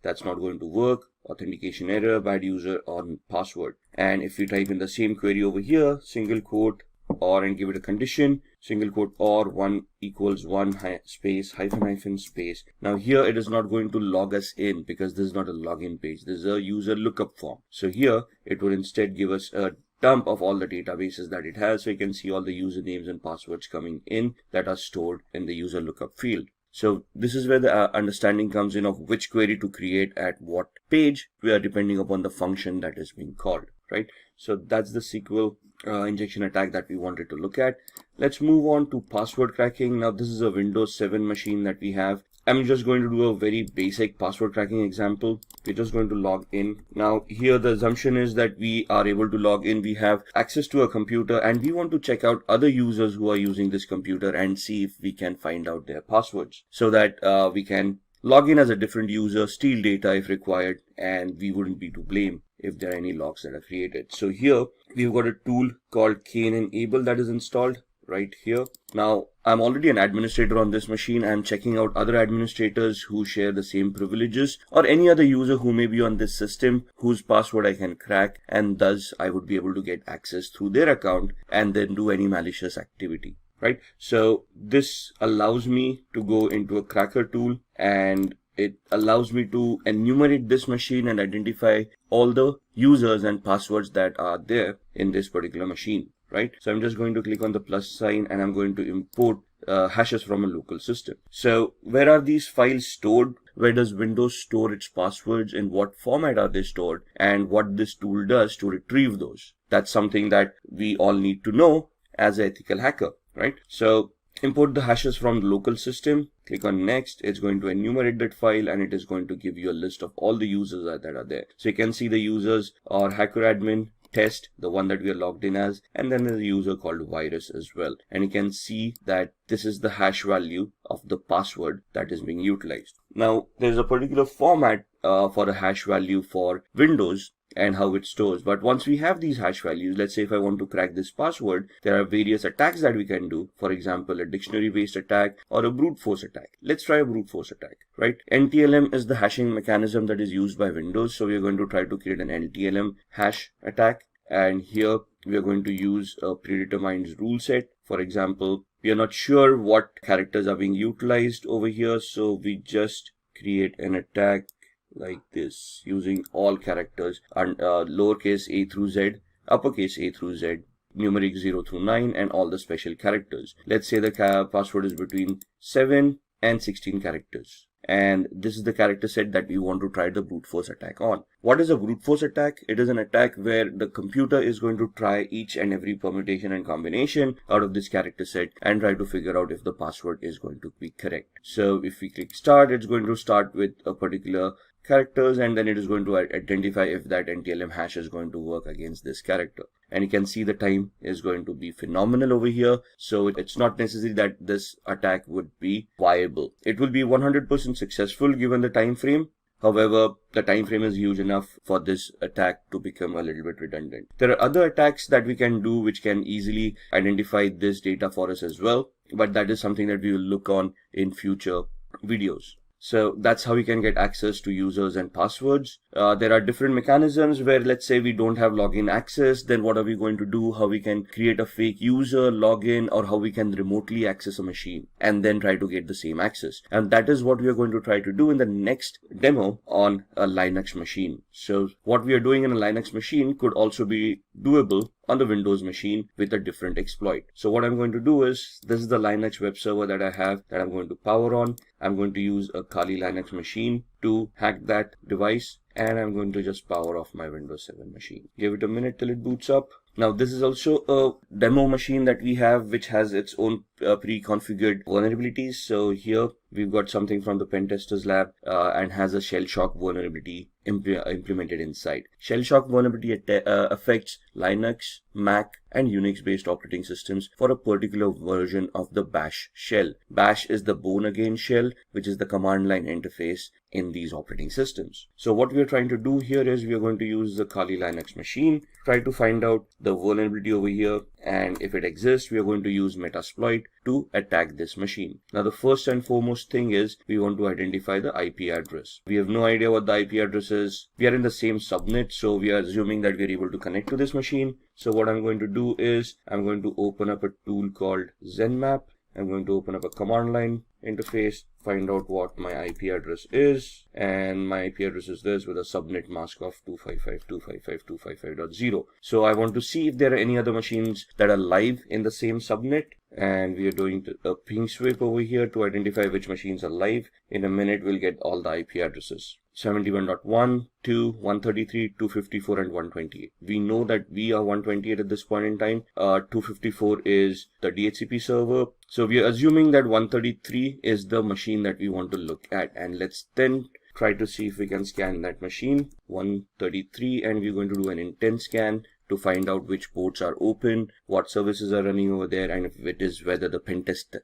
That's not going to work. Authentication error, bad user on password. And if we type in the same query over here, single quote or, and give it a condition, single quote or 1 equals 1 space hyphen space. Now here it is not going to log us in because this is not a login page. This is a user lookup form. So here it would instead give us a dump of all the databases that it has. So you can see all the usernames and passwords coming in that are stored in the user lookup field. So this is where the understanding comes in of which query to create at what page, we are depending upon the function that is being called, right? So that's the SQL injection attack that we wanted to look at. Let's move on to password cracking. Now this is a Windows 7 machine that we have. I'm just going to do a very basic password cracking example. We're just going to log in. Now here the assumption is that we are able to log in. We have access to a computer and we want to check out other users who are using this computer and see if we can find out their passwords so that we can log in as a different user, steal data if required, and we wouldn't be to blame if there are any logs that are created. So here we've got a tool called Enable that is installed right here. Now I'm already an administrator on this machine. I'm checking out other administrators who share the same privileges or any other user who may be on this system whose password I can crack, and thus I would be able to get access through their account and then do any malicious activity, right? So this allows me to go into a cracker tool and it allows me to enumerate this machine and identify all the users and passwords that are there in this particular machine, right? So I'm just going to click on the plus sign and I'm going to import hashes from a local system. So where are these files stored? Where does Windows store its passwords? In what format are they stored? And what this tool does to retrieve those? That's something that we all need to know as an ethical hacker, right? So import the hashes from the local system, click on next. It's going to enumerate that file and it is going to give you a list of all the users that are there. So you can see the users are hacker admin, test, the one that we are logged in as, and then there's a user called virus as well. And you can see that this is the hash value of the password that is being utilized. Now there's a particular format for a hash value for Windows and how it stores. But once we have these hash values, let's say if I want to crack this password, there are various attacks that we can do. For example, a dictionary based attack or a brute force attack. Let's try a brute force attack, right? NTLM is the hashing mechanism that is used by Windows. So we are going to try to create an NTLM hash attack. And here we are going to use a predetermined rule set. For example, we are not sure what characters are being utilized over here. So we just create an attack like this using all characters and lowercase a through z, uppercase a through z, numeric 0 through 9, and all the special characters. Let's say the password is between 7 and 16 characters. And this is the character set that we want to try the brute force attack on. What is a brute force attack? It is an attack where the computer is going to try each and every permutation and combination out of this character set and try to figure out if the password is going to be correct. So if we click start, it's going to start with a particular characters and then it is going to identify if that NTLM hash is going to work against this character. And you can see the time is going to be phenomenal over here. So it's not necessary that this attack would be viable. It will be 100% successful given the time frame. However, the time frame is huge enough for this attack to become a little bit redundant. There are other attacks that we can do which can easily identify this data for us as well. But that is something that we will look on in future videos. So that's how we can get access to users and passwords. There are different mechanisms where, let's say we don't have login access, then what are we going to do? How we can create a fake user, login, or how we can remotely access a machine and then try to get the same access. And that is what we are going to try to do in the next demo on a Linux machine. So what we are doing in a Linux machine could also be doable on the Windows machine with a different exploit. So what I'm going to do is, this is the Linux web server that I have that I'm going to power on. I'm going to use a Kali Linux machine to hack that device, and I'm going to just power off my Windows 7 machine. Give it a minute till it boots up. Now this is also a demo machine that we have which has its own pre-configured vulnerabilities. So here we've got something from the pen testers lab and has a shell shock vulnerability implemented inside. Shell shock vulnerability affects Linux, Mac, and Unix based operating systems for a particular version of the bash shell. Bash is the born again shell, which is the command line interface in these operating systems. So what we are trying to do here is we are going to use the Kali Linux machine, try to find out the vulnerability over here, and if it exists, we are going to use Metasploit to attack this machine. Now the first and foremost thing is we want to identify the IP address. We have no idea what the IP address is. We are in the same subnet, so we are assuming that we are able to connect to this machine. So what I'm going to do is I'm going to open up a tool called ZenMap. I'm going to open up a command line interface, find out what my IP address is, and my IP address is this with a subnet mask of 255.255.255.0. So I want to see if there are any other machines that are live in the same subnet, and we are doing a ping sweep over here to identify which machines are live. In a minute we'll get all the IP addresses. 71.1, 2, 133, 254 and 128. We know that we are 128 at this point in time. 254 is the DHCP server. So we are assuming that 133 is the machine that we want to look at, and let's then try to see if we can scan that machine 133, and we're going to do an intent scan to find out which ports are open, what services are running over there, and if it is whether the pentest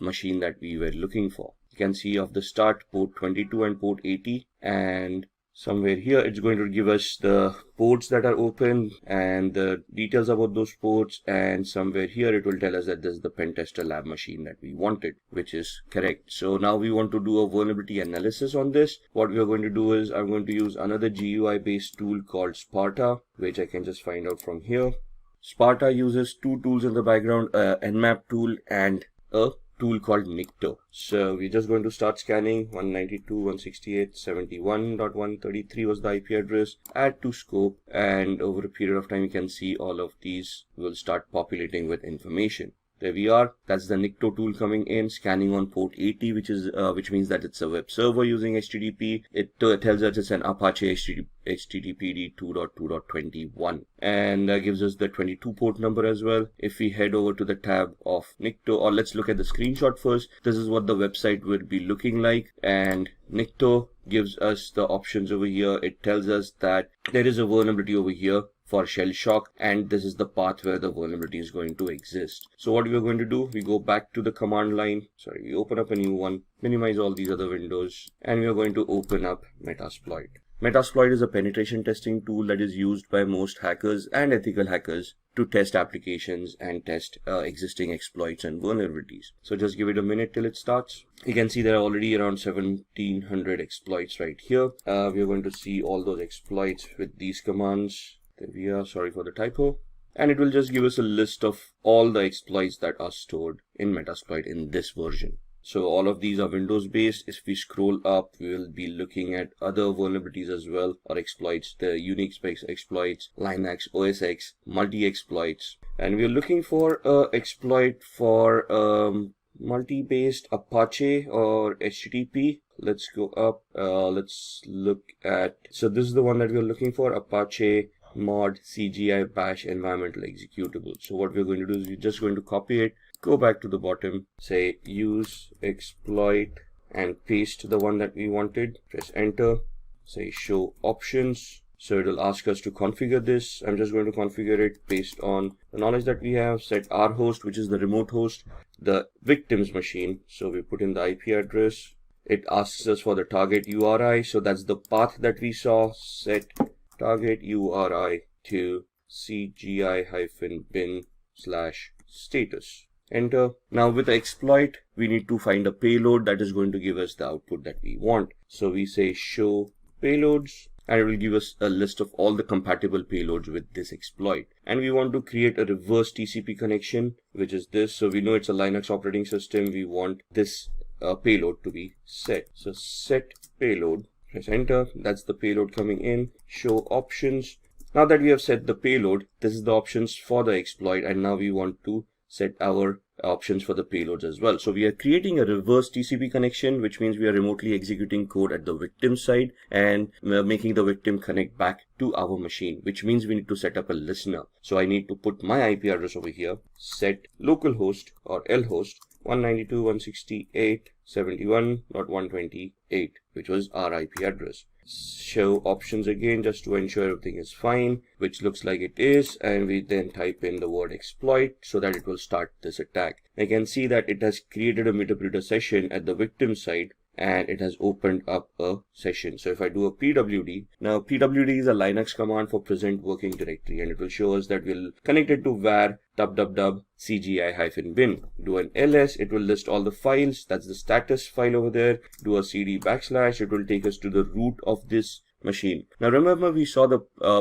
machine that we were looking for. You can see off the start port 22 and port 80, and somewhere here it's going to give us the ports that are open and the details about those ports, and somewhere here it will tell us that this is the pentester lab machine that we wanted, which is correct. So now we want to do a vulnerability analysis on this. What we are going to do is I'm going to use another GUI based tool called Sparta, which I can just find out from here. Sparta uses two tools in the background, Nmap tool and a tool called Nikto. So we're just going to start scanning 192.168.71.133 was the IP address, add to scope, and over a period of time you can see all of these will start populating with information. There we are. That's the Nikto tool coming in, scanning on port 80, which means that it's a web server using HTTP. It tells us it's an Apache HTTPD 2.2.21, and gives us the 22 port number as well. If we head over to the tab of Nikto, or let's look at the screenshot first. This is what the website would be looking like, and Nikto gives us the options over here. It tells us that there is a vulnerability over here for shell shock, and this is the path where the vulnerability is going to exist. So what we are going to do, we go back to the command line, we open up a new one, minimize all these other windows, and we are going to open up Metasploit. Metasploit is a penetration testing tool that is used by most hackers and ethical hackers to test applications and test existing exploits and vulnerabilities. So just give it a minute till it starts. You can see there are already around 1700 exploits right here. We are going to see all those exploits with these commands. There we are, sorry for the typo. And it will just give us a list of all the exploits that are stored in Metasploit in this version. So all of these are Windows based. If we scroll up, we will be looking at other vulnerabilities as well, or exploits, the Unix based exploits, Linux, OS X, multi-exploits. And we are looking for an exploit for multi-based Apache or HTTP. Let's go up, let's look at, so this is the one that we are looking for, Apache mod CGI bash environmental executable. So what we're going to do is we're just going to copy it, go back to the bottom, say use exploit, and paste the one that we wanted. Press enter, say show options. So it will ask us to configure this. I'm just going to configure it based on the knowledge that we have. Set our host, which is the remote host, the victim's machine. So we put in the IP address. It asks us for the target URI. So that's the path that we saw. Set target URI to cgi-bin/status. Enter. Now with the exploit, we need to find a payload that is going to give us the output that we want. So we say show payloads, and it will give us a list of all the compatible payloads with this exploit. And we want to create a reverse TCP connection, which is this. So we know it's a Linux operating system. We want this payload to be set. So set payload. Press enter. That's the payload coming in. Show options. Now that we have set the payload, this is the options for the exploit, and now we want to set our options for the payloads as well. So we are creating a reverse TCP connection, which means we are remotely executing code at the victim side, and we are making the victim connect back to our machine, which means we need to set up a listener. So I need to put my IP address over here, set localhost or lhost 192.168.71.128, which was our IP address. Show options again, just to ensure everything is fine, which looks like it is, and we then type in the word exploit so that it will start this attack. I can see that it has created a meter session at the victim side, and it has opened up a session. So if I do a pwd, now pwd is a Linux command for present working directory, and it will show us that we'll connect it to var cgi-bin. Do an ls, it will list all the files. That's the status file over there. Do a cd /, it will take us to the root of this machine. Now remember, we saw the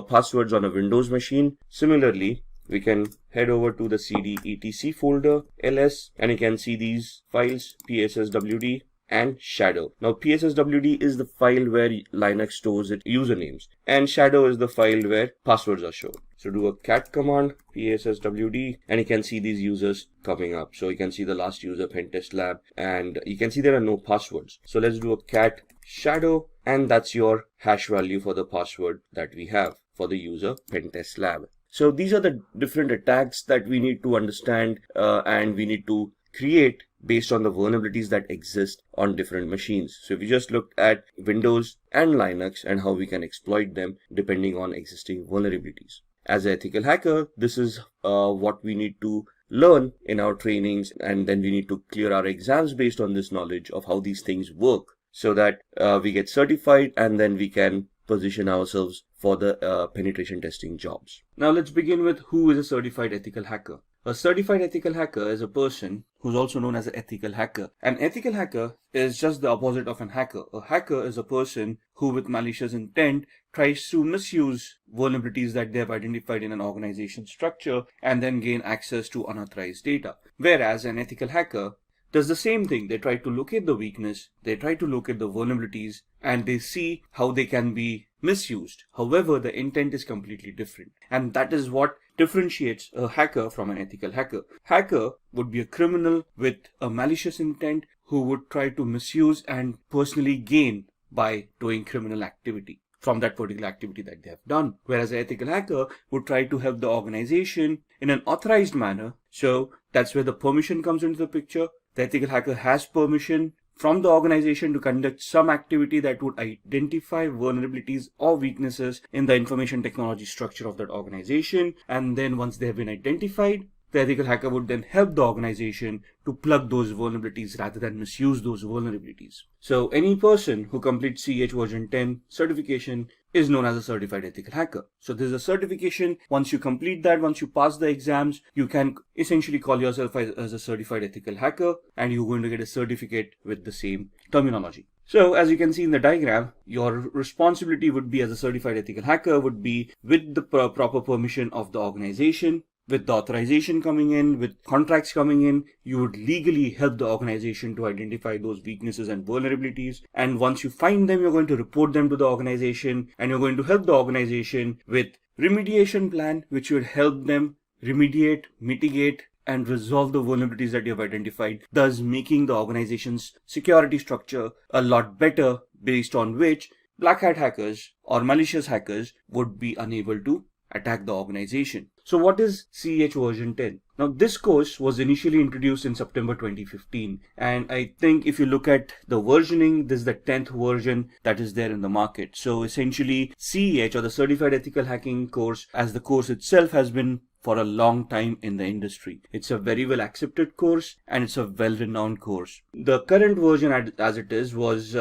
passwords on a Windows machine. Similarly, we can head over to the cd etc folder ls, and you can see these files psswd and shadow. Now psswd is the file where Linux stores its usernames, and shadow is the file where passwords are shown. So do a cat command psswd, and you can see these users coming up. So you can see the last user Pentest Lab, and you can see there are no passwords. So let's do a cat shadow, and that's your hash value for the password that we have for the user Pentest Lab. So these are the different attacks that we need to understand and we need to create based on the vulnerabilities that exist on different machines. So if we just look at Windows and Linux and how we can exploit them depending on existing vulnerabilities. As an ethical hacker, this is what we need to learn in our trainings, and then we need to clear our exams based on this knowledge of how these things work, so that we get certified and then we can position ourselves for the penetration testing jobs. Now let's begin with who is a certified ethical hacker. A certified ethical hacker is a person who's also known as an ethical hacker. An ethical hacker is just the opposite of an hacker. A hacker is a person who, with malicious intent, tries to misuse vulnerabilities that they have identified in an organization structure and then gain access to unauthorized data. Whereas an ethical hacker does the same thing. They try to locate the weakness, they try to locate the vulnerabilities, and they see how they can be misused. However, the intent is completely different. And that is what differentiates a hacker from an ethical hacker. Hacker would be a criminal with a malicious intent who would try to misuse and personally gain by doing criminal activity from that particular activity that they have done. Whereas an ethical hacker would try to help the organization in an authorized manner. So that's where the permission comes into the picture. The ethical hacker has permission from the organization to conduct some activity that would identify vulnerabilities or weaknesses in the information technology structure of that organization. And then once they have been identified, the ethical hacker would then help the organization to plug those vulnerabilities rather than misuse those vulnerabilities. So any person who completes CH version 10 certification is known as a certified ethical hacker. So there's a certification. Once you complete that, once you pass the exams, you can essentially call yourself as a certified ethical hacker, and you're going to get a certificate with the same terminology. So as you can see in the diagram, your responsibility would be as a certified ethical hacker would be with the proper permission of the organization. With the authorization coming in, with contracts coming in, you would legally help the organization to identify those weaknesses and vulnerabilities. And once you find them, you're going to report them to the organization, and you're going to help the organization with remediation plan, which would help them remediate, mitigate, and resolve the vulnerabilities that you have identified, thus making the organization's security structure a lot better, based on which black hat hackers or malicious hackers would be unable to attack the organization. So what is CEH version 10? Now this course was initially introduced in September 2015, and I think if you look at the versioning, this is the 10th version that is there in the market. So essentially CEH, or the Certified Ethical Hacking course, as the course itself, has been for a long time in the industry. It's a very well accepted course, and it's a well renowned course. The current version as it is was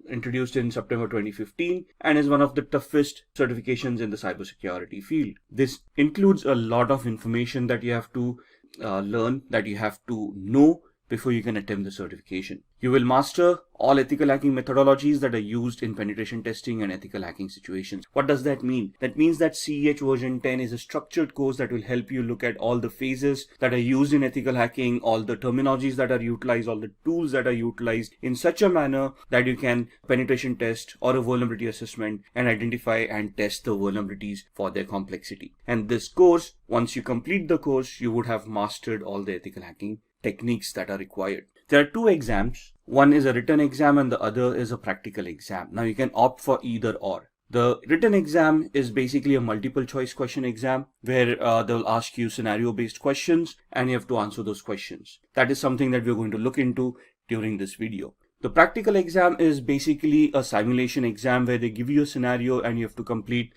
introduced in September 2015 and is one of the toughest certifications in the cybersecurity field. This includes a lot of information that you have to learn, that you have to know before you can attempt the certification. You will master all ethical hacking methodologies that are used in penetration testing and ethical hacking situations. What does that mean? That means that CEH version 10 is a structured course that will help you look at all the phases that are used in ethical hacking, all the terminologies that are utilized, all the tools that are utilized in such a manner that you can penetration test or a vulnerability assessment and identify and test the vulnerabilities for their complexity. And this course, once you complete the course, you would have mastered all the ethical hacking techniques that are required. There are two exams. One is a written exam and the other is a practical exam. Now you can opt for either or. The written exam is basically a multiple choice question exam where they'll ask you scenario based questions and you have to answer those questions. That is something that we're going to look into during this video. The practical exam is basically a simulation exam where they give you a scenario and you have to complete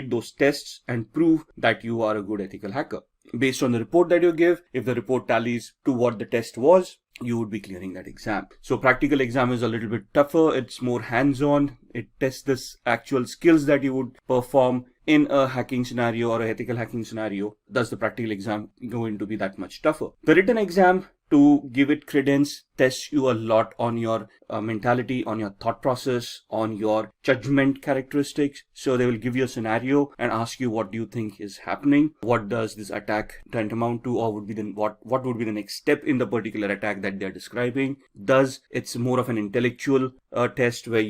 those tests and prove that you are a good ethical hacker. Based on the report that you give, if the report tallies to what the test was, you would be clearing that exam. So practical exam is a little bit tougher. It's more hands-on. It tests the actual skills that you would perform in a hacking scenario or a ethical hacking scenario. Thus the practical exam going to be that much tougher. The written exam to give it credence, tests you a lot on your mentality, on your thought process, on your judgment characteristics. So they will give you a scenario and ask you, what do you think is happening? What does this attack tantamount to, or would be what would be the next step in the particular attack that they're describing? Thus, it's more of an intellectual test where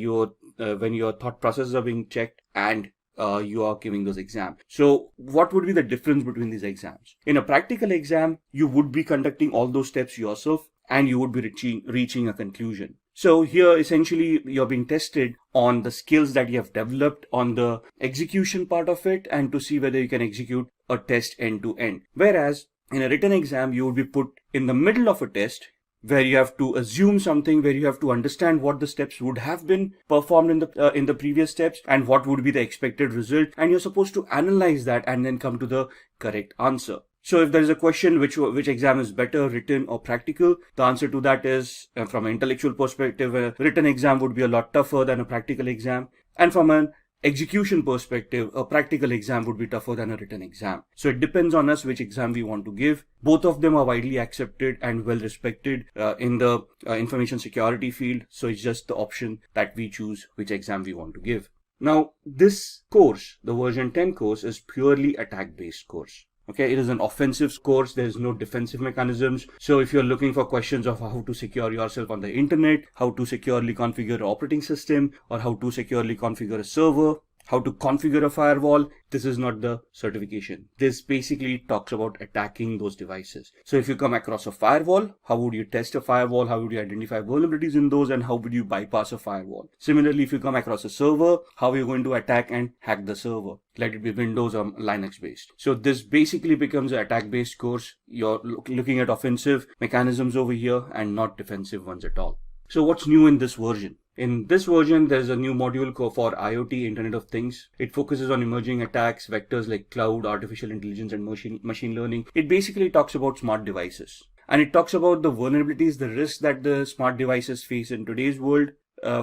when your thought processes are being checked and you are giving those exams. So what would be the difference between these exams? In a practical exam, you would be conducting all those steps yourself and you would be reaching a conclusion. So here essentially you're being tested on the skills that you have developed on the execution part of it and to see whether you can execute a test end to end. Whereas in a written exam, you would be put in the middle of a test where you have to assume something, where you have to understand what the steps would have been performed in the previous steps and what would be the expected result, and you're supposed to analyze that and then come to the correct answer. So if there is a question which exam is better, written or practical, the answer to that is, from an intellectual perspective, a written exam would be a lot tougher than a practical exam, and from an execution perspective, a practical exam would be tougher than a written exam. So it depends on us which exam we want to give. Both of them are widely accepted and well respected in the information security field. So it's just the option that we choose which exam we want to give. Now, this course, the version 10 course, is purely attack-based course. Okay, it is an offensive course. There is no defensive mechanisms. So if you're looking for questions of how to secure yourself on the internet, how to securely configure an operating system, or how to securely configure a server, how to configure a firewall, this is not the certification. This basically talks about attacking those devices. So if you come across a firewall, how would you test a firewall? How would you identify vulnerabilities in those? And how would you bypass a firewall? Similarly, if you come across a server, how are you going to attack and hack the server? Let it be Windows or Linux based. So this basically becomes an attack based course. You're looking at offensive mechanisms over here and not defensive ones at all. So what's new in this version? In this version, there's a new module for IoT, Internet of Things. It focuses on emerging attacks, vectors like cloud, artificial intelligence, and machine learning. It basically talks about smart devices. And it talks about the vulnerabilities, the risks that the smart devices face in today's world.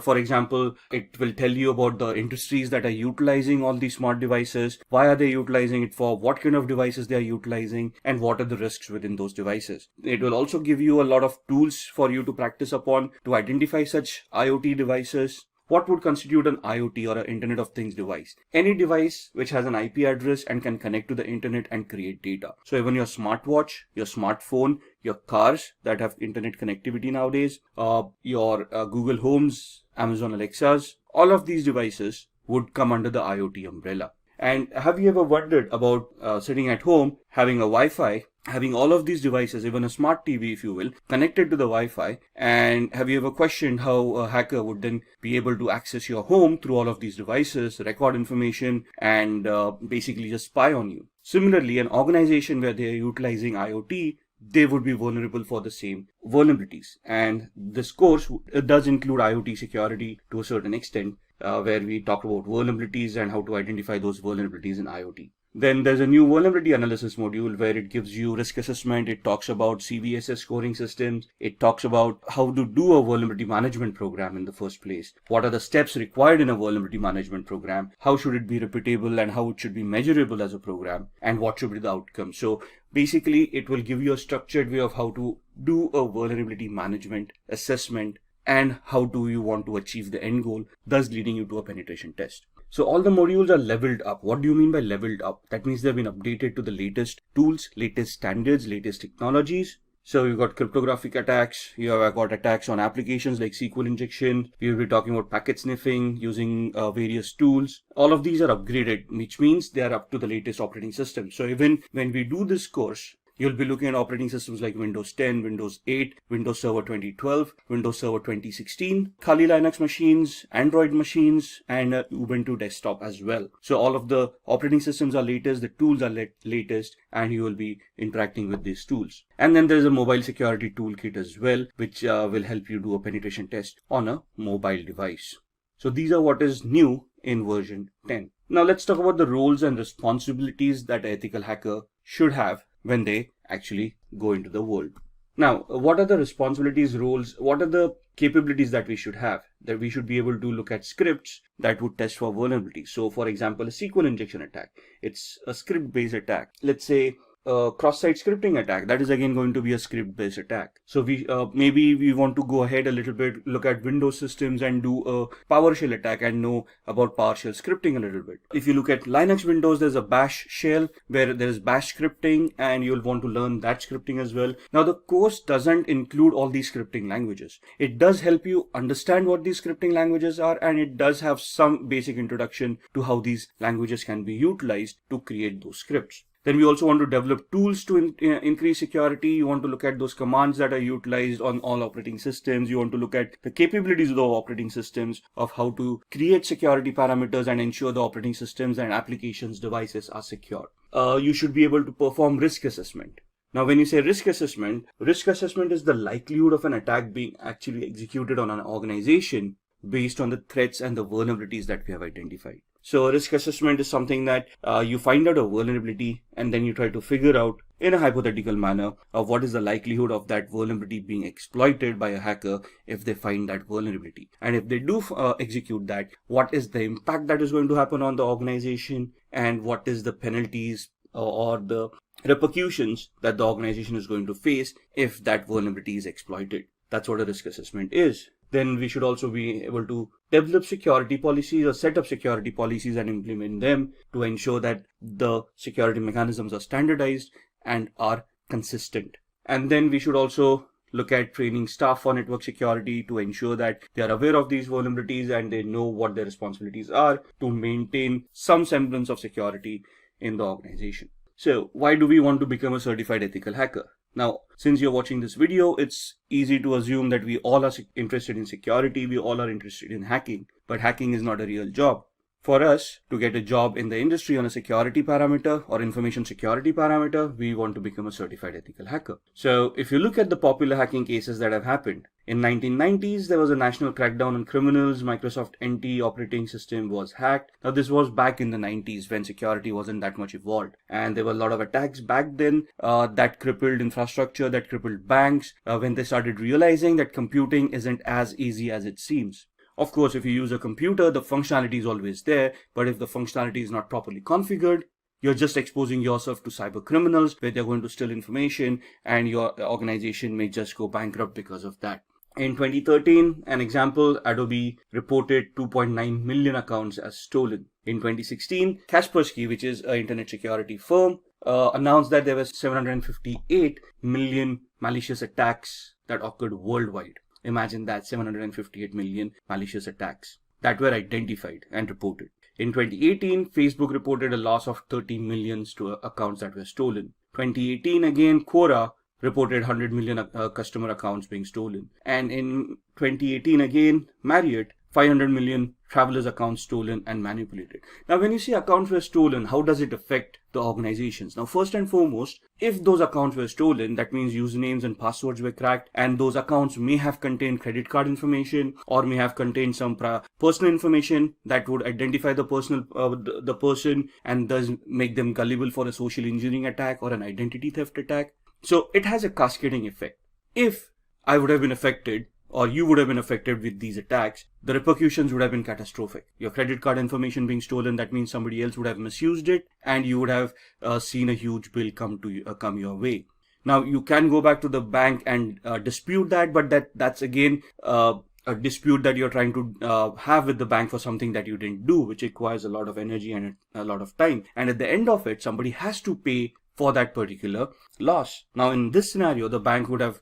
For example, it will tell you about the industries that are utilizing all these smart devices, why are they utilizing it for, what kind of devices they are utilizing, and what are the risks within those devices. It will also give you a lot of tools for you to practice upon to identify such IoT devices. What would constitute an IoT or an Internet of Things device? Any device which has an IP address and can connect to the internet and create data. So even your smartwatch, your smartphone, your cars that have internet connectivity nowadays, your Google Homes, Amazon Alexas, all of these devices would come under the IoT umbrella. And have you ever wondered about sitting at home, having a Wi-Fi, having all of these devices, even a smart TV, if you will, connected to the Wi-Fi? And have you ever questioned how a hacker would then be able to access your home through all of these devices, record information, and basically just spy on you? Similarly, an organization where they are utilizing IoT, they would be vulnerable for the same vulnerabilities. And this course does include IoT security to a certain extent, where we talk about vulnerabilities and how to identify those vulnerabilities in IoT. Then there's a new vulnerability analysis module where it gives you risk assessment. It talks about CVSS scoring systems. It talks about how to do a vulnerability management program in the first place. What are the steps required in a vulnerability management program? How should it be repeatable and how it should be measurable as a program? And what should be the outcome? So basically, it will give you a structured way of how to do a vulnerability management assessment and how do you want to achieve the end goal, thus leading you to a penetration test. So all the modules are leveled up. What do you mean by leveled up? That means they've been updated to the latest tools, latest standards, latest technologies. So you've got cryptographic attacks, you have got attacks on applications like SQL injection, we will be talking about packet sniffing using various tools. All of these are upgraded, which means they are up to the latest operating system. So even when we do this course, you'll be looking at operating systems like Windows 10, Windows 8, Windows Server 2012, Windows Server 2016, Kali Linux machines, Android machines, and Ubuntu desktop as well. So all of the operating systems are latest, the tools are latest, and you will be interacting with these tools. And then there's a mobile security toolkit as well, which will help you do a penetration test on a mobile device. So these are what is new in version 10. Now let's talk about the roles and responsibilities that an ethical hacker should have when they actually go into the world. Now, what are the responsibilities, roles, what are the capabilities that we should have? That we should be able to look at scripts that would test for vulnerability. So for example, a SQL injection attack, it's a script based attack. Let's say cross-site scripting attack. That is again going to be a script-based attack. So we maybe we want to go ahead a little bit, look at Windows systems and do a PowerShell attack and know about PowerShell scripting a little bit. If you look at Linux Windows, there's a bash shell where there is bash scripting, and you'll want to learn that scripting as well. Now the course doesn't include all these scripting languages. It does help you understand what these scripting languages are, and it does have some basic introduction to how these languages can be utilized to create those scripts. Then we also want to develop tools to increase security. You want to look at those commands that are utilized on all operating systems. You want to look at the capabilities of the operating systems, of how to create security parameters and ensure the operating systems and applications devices are secure. You should be able to perform risk assessment. Now, when you say risk assessment is the likelihood of an attack being actually executed on an organization based on the threats and the vulnerabilities that we have identified. So risk assessment is something that you find out a vulnerability and then you try to figure out in a hypothetical manner of what is the likelihood of that vulnerability being exploited by a hacker if they find that vulnerability. And if they do execute that, what is the impact that is going to happen on the organization, and what is the penalties or the repercussions that the organization is going to face if that vulnerability is exploited. That's what a risk assessment is. Then we should also be able to develop security policies or set up security policies and implement them to ensure that the security mechanisms are standardized and are consistent. And then we should also look at training staff for network security to ensure that they are aware of these vulnerabilities and they know what their responsibilities are to maintain some semblance of security in the organization. So why do we want to become a certified ethical hacker? Now, since you're watching this video, it's easy to assume that we all are interested in security, we all are interested in hacking, but hacking is not a real job. For us to get a job in the industry on a security parameter or information security parameter, we want to become a certified ethical hacker. So if you look at the popular hacking cases that have happened, in 1990s, there was a national crackdown on criminals. Microsoft NT operating system was hacked. Now this was back in the 90s when security wasn't that much evolved. And there were a lot of attacks back then that crippled infrastructure, that crippled banks when they started realizing that computing isn't as easy as it seems. Of course, if you use a computer, the functionality is always there, but if the functionality is not properly configured, you're just exposing yourself to cyber criminals where they're going to steal information and your organization may just go bankrupt because of that. In 2013, an example, Adobe reported 2.9 million accounts as stolen. In 2016, Kaspersky, which is an internet security firm, announced that there were 758 million malicious attacks that occurred worldwide. Imagine that, 758 million malicious attacks that were identified and reported. In 2018, Facebook reported a loss of 30 million accounts that were stolen. 2018 again, Quora reported 100 million customer accounts being stolen. And in 2018 again, Marriott, 500 million travelers' accounts stolen and manipulated. Now, when you say accounts were stolen, how does it affect the organizations? Now, first and foremost, if those accounts were stolen, that means usernames and passwords were cracked, and those accounts may have contained credit card information or may have contained some personal information that would identify the person and thus make them gullible for a social engineering attack or an identity theft attack. So it has a cascading effect. If I would have been affected, or you would have been affected with these attacks, the repercussions would have been catastrophic. Your credit card information being stolen, that means somebody else would have misused it and you would have seen a huge bill come your way. Now, you can go back to the bank and dispute that, but that's again a dispute that you're trying to have with the bank for something that you didn't do, which requires a lot of energy and a lot of time. And at the end of it, somebody has to pay for that particular loss. Now, in this scenario, the bank would have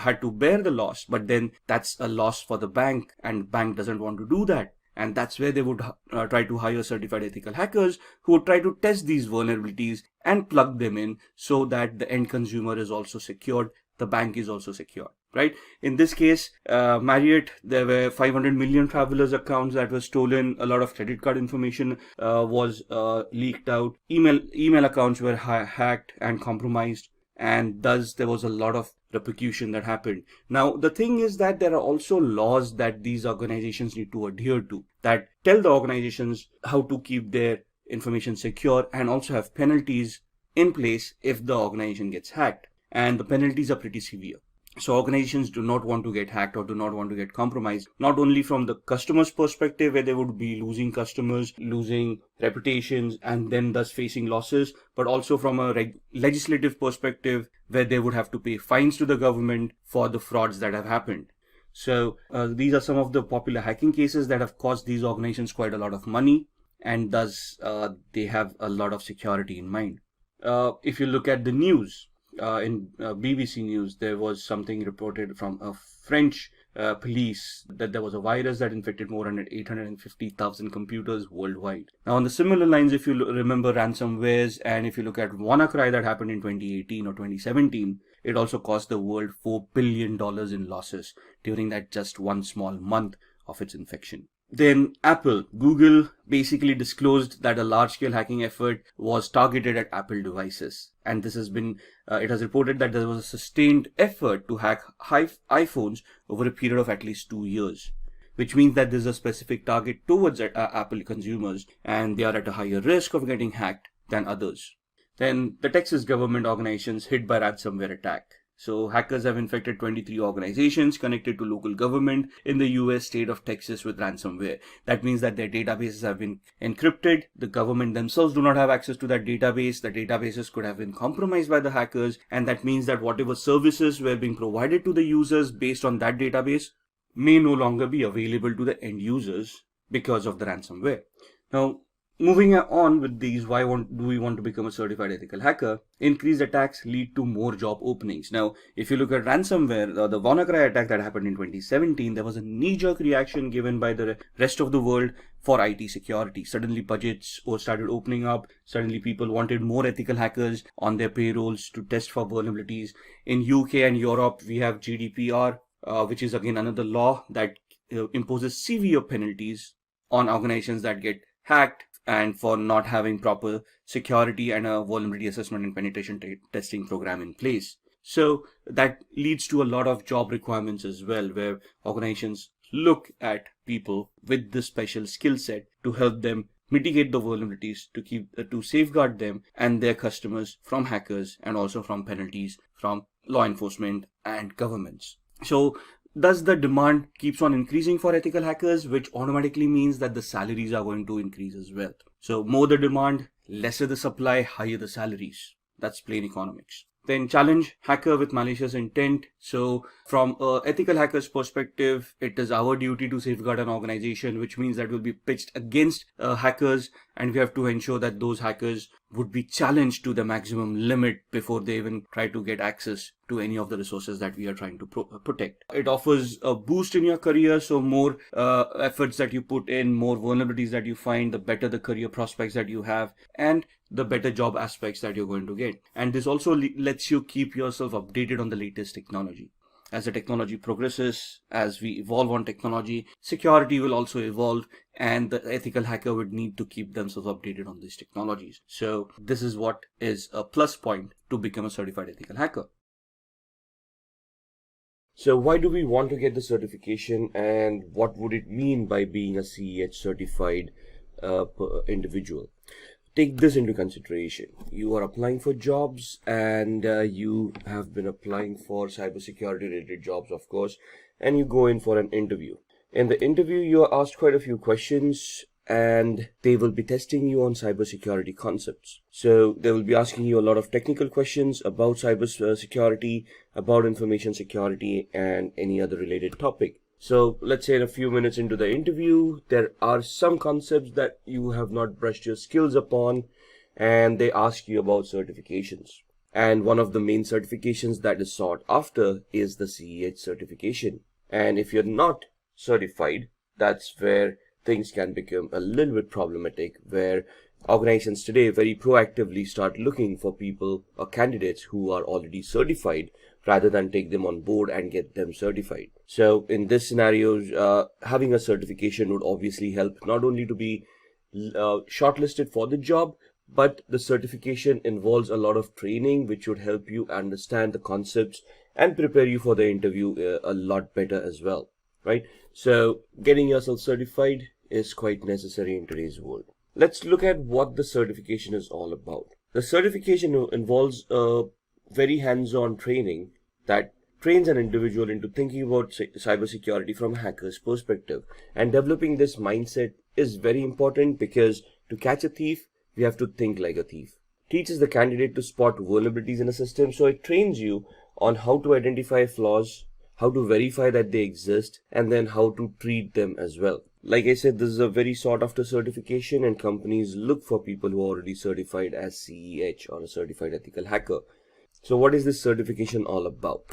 had to bear the loss, but then that's a loss for the bank and bank doesn't want to do that. And that's where they would try to hire certified ethical hackers who would try to test these vulnerabilities and plug them in so that the end consumer is also secured, the bank is also secure, right? In this case, Marriott, there were 500 million travelers' accounts that were stolen. A lot of credit card information was leaked out. Email accounts were hacked and compromised. And thus there was a lot of repercussion that happened. Now, the thing is that there are also laws that these organizations need to adhere to that tell the organizations how to keep their information secure and also have penalties in place if the organization gets hacked. And the penalties are pretty severe. So organizations do not want to get hacked or do not want to get compromised, not only from the customer's perspective, where they would be losing customers, losing reputations, and then thus facing losses, but also from a legislative perspective, where they would have to pay fines to the government for the frauds that have happened. So these are some of the popular hacking cases that have cost these organizations quite a lot of money, and thus they have a lot of security in mind. If you look at the news, in BBC News, there was something reported from a French police that there was a virus that infected more than 850,000 computers worldwide. Now, on the similar lines, if you remember ransomwares, and if you look at WannaCry that happened in 2018 or 2017, it also cost the world $4 billion in losses during that just one small month of its infection. Then Google basically disclosed that a large-scale hacking effort was targeted at Apple devices. And this has been, it has reported that there was a sustained effort to hack iPhones over a period of at least 2 years, which means that there's a specific target towards Apple consumers, and they are at a higher risk of getting hacked than others. Then the Texas government organizations hit by ransomware attack. So hackers have infected 23 organizations connected to local government in the US state of Texas with ransomware. That means that their databases have been encrypted. The government themselves do not have access to that database. The databases could have been compromised by the hackers. And that means that whatever services were being provided to the users based on that database may no longer be available to the end users because of the ransomware. Now, moving on with these, why do we want to become a certified ethical hacker? Increased attacks lead to more job openings. Now, if you look at ransomware, the WannaCry attack that happened in 2017, there was a knee-jerk reaction given by the rest of the world for IT security. Suddenly budgets started opening up. Suddenly people wanted more ethical hackers on their payrolls to test for vulnerabilities. In UK and Europe, we have GDPR, which is again another law that imposes severe penalties on organizations that get hacked and for not having proper security and a vulnerability assessment and penetration testing program in place. So that leads to a lot of job requirements as well, where organizations look at people with this special skill set to help them mitigate the vulnerabilities, to safeguard them and their customers from hackers and also from penalties from law enforcement and governments. So thus the demand keeps on increasing for ethical hackers, which automatically means that the salaries are going to increase as well. So more the demand, lesser the supply, higher the salaries. That's plain economics. Then challenge hacker with malicious intent. So from an ethical hacker's perspective, it is our duty to safeguard an organization, which means that we'll be pitched against hackers, and we have to ensure that those hackers would be challenged to the maximum limit before they even try to get access to any of the resources that we are trying to protect. It offers a boost in your career, so more efforts that you put in, more vulnerabilities that you find, the better the career prospects that you have, and the better job aspects that you're going to get. And this also lets you keep yourself updated on the latest technology. As the technology progresses, as we evolve on technology, security will also evolve, and the ethical hacker would need to keep themselves updated on these technologies. So this is what is a plus point to become a certified ethical hacker. So why do we want to get the certification, and what would it mean by being a CEH certified individual? Take this into consideration. You are applying for jobs, and you have been applying for cybersecurity related jobs, of course, and you go in for an interview. In the interview, you are asked quite a few questions, and they will be testing you on cybersecurity concepts. So they will be asking you a lot of technical questions about cybersecurity, about information security, and any other related topic. So let's say in a few minutes into the interview, there are some concepts that you have not brushed your skills upon, and they ask you about certifications. And one of the main certifications that is sought after is the CEH certification. And if you're not certified, that's where things can become a little bit problematic, where organizations today very proactively start looking for people or candidates who are already certified, rather than take them on board and get them certified. So in this scenario, having a certification would obviously help not only to be shortlisted for the job, but the certification involves a lot of training, which would help you understand the concepts and prepare you for the interview a lot better as well, right? So getting yourself certified is quite necessary in today's world. Let's look at what the certification is all about. The certification involves very hands-on training that trains an individual into thinking about cybersecurity from a hacker's perspective. And developing this mindset is very important because to catch a thief, we have to think like a thief. Teaches the candidate to spot vulnerabilities in a system, so it trains you on how to identify flaws, how to verify that they exist, and then how to treat them as well. Like I said, this is a very sought after certification, and companies look for people who are already certified as CEH or a certified ethical hacker. So what is this certification all about?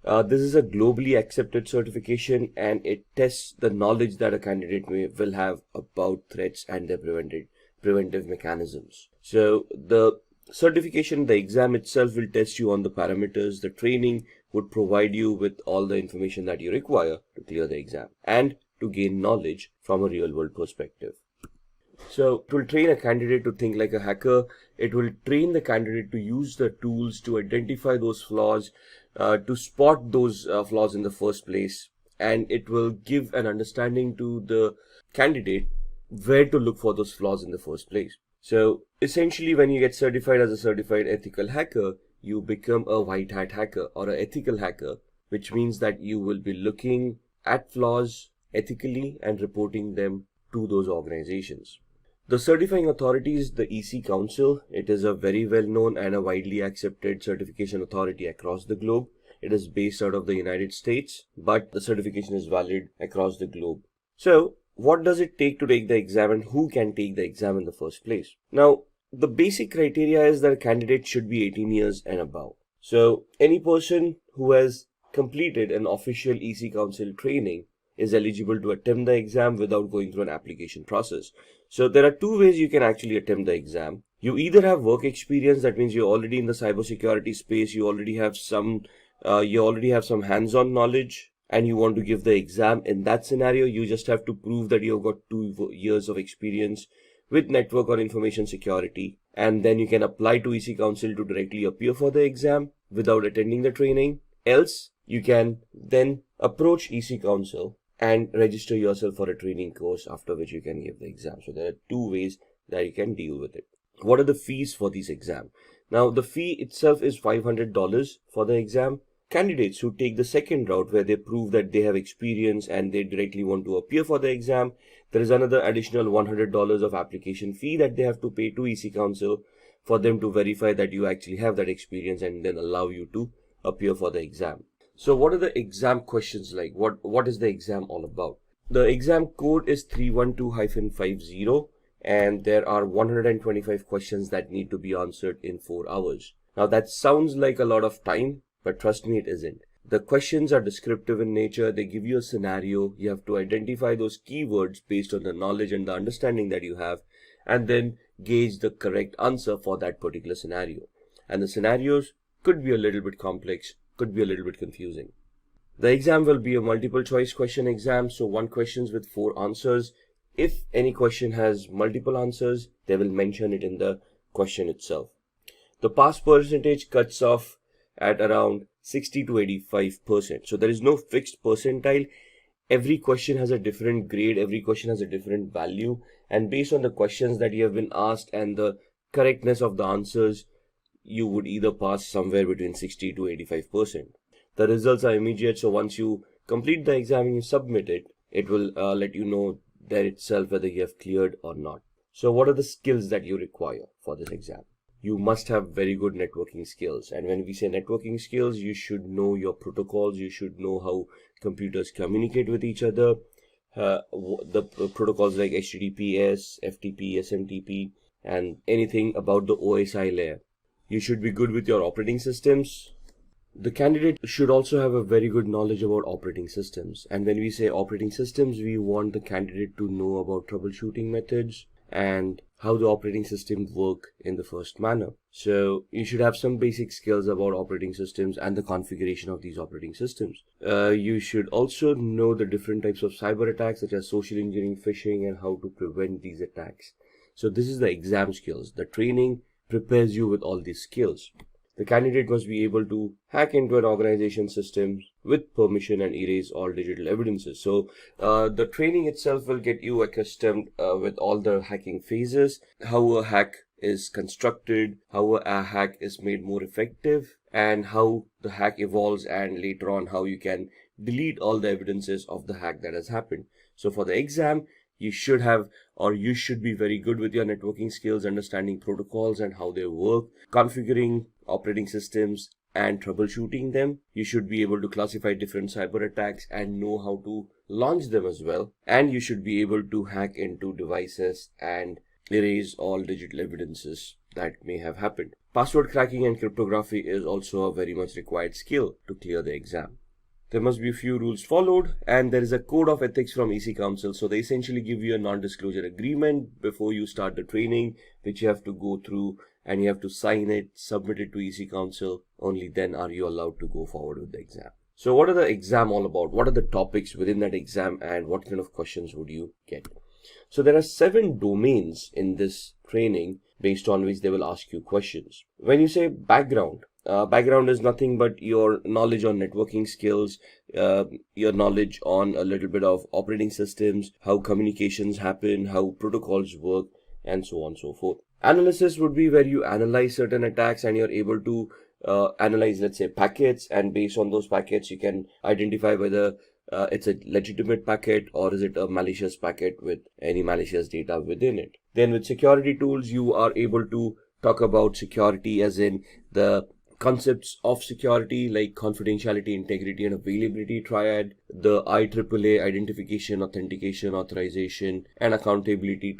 This is a globally accepted certification, and it tests the knowledge that a candidate will have about threats and their preventive mechanisms. So the certification, the exam itself will test you on the parameters. The training would provide you with all the information that you require to clear the exam and to gain knowledge from a real world perspective. So it will train a candidate to think like a hacker. It will train the candidate to use the tools to identify those flaws, to spot those flaws in the first place. And it will give an understanding to the candidate where to look for those flaws in the first place. So essentially, when you get certified as a certified ethical hacker, you become a white hat hacker or an ethical hacker, which means that you will be looking at flaws ethically and reporting them to those organizations. The certifying authority is the EC Council. It is a very well known and a widely accepted certification authority across the globe. It is based out of the United States, but the certification is valid across the globe. So what does it take to take the exam, and who can take the exam in the first place? Now, the basic criteria is that a candidate should be 18 years and above. So any person who has completed an official EC Council training is eligible to attempt the exam without going through an application process. So there are two ways you can actually attempt the exam. You either have work experience, that means you're already in the cybersecurity space, you already have some hands-on knowledge, and you want to give the exam. In that scenario, you just have to prove that you've got 2 years of experience with network or information security, and then you can apply to EC Council to directly appear for the exam without attending the training. Else, you can then approach EC Council and register yourself for a training course, after which you can give the exam. So there are 2 ways that you can deal with it. What are the fees for this exam? Now, the fee itself is $500 for the exam. Candidates who take the second route, where they prove that they have experience and they directly want to appear for the exam, there is another additional $100 of application fee that they have to pay to EC Council for them to verify that you actually have that experience and then allow you to appear for the exam. So what are the exam questions like? What is the exam all about? The exam code is 312-50, and there are 125 questions that need to be answered in 4 hours. Now that sounds like a lot of time, but trust me, it isn't. The questions are descriptive in nature. They give you a scenario. You have to identify those keywords based on the knowledge and the understanding that you have, and then gauge the correct answer for that particular scenario. And the scenarios could be a little bit complex, could be a little bit confusing. The exam will be a multiple choice question exam, so 1 question with 4 answers. If any question has multiple answers, they will mention it in the question itself. The pass percentage cuts off at around 60 to 85%. So there is no fixed percentile. Every question has a different grade, every question has a different value, and based on the questions that you have been asked and the correctness of the answers, you would either pass somewhere between 60 to 85%. The results are immediate, so once you complete the exam and you submit it, it will let you know there itself whether you have cleared or not. So what are the skills that you require for this exam? You must have very good networking skills. And when we say networking skills, you should know your protocols. You should know how computers communicate with each other. The protocols like HTTPS, FTP, SMTP, and anything about the OSI layer. You should be good with your operating systems. The candidate should also have a very good knowledge about operating systems. And when we say operating systems, we want the candidate to know about troubleshooting methods and how the operating system work in the first manner. So you should have some basic skills about operating systems and the configuration of these operating systems. You should also know the different types of cyber attacks such as social engineering, phishing, and how to prevent these attacks. So this is the exam skills. The training prepares you with all these skills. The candidate must be able to hack into an organization system with permission and erase all digital evidences. So the training itself will get you accustomed with all the hacking phases, how a hack is constructed, how a hack is made more effective, and how the hack evolves, and later on how you can delete all the evidences of the hack that has happened. So for the exam, you should have, or you should be very good with your networking skills, understanding protocols and how they work, configuring operating systems and troubleshooting them. You should be able to classify different cyber attacks and know how to launch them as well. And you should be able to hack into devices and erase all digital evidences that may have happened. Password cracking and cryptography is also a very much required skill to clear the exam. There must be a few rules followed, and there is a code of ethics from EC Council. So they essentially give you a non-disclosure agreement before you start the training, which you have to go through, and you have to sign it, submit it to EC Council. Only then are you allowed to go forward with the exam. So what are the exam all about? What are the topics within that exam, and what kind of questions would you get? So there are 7 domains in this training based on which they will ask you questions. When you say background, background is nothing but your knowledge on networking skills, your knowledge on a little bit of operating systems, how communications happen, how protocols work, and so on and so forth. Analysis would be where you analyze certain attacks and you're able to analyze, let's say, packets, and based on those packets you can identify whether it's a legitimate packet or is it a malicious packet with any malicious data within it. Then with security tools, you are able to talk about security as in the concepts of security like confidentiality, integrity, and availability triad, the IEEE identification, authentication, authorization, and accountability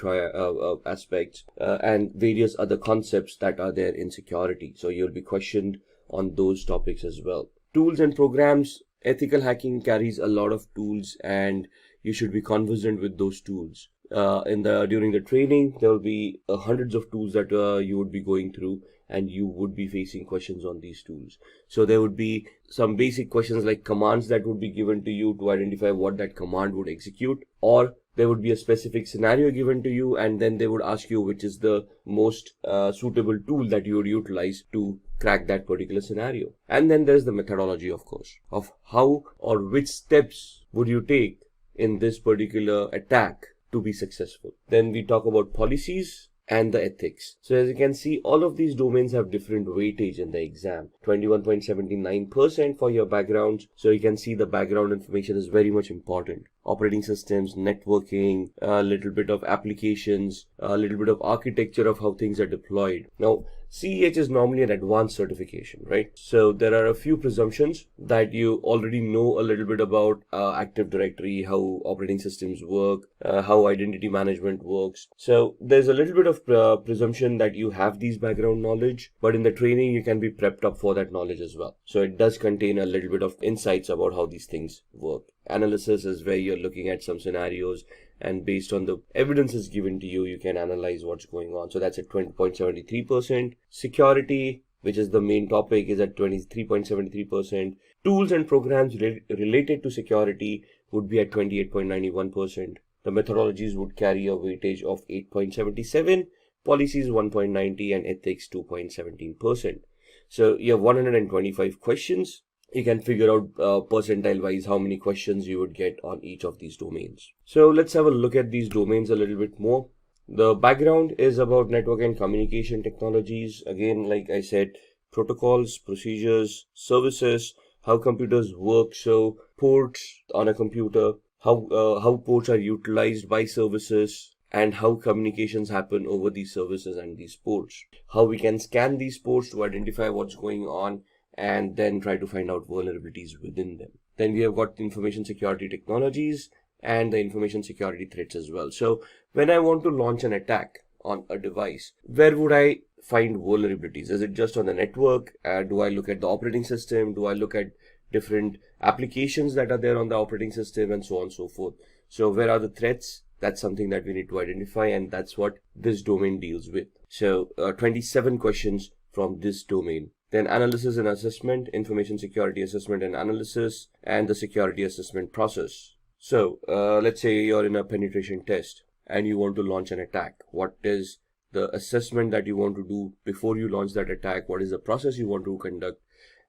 aspects, and various other concepts that are there in security. So you'll be questioned on those topics as well. Tools and programs. Ethical hacking carries a lot of tools, and you should be conversant with those tools. During the training, there will be hundreds of tools that you would be going through, and you would be facing questions on these tools. So there would be some basic questions like commands that would be given to you to identify what that command would execute, or there would be a specific scenario given to you, and then they would ask you which is the most suitable tool that you would utilize to crack that particular scenario. And then there's the methodology, of course, of how or which steps would you take in this particular attack to be successful. Then we talk about policies and the ethics. So as you can see, all of these domains have different weightage in the exam. 21.79% for your backgrounds. So you can see the background information is very much important. Operating systems, networking, a little bit of applications, a little bit of architecture of how things are deployed. Now, CEH is normally an advanced certification, right? So there are a few presumptions that you already know a little bit about Active Directory, how operating systems work, how identity management works. So there's a little bit of presumption that you have these background knowledge, but in the training you can be prepped up for that knowledge as well. So it does contain a little bit of insights about how these things work. Analysis is where you're looking at some scenarios, and based on the evidences given to you, you can analyze what's going on. So that's at 20.73%. Security, which is the main topic, is at 23.73%. Tools and programs related to security would be at 28.91%. The methodologies would carry a weightage of 8.77, policies 1.90, and ethics 2.17%. So you have 125 questions. You can figure out percentile wise how many questions you would get on each of these domains. So let's have a look at these domains a little bit more. The background is about network and communication technologies. Again, like I said, protocols, procedures, services, how computers work. So ports on a computer, how ports are utilized by services, and how communications happen over these services and these ports. How we can scan these ports to identify what's going on, and then try to find out vulnerabilities within them. Then we have got information security technologies and the information security threats as well. So when I want to launch an attack on a device, where would I find vulnerabilities? Is it just on the network? Do I look at the operating system? Do I look at different applications that are there on the operating system, and so on and so forth? So where are the threats? That's something that we need to identify, and that's what this domain deals with. So 27 questions from this domain. Then analysis and assessment, information security assessment and analysis, and the security assessment process. So let's say you're in a penetration test and you want to launch an attack. What is the assessment that you want to do before you launch that attack? What is the process you want to conduct?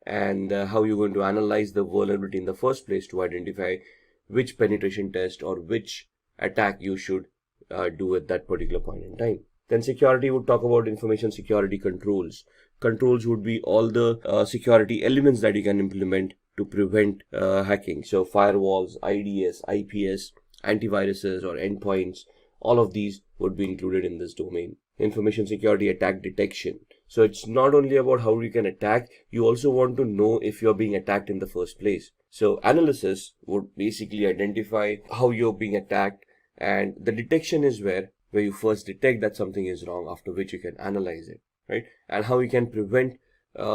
And how you're going to analyze the vulnerability in the first place to identify which penetration test or which attack you should do at that particular point in time. Then security would talk about information security controls. Controls would be all the security elements that you can implement to prevent hacking. So firewalls, IDS, IPS, antiviruses or endpoints, all of these would be included in this domain. Information security attack detection. So it's not only about how you can attack, you also want to know if you're being attacked in the first place. So analysis would basically identify how you're being attacked, and the detection is where you first detect that something is wrong, after which you can analyze it, right? And how you can prevent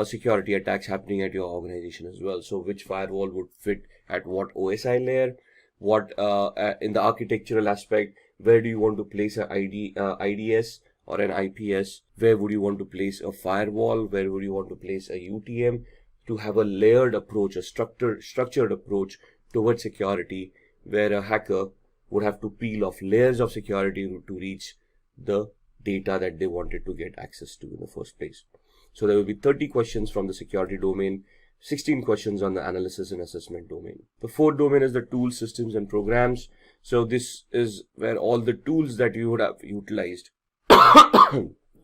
security attacks happening at your organization as well. So which firewall would fit at what OSI layer, what in the architectural aspect, where do you want to place an IDS or an IPS, where would you want to place a firewall, where would you want to place a UTM, to have a layered approach, a structured approach towards security, where a hacker would have to peel off layers of security to reach the data that they wanted to get access to in the first place. So there will be 30 questions from the security domain, 16 questions on the analysis and assessment domain. The fourth domain is the tools, systems, and programs. So this is where all the tools that you would have utilized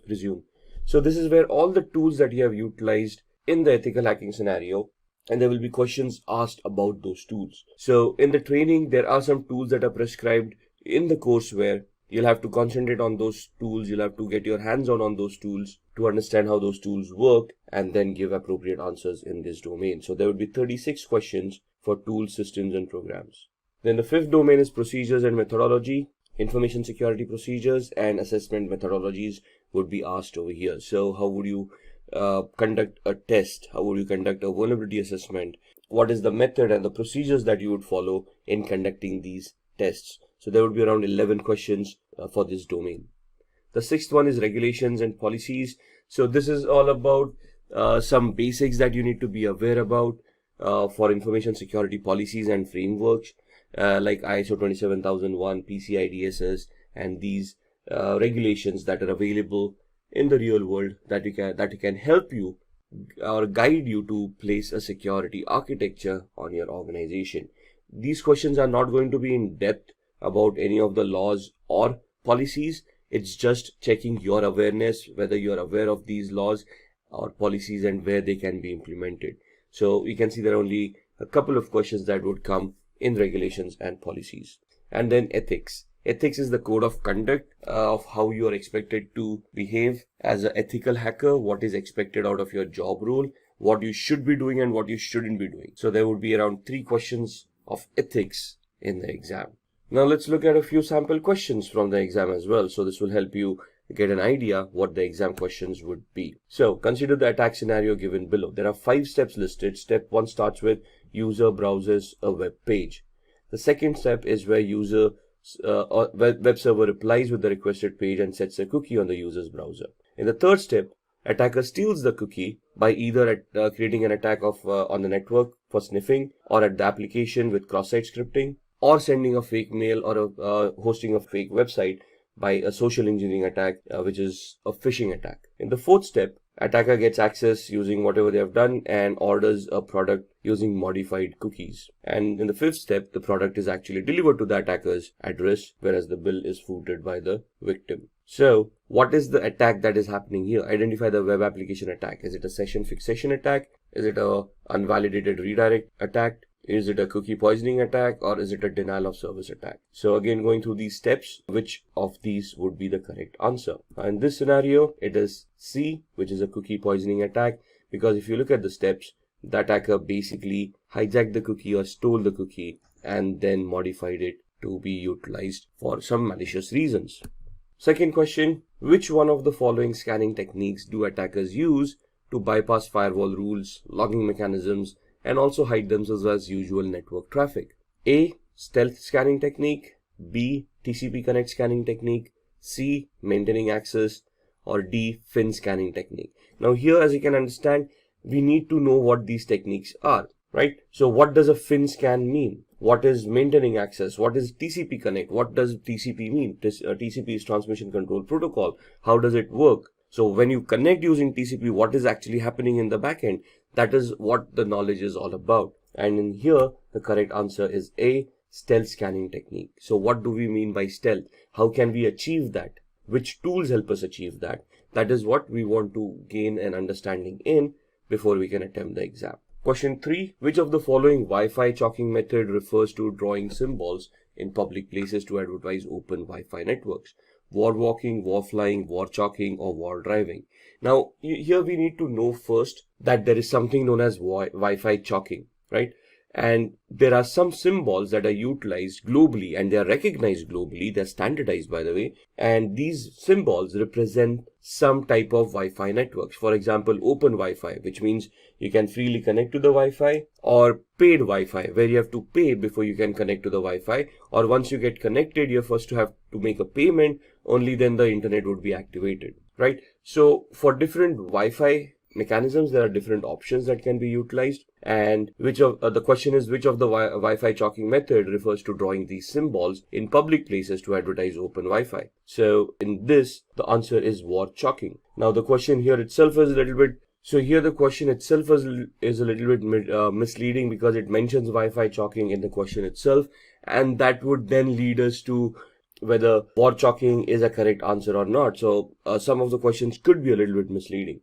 resume. So this is where all the tools that you have utilized in the ethical hacking scenario, and there will be questions asked about those tools. So in the training, there are some tools that are prescribed in the course where you'll have to concentrate on those tools. You'll have to get your hands on those tools to understand how those tools work, and then give appropriate answers in this domain. So there would be 36 questions for tools, systems, and programs. Then the fifth domain is procedures and methodology. Information security procedures and assessment methodologies would be asked over here. So how would you conduct a test? How would you conduct a vulnerability assessment? What is the method and the procedures that you would follow in conducting these tests? So there would be around 11 questions for this domain. The sixth one is regulations and policies. So this is all about some basics that you need to be aware about for information security policies and frameworks, like ISO 27001, PCI DSS, and these regulations that are available in the real world that can help you or guide you to place a security architecture on your organization. These questions are not going to be in depth about any of the laws or policies. It's just checking your awareness, whether you're aware of these laws or policies and where they can be implemented. So you can see there are only a couple of questions that would come in regulations and policies. And then ethics. Ethics is the code of conduct of how you are expected to behave as an ethical hacker, what is expected out of your job role, what you should be doing and what you shouldn't be doing. So there would be around 3 questions of ethics in the exam. Now let's look at a few sample questions from the exam as well. So this will help you get an idea what the exam questions would be. So consider the attack scenario given below. There are 5 steps listed. Step 1 starts with user browses a web page. The second step is where web server replies with the requested page and sets a cookie on the user's browser. In the third step, attacker steals the cookie by either creating an attack on the network for sniffing, or at the application with cross-site scripting, or sending a fake mail or hosting a fake website by a social engineering attack, which is a phishing attack. In the fourth step, attacker gets access using whatever they have done and orders a product using modified cookies. And in the fifth step, the product is actually delivered to the attacker's address, whereas the bill is footed by the victim. So what is the attack that is happening here? Identify the web application attack. Is it a session fixation attack? Is it a unvalidated redirect attack? Is it a cookie poisoning attack, or is it a denial of service attack? So again, going through these steps, which of these would be the correct answer? In this scenario, it is C, which is a cookie poisoning attack, because if you look at the steps, the attacker basically hijacked the cookie or stole the cookie and then modified it to be utilized for some malicious reasons. Second question, which one of the following scanning techniques do attackers use to bypass firewall rules, logging mechanisms, and also hide themselves as usual network traffic? A. Stealth scanning technique. B. TCP connect scanning technique. C. Maintaining access. Or D. FIN scanning technique. Now here, as you can understand, we need to know what these techniques are, right? So what does a FIN scan mean? What is maintaining access? What is TCP connect? What does TCP mean? TCP is transmission control protocol. How does it work? So when you connect using TCP, what is actually happening in the backend? That is what the knowledge is all about. And in here, the correct answer is A, stealth scanning technique. So what do we mean by stealth? How can we achieve that? which tools help us achieve that. That is what we want to gain an understanding in before we can attempt the exam. Question 3. Which of the following Wi-Fi chalking method refers to drawing symbols in public places to advertise open Wi-Fi networks? War walking, war flying, war chalking, or war driving? Now, here we need to know first that there is something known as Wi-Fi chalking, right? And there are some symbols that are utilized globally and they are recognized globally. They're standardized, by the way. And these symbols represent some type of Wi-Fi networks. For example, open Wi-Fi, which means you can freely connect to the Wi-Fi, or paid Wi-Fi, where you have to pay before you can connect to the Wi-Fi, or once you get connected, you're first to have to make a payment, only then the internet would be activated, right? So for different Wi-Fi mechanisms, there are different options that can be utilized, and the question is which of the Wi-Fi chalking method refers to drawing these symbols in public places to advertise open Wi-Fi. So in this, the answer is war chalking. Now the question here itself is a little bit, so here the question itself is a little bit misleading, because it mentions Wi-Fi chalking in the question itself, and that would then lead us to whether war chalking is a correct answer or not. So some of the questions could be a little bit misleading.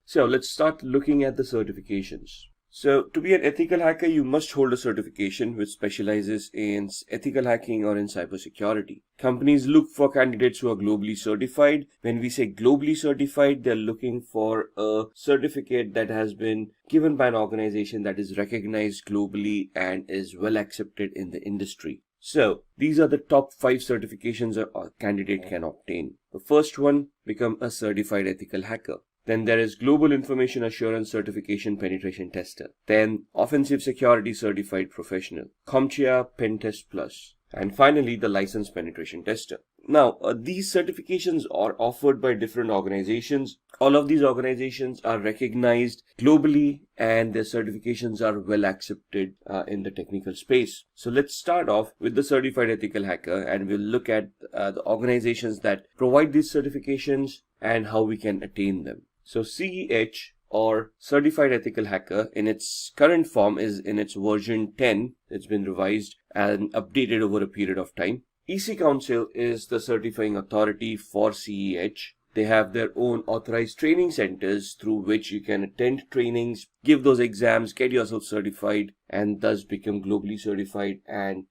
So let's start looking at the certifications. So to be an ethical hacker, you must hold a certification which specializes in ethical hacking or in cybersecurity. Companies look for candidates who are globally certified. When we say globally certified, they're looking for a certificate that has been given by an organization that is recognized globally and is well accepted in the industry. So these are the top 5 certifications a candidate can obtain. The first one, become a certified ethical hacker. Then there is Global Information Assurance Certification Penetration Tester. Then Offensive Security Certified Professional. CompTIA Pen Test Plus. And finally, the Licensed Penetration Tester. Now, these certifications are offered by different organizations. All of these organizations are recognized globally and their certifications are well accepted in the technical space. So let's start off with the Certified Ethical Hacker, and we'll look at the organizations that provide these certifications and how we can attain them. So CEH, or Certified Ethical Hacker, in its current form is in its version 10. It's been revised and updated over a period of time. EC Council is the certifying authority for CEH. They have their own authorized training centers through which you can attend trainings, give those exams, get yourself certified, and thus become globally certified and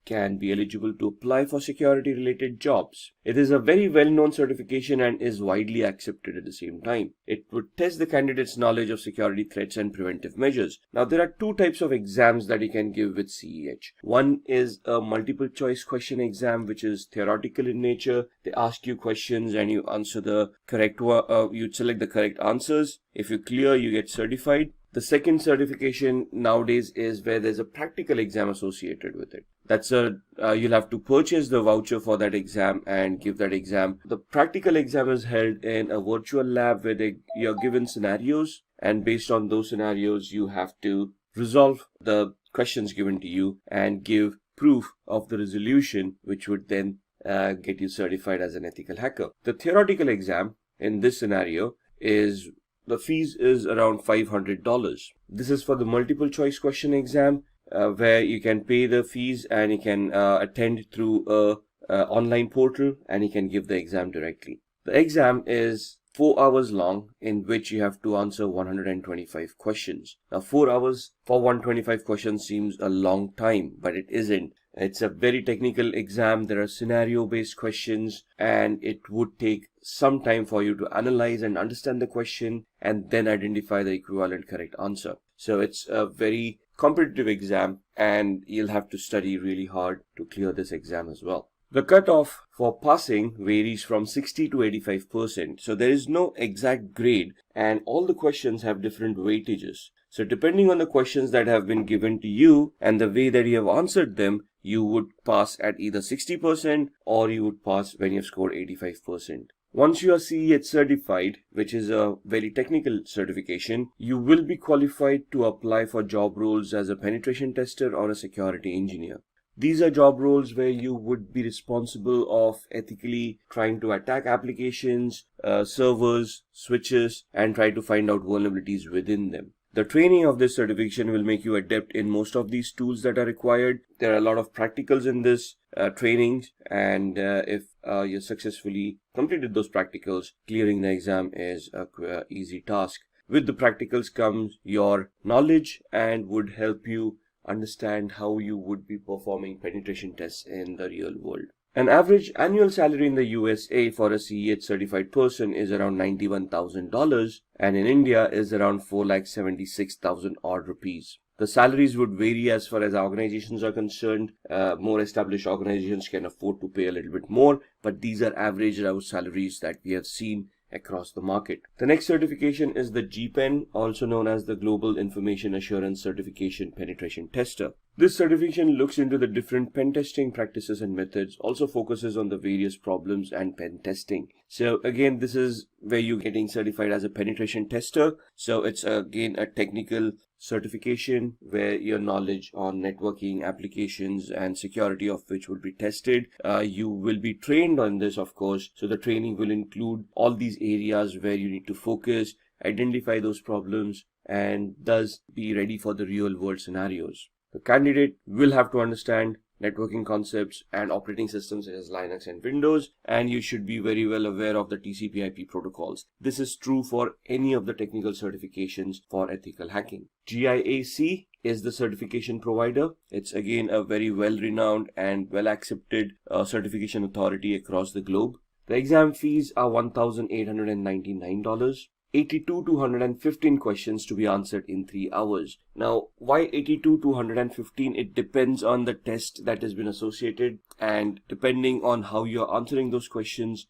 can be eligible to apply for security related jobs. It is a very well-known certification and is widely accepted at the same time. It would test the candidate's knowledge of security threats and preventive measures. Now there are 2 types of exams that you can give with CEH. One is a multiple choice question exam, which is theoretical in nature. They ask you questions and you answer the correct you select the correct answers. If you clear, you get certified. The second certification nowadays is where there's a practical exam associated with it. That's you'll have to purchase the voucher for that exam and give that exam. The practical exam is held in a virtual lab where you're given scenarios, and based on those scenarios, you have to resolve the questions given to you and give proof of the resolution, which would then get you certified as an ethical hacker. The theoretical exam in this scenario is the fees is around $500. This is for the multiple choice question exam, where you can pay the fees and you can attend through a online portal and you can give the exam directly. The exam is 4 hours long, in which you have to answer 125 questions. Now 4 hours for 125 questions seems a long time, but it isn't. It's a very technical exam. There are scenario based questions and it would take some time for you to analyze and understand the question and then identify the equivalent correct answer. So it's a very competitive exam and you'll have to study really hard to clear this exam as well. The cutoff for passing varies from 60 to 85%. So there is no exact grade and all the questions have different weightages. So depending on the questions that have been given to you and the way that you have answered them, you would pass at either 60% or you would pass when you have scored 85%. Once you are CEH certified, which is a very technical certification, you will be qualified to apply for job roles as a penetration tester or a security engineer. These are job roles where you would be responsible of ethically trying to attack applications, servers, switches, and try to find out vulnerabilities within them. The training of this certification will make you adept in most of these tools that are required. There are a lot of practicals in this trainings, and if you successfully completed those practicals, clearing the exam is a easy task. With the practicals comes your knowledge and would help you understand how you would be performing penetration tests in the real world. An average annual salary in the USA for a CEH certified person is around $91,000, and in India is around 4,76,000 odd rupees. The salaries would vary as far as organizations are concerned. More established organizations can afford to pay a little bit more, but these are average rough salaries that we have seen across the market. The next certification is the GPEN, also known as the Global Information Assurance Certification Penetration Tester. This certification looks into the different pen testing practices and methods, also focuses on the various problems and pen testing. So again, this is where you're getting certified as a penetration tester. So it's again a technical certification where your knowledge on networking, applications, and security of which will be tested. You will be trained on this, of course. So the training will include all these areas where you need to focus, identify those problems, and thus be ready for the real world scenarios. The candidate will have to understand networking concepts and operating systems such as Linux and Windows, and you should be very well aware of the TCP/IP protocols. This is true for any of the technical certifications for ethical hacking. GIAC is the certification provider. It's again a very well-renowned and well-accepted certification authority across the globe. The exam fees are $1,899. 82 to 115 questions to be answered in 3 hours. Now, why 82 to 115? It depends on the test that has been associated, and depending on how you're answering those questions,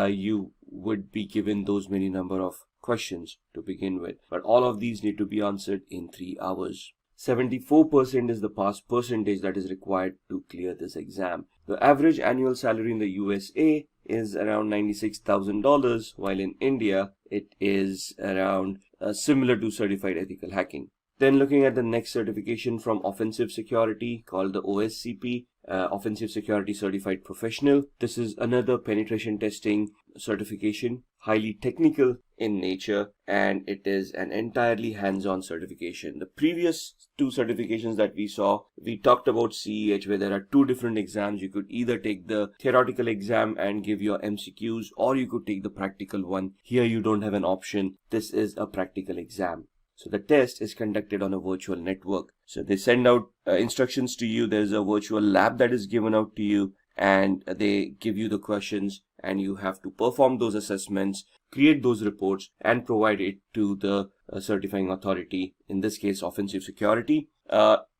you would be given those many number of questions to begin with. But all of these need to be answered in 3 hours. 74% is the pass percentage that is required to clear this exam. The average annual salary in the USA is around $96,000, while in India it is around similar to certified ethical hacking. Then looking at the next certification from Offensive Security called the OSCP, Offensive Security Certified Professional. This is another penetration testing certification, highly technical in nature, and it is an entirely hands-on certification. The previous 2 certifications that we saw, we talked about CEH, where there are 2 different exams. You could either take the theoretical exam and give your MCQs, or you could take the practical one. Here you don't have an option. This is a practical exam. So the test is conducted on a virtual network. So they send out instructions to you. There's a virtual lab that is given out to you, and they give you the questions, and you have to perform those assessments, create those reports, and provide it to the certifying authority, in this case Offensive Security.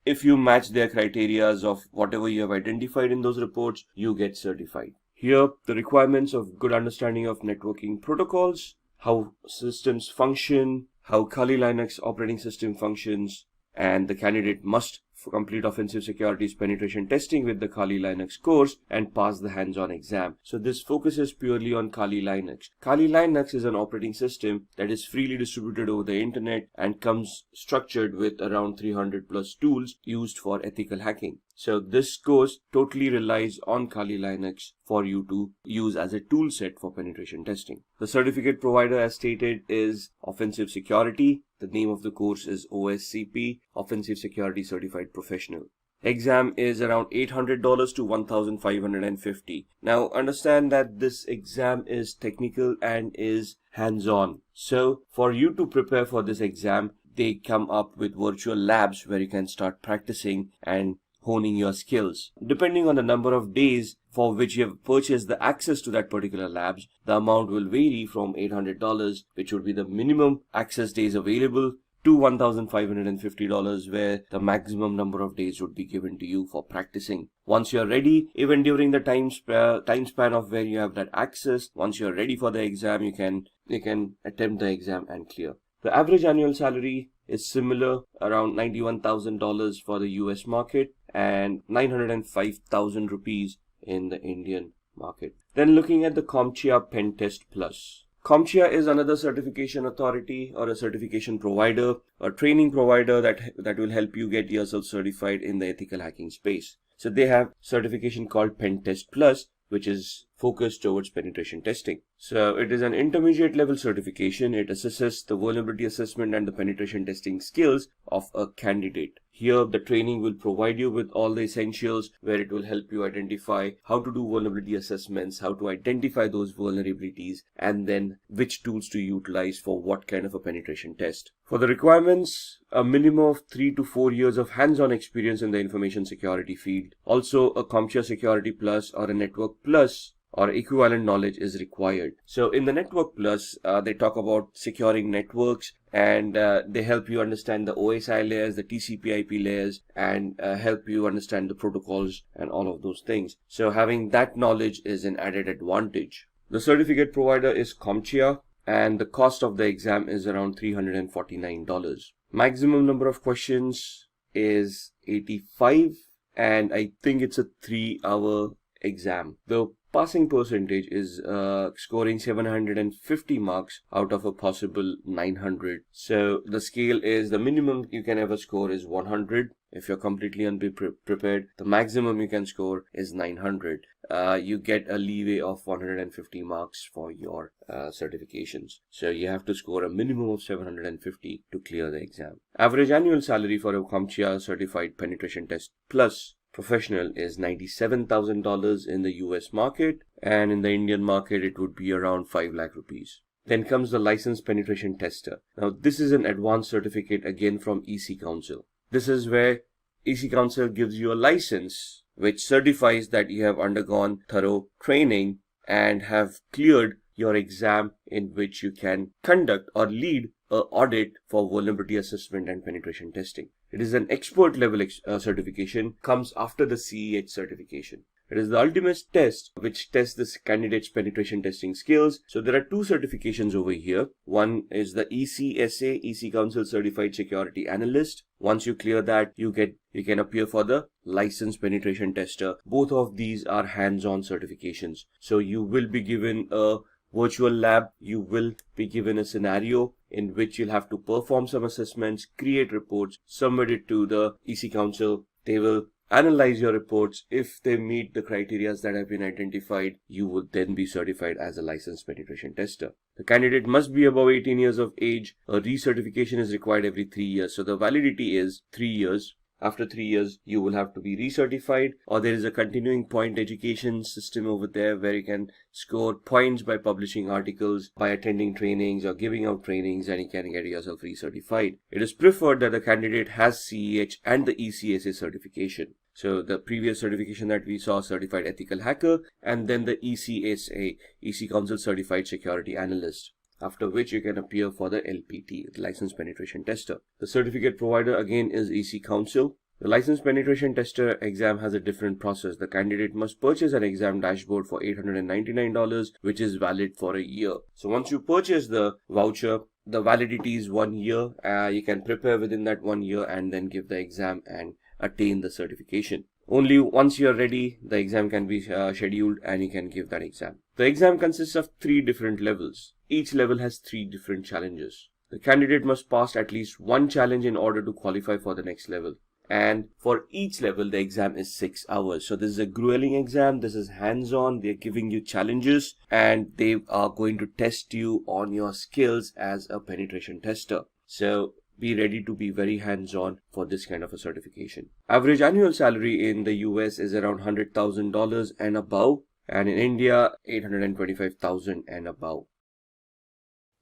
If you match their criteria of whatever you have identified in those reports, you get certified. Here, the requirements of good understanding of networking protocols, how systems function, how Kali Linux operating system functions, and the candidate must complete Offensive Security's penetration testing with the Kali Linux course and pass the hands-on exam. So this focuses purely on Kali Linux. Kali Linux is an operating system that is freely distributed over the internet and comes structured with around 300 plus tools used for ethical hacking. So this course totally relies on Kali Linux for you to use as a tool set for penetration testing. The certificate provider, as stated, is Offensive Security. The name of the course is OSCP, Offensive Security Certified Professional. Exam is around $800 to $1,550. Now understand that this exam is technical and is hands-on. So for you to prepare for this exam, they come up with virtual labs where you can start practicing and honing your skills. Depending on the number of days for which you have purchased the access to that particular labs, the amount will vary from $800, which would be the minimum access days available, to $1,550, where the maximum number of days would be given to you for practicing. Once you're ready, even during the time span of where you have that access, once you're ready for the exam, you can attempt the exam and clear. The average annual salary is similar, around $91,000 for the US market and 905,000 rupees in the Indian market. Then looking at the CompTIA Pen Test Plus. CompTIA is another certification authority or a certification provider, a training provider that will help you get yourself certified in the ethical hacking space. So they have certification called Pen Test Plus, which is focused towards penetration testing. So it is an intermediate level certification. It assesses the vulnerability assessment and the penetration testing skills of a candidate. Here, the training will provide you with all the essentials where it will help you identify how to do vulnerability assessments, how to identify those vulnerabilities, and then which tools to utilize for what kind of a penetration test. For the requirements, a minimum of 3 to 4 years of hands-on experience in the information security field. Also, a CompTIA Security Plus or a Network Plus or equivalent knowledge is required. So in the Network Plus, they talk about securing networks, and they help you understand the OSI layers, the TCP/IP layers, and help you understand the protocols and all of those things. So having that knowledge is an added advantage. The certificate provider is CompTIA, and the cost of the exam is around $349. Maximum number of questions is 85, and I think it's a 3-hour exam. The passing percentage is scoring 750 marks out of a possible 900. So the scale is, the minimum you can ever score is 100. If you're completely unprepared, the maximum you can score is 900. You get a leeway of 150 marks for your certifications. So you have to score a minimum of 750 to clear the exam. Average annual salary for a CompTIA certified penetration test plus professional is $97,000 in the US market, and in the Indian market it would be around 5 lakh rupees. Then comes the licensed penetration tester. Now this is an advanced certificate again from EC Council. This is where EC Council gives you a license which certifies that you have undergone thorough training and have cleared your exam in which you can conduct or lead an audit for vulnerability assessment and penetration testing. It is an expert level certification, comes after the CEH certification. It is the ultimate test which tests the candidate's penetration testing skills. So there are 2 certifications over here. One is the ECSA, EC Council Certified Security Analyst. Once you clear that, you can appear for the licensed penetration tester. Both of these are hands-on certifications. So you will be given a virtual lab, you will be given a scenario in which you'll have to perform some assessments, create reports, submit it to the EC Council. They will analyze your reports. If they meet the criteria that have been identified, you would then be certified as a licensed penetration tester. The candidate must be above 18 years of age. A recertification is required every 3 years. So the validity is 3 years. After 3 years, you will have to be recertified, or there is a continuing point education system over there where you can score points by publishing articles, by attending trainings or giving out trainings, and you can get yourself recertified. It is preferred that the candidate has CEH and the ECSA certification. So the previous certification that we saw, Certified Ethical Hacker, and then the ECSA, EC Council Certified Security Analyst, after which you can appear for the LPT, the Licensed Penetration Tester. The certificate provider again is EC Council. The Licensed Penetration Tester exam has a different process. The candidate must purchase an exam dashboard for $899, which is valid for a year. So once you purchase the voucher, the validity is 1 year. You can prepare within that 1 year and then give the exam and attain the certification. Only once you're ready, the exam can be scheduled and you can give that exam. The exam consists of 3 different levels. Each level has 3 different challenges. The candidate must pass at least 1 challenge in order to qualify for the next level. And for each level, the exam is 6 hours. So this is a grueling exam. This is hands-on. They're giving you challenges and they are going to test you on your skills as a penetration tester. So be ready to be very hands-on for this kind of a certification. Average annual salary in the US is around $100,000 and above, and in India, $825,000 and above.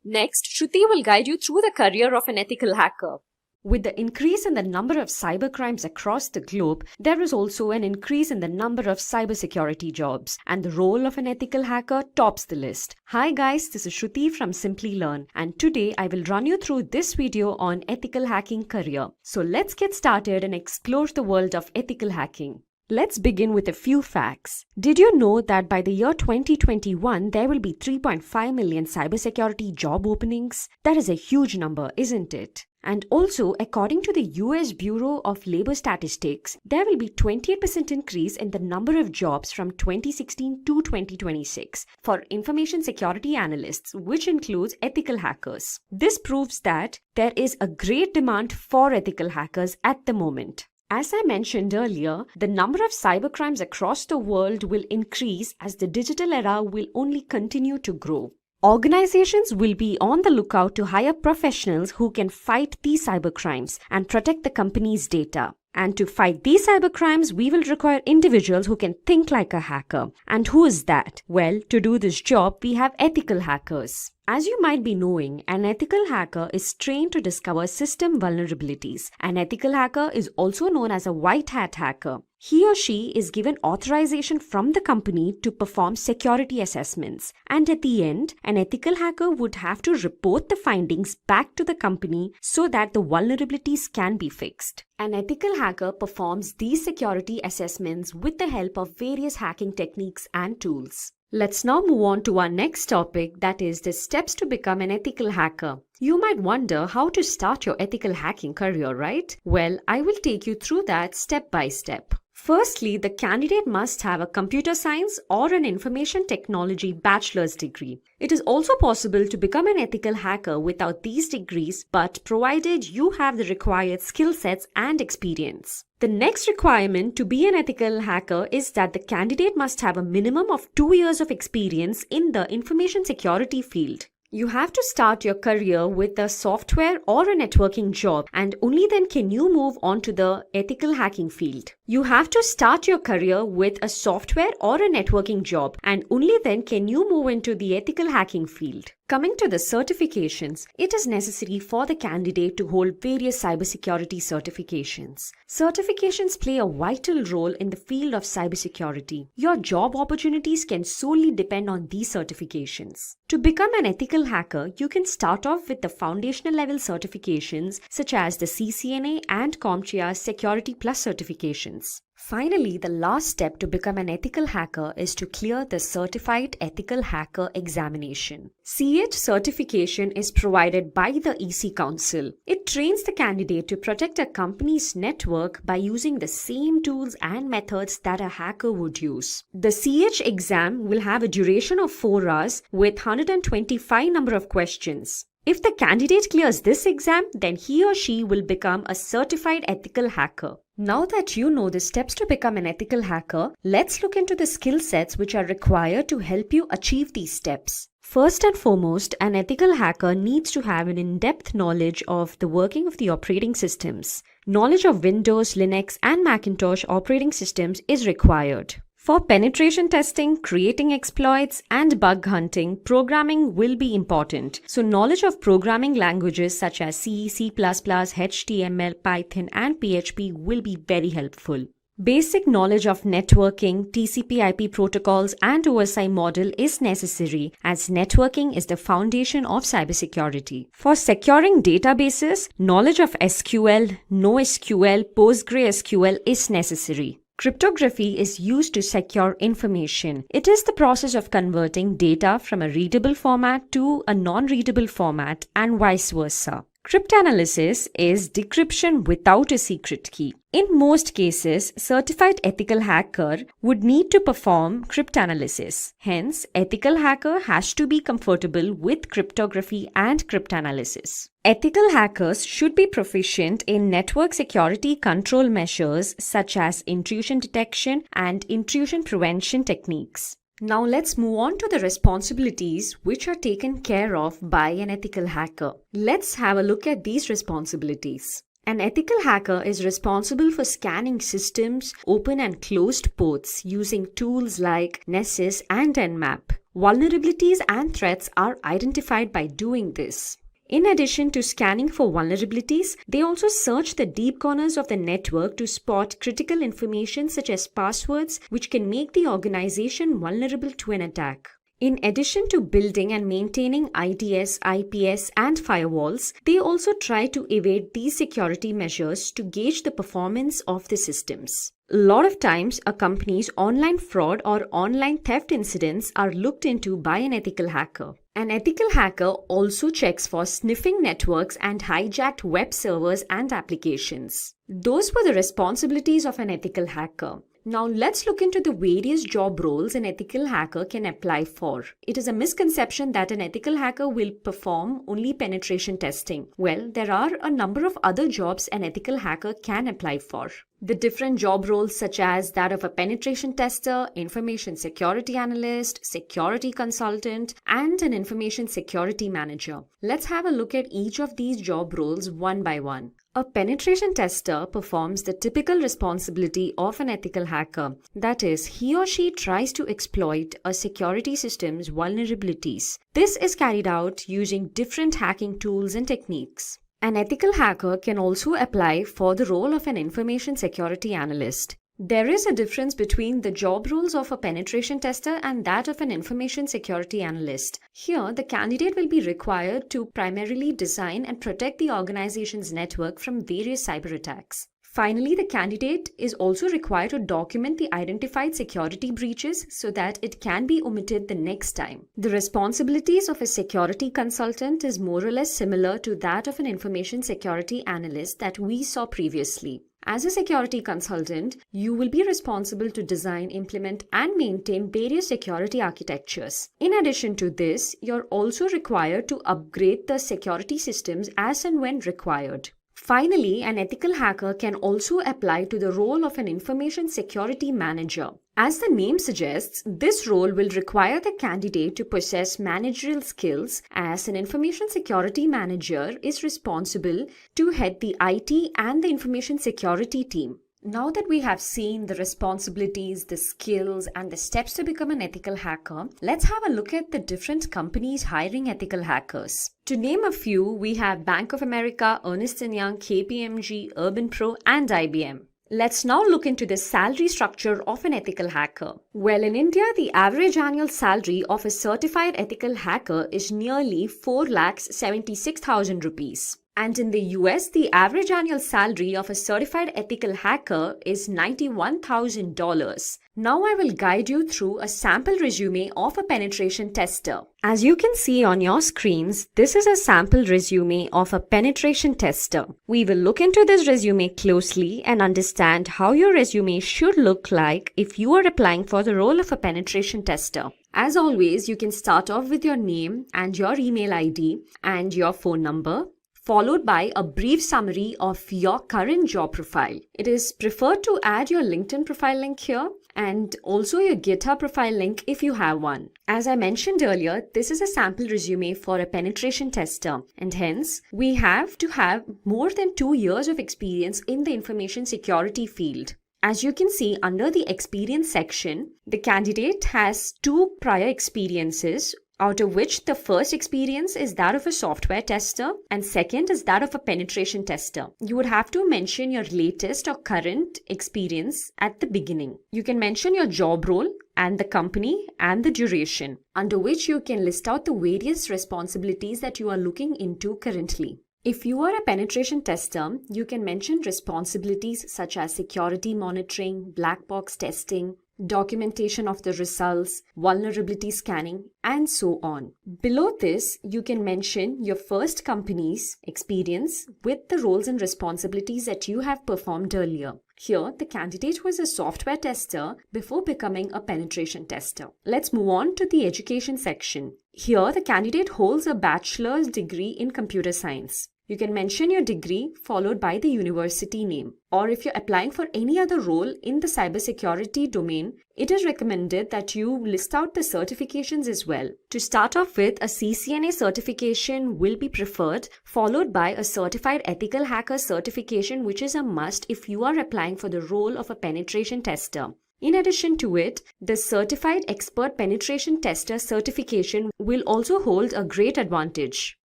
Next, Shruti will guide you through the career of an ethical hacker. With the increase in the number of cybercrimes across the globe, there is also an increase in the number of cybersecurity jobs, and the role of an ethical hacker tops the list. Hi guys, this is Shruti from Simplilearn, and today I will run you through this video on ethical hacking career. So let's get started and explore the world of ethical hacking. Let's begin with a few facts. Did you know that by the year 2021, there will be 3.5 million cybersecurity job openings? That is a huge number, isn't it? And also, according to the US Bureau of Labor Statistics, there will be 28% increase in the number of jobs from 2016 to 2026 for information security analysts, which includes ethical hackers. This proves that there is a great demand for ethical hackers at the moment. As I mentioned earlier, the number of cybercrimes across the world will increase as the digital era will only continue to grow. Organizations will be on the lookout to hire professionals who can fight these cybercrimes and protect the company's data. And to fight these cybercrimes, we will require individuals who can think like a hacker. And who is that? Well, to do this job, we have ethical hackers. As you might be knowing, an ethical hacker is trained to discover system vulnerabilities. An ethical hacker is also known as a white hat hacker. He or she is given authorization from the company to perform security assessments. And at the end, an ethical hacker would have to report the findings back to the company so that the vulnerabilities can be fixed. An ethical hacker performs these security assessments with the help of various hacking techniques and tools. Let's now move on to our next topic, that is the steps to become an ethical hacker. You might wonder how to start your ethical hacking career, right? Well, I will take you through that step by step. Firstly, the candidate must have a computer science or an information technology bachelor's degree. It is also possible to become an ethical hacker without these degrees, but provided you have the required skill sets and experience. The next requirement to be an ethical hacker is that the candidate must have a minimum of 2 years of experience in the information security field. You have to start your career with a software or a networking job, and only then can you move on to the ethical hacking field. You have to start your career with a software or a networking job, and only then can you move into the ethical hacking field. Coming to the certifications, it is necessary for the candidate to hold various cybersecurity certifications. Certifications play a vital role in the field of cybersecurity. Your job opportunities can solely depend on these certifications. To become an ethical hacker, you can start off with the foundational level certifications such as the CCNA and CompTIA's Security Plus certifications. Finally, the last step to become an ethical hacker is to clear the Certified Ethical Hacker examination. CH certification is provided by the EC Council. It trains the candidate to protect a company's network by using the same tools and methods that a hacker would use. The CH exam will have a duration of 4 hours with 125 number of questions. If the candidate clears this exam, then he or she will become a certified ethical hacker. Now that you know the steps to become an ethical hacker, let's look into the skill sets which are required to help you achieve these steps. First and foremost, an ethical hacker needs to have an in-depth knowledge of the working of the operating systems. Knowledge of Windows, Linux, and Macintosh operating systems is required. For penetration testing, creating exploits, and bug hunting, programming will be important. So knowledge of programming languages such as C, C++, HTML, Python, and PHP will be very helpful. Basic knowledge of networking, TCP/IP protocols, and OSI model is necessary as networking is the foundation of cybersecurity. For securing databases, knowledge of SQL, NoSQL, PostgreSQL is necessary. Cryptography is used to secure information. It is the process of converting data from a readable format to a non-readable format and vice versa. Cryptanalysis is decryption without a secret key. In most cases, certified ethical hacker would need to perform cryptanalysis. Hence, ethical hacker has to be comfortable with cryptography and cryptanalysis. Ethical hackers should be proficient in network security control measures such as intrusion detection and intrusion prevention techniques. Now let's move on to the responsibilities which are taken care of by an ethical hacker. Let's have a look at these responsibilities. An ethical hacker is responsible for scanning systems, open and closed ports using tools like Nessus and Nmap. Vulnerabilities and threats are identified by doing this. In addition to scanning for vulnerabilities, they also search the deep corners of the network to spot critical information such as passwords, which can make the organization vulnerable to an attack. In addition to building and maintaining IDS, IPS, and firewalls, they also try to evade these security measures to gauge the performance of the systems. A lot of times, a company's online fraud or online theft incidents are looked into by an ethical hacker. An ethical hacker also checks for sniffing networks and hijacked web servers and applications. Those were the responsibilities of an ethical hacker. Now let's look into the various job roles an ethical hacker can apply for. It is a misconception that an ethical hacker will perform only penetration testing. Well, there are a number of other jobs an ethical hacker can apply for. The different job roles such as that of a penetration tester, information security analyst, security consultant, and an information security manager. Let's have a look at each of these job roles one by one. A penetration tester performs the typical responsibility of an ethical hacker. That is, he or she tries to exploit a security system's vulnerabilities. This is carried out using different hacking tools and techniques. An ethical hacker can also apply for the role of an information security analyst. There is a difference between the job roles of a penetration tester and that of an information security analyst. Here, the candidate will be required to primarily design and protect the organization's network from various cyber attacks. Finally, the candidate is also required to document the identified security breaches so that it can be omitted the next time. The responsibilities of a security consultant is more or less similar to that of an information security analyst that we saw previously. As a security consultant, you will be responsible to design, implement, and maintain various security architectures. In addition to this, you're also required to upgrade the security systems as and when required. Finally, an ethical hacker can also apply to the role of an information security manager. As the name suggests, this role will require the candidate to possess managerial skills, as an information security manager is responsible to head the IT and the information security team. Now that we have seen the responsibilities, the skills, and the steps to become an ethical hacker, let's have a look at the different companies hiring ethical hackers. To name a few, we have Bank of America, Ernst & Young, KPMG, Urban Pro, and IBM. Let's now look into the salary structure of an ethical hacker. Well, in India, the average annual salary of a certified ethical hacker is nearly 4,76,000 rupees. And in the US, the average annual salary of a certified ethical hacker is $91,000. Now I will guide you through a sample resume of a penetration tester. As you can see on your screens, this is a sample resume of a penetration tester. We will look into this resume closely and understand how your resume should look like if you are applying for the role of a penetration tester. As always, you can start off with your name and your email ID and your phone number, followed by a brief summary of your current job profile. It is preferred to add your LinkedIn profile link here and also your GitHub profile link if you have one. As I mentioned earlier, this is a sample resume for a penetration tester, and hence we have to have more than 2 years of experience in the information security field. As you can see under the experience section, the candidate has 2 prior experiences, out of which the first experience is that of a software tester and second is that of a penetration tester. You would have to mention your latest or current experience at the beginning. You can mention your job role and the company and the duration, under which you can list out the various responsibilities that you are looking into currently. If you are a penetration tester, you can mention responsibilities such as security monitoring, black box testing, documentation of the results, vulnerability scanning, and so on. Below this, you can mention your first company's experience with the roles and responsibilities that you have performed earlier. Here, the candidate was a software tester before becoming a penetration tester. Let's move on to the education section. Here, the candidate holds a bachelor's degree in computer science. You can mention your degree followed by the university name. Or if you're applying for any other role in the cybersecurity domain, it is recommended that you list out the certifications as well. To start off with, a CCNA certification will be preferred, followed by a certified ethical hacker certification, which is a must if you are applying for the role of a penetration tester. In addition to it, the Certified Expert Penetration Tester certification will also hold a great advantage.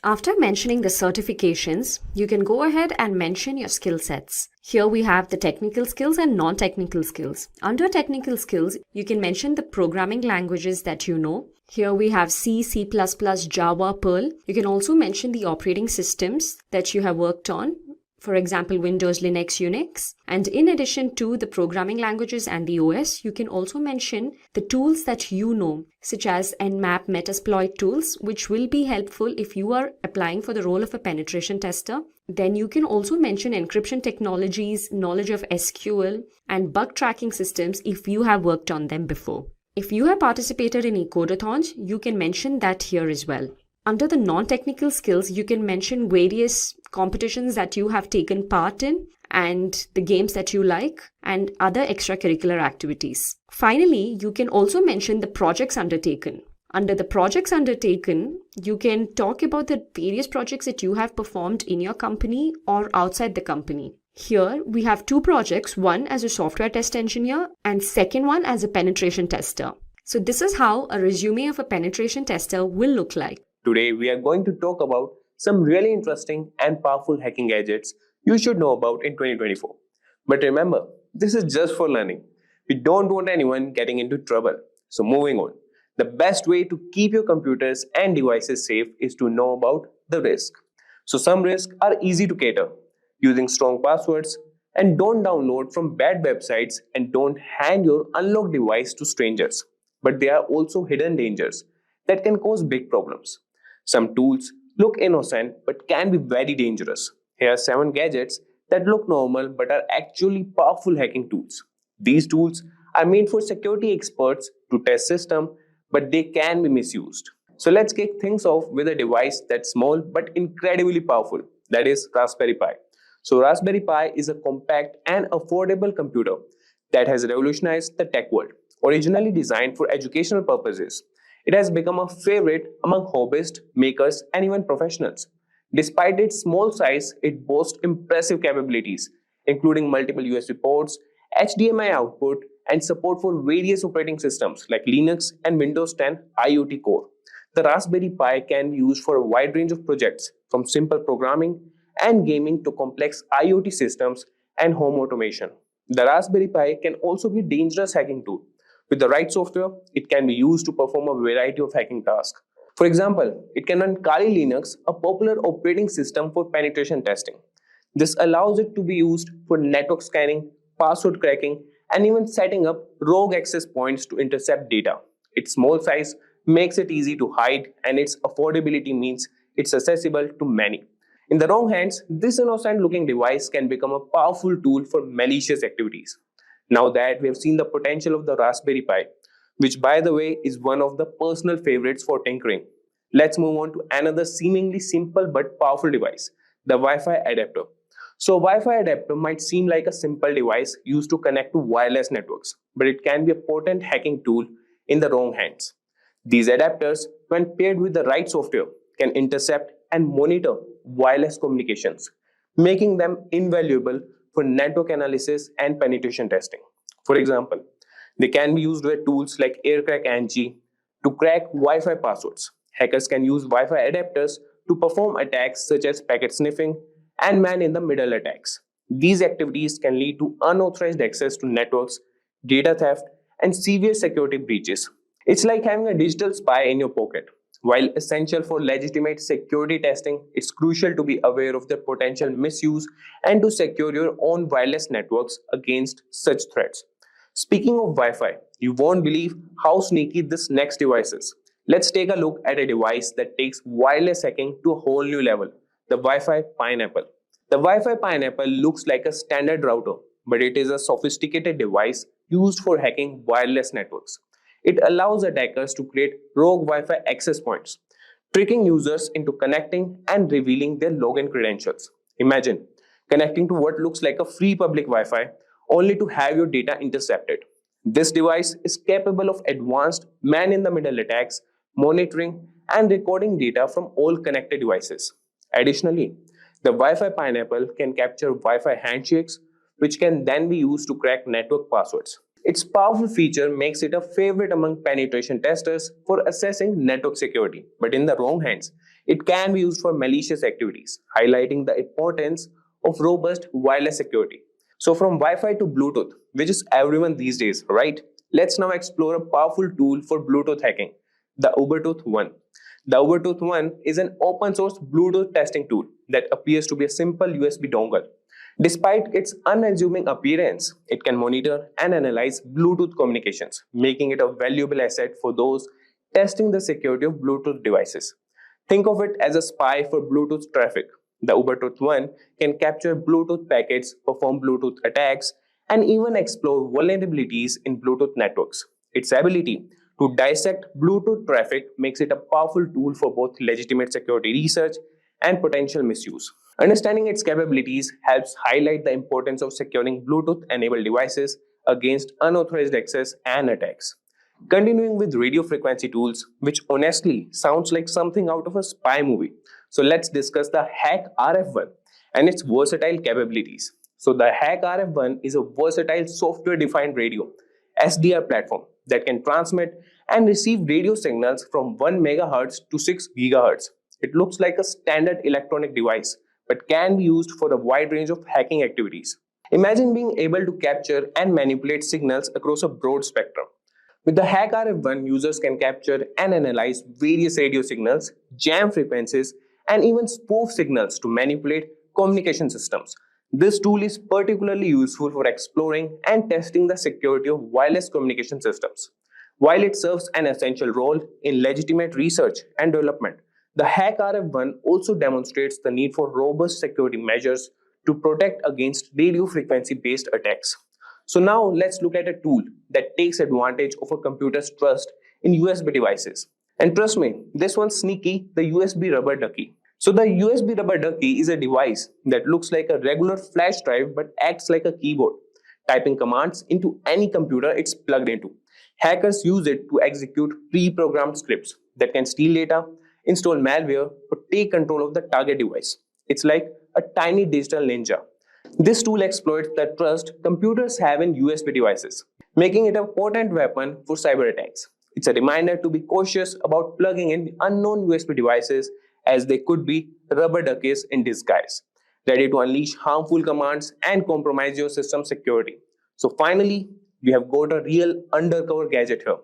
After mentioning the certifications, you can go ahead and mention your skill sets. Here we have the technical skills and non-technical skills. Under technical skills, you can mention the programming languages that you know. Here we have C, C++, Java, Perl. You can also mention the operating systems that you have worked on. For example, Windows, Linux, Unix. And in addition to the programming languages and the OS, you can also mention the tools that you know, such as Nmap, Metasploit tools, which will be helpful if you are applying for the role of a penetration tester. Then you can also mention encryption technologies, knowledge of SQL, and bug tracking systems if you have worked on them before. If you have participated in ecodathons, you can mention that here as well. Under the non-technical skills, you can mention various competitions that you have taken part in and the games that you like, and other extracurricular activities. Finally, you can also mention the projects undertaken. Under the projects undertaken, you can talk about the various projects that you have performed in your company or outside the company. Here, we have two projects, one as a software test engineer and second one as a penetration tester. So this is how a resume of a penetration tester will look like. Today, we are going to talk about some really interesting and powerful hacking gadgets you should know about in 2024. But remember, this is just for learning. We don't want anyone getting into trouble. So moving on. The best way to keep your computers and devices safe is to know about the risk. So some risks are easy to cater, using strong passwords, and don't download from bad websites, and don't hand your unlocked device to strangers. But there are also hidden dangers that can cause big problems. Some tools look innocent but can be very dangerous. Here are 7 gadgets that look normal but are actually powerful hacking tools. These tools are made for security experts to test systems, but they can be misused. So let's kick things off with a device that's small but incredibly powerful, that is Raspberry Pi. So Raspberry Pi is a compact and affordable computer that has revolutionized the tech world. Originally designed for educational purposes, it has become a favorite among hobbyists, makers, and even professionals. Despite its small size, it boasts impressive capabilities, including multiple USB ports, HDMI output, and support for various operating systems like Linux and Windows 10 IoT Core. The Raspberry Pi can be used for a wide range of projects, from simple programming and gaming to complex IoT systems and home automation. The Raspberry Pi can also be a dangerous hacking tool. With the right software, it can be used to perform a variety of hacking tasks. For example, it can run Kali Linux, a popular operating system for penetration testing. This allows it to be used for network scanning, password cracking, and even setting up rogue access points to intercept data. Its small size makes it easy to hide, and its affordability means it's accessible to many. In the wrong hands, this innocent-looking device can become a powerful tool for malicious activities. Now that we have seen the potential of the Raspberry Pi, which by the way is one of the personal favorites for tinkering, let's move on to another seemingly simple but powerful device, the Wi-Fi adapter. So Wi-Fi adapter might seem like a simple device used to connect to wireless networks, but it can be a potent hacking tool in the wrong hands. These adapters, when paired with the right software, can intercept and monitor wireless communications, making them invaluable for network analysis and penetration testing. For example, they can be used with tools like AirCrack-NG to crack Wi-Fi passwords. Hackers can use Wi-Fi adapters to perform attacks such as packet sniffing and man-in-the-middle attacks. These activities can lead to unauthorized access to networks, data theft, and severe security breaches. It's like having a digital spy in your pocket. While essential for legitimate security testing, it's crucial to be aware of their potential misuse and to secure your own wireless networks against such threats. Speaking of Wi-Fi, you won't believe how sneaky this next device is. Let's take a look at a device that takes wireless hacking to a whole new level, the Wi-Fi Pineapple. The Wi-Fi Pineapple looks like a standard router, but it is a sophisticated device used for hacking wireless networks. It allows attackers to create rogue Wi-Fi access points, tricking users into connecting and revealing their login credentials. Imagine connecting to what looks like a free public Wi-Fi only to have your data intercepted. This device is capable of advanced man-in-the-middle attacks, monitoring and recording data from all connected devices. Additionally, the Wi-Fi Pineapple can capture Wi-Fi handshakes, which can then be used to crack network passwords. Its powerful feature makes it a favorite among penetration testers for assessing network security, but in the wrong hands, it can be used for malicious activities, highlighting the importance of robust wireless security. So from Wi-Fi to Bluetooth, which is everyone these days, right? Let's now explore a powerful tool for Bluetooth hacking, the Ubertooth One. The Ubertooth One is an open source Bluetooth testing tool that appears to be a simple USB dongle. Despite its unassuming appearance, it can monitor and analyze Bluetooth communications, making it a valuable asset for those testing the security of Bluetooth devices. Think of it as a spy for Bluetooth traffic. The Ubertooth One can capture Bluetooth packets, perform Bluetooth attacks, and even explore vulnerabilities in Bluetooth networks. Its ability to dissect Bluetooth traffic makes it a powerful tool for both legitimate security research and potential misuse. Understanding its capabilities helps highlight the importance of securing Bluetooth-enabled devices against unauthorized access and attacks. Continuing with radio frequency tools, which honestly sounds like something out of a spy movie. So let's discuss the Hack RF1 and its versatile capabilities. So the Hack RF1 is a versatile software-defined radio SDR platform that can transmit and receive radio signals from 1 MHz to 6 GHz. It looks like a standard electronic device, but can be used for a wide range of hacking activities. Imagine being able to capture and manipulate signals across a broad spectrum. With the Hack RF1, users can capture and analyze various radio signals, jam frequencies, and even spoof signals to manipulate communication systems. This tool is particularly useful for exploring and testing the security of wireless communication systems. While it serves an essential role in legitimate research and development, the Hack RF1 also demonstrates the need for robust security measures to protect against radio frequency-based attacks. So now let's look at a tool that takes advantage of a computer's trust in USB devices. And trust me, this one's sneaky, the USB rubber ducky. So the USB rubber ducky is a device that looks like a regular flash drive but acts like a keyboard, typing commands into any computer it's plugged into. Hackers use it to execute pre-programmed scripts that can steal data, install malware, or take control of the target device. It's like a tiny digital ninja. This tool exploits the trust computers have in USB devices, making it a potent weapon for cyber attacks. It's a reminder to be cautious about plugging in unknown USB devices, as they could be rubber duckies in disguise, ready to unleash harmful commands and compromise your system security. So finally, we have got a real undercover gadget here.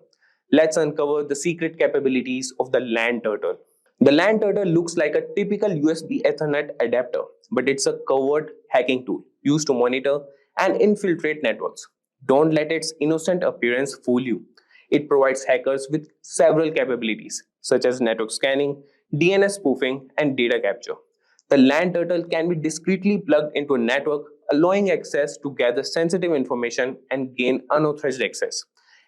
Let's uncover the secret capabilities of the LAN turtle. The LAN turtle looks like a typical USB Ethernet adapter, but it's a covert hacking tool used to monitor and infiltrate networks. Don't let its innocent appearance fool you. It provides hackers with several capabilities, such as network scanning, DNS spoofing, and data capture. The LAN turtle can be discreetly plugged into a network, allowing access to gather sensitive information and gain unauthorized access.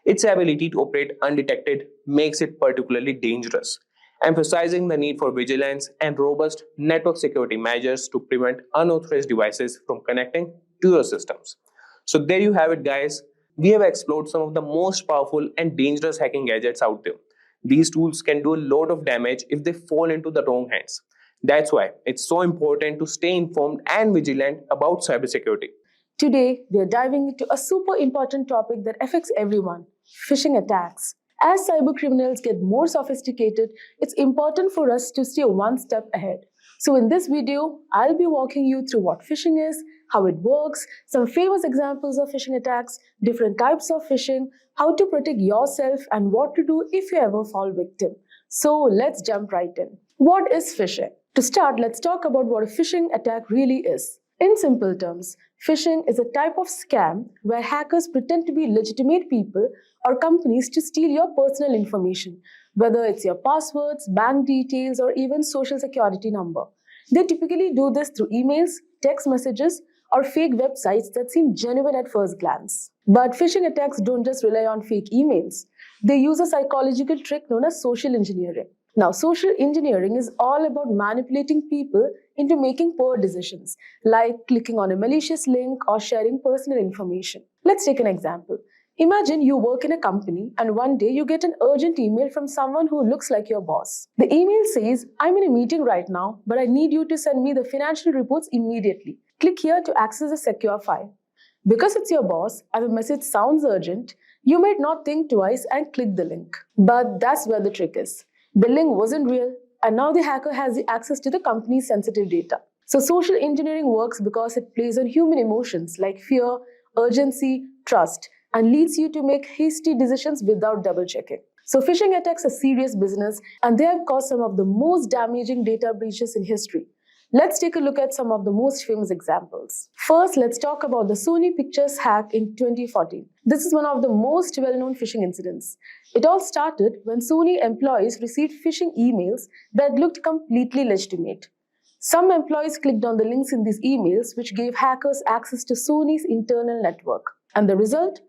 Its ability to operate undetected makes it particularly dangerous, emphasizing the need for vigilance and robust network security measures to prevent unauthorized devices from connecting to your systems. So there you have it, guys. We have explored some of the most powerful and dangerous hacking gadgets out there. These tools can do a lot of damage if they fall into the wrong hands. That's why it's so important to stay informed and vigilant about cybersecurity. Today, we are diving into a super important topic that affects everyone: phishing attacks. As cyber criminals get more sophisticated, it's important for us to stay one step ahead. So in this video, I'll be walking you through what phishing is, how it works, some famous examples of phishing attacks, different types of phishing, how to protect yourself, and what to do if you ever fall victim. So let's jump right in. What is phishing? To start, let's talk about what a phishing attack really is. In simple terms, phishing is a type of scam where hackers pretend to be legitimate people or companies to steal your personal information, whether it's your passwords, bank details, or even social security number. They typically do this through emails, text messages, or fake websites that seem genuine at first glance. But phishing attacks don't just rely on fake emails. They use a psychological trick known as social engineering. Now, social engineering is all about manipulating people into making poor decisions, like clicking on a malicious link or sharing personal information. Let's take an example. Imagine you work in a company and one day you get an urgent email from someone who looks like your boss. The email says, "I'm in a meeting right now, but I need you to send me the financial reports immediately. Click here to access a secure file." Because it's your boss and the message sounds urgent, you might not think twice and click the link. But that's where the trick is. The link wasn't real, and now the hacker has the access to the company's sensitive data. So social engineering works because it plays on human emotions like fear, urgency, trust, and leads you to make hasty decisions without double checking. So phishing attacks are serious business, and they have caused some of the most damaging data breaches in history. Let's take a look at some of the most famous examples. First, let's talk about the Sony Pictures hack in 2014. This is one of the most well-known phishing incidents. It all started when Sony employees received phishing emails that looked completely legitimate. Some employees clicked on the links in these emails, which gave hackers access to Sony's internal network. And the result?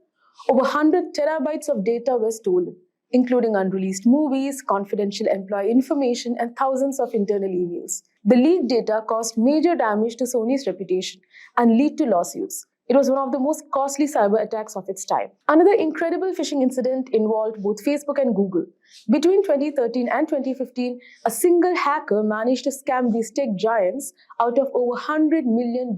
Over 100 terabytes of data were stolen, including unreleased movies, confidential employee information, and thousands of internal emails. The leaked data caused major damage to Sony's reputation and led to lawsuits. It was one of the most costly cyber attacks of its time. Another incredible phishing incident involved both Facebook and Google. Between 2013 and 2015, a single hacker managed to scam these tech giants out of over $100 million.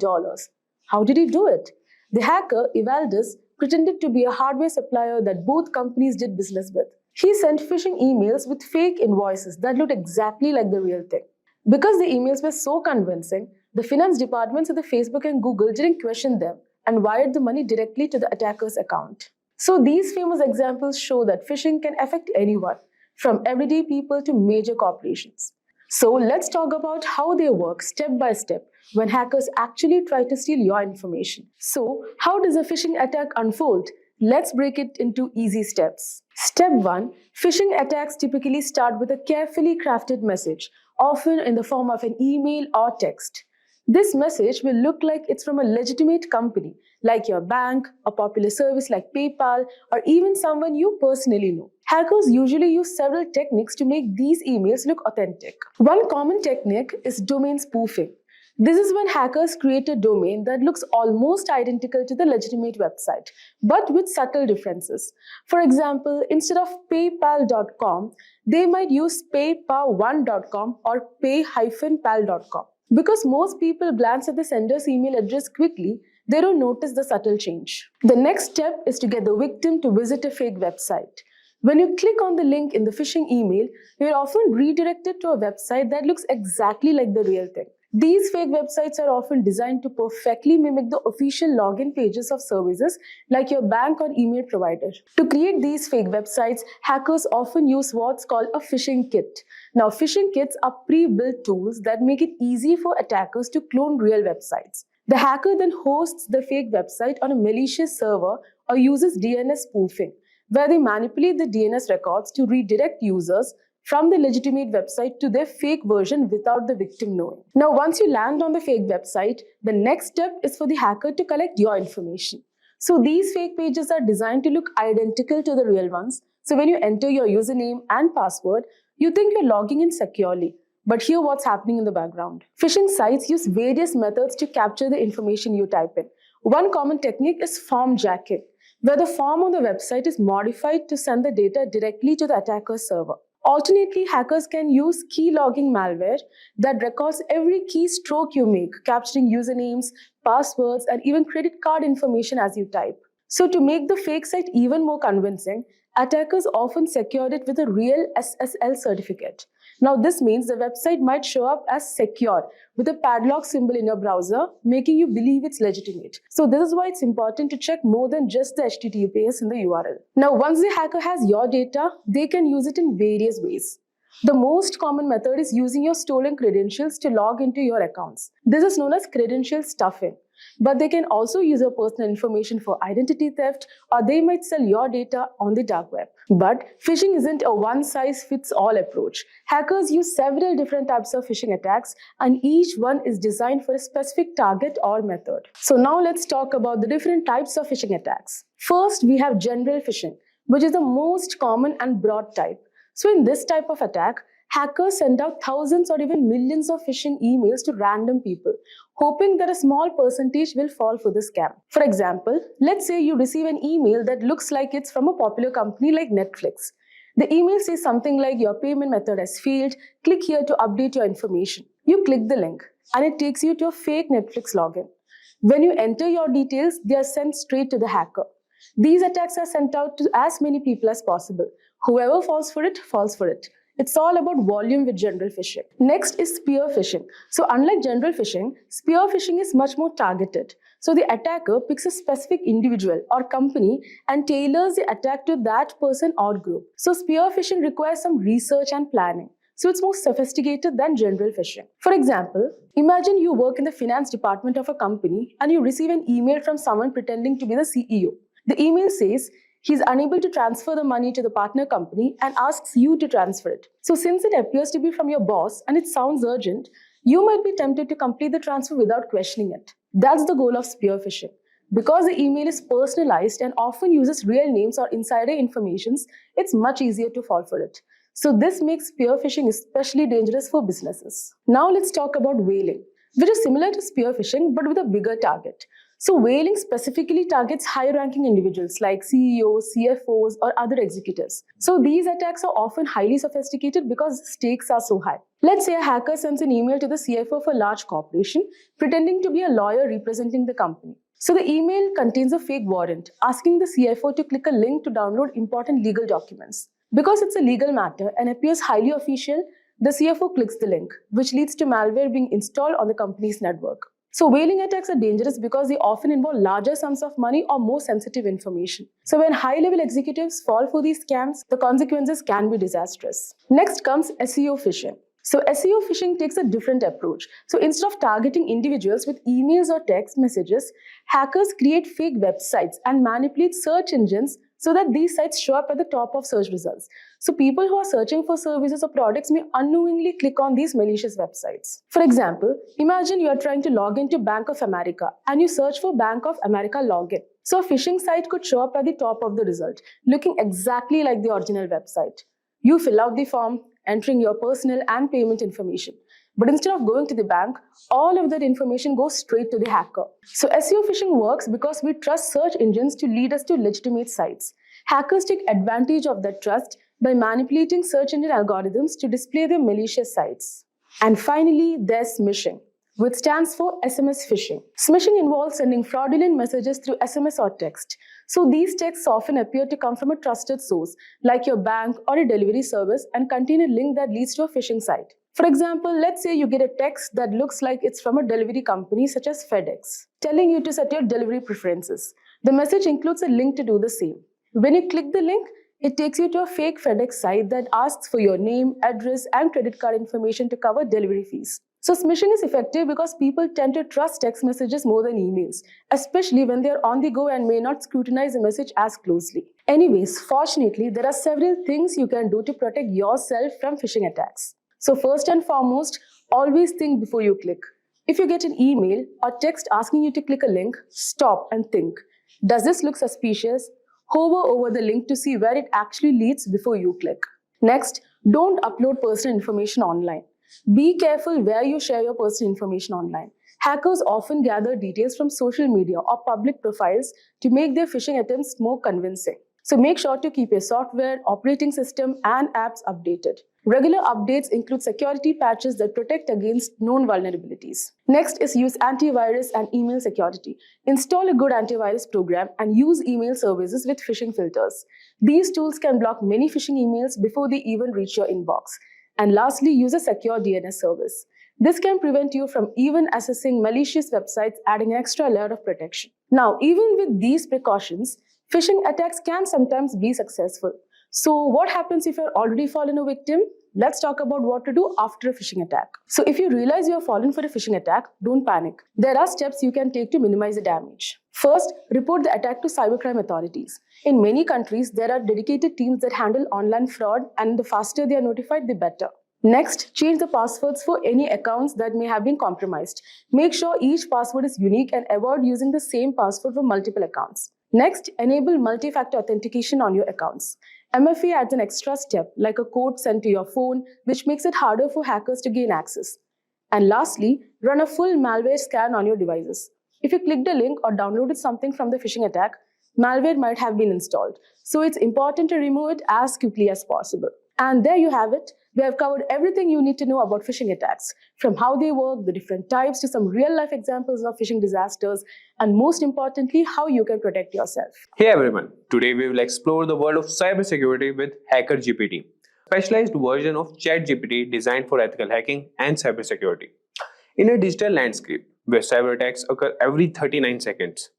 How did he do it? The hacker, Evaldus, pretended to be a hardware supplier that both companies did business with. He sent phishing emails with fake invoices that looked exactly like the real thing. Because the emails were so convincing, the finance departments of the Facebook and Google didn't question them and wired the money directly to the attacker's account. So these famous examples show that phishing can affect anyone, from everyday people to major corporations. So let's talk about how they work step by step when hackers actually try to steal your information. So how does a phishing attack unfold? Let's break it into easy steps. Step 1. Phishing attacks typically start with a carefully crafted message, often in the form of an email or text. This message will look like it's from a legitimate company, like your bank, a popular service like PayPal, or even someone you personally know. Hackers usually use several techniques to make these emails look authentic. One common technique is domain spoofing. This is when hackers create a domain that looks almost identical to the legitimate website, but with subtle differences. For example, instead of paypal.com, they might use paypal1.com or pay-pal.com. Because most people glance at the sender's email address quickly, they don't notice the subtle change. The next step is to get the victim to visit a fake website. When you click on the link in the phishing email, you're often redirected to a website that looks exactly like the real thing. These fake websites are often designed to perfectly mimic the official login pages of services like your bank or email provider. To create these fake websites, hackers often use what's called a phishing kit. Now, phishing kits are pre-built tools that make it easy for attackers to clone real websites. The hacker then hosts the fake website on a malicious server or uses DNS spoofing, where they manipulate the DNS records to redirect users from the legitimate website to their fake version without the victim knowing. Now, once you land on the fake website, the next step is for the hacker to collect your information. So these fake pages are designed to look identical to the real ones. So when you enter your username and password, you think you're logging in securely. But hear what's happening in the background. Phishing sites use various methods to capture the information you type in. One common technique is form jacking, where the form on the website is modified to send the data directly to the attacker's server. Alternately, hackers can use key logging malware that records every keystroke you make, capturing usernames, passwords, and even credit card information as you type. So to make the fake site even more convincing, attackers often secure it with a real SSL certificate. Now, this means the website might show up as secure with a padlock symbol in your browser, making you believe it's legitimate. So this is why it's important to check more than just the HTTPS in the URL. Now, once the hacker has your data, they can use it in various ways. The most common method is using your stolen credentials to log into your accounts. This is known as credential stuffing. But they can also use your personal information for identity theft, or they might sell your data on the dark web. But phishing isn't a one-size-fits-all approach. Hackers use several different types of phishing attacks, and each one is designed for a specific target or method. So now let's talk about the different types of phishing attacks. First, we have general phishing, which is the most common and broad type. So in this type of attack, hackers send out thousands or even millions of phishing emails to random people, hoping that a small percentage will fall for the scam. For example, let's say you receive an email that looks like it's from a popular company like Netflix. The email says something like, your payment method has failed, click here to update your information. You click the link and it takes you to a fake Netflix login. When you enter your details, they are sent straight to the hacker. These attacks are sent out to as many people as possible. Whoever falls for it, falls for it. It's all about volume with general phishing. Next is spear phishing. So unlike general phishing, spear phishing is much more targeted. So the attacker picks a specific individual or company and tailors the attack to that person or group. So spear phishing requires some research and planning. So it's more sophisticated than general phishing. For example, imagine you work in the finance department of a company and you receive an email from someone pretending to be the CEO. The email says, he's unable to transfer the money to the partner company and asks you to transfer it. So since it appears to be from your boss and it sounds urgent, you might be tempted to complete the transfer without questioning it. That's the goal of spear phishing. Because the email is personalized and often uses real names or insider information, it's much easier to fall for it. So this makes spear phishing especially dangerous for businesses. Now let's talk about whaling, which is similar to spear phishing but with a bigger target. So whaling specifically targets high-ranking individuals like CEOs, CFOs, or other executives. So these attacks are often highly sophisticated because the stakes are so high. Let's say a hacker sends an email to the CFO of a large corporation, pretending to be a lawyer representing the company. So the email contains a fake warrant, asking the CFO to click a link to download important legal documents. Because it's a legal matter and appears highly official, the CFO clicks the link, which leads to malware being installed on the company's network. So whaling attacks are dangerous because they often involve larger sums of money or more sensitive information. So when high-level executives fall for these scams, the consequences can be disastrous. Next comes SEO phishing. So SEO phishing takes a different approach. So instead of targeting individuals with emails or text messages, hackers create fake websites and manipulate search engines so that these sites show up at the top of search results. So people who are searching for services or products may unknowingly click on these malicious websites. For example, imagine you are trying to log into Bank of America and you search for Bank of America login. So a phishing site could show up at the top of the result, looking exactly like the original website. You fill out the form, entering your personal and payment information. But instead of going to the bank, all of that information goes straight to the hacker. So SEO phishing works because we trust search engines to lead us to legitimate sites. Hackers take advantage of that trust by manipulating search engine algorithms to display their malicious sites. And finally, there's smishing, which stands for SMS phishing. Smishing involves sending fraudulent messages through SMS or text. So these texts often appear to come from a trusted source, like your bank or a delivery service, and contain a link that leads to a phishing site. For example, let's say you get a text that looks like it's from a delivery company such as FedEx, telling you to set your delivery preferences. The message includes a link to do the same. When you click the link, it takes you to a fake FedEx site that asks for your name, address, and credit card information to cover delivery fees. So smishing is effective because people tend to trust text messages more than emails, especially when they're on the go and may not scrutinize the message as closely. Anyways, fortunately, there are several things you can do to protect yourself from phishing attacks. So first and foremost, always think before you click. If you get an email or text asking you to click a link, stop and think. Does this look suspicious? Hover over the link to see where it actually leads before you click. Next, don't upload personal information online. Be careful where you share your personal information online. Hackers often gather details from social media or public profiles to make their phishing attempts more convincing. So make sure to keep your software, operating system, and apps updated. Regular updates include security patches that protect against known vulnerabilities. Next is use antivirus and email security. Install a good antivirus program and use email services with phishing filters. These tools can block many phishing emails before they even reach your inbox. And lastly, use a secure DNS service. This can prevent you from even accessing malicious websites, adding an extra layer of protection. Now, even with these precautions, phishing attacks can sometimes be successful. So what happens if you're already fallen a victim? Let's talk about what to do after a phishing attack. So if you realize you have fallen for a phishing attack, don't panic. There are steps you can take to minimize the damage. First, report the attack to cybercrime authorities. In many countries, there are dedicated teams that handle online fraud, and the faster they are notified, the better. Next, change the passwords for any accounts that may have been compromised. Make sure each password is unique and avoid using the same password for multiple accounts. Next, enable multi-factor authentication on your accounts. MFA adds an extra step, like a code sent to your phone, which makes it harder for hackers to gain access. And lastly, run a full malware scan on your devices. If you clicked a link or downloaded something from the phishing attack, malware might have been installed. So it's important to remove it as quickly as possible. And there you have it. We have covered everything you need to know about phishing attacks, from how they work, the different types, to some real-life examples of phishing disasters, and most importantly, how you can protect yourself. Hey everyone, today we will explore the world of cybersecurity with Hacker GPT, a specialized version of ChatGPT designed for ethical hacking and cybersecurity. In a digital landscape where cyber attacks occur every 39 seconds,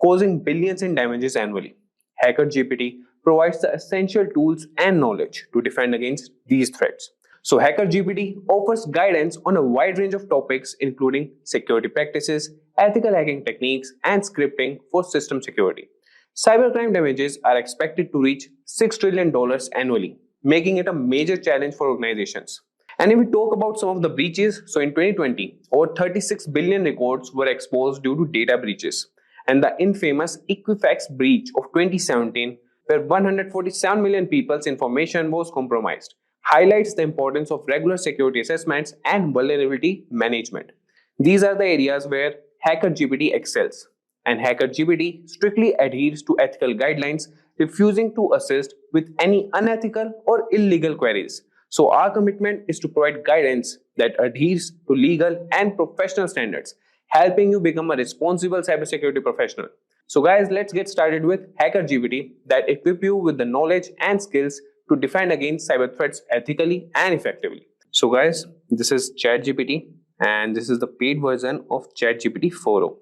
causing billions in damages annually, Hacker GPT provides the essential tools and knowledge to defend against these threats. So Hacker GPT offers guidance on a wide range of topics including security practices, ethical hacking techniques, and scripting for system security. Cybercrime damages are expected to reach $6 trillion annually, making it a major challenge for organizations. And if we talk about some of the breaches, so in 2020, over 36 billion records were exposed due to data breaches. And the infamous Equifax breach of 2017, where 147 million people's information was compromised, highlights the importance of regular security assessments and vulnerability management. These are the areas where Hacker GPT excels, and Hacker GPT strictly adheres to ethical guidelines, refusing to assist with any unethical or illegal queries. So, our commitment is to provide guidance that adheres to legal and professional standards, helping you become a responsible cybersecurity professional. So, guys, let's get started with Hacker GPT that equip you with the knowledge and skills to defend against cyber threats ethically and effectively. So, guys, this is ChatGPT, and this is the paid version of ChatGPT 4.0.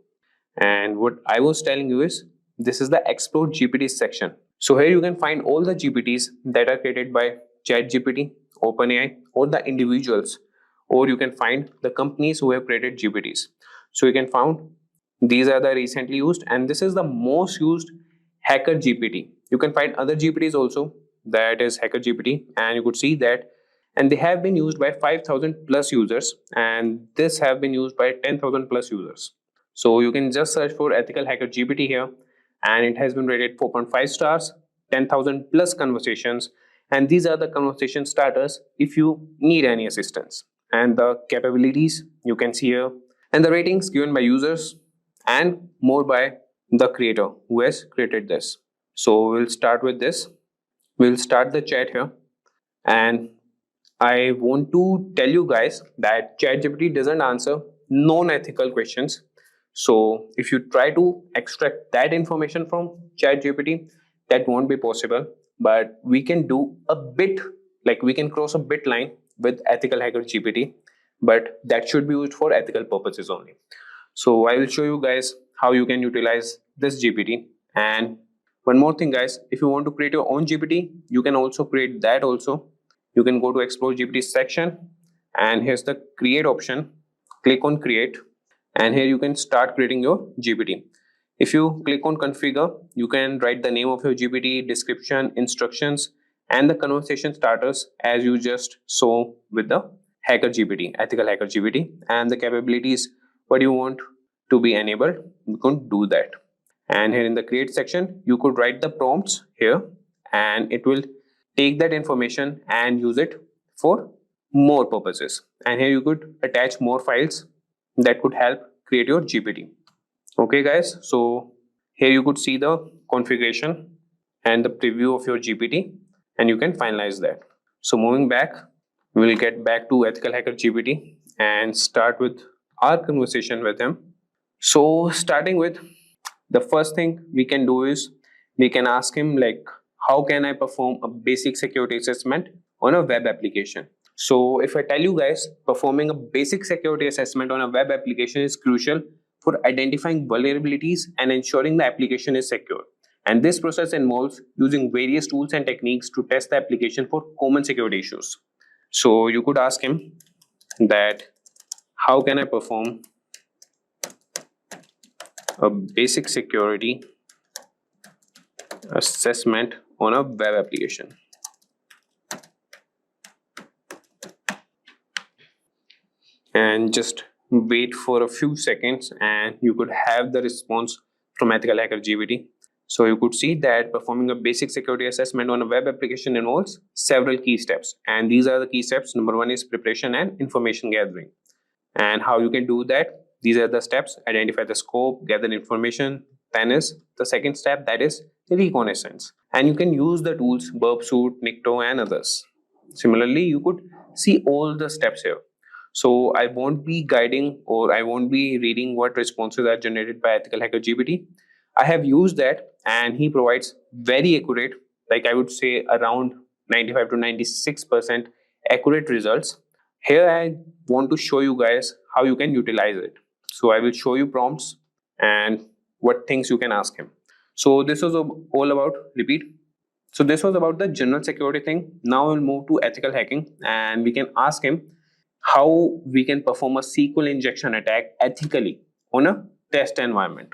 And what I was telling you is this is the Explore GPT section. So here you can find all the GPTs that are created by ChatGPT, OpenAI, or the individuals, or you can find the companies who have created GPTs. So you can find these are the recently used, and this is the most used Hacker GPT. You can find other GPTs also, that is Hacker GPT, and you could see that, and they have been used by 5,000 plus users, and this have been used by 10,000 plus users. So you can just search for Ethical Hacker GPT here, and it has been rated 4.5 stars, 10,000 plus conversations, and these are the conversation starters if you need any assistance. And the capabilities you can see here, and the ratings given by users, and more by the creator who has created this. So we'll start with this. We'll start the chat here, and I want to tell you guys that ChatGPT doesn't answer non-ethical questions. So if you try to extract that information from ChatGPT, that won't be possible. But we can do a bit, like we can cross a bit line with Ethical Hacker GPT, but that should be used for ethical purposes only. So I will show you guys how you can utilize this GPT. And one more thing, guys, if you want to create your own GPT, you can also create that also. You can go to Explore GPT section, and here's the create option. Click on create, and here you can start creating your GPT. If you click on configure, you can write the name of your GPT, description, instructions, and the conversation starters as you just saw with the Hacker GPT, Ethical Hacker GPT, and the capabilities what you want to be enabled. You can do that. And here in the create section, you could write the prompts here, and it will take that information and use it for more purposes. And here you could attach more files that could help create your GPT. Okay, guys, so here you could see the configuration and the preview of your GPT, and you can finalize that. So moving back, we'll get back to Ethical Hacker GPT and start with our conversation with him. So starting with, the first thing we can do is we can ask him like, how can I perform a basic security assessment on a web application? So if I tell you guys, performing a basic security assessment on a web application is crucial for identifying vulnerabilities and ensuring the application is secure. And this process involves using various tools and techniques to test the application for common security issues. So you could ask him that, how can I perform a basic security assessment on a web application? And just wait for a few seconds, and you could have the response from Ethical Hacker GPT. So you could see that performing a basic security assessment on a web application involves several key steps, and these are the key steps. Number one is preparation and information gathering. And how you can do that, these are the steps: identify the scope, gather information. Then is the second step, that is reconnaissance, and you can use the tools Burpsuit, Nikto, and others. Similarly, you could see all the steps here. So I won't be guiding, or I won't be reading what responses are generated by Ethical Hacker GPT. I have used that, and he provides very accurate, like I would say around 95 to 96% accurate results. Here I want to show you guys how you can utilize it. So I will show you prompts and what things you can ask him. So this was all about, repeat. So this was about the general security thing. Now we'll move to ethical hacking, and we can ask him how we can perform a SQL injection attack ethically on a test environment.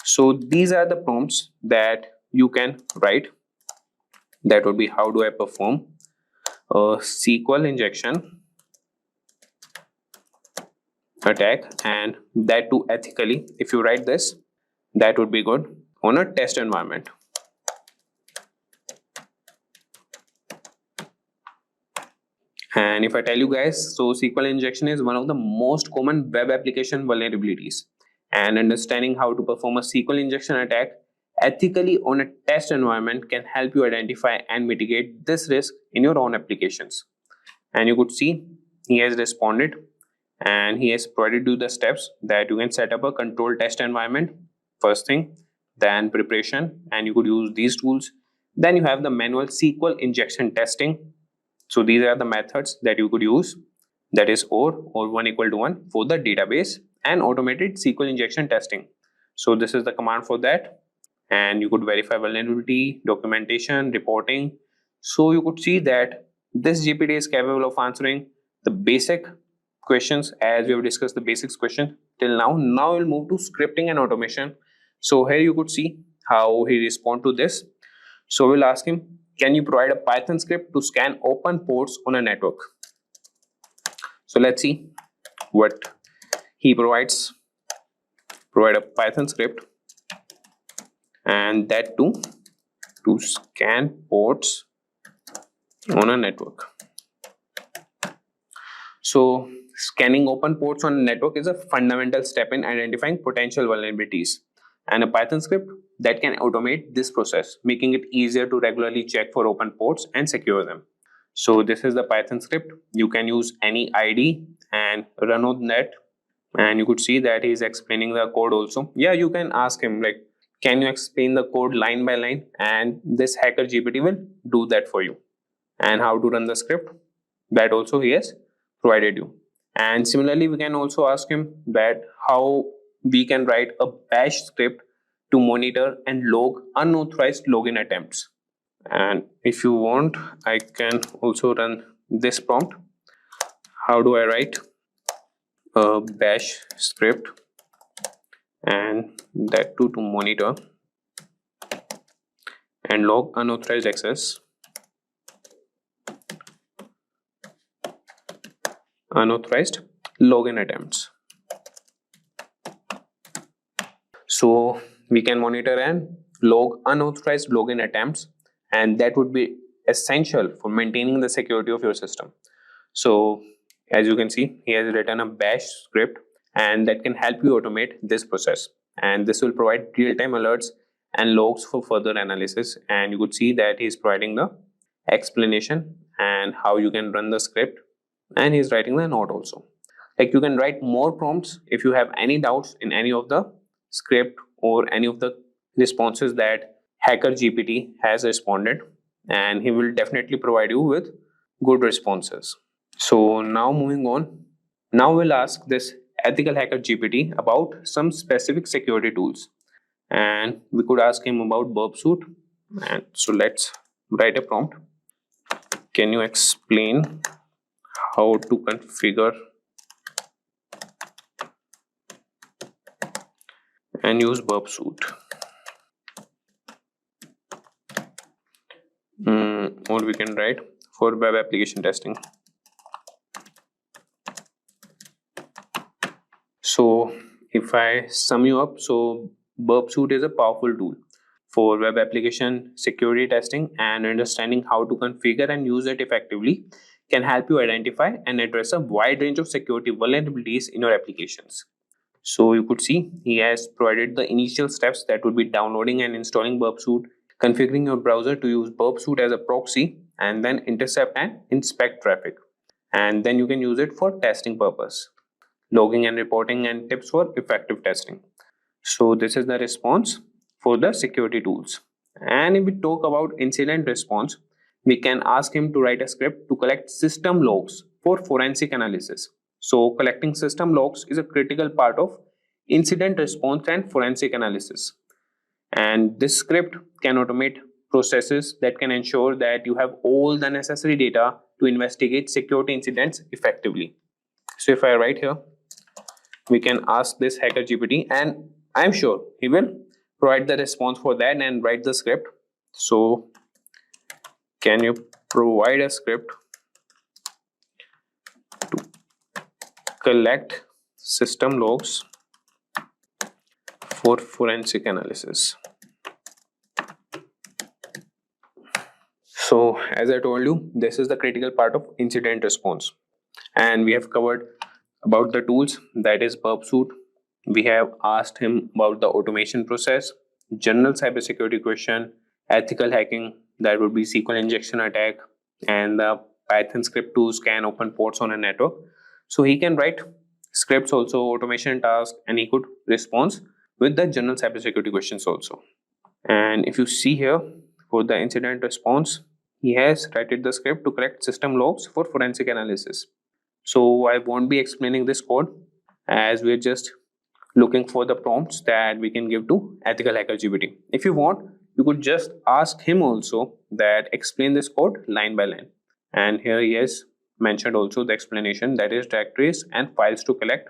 So these are the prompts that you can write. That would be, how do I perform a SQL injection attack, and that too ethically. If you write this, that would be good on a test environment. And if I tell you guys, so SQL injection is one of the most common web application vulnerabilities. And understanding how to perform a SQL injection attack ethically on a test environment can help you identify and mitigate this risk in your own applications. And you could see he has responded and he has provided you the steps that you can set up a control test environment first thing, then preparation, and you could use these tools. Then you have the manual SQL injection testing. So these are the methods that you could use, that is or 1 equal to 1 for the database, and automated SQL injection testing. So this is the command for that, and you could verify vulnerability, documentation, reporting. So you could see that this GPT is capable of answering the basic questions as we have discussed the basics question till now. Now we'll move to scripting and automation. So here you could see how he respond to this. So we'll ask him, can you provide a Python script to scan open ports on a network? So let's see what he provides. Provide a Python script, and that too to scan ports on a network. So scanning open ports on a network is a fundamental step in identifying potential vulnerabilities, and a Python script that can automate this process, making it easier to regularly check for open ports and secure them. So this is the Python script. You can use any ID and run on that, and you could see that he is explaining the code also. Yeah, you can ask him like, can you explain the code line by line, and this hacker GPT will do that for you. And how to run the script, that also he has provided you. And similarly, we can also ask him that how we can write a bash script to monitor and log unauthorized login attempts. And if you want, I can also run this prompt. How do I write a bash script, and that too to monitor and log unauthorized access, unauthorized login attempts. So we can monitor and log unauthorized login attempts, and that would be essential for maintaining the security of your system. So as you can see, he has written a bash script, and that can help you automate this process, and this will provide real-time alerts and logs for further analysis. And you could see that he's providing the explanation and how you can run the script, and he's writing the note also. Like, you can write more prompts if you have any doubts in any of the script or any of the responses that hacker GPT has responded, and he will definitely provide you with good responses. So now moving on, now we'll ask this ethical hacker GPT about some specific security tools, and we could ask him about burp suit. And so let's write a prompt. Can you explain how to configure and use burp suit? Or we can write for web application testing. So if I sum you up, so burp suit is a powerful tool for web application security testing, and understanding how to configure and use it effectively can help you identify and address a wide range of security vulnerabilities in your applications. So you could see he has provided the initial steps, that would be downloading and installing burp suit, configuring your browser to use burp suit as a proxy, and then intercept and inspect traffic, and then you can use it for testing purpose, logging and reporting, and tips for effective testing. So this is the response for the security tools. And if we talk about incident response, we can ask him to write a script to collect system logs for forensic analysis. So collecting system logs is a critical part of incident response and forensic analysis. And this script can automate processes that can ensure that you have all the necessary data to investigate security incidents effectively. So if I write here, we can ask this hacker GPT, and I'm sure he will provide the response for that and write the script. So can you provide a script to collect system logs for forensic analysis? So So as I told you, this is the critical part of incident response, and we have covered about the tools, that is burp suit. We have asked him about the automation process, general cybersecurity question, ethical hacking, that would be SQL injection attack, and the Python script to scan open ports on a network. So he can write scripts also, automation tasks, and he could respond with the general cybersecurity questions also. And if you see here, for the incident response, he has written the script to correct system logs for forensic analysis. So I won't be explaining this code, as we're just looking for the prompts that we can give to EthicalHacker GPT. If you want, you could just ask him also that explain this code line by line. And here he has mentioned also the explanation, that is directories and files to collect.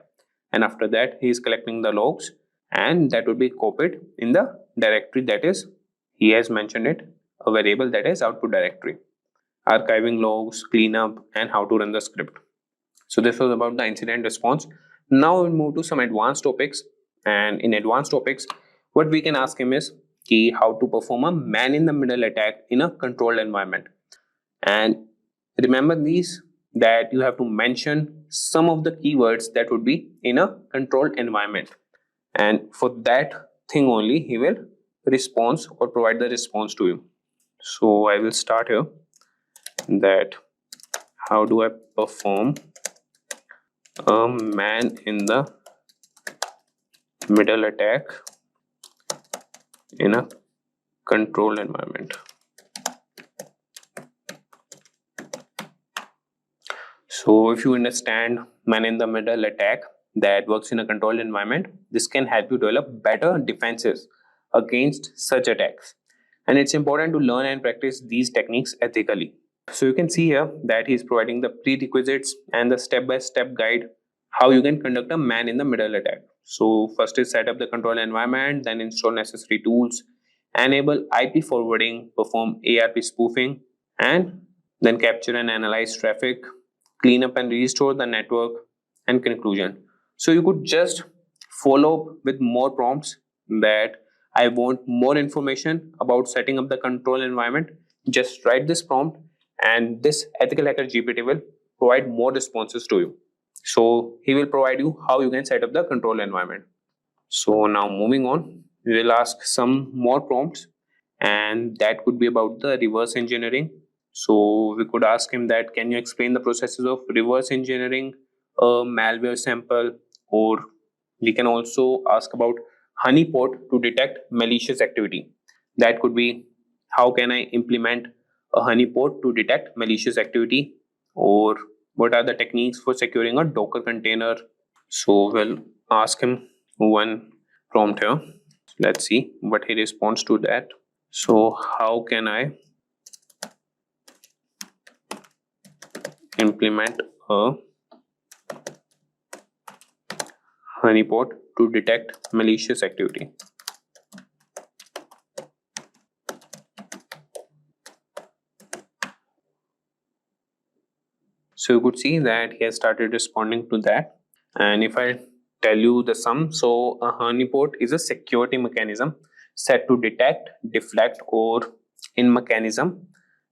And after that, he is collecting the logs, and that would be copied in the directory, that is, he has mentioned it, a variable that is output directory. Archiving logs, cleanup, and how to run the script. So this was about the incident response. Now we'll move to some advanced topics. And in advanced topics, what we can ask him is how to perform a man-in-the-middle attack in a controlled environment. And remember these, that you have to mention some of the keywords that would be in a controlled environment. And for that thing only, he will respond or provide the response to you. So I will start here, that how do I perform a man in the middle attack in a controlled environment. So if you understand man in the middle attack that works in a controlled environment, this can help you develop better defenses against such attacks. And it's important to learn and practice these techniques ethically. So you can see here that he is providing the prerequisites and the step-by-step guide how you can conduct a man in the middle attack. So first is set up the control environment, then install necessary tools, enable IP forwarding, perform ARP spoofing, and then capture and analyze traffic, clean up and restore the network, and conclusion. So you could just follow up with more prompts, that I want more information about setting up the control environment. Just write this prompt, and this EthicalHacker GPT will provide more responses to you. So he will provide you how you can set up the control environment. So now moving on, we will ask some more prompts, and that could be about the reverse engineering. So we could ask him that, can you explain the processes of reverse engineering a malware sample? Or we can also ask about honeypot to detect malicious activity. That could be, how can I implement a honeypot to detect malicious activity? Or what are the techniques for securing a Docker container? So we'll ask him one prompt here. Let's see what he responds to that. So how can I implement a honeypot to detect malicious activity? So you could see that he has started responding to that. And if I tell you the sum, so a honeypot is a security mechanism set to detect, deflect, or in mechanism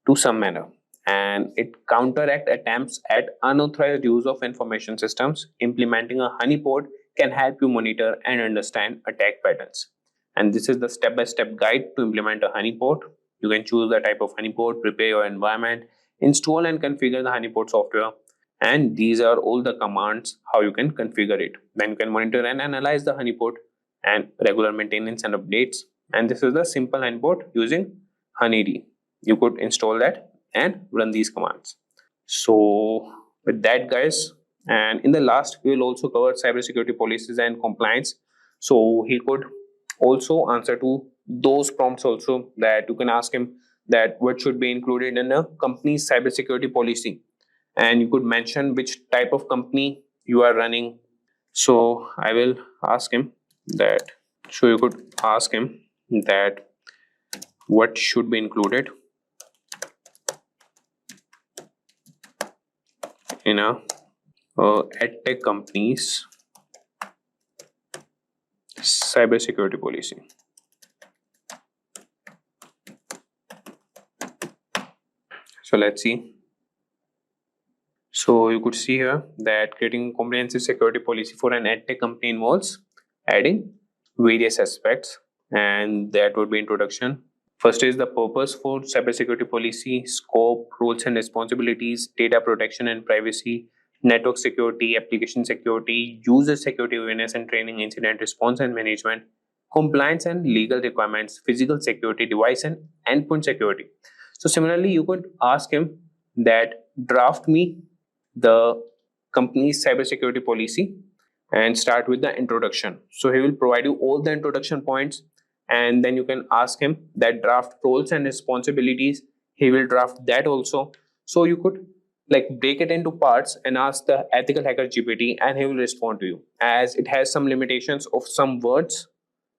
to some manner, and it counteract attempts at unauthorized use of information systems. Implementing a honeypot can help you monitor and understand attack patterns. And this is the step-by-step guide to implement a honeypot. You can choose the type of honeypot, prepare your environment, install and configure the honeypot software, and these are all the commands how you can configure it. Then you can monitor and analyze the honeypot and regular maintenance and updates. And this is the simple honeypot using honeyd. You could install that and run these commands. So with that, guys, and in the last we will also cover cybersecurity policies and compliance. So he could also answer to those prompts also, that you can ask him that what should be included in a company's cybersecurity policy, and you could mention which type of company you are running. So I will ask him that, so you could ask him that what should be included in a edtech company's cybersecurity policy. So let's see. So you could see here that creating a comprehensive security policy for an edtech company involves adding various aspects, and that would be introduction. First is the purpose for cybersecurity policy, scope, roles and responsibilities, data protection and privacy, network security, application security, user security awareness and training, incident response and management, compliance and legal requirements, physical security, device and endpoint security. So similarly, you could ask him that draft me the company's cybersecurity policy and start with the introduction. So he will provide you all the introduction points, and then you can ask him that draft roles and responsibilities. He will draft that also. So you could like break it into parts and ask the ethical hacker GPT, and he will respond to you, as it has some limitations of some words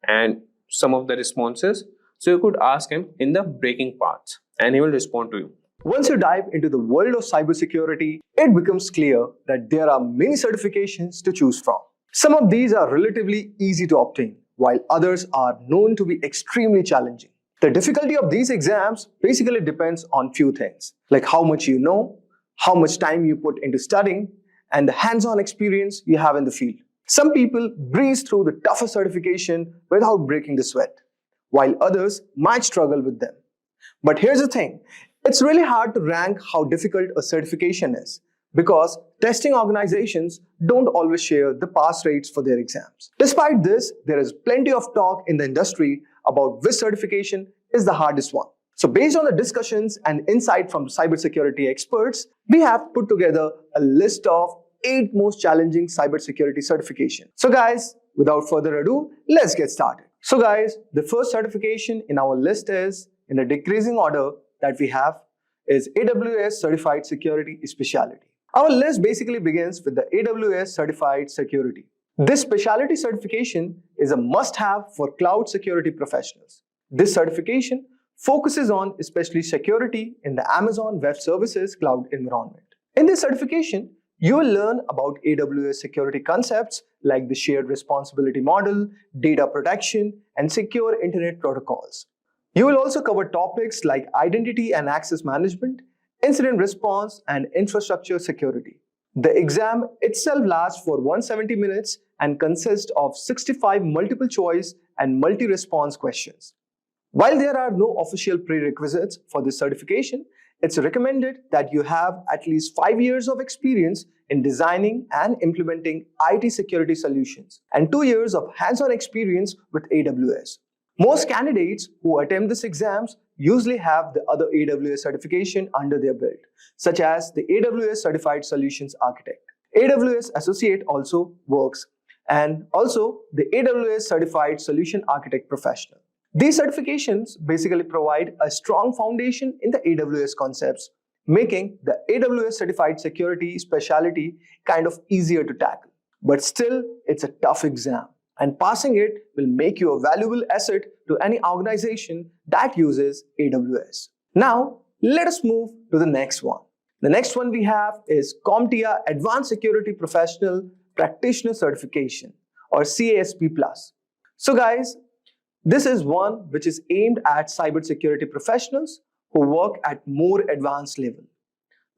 and some of the responses. So you could ask him in the breaking parts and he will respond to you. Once you dive into the world of cybersecurity, it becomes clear that there are many certifications to choose from. Some of these are relatively easy to obtain, while others are known to be extremely challenging. The difficulty of these exams basically depends on few things, like how much you know, how much time you put into studying, and the hands-on experience you have in the field. Some people breeze through the toughest certification without breaking the sweat, while others might struggle with them. But here's the thing, it's really hard to rank how difficult a certification is, because testing organizations don't always share the pass rates for their exams. Despite this, there is plenty of talk in the industry about which certification is the hardest one. So based on the discussions and insight from cybersecurity experts, we have put together a list of 8 most challenging cybersecurity certifications. So guys, without further ado, let's get started. So guys, the first certification in our list is, in the decreasing order that we have, is AWS Certified Security Specialty. Our list basically begins with the AWS Certified Security. This specialty certification is a must-have for cloud security professionals. This certification focuses on especially security in the Amazon Web Services cloud environment. In this certification, you will learn about AWS security concepts like the shared responsibility model, data protection, and secure internet protocols. You will also cover topics like identity and access management, incident response, and infrastructure security. The exam itself lasts for 170 minutes and consists of 65 multiple choice and multi-response questions. While there are no official prerequisites for this certification, it's recommended that you have at least 5 years of experience in designing and implementing IT security solutions and 2 years of hands-on experience with AWS. Most candidates who attempt these exams usually have the other AWS certification under their belt, such as the AWS Certified Solutions Architect. AWS Associate also works, and also the AWS Certified Solution Architect Professional. These certifications basically provide a strong foundation in the AWS concepts, making the AWS Certified Security Specialty kind of easier to tackle. But still, it's a tough exam, and passing it will make you a valuable asset to any organization that uses AWS. Now, let us move to the next one. The next one we have is CompTIA Advanced Security Professional Practitioner Certification, or CASP+. So guys, this is one which is aimed at cybersecurity professionals who work at more advanced level.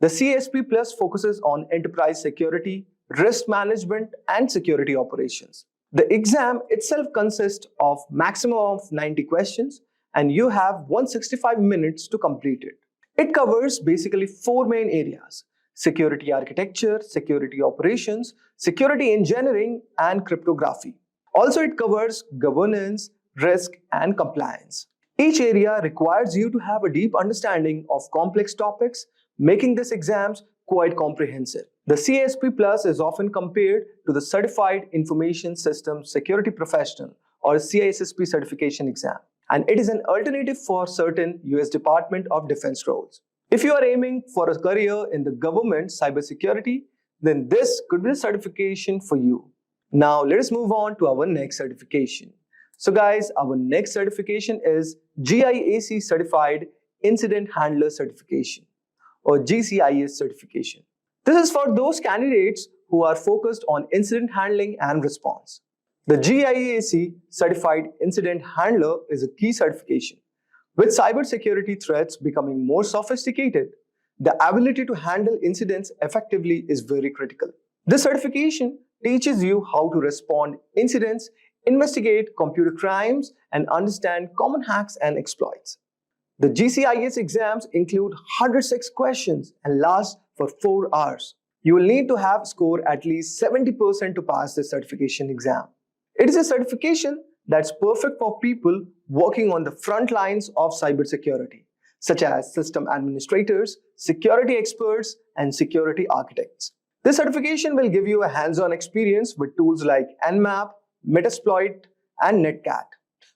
The CASP+ focuses on enterprise security, risk management, and security operations. The exam itself consists of maximum of 90 questions, and you have 165 minutes to complete it. It covers basically 4 main areas: security architecture, security operations, security engineering, and cryptography. Also, it covers governance, risk, and compliance. Each area requires you to have a deep understanding of complex topics, making these exams quite comprehensive. The CASP Plus is often compared to the Certified Information Systems Security Professional, or CISSP certification exam, and it is an alternative for certain US Department of Defense roles. If you are aiming for a career in the government cybersecurity, then this could be a certification for you. Now let us move on to our next certification. So guys, our next certification is GIAC Certified Incident Handler Certification, or GCIS certification. This is for those candidates who are focused on incident handling and response. The GIAC Certified Incident Handler is a key certification. With cybersecurity threats becoming more sophisticated, The ability to handle incidents effectively is very critical. This certification teaches you how to respond incidents, investigate computer crimes, and understand common hacks and exploits. The GCIS exams include 106 questions and last for 4 hours. You will need to have scored at least 70% to pass this certification exam. It is a certification that's perfect for people working on the front lines of cybersecurity, such as system administrators, security experts, and security architects. This certification will give you a hands-on experience with tools like Nmap, Metasploit, and Netcat,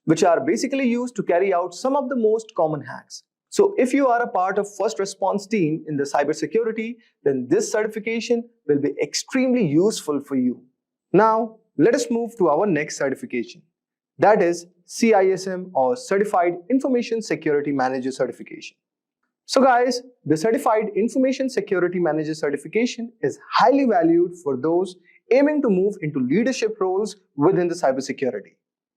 which are basically used to carry out some of the most common hacks. So if you are a part of first response team in the cybersecurity, then this certification will be extremely useful for you. Now, let us move to our next certification. That is CISM, or Certified Information Security Manager certification. So guys, the Certified Information Security Manager certification is highly valued for those aiming to move into leadership roles within the cybersecurity.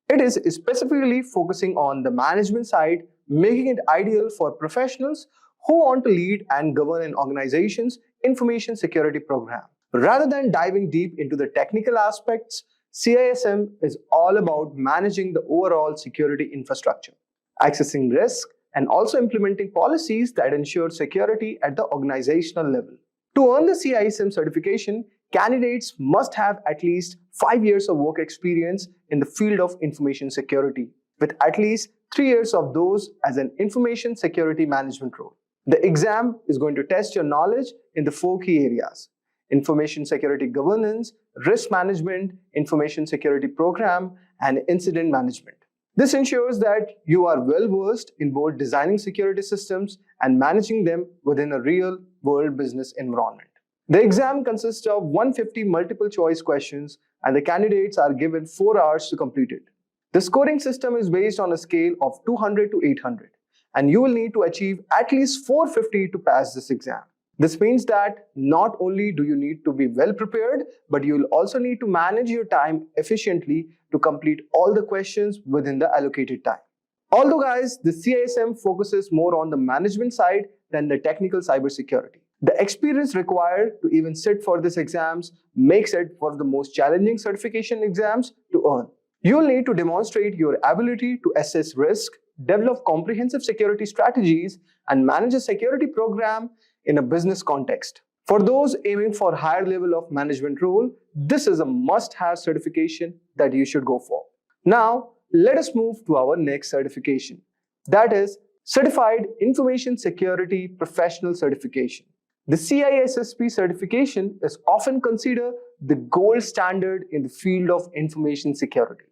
It is specifically focusing on the management side, making it ideal for professionals who want to lead and govern an organization's information security program. Rather than diving deep into the technical aspects, CISM is all about managing the overall security infrastructure, accessing risk, and also implementing policies that ensure security at the organizational level. To earn the CISM certification, candidates must have at least 5 years of work experience in the field of information security, with at least 3 years of those as an information security management role. The exam is going to test your knowledge in the 4 key areas: information security governance, risk management, information security program, and incident management. This ensures that you are well versed in both designing security systems and managing them within a real-world business environment. The exam consists of 150 multiple choice questions, and the candidates are given 4 hours to complete it. The scoring system is based on a scale of 200 to 800, and you will need to achieve at least 450 to pass this exam. This means that not only do you need to be well prepared, but you will also need to manage your time efficiently to complete all the questions within the allocated time. Although guys, the CISM focuses more on the management side than the technical cybersecurity, the experience required to even sit for these exams makes it one of the most challenging certification exams to earn. You will need to demonstrate your ability to assess risk, develop comprehensive security strategies, and manage a security program in a business context. For those aiming for higher level of management role, this is a must-have certification that you should go for. Now, let us move to our next certification. That is Certified Information Security Professional Certification. The CISSP certification is often considered the gold standard in the field of information security.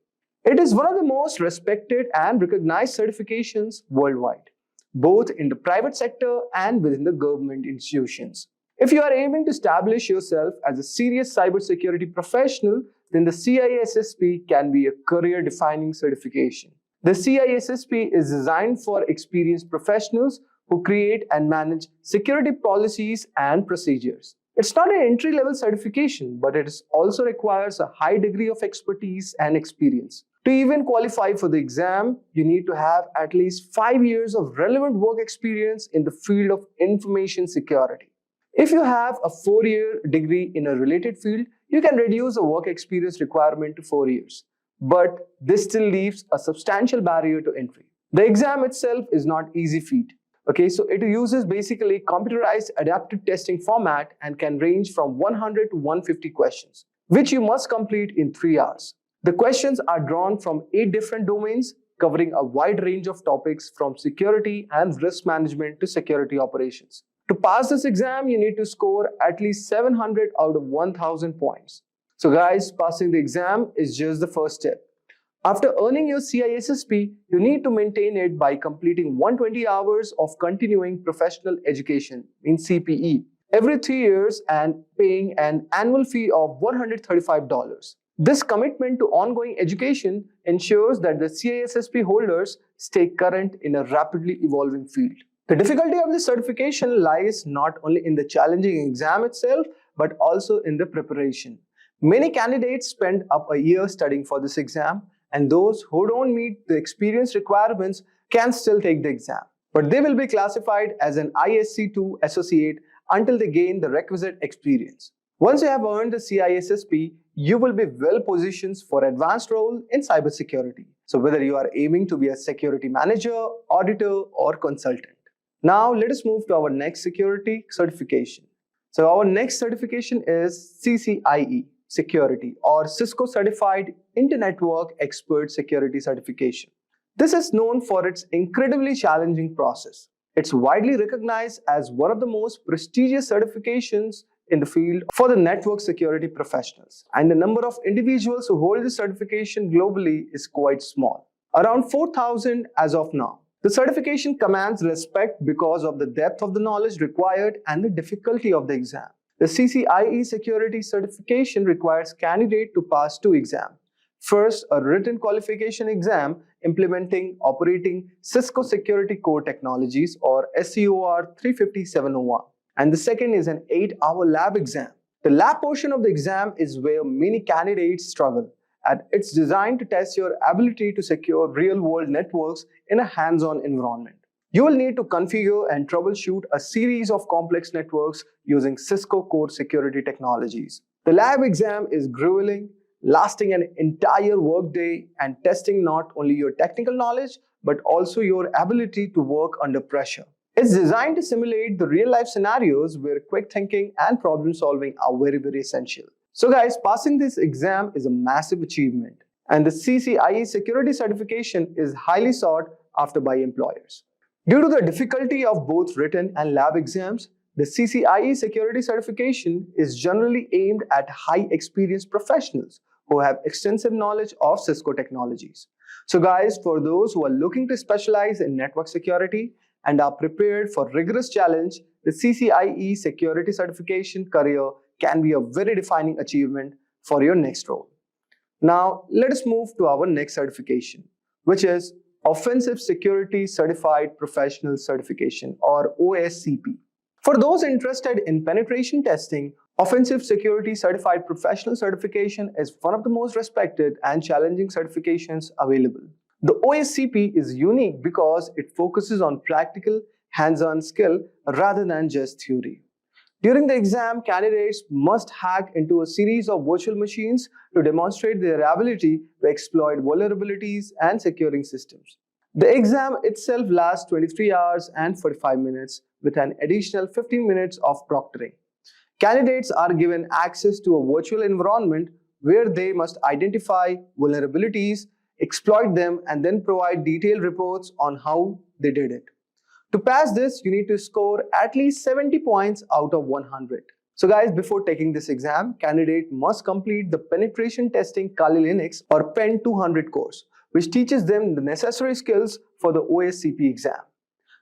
It is one of the most respected and recognized certifications worldwide, both in the private sector and within the government institutions. If you are aiming to establish yourself as a serious cybersecurity professional, then the CISSP can be a career-defining certification. The CISSP is designed for experienced professionals who create and manage security policies and procedures. It's not an entry-level certification, but it also requires a high degree of expertise and experience. To even qualify for the exam, you need to have at least 5 years of relevant work experience in the field of information security. If you have a 4-year degree in a related field, you can reduce the work experience requirement to 4 years. But this still leaves a substantial barrier to entry. The exam itself is not easy feat. Okay, so it uses basically computerized adaptive testing format and can range from 100 to 150 questions, which you must complete in 3 hours. The questions are drawn from 8 different domains, covering a wide range of topics from security and risk management to security operations. To pass this exam, you need to score at least 700 out of 1000 points. So guys, passing the exam is just the first step. After earning your CISSP, you need to maintain it by completing 120 hours of continuing professional education in CPE every 3 years and paying an annual fee of $135. This commitment to ongoing education ensures that the CISSP holders stay current in a rapidly evolving field. The difficulty of this certification lies not only in the challenging exam itself, but also in the preparation. Many candidates spend up a year studying for this exam, and those who don't meet the experience requirements can still take the exam. but they will be classified as an ISC2 associate until they gain the requisite experience. Once you have earned the CISSP, you will be well positioned for advanced role in cybersecurity. So whether you are aiming to be a security manager, auditor, or consultant. Now let us move to our next security certification. So our next certification is CCIE Security or Cisco Certified Inter-Network Expert Security Certification. This is known for its incredibly challenging process. It's widely recognized as one of the most prestigious certifications in the field for the network security professionals, and the number of individuals who hold this certification globally is quite small, around 4,000 as of now. The certification commands respect because of the depth of the knowledge required and the difficulty of the exam. The CCIE Security Certification requires candidate to pass 2 exams. First, a written qualification exam implementing operating Cisco Security Core Technologies or SCOR 35701. And the second is an 8-hour lab exam. The lab portion of the exam is where many candidates struggle, and it's designed to test your ability to secure real-world networks in a hands-on environment. You will need to configure and troubleshoot a series of complex networks using Cisco Core Security Technologies. The lab exam is grueling, lasting an entire workday and testing not only your technical knowledge but also your ability to work under pressure. It's designed to simulate the real-life scenarios where quick thinking and problem solving are very essential. So guys, passing this exam is a massive achievement, and the CCIE Security Certification is highly sought after by employers. Due to the difficulty of both written and lab exams, the CCIE Security Certification is generally aimed at high experienced professionals who have extensive knowledge of Cisco technologies. So guys, for those who are looking to specialize in network security and are prepared for rigorous challenge, the CCIE Security Certification career can be a very defining achievement for your next role. Now, let us move to our next certification, which is Offensive Security Certified Professional Certification or OSCP. For those interested in penetration testing, Offensive Security Certified Professional Certification is one of the most respected and challenging certifications available. The OSCP is unique because it focuses on practical, hands-on skill rather than just theory. During the exam, candidates must hack into a series of virtual machines to demonstrate their ability to exploit vulnerabilities and securing systems. The exam itself lasts 23 hours and 45 minutes with an additional 15 minutes of proctoring. Candidates are given access to a virtual environment where they must identify vulnerabilities, exploit them, and then provide detailed reports on how they did it. To pass this, you need to score at least 70 points out of 100. So guys, before taking this exam, candidate must complete the Penetration Testing Kali Linux or PEN 200 course, which teaches them the necessary skills for the OSCP exam.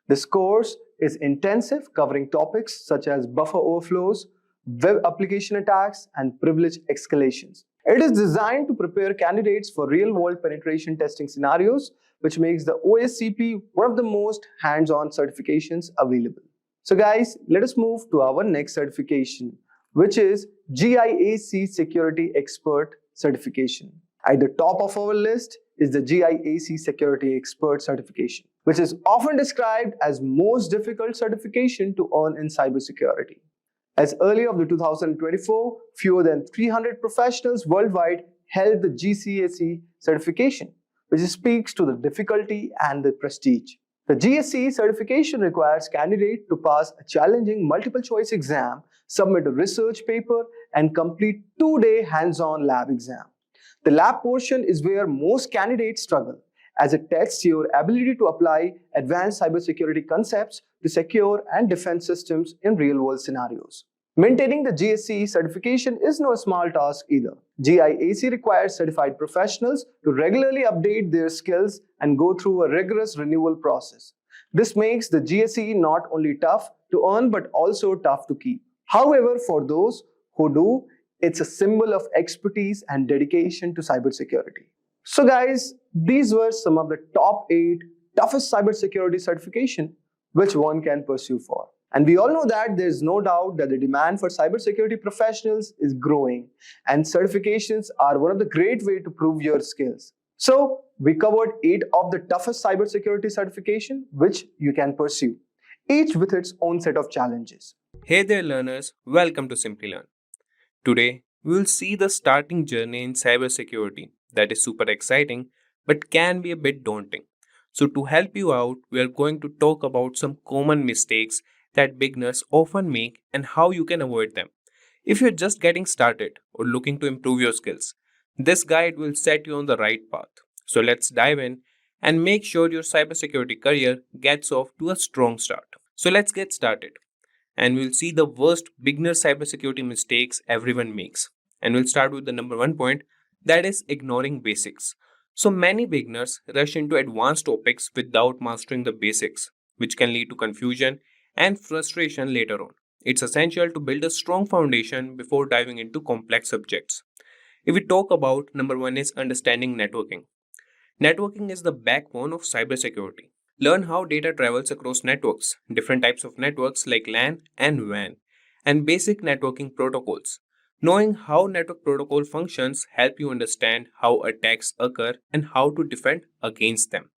This course is intensive, covering topics such as buffer overflows, web application attacks, and privilege escalations. It is designed to prepare candidates for real-world penetration testing scenarios, which makes the OSCP one of the most hands-on certifications available. So guys, let us move to our next certification, which is GIAC Security Expert Certification. At the top of our list is the GIAC Security Expert Certification, which is often described as most difficult certification to earn in cybersecurity. As early of the 2024, fewer than 300 professionals worldwide held the GCAC certification, which speaks to the difficulty and the prestige. The GSC certification requires candidates to pass a challenging multiple choice exam, submit a research paper, and complete 2-day hands-on lab exam. The lab portion is where most candidates struggle, as it tests your ability to apply advanced cybersecurity concepts to secure and defend systems in real-world scenarios. Maintaining the GSC certification is no small task either. GIAC requires certified professionals to regularly update their skills and go through a rigorous renewal process. This makes the GSC not only tough to earn but also tough to keep. However, for those who do, it's a symbol of expertise and dedication to cybersecurity. So guys, these were some of the top 8 toughest cybersecurity certification which one can pursue for. And we all know that there's no doubt that the demand for cybersecurity professionals is growing, and certifications are one of the great ways to prove your skills. So, we covered 8 of the toughest cybersecurity certification which you can pursue, each with its own set of challenges. Hey there, learners, welcome to Simplilearn. Today, we will see the starting journey in cybersecurity that is super exciting but can be a bit daunting. So, to help you out, we are going to talk about some common mistakes that beginners often make and how you can avoid them. If you're just getting started or looking to improve your skills, this guide will set you on the right path. So, let's dive in and make sure your cybersecurity career gets off to a strong start. So, let's get started and we'll see the worst beginner cybersecurity mistakes everyone makes. And we'll start with the number one point, that is ignoring basics. So many beginners rush into advanced topics without mastering the basics, which can lead to confusion and frustration later on. It's essential to build a strong foundation before diving into complex subjects. If we talk about number one is understanding networking. Networking is the backbone of cybersecurity. Learn how data travels across networks, different types of networks like LAN and WAN, and basic networking protocols. Knowing how network protocol functions help you understand how attacks occur and how to defend against them.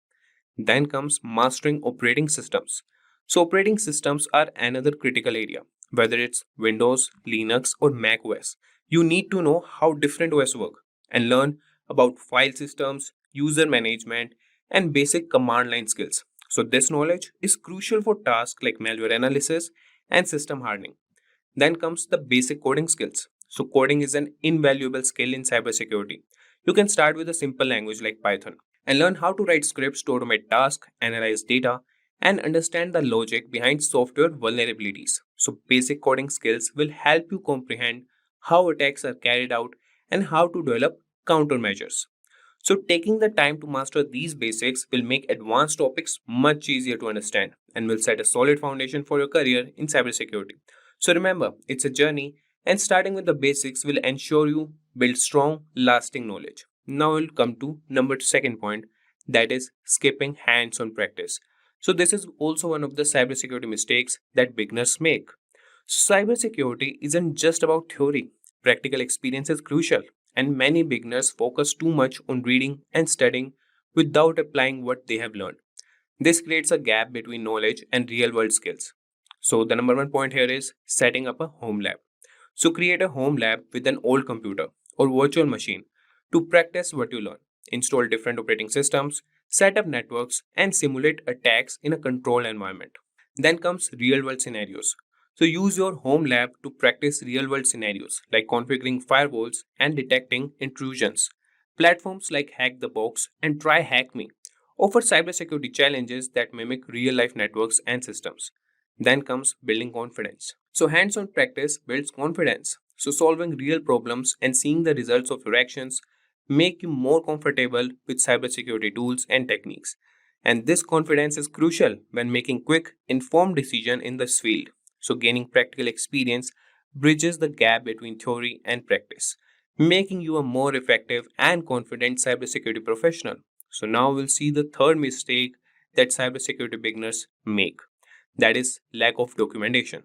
Then comes mastering operating systems. So operating systems are another critical area, whether it's Windows, Linux or Mac OS. You need to know how different OS work and learn about file systems, user management, and basic command line skills. So this knowledge is crucial for tasks like malware analysis and system hardening. Then comes the basic coding skills. So coding is an invaluable skill in cybersecurity. You can start with a simple language like Python and learn how to write scripts to automate tasks, analyze data, and understand the logic behind software vulnerabilities. So basic coding skills will help you comprehend how attacks are carried out and how to develop countermeasures. So taking the time to master these basics will make advanced topics much easier to understand and will set a solid foundation for your career in cybersecurity. So remember, it's a journey and starting with the basics will ensure you build strong, lasting knowledge. Now we'll come to number second point, that is skipping hands-on practice. So this is also one of the cybersecurity mistakes that beginners make. Cybersecurity isn't just about theory. Practical experience is crucial, and many beginners focus too much on reading and studying without applying what they have learned. This creates a gap between knowledge and real world skills. So, the number one point here is setting up a home lab. So, create a home lab with an old computer or virtual machine to practice what you learn. Install different operating systems, set up networks, and simulate attacks in a controlled environment. Then comes real world scenarios. So use your home lab to practice real world scenarios like configuring firewalls and detecting intrusions. Platforms like Hack the Box and Try Hack Me offer cybersecurity challenges that mimic real life networks and systems. Then comes building confidence. So hands on practice builds confidence. So solving real problems and seeing the results of your actions make you more comfortable with cybersecurity tools and techniques. And this confidence is crucial when making quick, informed decisions in this field. So gaining practical experience bridges the gap between theory and practice, making you a more effective and confident cybersecurity professional. So now we'll see the third mistake that cybersecurity beginners make. That is lack of documentation.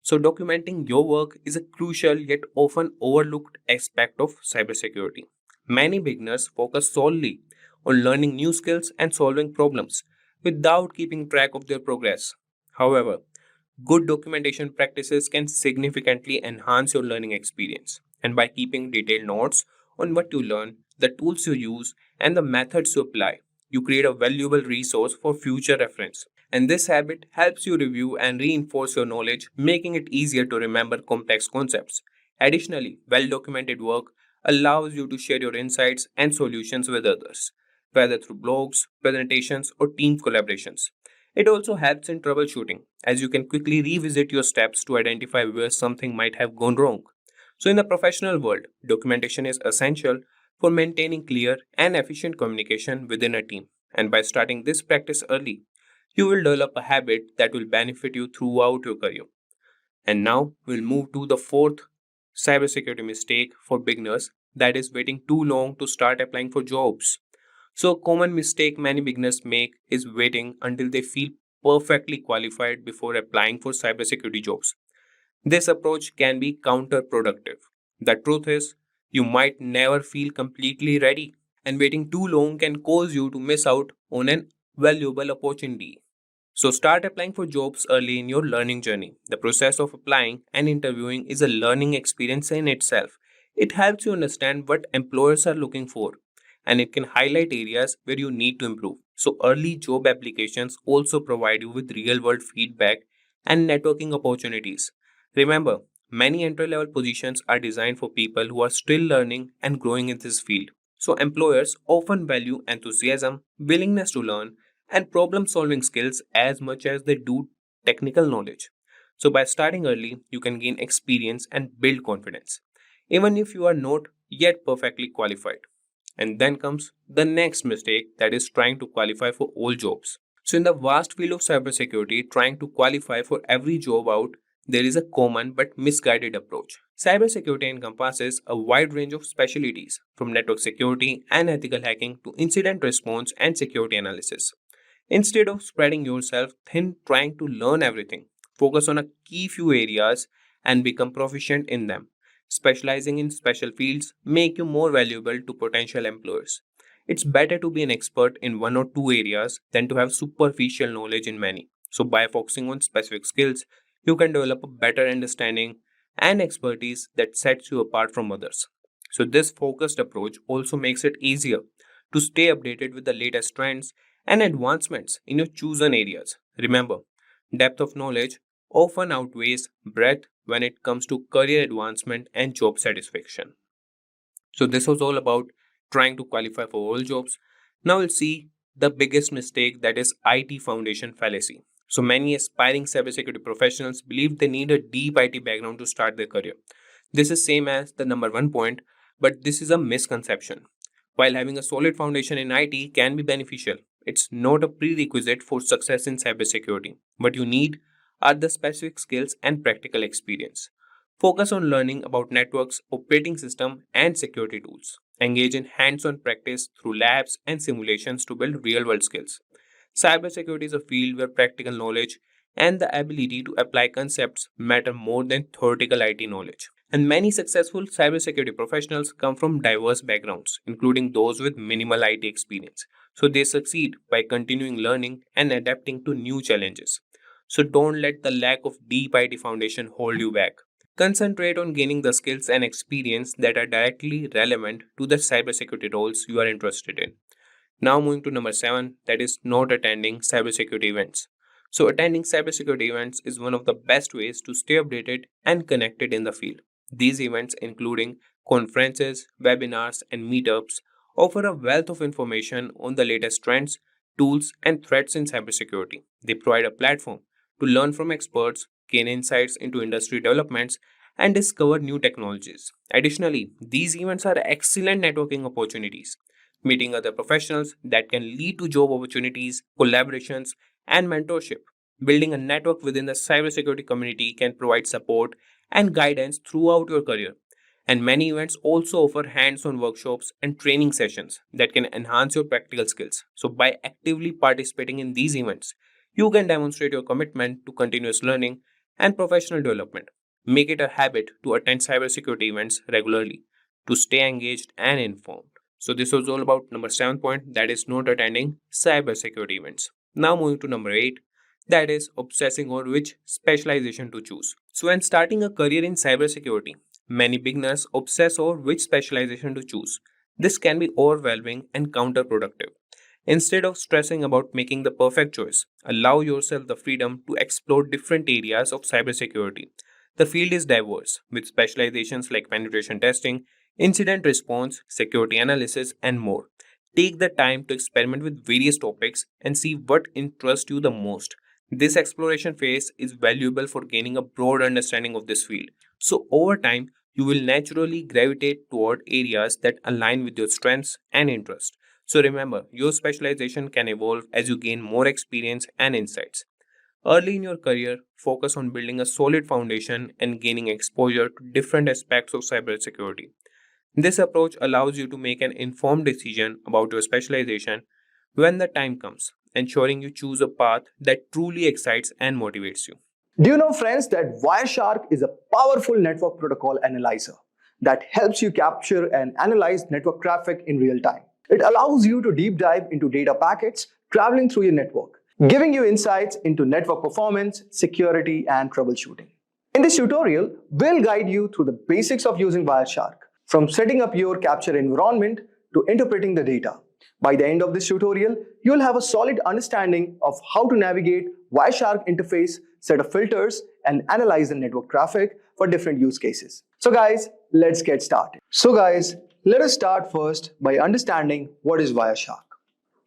So documenting your work is a crucial yet often overlooked aspect of cybersecurity. Many beginners focus solely on learning new skills and solving problems without keeping track of their progress. However, good documentation practices can significantly enhance your learning experience. And by keeping detailed notes on what you learn, the tools you use, and the methods you apply, you create a valuable resource for future reference. And this habit helps you review and reinforce your knowledge, making it easier to remember complex concepts. Additionally, well documented work allows you to share your insights and solutions with others, whether through blogs, presentations, or team collaborations. It also helps in troubleshooting, as you can quickly revisit your steps to identify where something might have gone wrong. So, in the professional world, documentation is essential for maintaining clear and efficient communication within a team. And by starting this practice early, you will develop a habit that will benefit you throughout your career. And now we'll move to the fourth cybersecurity mistake for beginners, that is waiting too long to start applying for jobs. So, a common mistake many beginners make is waiting until they feel perfectly qualified before applying for cybersecurity jobs. This approach can be counterproductive. The truth is, you might never feel completely ready. and waiting too long can cause you to miss out on an valuable opportunity. So start applying for jobs early in your learning journey. The process of applying and interviewing is a learning experience in itself. It helps you understand what employers are looking for, and it can highlight areas where you need to improve. So early job applications also provide you with real world feedback and networking opportunities. Remember, many entry level positions are designed for people who are still learning and growing in this field. So employers often value enthusiasm, willingness to learn, and problem solving skills as much as they do technical knowledge. So, by starting early, you can gain experience and build confidence, even if you are not yet perfectly qualified. And then comes the next mistake, that is trying to qualify for all jobs. So, in the vast field of cybersecurity, trying to qualify for every job out, there is a common but misguided approach. Cybersecurity encompasses a wide range of specialties, from network security and ethical hacking to incident response and security analysis. Instead of spreading yourself thin trying to learn everything, focus on a key few areas and become proficient in them. Specializing in special fields make you more valuable to potential employers. It's better to be an expert in one or two areas than to have superficial knowledge in many. So by focusing on specific skills, you can develop a better understanding and expertise that sets you apart from others. So this focused approach also makes it easier to stay updated with the latest trends and advancements in your chosen areas. Remember, depth of knowledge often outweighs breadth when it comes to career advancement and job satisfaction. So, this was all about trying to qualify for all jobs. Now, we'll see the biggest mistake, that is IT foundation fallacy. So, many aspiring cybersecurity professionals believe they need a deep IT background to start their career. This is same as the number one point, but this is a misconception. While having a solid foundation in IT can be beneficial, it's not a prerequisite for success in cybersecurity. What you need are the specific skills and practical experience. Focus on learning about networks, operating system, and security tools. Engage in hands-on practice through labs and simulations to build real-world skills. Cybersecurity is a field where practical knowledge and the ability to apply concepts matter more than theoretical IT knowledge. And many successful cybersecurity professionals come from diverse backgrounds, including those with minimal IT experience. So they succeed by continuing learning and adapting to new challenges. So don't let the lack of deep IT foundation hold you back. Concentrate on gaining the skills and experience that are directly relevant to the cybersecurity roles you are interested in. Now moving to number 7, that is not attending cybersecurity events. So attending cybersecurity events is one of the best ways to stay updated and connected in the field. These events, including conferences, webinars, and meetups, offer a wealth of information on the latest trends, tools, and threats in cybersecurity. They provide a platform to learn from experts, gain insights into industry developments, and discover new technologies. Additionally, these events are excellent networking opportunities, meeting other professionals that can lead to job opportunities, collaborations, and mentorship. Building a network within the cybersecurity community can provide support and guidance throughout your career. And many events also offer hands on workshops and training sessions that can enhance your practical skills. So, by actively participating in these events, you can demonstrate your commitment to continuous learning and professional development. Make it a habit to attend cybersecurity events regularly to stay engaged and informed. So, this was all about number 7 point, that is not attending cybersecurity events. Now, moving to number 8, that is obsessing over which specialization to choose. So, when starting a career in cybersecurity, many beginners obsess over which specialization to choose. This can be overwhelming and counterproductive. Instead of stressing about making the perfect choice, allow yourself the freedom to explore different areas of cybersecurity. The field is diverse, with specializations like penetration testing, incident response, security analysis, and more. Take the time to experiment with various topics and see what interests you the most. This exploration phase is valuable for gaining a broad understanding of this field. So, over time, you will naturally gravitate toward areas that align with your strengths and interests. So, remember, your specialization can evolve as you gain more experience and insights. Early in your career, focus on building a solid foundation and gaining exposure to different aspects of cybersecurity. This approach allows you to make an informed decision about your specialization when the time comes, ensuring you choose a path that truly excites and motivates you. Do you know, friends, that Wireshark is a powerful network protocol analyzer that helps you capture and analyze network traffic in real time? It allows you to deep dive into data packets traveling through your network, giving you insights into network performance, security, and troubleshooting. In this tutorial, we'll guide you through the basics of using Wireshark, from setting up your capture environment to interpreting the data. By the end of this tutorial, you'll have a solid understanding of how to navigate Wireshark interface, set of filters, and analyze the network traffic for different use cases. So guys, let's get started. Let us start first by understanding what is Wireshark.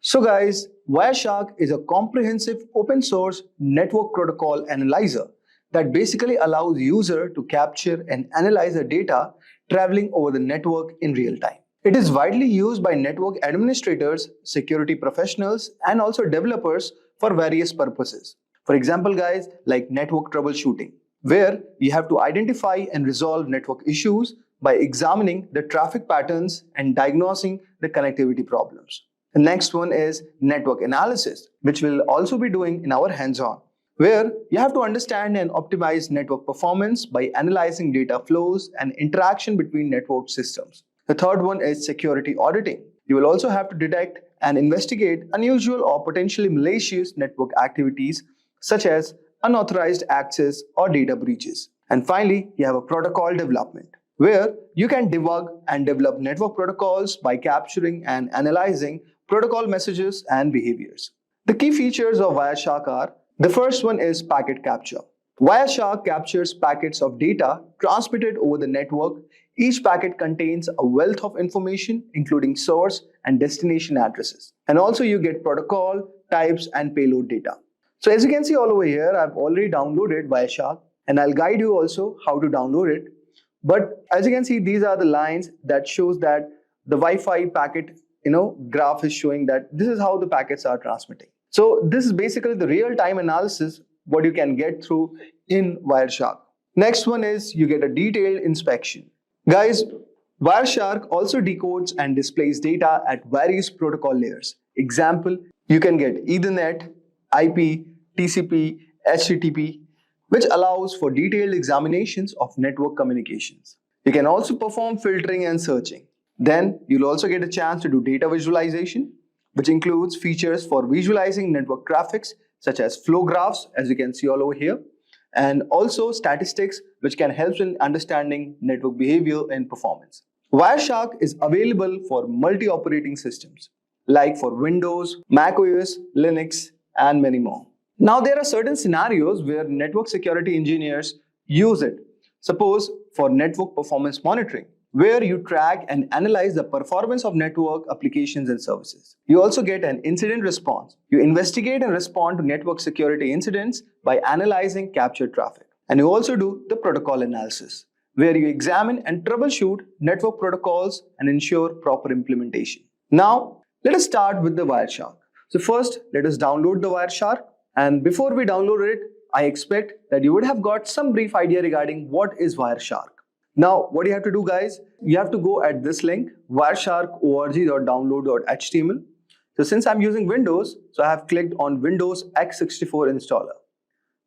So guys, Wireshark is a comprehensive open source network protocol analyzer that basically allows user to capture and analyze the data traveling over the network in real time. It is widely used by network administrators, security professionals, and also developers for various purposes. For example, guys, like network troubleshooting, where you have to identify and resolve network issues by examining the traffic patterns and diagnosing the connectivity problems. The next one is network analysis, which we'll also be doing in our hands-on, where you have to understand and optimize network performance by analyzing data flows and interaction between network systems. The third one is security auditing. You will also have to detect and investigate unusual or potentially malicious network activities such as unauthorized access or data breaches. And finally, you have a protocol development, where you can debug and develop network protocols by capturing and analyzing protocol messages and behaviors. The key features of Wireshark are: the first one is packet capture. Wireshark captures packets of data transmitted over the network. Each packet contains a wealth of information, including source and destination addresses. And also you get protocol, types, and payload data. So as you can see all over here, I've already downloaded Wireshark, and I'll guide you also how to download it. But as you can see, these are the lines that shows that the Wi-Fi packet graph is showing that this is how the packets are transmitting. So this is basically the real-time analysis what you can get through in Wireshark. Next one is you get a detailed inspection. Guys, Wireshark also decodes and displays data at various protocol layers. Example, you can get Ethernet, IP, TCP, HTTP, which allows for detailed examinations of network communications. You can also perform filtering and searching. Then you'll also get a chance to do data visualization, which includes features for visualizing network traffics such as flow graphs, as you can see all over here, and also statistics, which can help in understanding network behavior and performance. Wireshark is available for multi-operating systems, like for Windows, Mac OS, Linux, and many more. Now, there are certain scenarios where network security engineers use it. Suppose for network performance monitoring, where you track and analyze the performance of network applications and services. You also get an incident response. You investigate and respond to network security incidents by analyzing captured traffic. And you also do the protocol analysis, where you examine and troubleshoot network protocols and ensure proper implementation. Now, let us start with the Wireshark. So first, let us download the Wireshark. And before we download it, I expect that you would have got some brief idea regarding what is Wireshark. Now, what you have to do, guys, you have to go at this link, wireshark.org.download.html. So since I'm using Windows, so I have clicked on Windows x64 installer.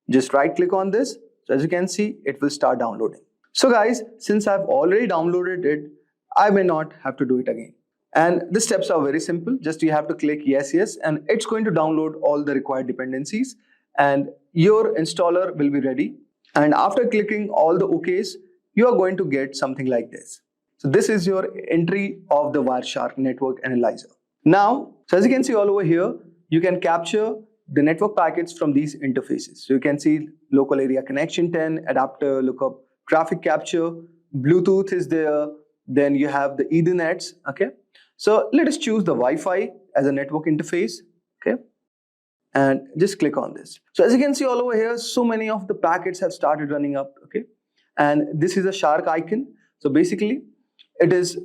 Just right click on this. So as you can see, it will start downloading. So guys, since I've already downloaded it, I may not have to do it again. And the steps are very simple. Just you have to click yes, and it's going to download all the required dependencies, and your installer will be ready. And after clicking all the OKs, you are going to get something like this. So this is your entry of the Wireshark network analyzer. Now, so as you can see all over here, you can capture the network packets from these interfaces. So you can see local area connection 10, adapter lookup, traffic capture, Bluetooth is there, then you have the Ethernets, okay? So let us choose the Wi-Fi as a network interface, okay? And just click on this. So as you can see all over here, so many of the packets have started running up, okay? And this is a shark icon. So basically, it is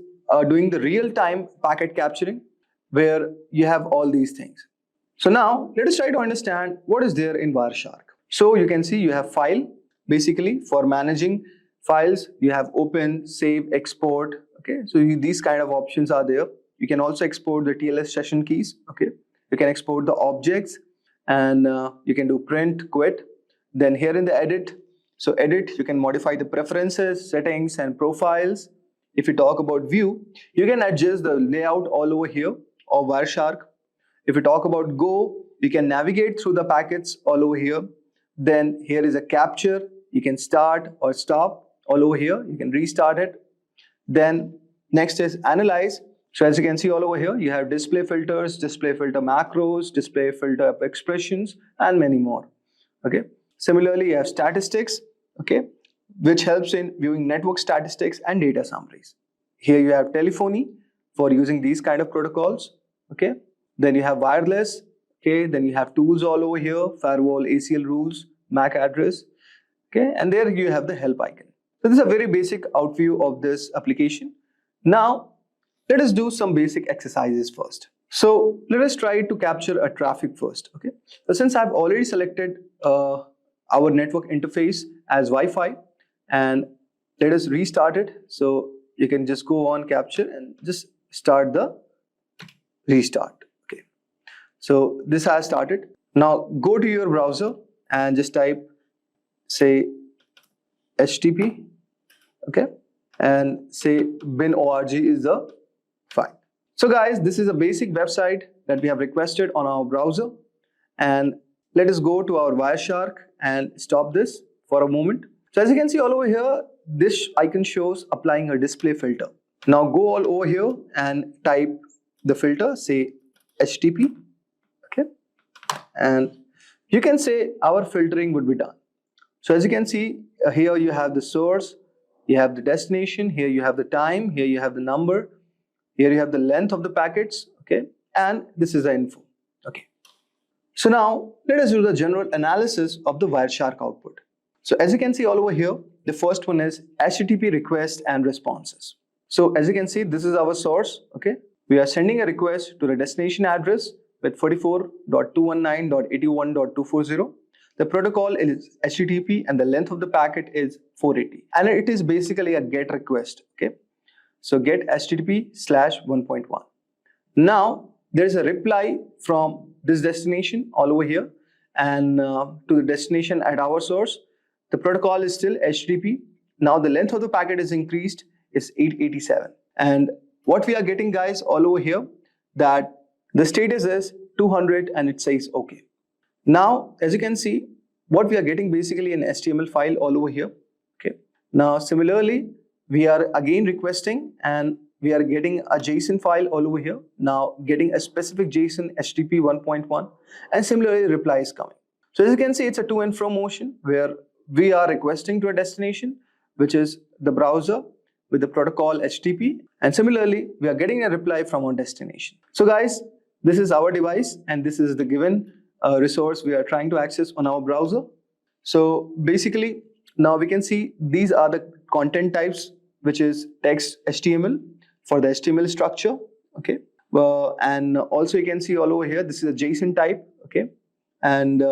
doing the real-time packet capturing where you have all these things. So now, let us try to understand what is there in Wireshark. So you can see you have file. Basically, for managing files, you have open, save, export. Okay, so these kind of options are there. You can also export the TLS session keys. Okay, you can export the objects, and you can do print, quit. Then here in the edit, so edit, you can modify the preferences, settings, and profiles. if you talk about view, you can adjust the layout all over here, or Wireshark. If you talk about go, you can navigate through the packets all over here. Then here is a capture. You can start or stop all over here. You can restart it. Then next is analyze. So as you can see all over here, you have display filters, display filter macros, display filter expressions, and many more. Okay. Similarly, you have statistics, okay, which helps in viewing network statistics and data summaries. Here you have telephony for using these kind of protocols. Okay. Then you have wireless. Okay. Then you have tools all over here, firewall, ACL rules, MAC address. Okay. And there you have the help icon. So this is a very basic overview of this application. Now, let us do some basic exercises first. So let us try to capture a traffic first. Okay. So since I've already selected our network interface as Wi-Fi, and let us restart it. So you can just go on capture and just start the restart. Okay. So this has started. Now go to your browser and just type, say, HTTP. Okay. And say bin.org is the file. So guys, this is a basic website that we have requested on our browser. And let us go to our Wireshark and stop this for a moment. So as you can see all over here, this icon shows applying a display filter. Now go all over here and type the filter, say HTTP. Okay. And you can say our filtering would be done. So as you can see, here you have the source, you have the destination, here you have the time, here you have the number, here you have the length of the packets, okay, and this is the info. Okay. So now let us do the general analysis of the Wireshark output. So as you can see all over here, the first one is HTTP request and responses. So as you can see, this is our source. Okay, we are sending a request to the destination address with 44.219.81.240. The protocol is HTTP and the length of the packet is 480, and it is basically a GET request. Okay, so get HTTP/1.1. Now there is a reply from this destination all over here, and to the destination at our source. The protocol is still HTTP. Now the length of the packet is increased, is 887. And what we are getting, guys, all over here, that the status is 200 and it says okay. Now, as you can see, what we are getting basically an HTML file all over here. Okay. Now, similarly, we are again requesting and we are getting a JSON file all over here. Now, getting a specific JSON HTTP 1.1, and similarly, reply is coming. So as you can see, it's a to and fro motion where we are requesting to a destination, which is the browser with the protocol HTTP. And similarly, we are getting a reply from our destination. So guys, this is our device and this is the given resource we are trying to access on our browser. So basically, now we can see these are the content types, which is text HTML for the HTML structure. Okay. And also you can see all over here, this is a JSON type. Okay. And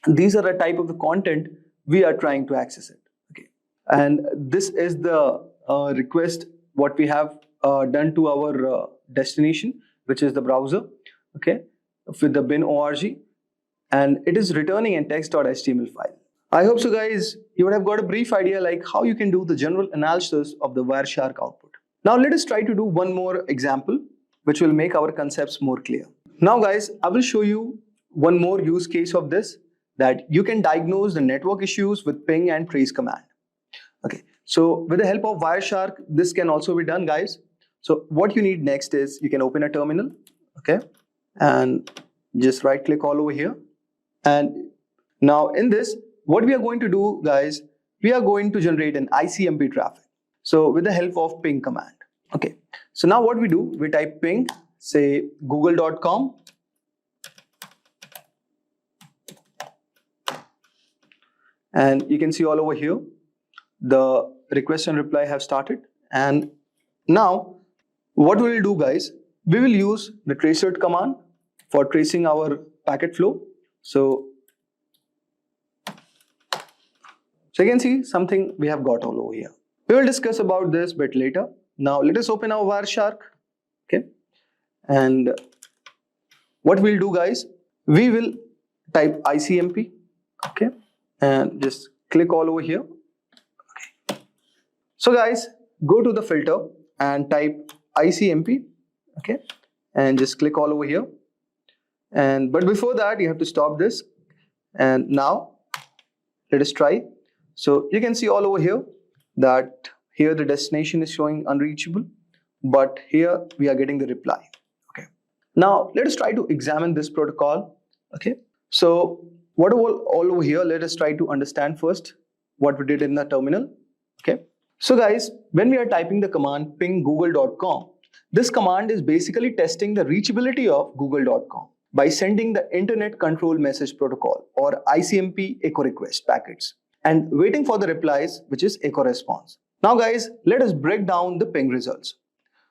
these are the type of the content we are trying to access it. Okay. And this is the request what we have done to our destination, which is the browser. Okay. With the bin.org, and it is returning a text.html file. I hope so guys, you would have got a brief idea like how you can do the general analysis of the Wireshark output. Now let us try to do one more example which will make our concepts more clear. Now guys, I will show you one more use case of this, that you can diagnose the network issues with ping and trace command. Okay, so with the help of Wireshark, this can also be done, guys. So what you need next is you can open a terminal, okay, and just right click all over here. And now in this, what we are going to do, guys, we are going to generate an ICMP traffic. So with the help of ping command. Okay, so now what we do, we type ping, say google.com. And you can see all over here, the request and reply have started. And now what we will do, guys, we will use the tracer command for tracing our packet flow. So you can see something we have got all over here. We will discuss about this bit later. Now let us open our Wireshark. Okay. And what we'll do, guys, we will type ICMP. Okay. And just click all over here. Okay. So guys, go to the filter and type ICMP, okay, and just click all over here. But before that, you have to stop this. And now let us try. So you can see all over here that here the destination is showing unreachable, but here we are getting the reply. Okay. Now let us try to examine this protocol. Okay. So what all over here, let us try to understand first what we did in the terminal. Okay. So guys, when we are typing the command ping google.com, this command is basically testing the reachability of google.com by sending the Internet Control Message Protocol or ICMP echo request packets and waiting for the replies, which is echo response. Now guys, let us break down the ping results.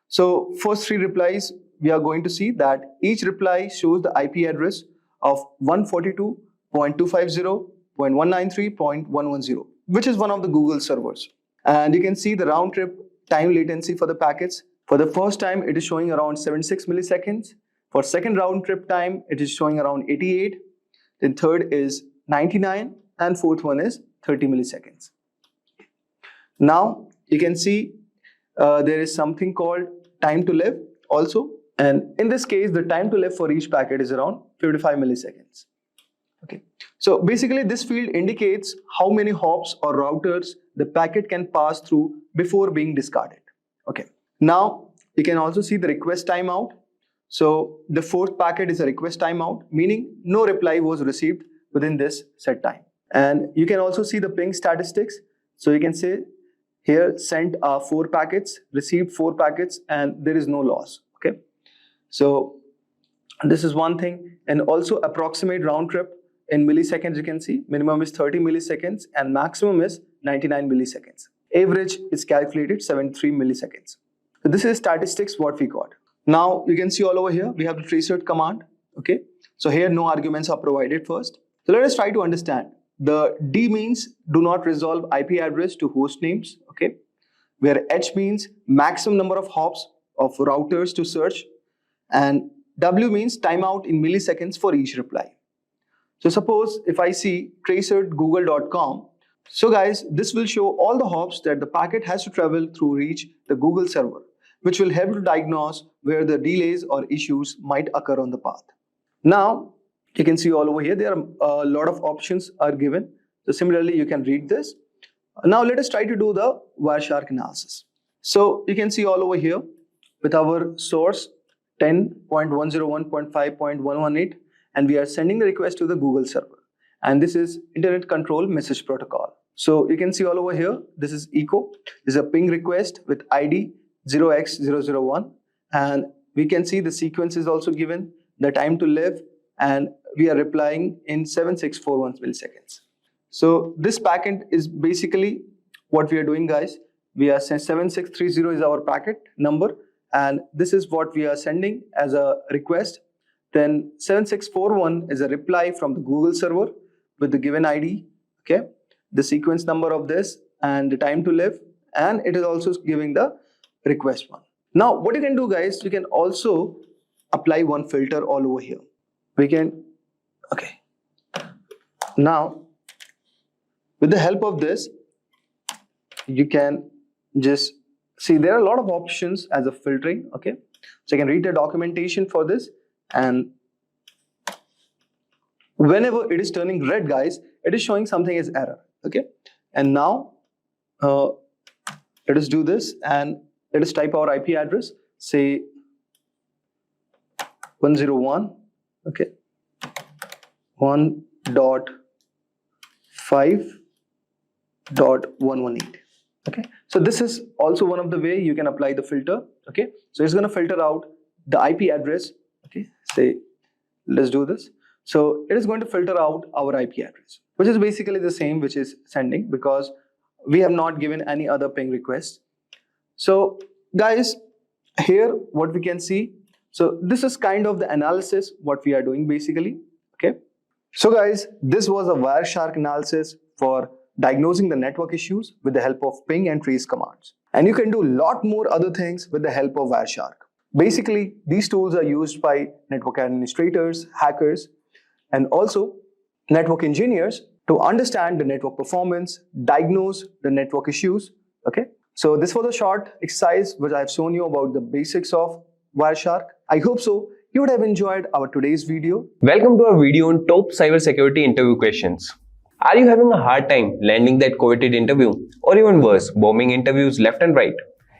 So first 3 replies, we are going to see that each reply shows the IP address of 142.250.193.110, which is one of the Google servers. And you can see the round trip time latency for the packets. For the first time, it is showing around 76 milliseconds. For second round trip time, it is showing around 88. Then third is 99, and fourth one is 30 milliseconds. Now you can see there is something called time to live also, and in this case the time to live for each packet is around 55 milliseconds. Okay, so basically this field indicates how many hops or routers the packet can pass through before being discarded. Okay, now you can also see the request timeout. So the fourth packet is a request timeout, meaning no reply was received within this set time. And you can also see the ping statistics. So you can say here sent 4 packets, received 4 packets, and there is no loss. Okay, so this is one thing. And also approximate round trip in milliseconds, you can see minimum is 30 milliseconds and maximum is 99 milliseconds. Average is calculated 73 milliseconds. So this is statistics what we got. Now you can see all over here we have the traceroute command. Okay, so here no arguments are provided first. So let us try to understand. The D means do not resolve IP address to host names. Okay, where H means maximum number of hops of routers to search, and W means timeout in milliseconds for each reply. So suppose if I see traceroute google.com, so guys, this will show all the hops that the packet has to travel through reach the Google server, which will help to diagnose where the delays or issues might occur on the path. Now, you can see all over here, there are a lot of options are given. So similarly, you can read this. Now let us try to do the Wireshark analysis. So you can see all over here with our source 10.101.5.118, and we are sending the request to the Google server. And this is Internet Control Message Protocol. So you can see all over here, this is echo. This is a ping request with ID 0x001, and we can see the sequence is also given, the time to live, and we are replying in 7641 milliseconds. So this packet is basically what we are doing, guys. We are 7630 is our packet number, and this is what we are sending as a request. Then 7641 is a reply from the Google server with the given ID, okay, the sequence number of this and the time to live, and it is also giving the request one. Now what you can do, guys, you can also apply one filter all over here. We can, okay, now with the help of this you can just see there are a lot of options as a filtering. Okay, so you can read the documentation for this, and whenever it is turning red, guys, it is showing something as error. Okay, and now let us do this and let us type our IP address, say 101, okay, 1.5.118. Okay, so this is also one of the way you can apply the filter. Okay, so it's going to filter out the IP address. Okay, say let's do this. So it is going to filter out our IP address, which is basically the same which is sending, because we have not given any other ping request. So guys, here what we can see, so this is kind of the analysis what we are doing basically. Okay, so guys, this was a Wireshark analysis for diagnosing the network issues with the help of ping and trace commands. And you can do a lot more other things with the help of Wireshark. Basically, these tools are used by network administrators, hackers, and also network engineers to understand the network performance, diagnose the network issues. Okay, So this was a short exercise which I have shown you about the basics of Wireshark. I hope so you would have enjoyed our today's video. Welcome to our video on top cybersecurity interview questions. Are you having a hard time landing that coveted interview, or even worse, bombing interviews left and right?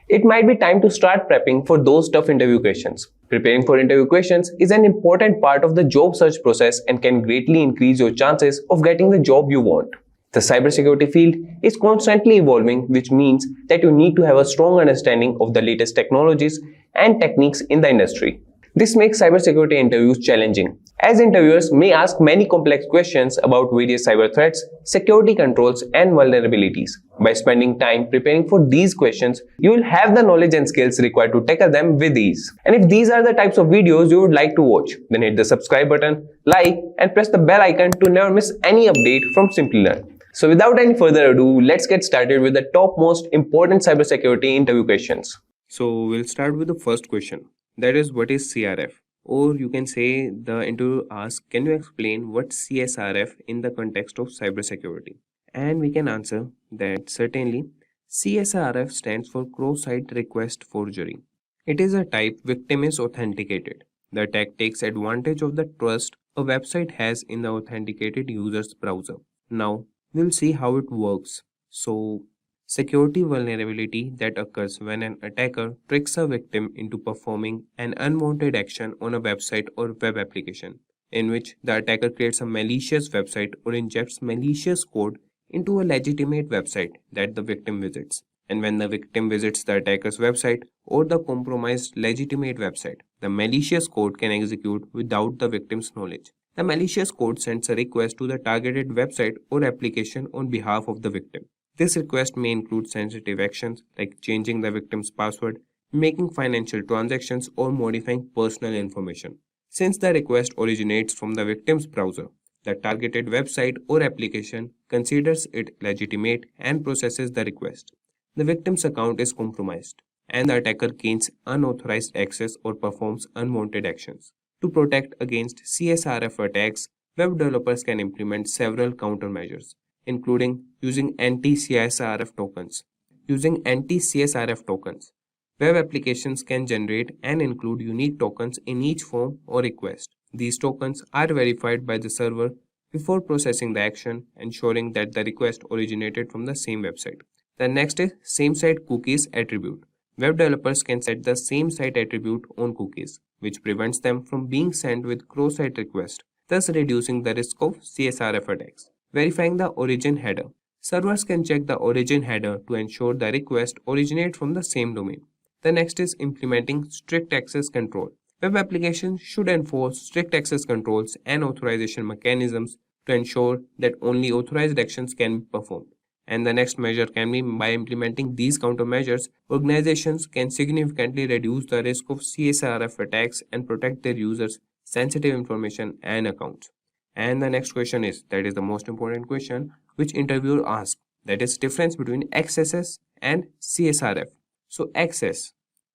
It might be time to start prepping for those tough interview questions. Preparing for interview questions is an important part of the job search process and can greatly increase your chances of getting the job you want. The cybersecurity field is constantly evolving, which means that you need to have a strong understanding of the latest technologies and techniques in the industry. This makes cybersecurity interviews challenging, as interviewers may ask many complex questions about various cyber threats, security controls, and vulnerabilities. By spending time preparing for these questions, you will have the knowledge and skills required to tackle them with ease. And if these are the types of videos you would like to watch, then hit the subscribe button, like, and press the bell icon to never miss any update from Simplilearn. So without any further ado, let's get started with the top most important cybersecurity interview questions. So we'll start with the first question. That is, what is CRF? Or you can say the interviewer asks, can you explain what CSRF in the context of cybersecurity? And we can answer that certainly. CSRF stands for cross-site request forgery. It is a type victim is authenticated. The attack takes advantage of the trust a website has in the authenticated user's browser. Now we'll see how it works. So, security vulnerability that occurs when an attacker tricks a victim into performing an unwanted action on a website or web application, in which the attacker creates a malicious website or injects malicious code into a legitimate website that the victim visits. And when the victim visits the attacker's website or the compromised legitimate website, the malicious code can execute without the victim's knowledge. The malicious code sends a request to the targeted website or application on behalf of the victim. This request may include sensitive actions like changing the victim's password, making financial transactions, or modifying personal information. Since the request originates from the victim's browser, the targeted website or application considers it legitimate and processes the request. The victim's account is compromised, and the attacker gains unauthorized access or performs unwanted actions. To protect against CSRF attacks, web developers can implement several countermeasures, including using anti-CSRF tokens. Using anti-CSRF tokens, web applications can generate and include unique tokens in each form or request. These tokens are verified by the server before processing the action, ensuring that the request originated from the same website. The next is same-site cookies attribute. Web developers can set the same-site attribute on cookies, which prevents them from being sent with cross-site requests, thus reducing the risk of CSRF attacks. Verifying the origin header. Servers can check the origin header to ensure the request originates from the same domain. The next is implementing strict access control. Web applications should enforce strict access controls and authorization mechanisms to ensure that only authorized actions can be performed. And the next measure can be by implementing these countermeasures, organizations can significantly reduce the risk of CSRF attacks and protect their users' sensitive information and accounts. And the next question is, that is the most important question, which interviewer asks, that is difference between XSS and CSRF. So XS,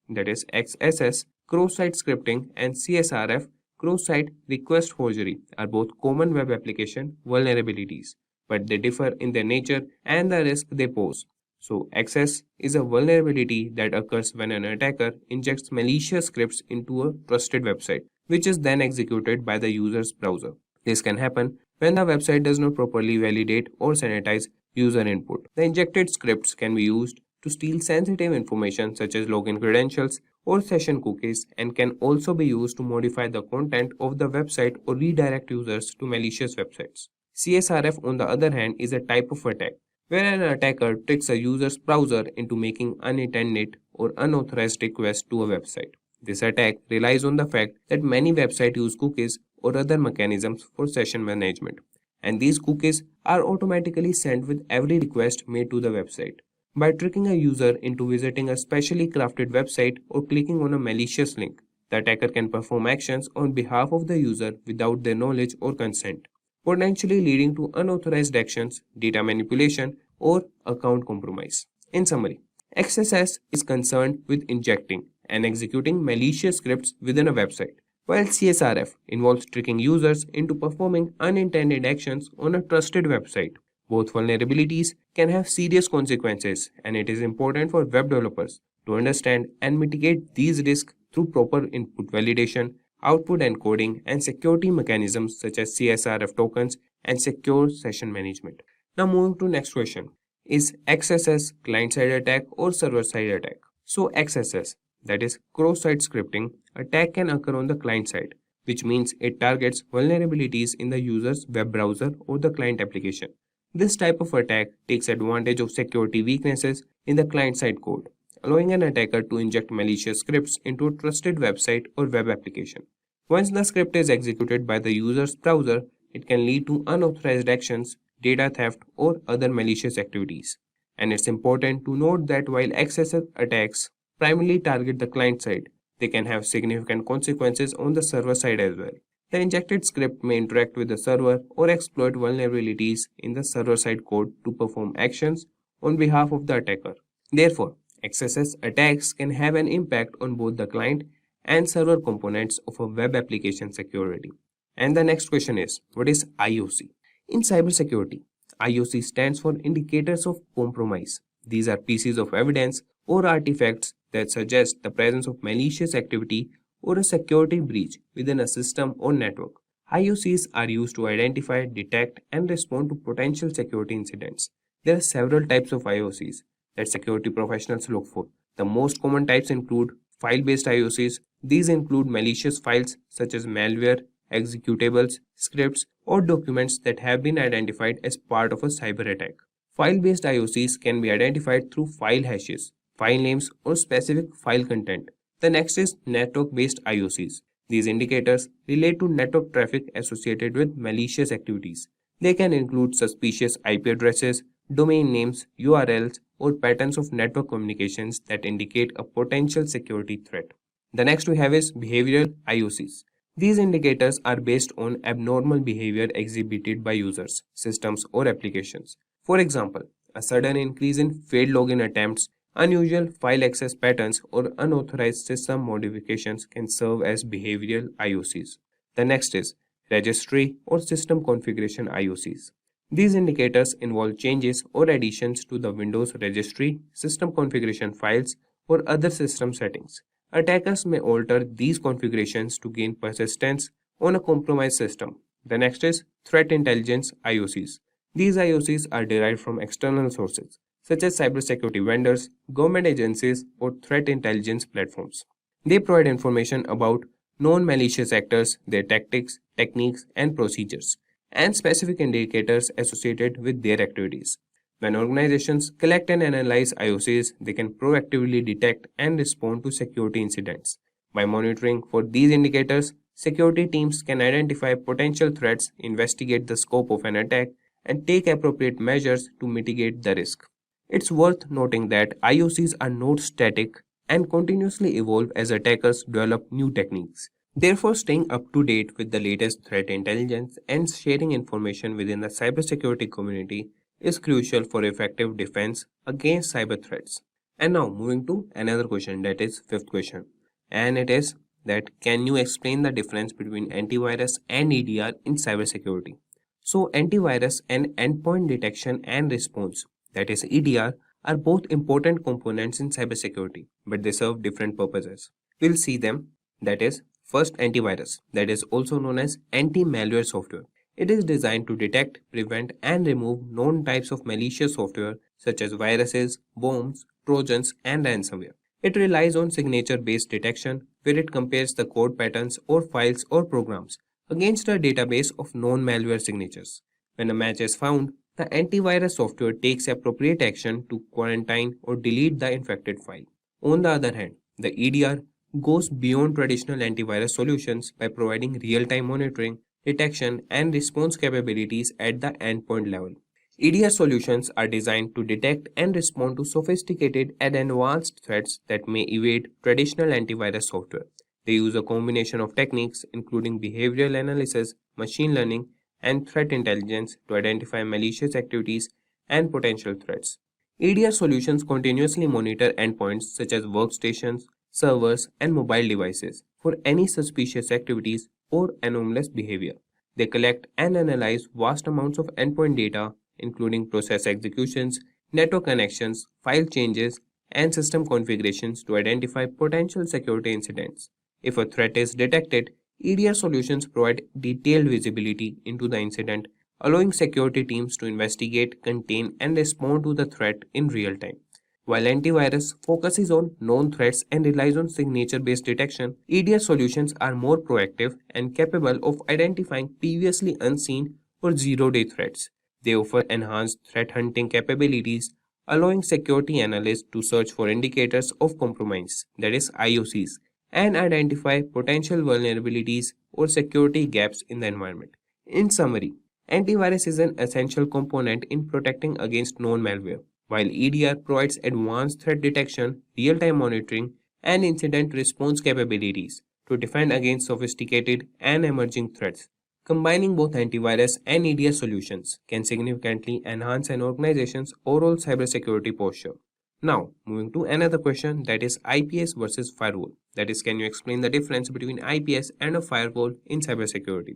that is XSS, cross-site scripting, and CSRF, cross-site request forgery, are both common web application vulnerabilities, but they differ in their nature and the risk they pose. So XS is a vulnerability that occurs when an attacker injects malicious scripts into a trusted website, which is then executed by the user's browser. This can happen when the website does not properly validate or sanitize user input. The injected scripts can be used to steal sensitive information such as login credentials or session cookies, and can also be used to modify the content of the website or redirect users to malicious websites. CSRF, on the other hand, is a type of attack where an attacker tricks a user's browser into making unintended or unauthorized requests to a website. This attack relies on the fact that many websites use cookies or other mechanisms for session management, and these cookies are automatically sent with every request made to the website. By tricking a user into visiting a specially crafted website or clicking on a malicious link, the attacker can perform actions on behalf of the user without their knowledge or consent, potentially leading to unauthorized actions, data manipulation, or account compromise. In summary, XSS is concerned with injecting and executing malicious scripts within a website, while CSRF involves tricking users into performing unintended actions on a trusted website. Both vulnerabilities can have serious consequences, and it is important for web developers to understand and mitigate these risks through proper input validation, output encoding, and security mechanisms such as CSRF tokens and secure session management. Now moving to next question. Is XSS client-side attack or server-side attack? So XSS, that is cross-site scripting, attack can occur on the client side, which means it targets vulnerabilities in the user's web browser or the client application. This type of attack takes advantage of security weaknesses in the client-side code, allowing an attacker to inject malicious scripts into a trusted website or web application. Once the script is executed by the user's browser, it can lead to unauthorized actions, data theft, or other malicious activities. And it's important to note that while XSS attacks primarily target the client side, they can have significant consequences on the server side as well. The injected script may interact with the server or exploit vulnerabilities in the server-side code to perform actions on behalf of the attacker. Therefore, XSS attacks can have an impact on both the client and server components of a web application security. And the next question is, what is IOC? In cybersecurity, IOC stands for Indicators of Compromise. These are pieces of evidence or artifacts that suggest the presence of malicious activity or a security breach within a system or network. IOCs are used to identify, detect, and respond to potential security incidents. There are several types of IOCs that security professionals look for. The most common types include file-based IOCs. These include malicious files such as malware, executables, scripts, or documents that have been identified as part of a cyber attack. File-based IOCs can be identified through file hashes, file names, or specific file content. The next is network-based IOCs. These indicators relate to network traffic associated with malicious activities. They can include suspicious IP addresses, domain names, URLs, or patterns of network communications that indicate a potential security threat. The next we have is behavioral IOCs. These indicators are based on abnormal behavior exhibited by users, systems, or applications. For example, a sudden increase in failed login attempts, unusual file access patterns, or unauthorized system modifications can serve as behavioral IOCs. The next is registry or system configuration IOCs. These indicators involve changes or additions to the Windows registry, system configuration files, or other system settings. Attackers may alter these configurations to gain persistence on a compromised system. The next is threat intelligence IOCs. These IOCs are derived from external sources, such as cybersecurity vendors, government agencies, or threat intelligence platforms. They provide information about known malicious actors, their tactics, techniques, and procedures, and specific indicators associated with their activities. When organizations collect and analyze IOCs, they can proactively detect and respond to security incidents. By monitoring for these indicators, security teams can identify potential threats, investigate the scope of an attack, and take appropriate measures to mitigate the risk. It's worth noting that IOCs are not static and continuously evolve as attackers develop new techniques. Therefore, staying up to date with the latest threat intelligence and sharing information within the cybersecurity community is crucial for effective defense against cyber threats. And now moving to another question, that is fifth question. And it is that can you explain the difference between antivirus and EDR in cybersecurity? So antivirus and endpoint detection and response, that is EDR, are both important components in cybersecurity, but they serve different purposes. We'll see them. That is, first, antivirus, that is also known as anti-malware software. It is designed to detect, prevent, and remove known types of malicious software such as viruses, bombs, trojans, and ransomware. It relies on signature-based detection, where it compares the code patterns or files or programs against a database of known malware signatures. When a match is found, the antivirus software takes appropriate action to quarantine or delete the infected file. On the other hand, the EDR goes beyond traditional antivirus solutions by providing real-time monitoring, detection, and response capabilities at the endpoint level. EDR solutions are designed to detect and respond to sophisticated and advanced threats that may evade traditional antivirus software. They use a combination of techniques including behavioral analysis, machine learning, and threat intelligence to identify malicious activities and potential threats. EDR solutions continuously monitor endpoints such as workstations, servers, and mobile devices for any suspicious activities or anomalous behavior. They collect and analyze vast amounts of endpoint data including process executions, network connections, file changes, and system configurations to identify potential security incidents. If a threat is detected, EDR solutions provide detailed visibility into the incident, allowing security teams to investigate, contain, and respond to the threat in real time. While antivirus focuses on known threats and relies on signature-based detection, EDR solutions are more proactive and capable of identifying previously unseen or zero-day threats. They offer enhanced threat hunting capabilities, allowing security analysts to search for indicators of compromise, that is IOCs, and identify potential vulnerabilities or security gaps in the environment. In summary, antivirus is an essential component in protecting against known malware, while EDR provides advanced threat detection, real-time monitoring, and incident response capabilities to defend against sophisticated and emerging threats. Combining both antivirus and EDR solutions can significantly enhance an organization's overall cybersecurity posture. Now, moving to another question, that is IPS versus firewall. That is, can you explain the difference between IPS and a firewall in cybersecurity?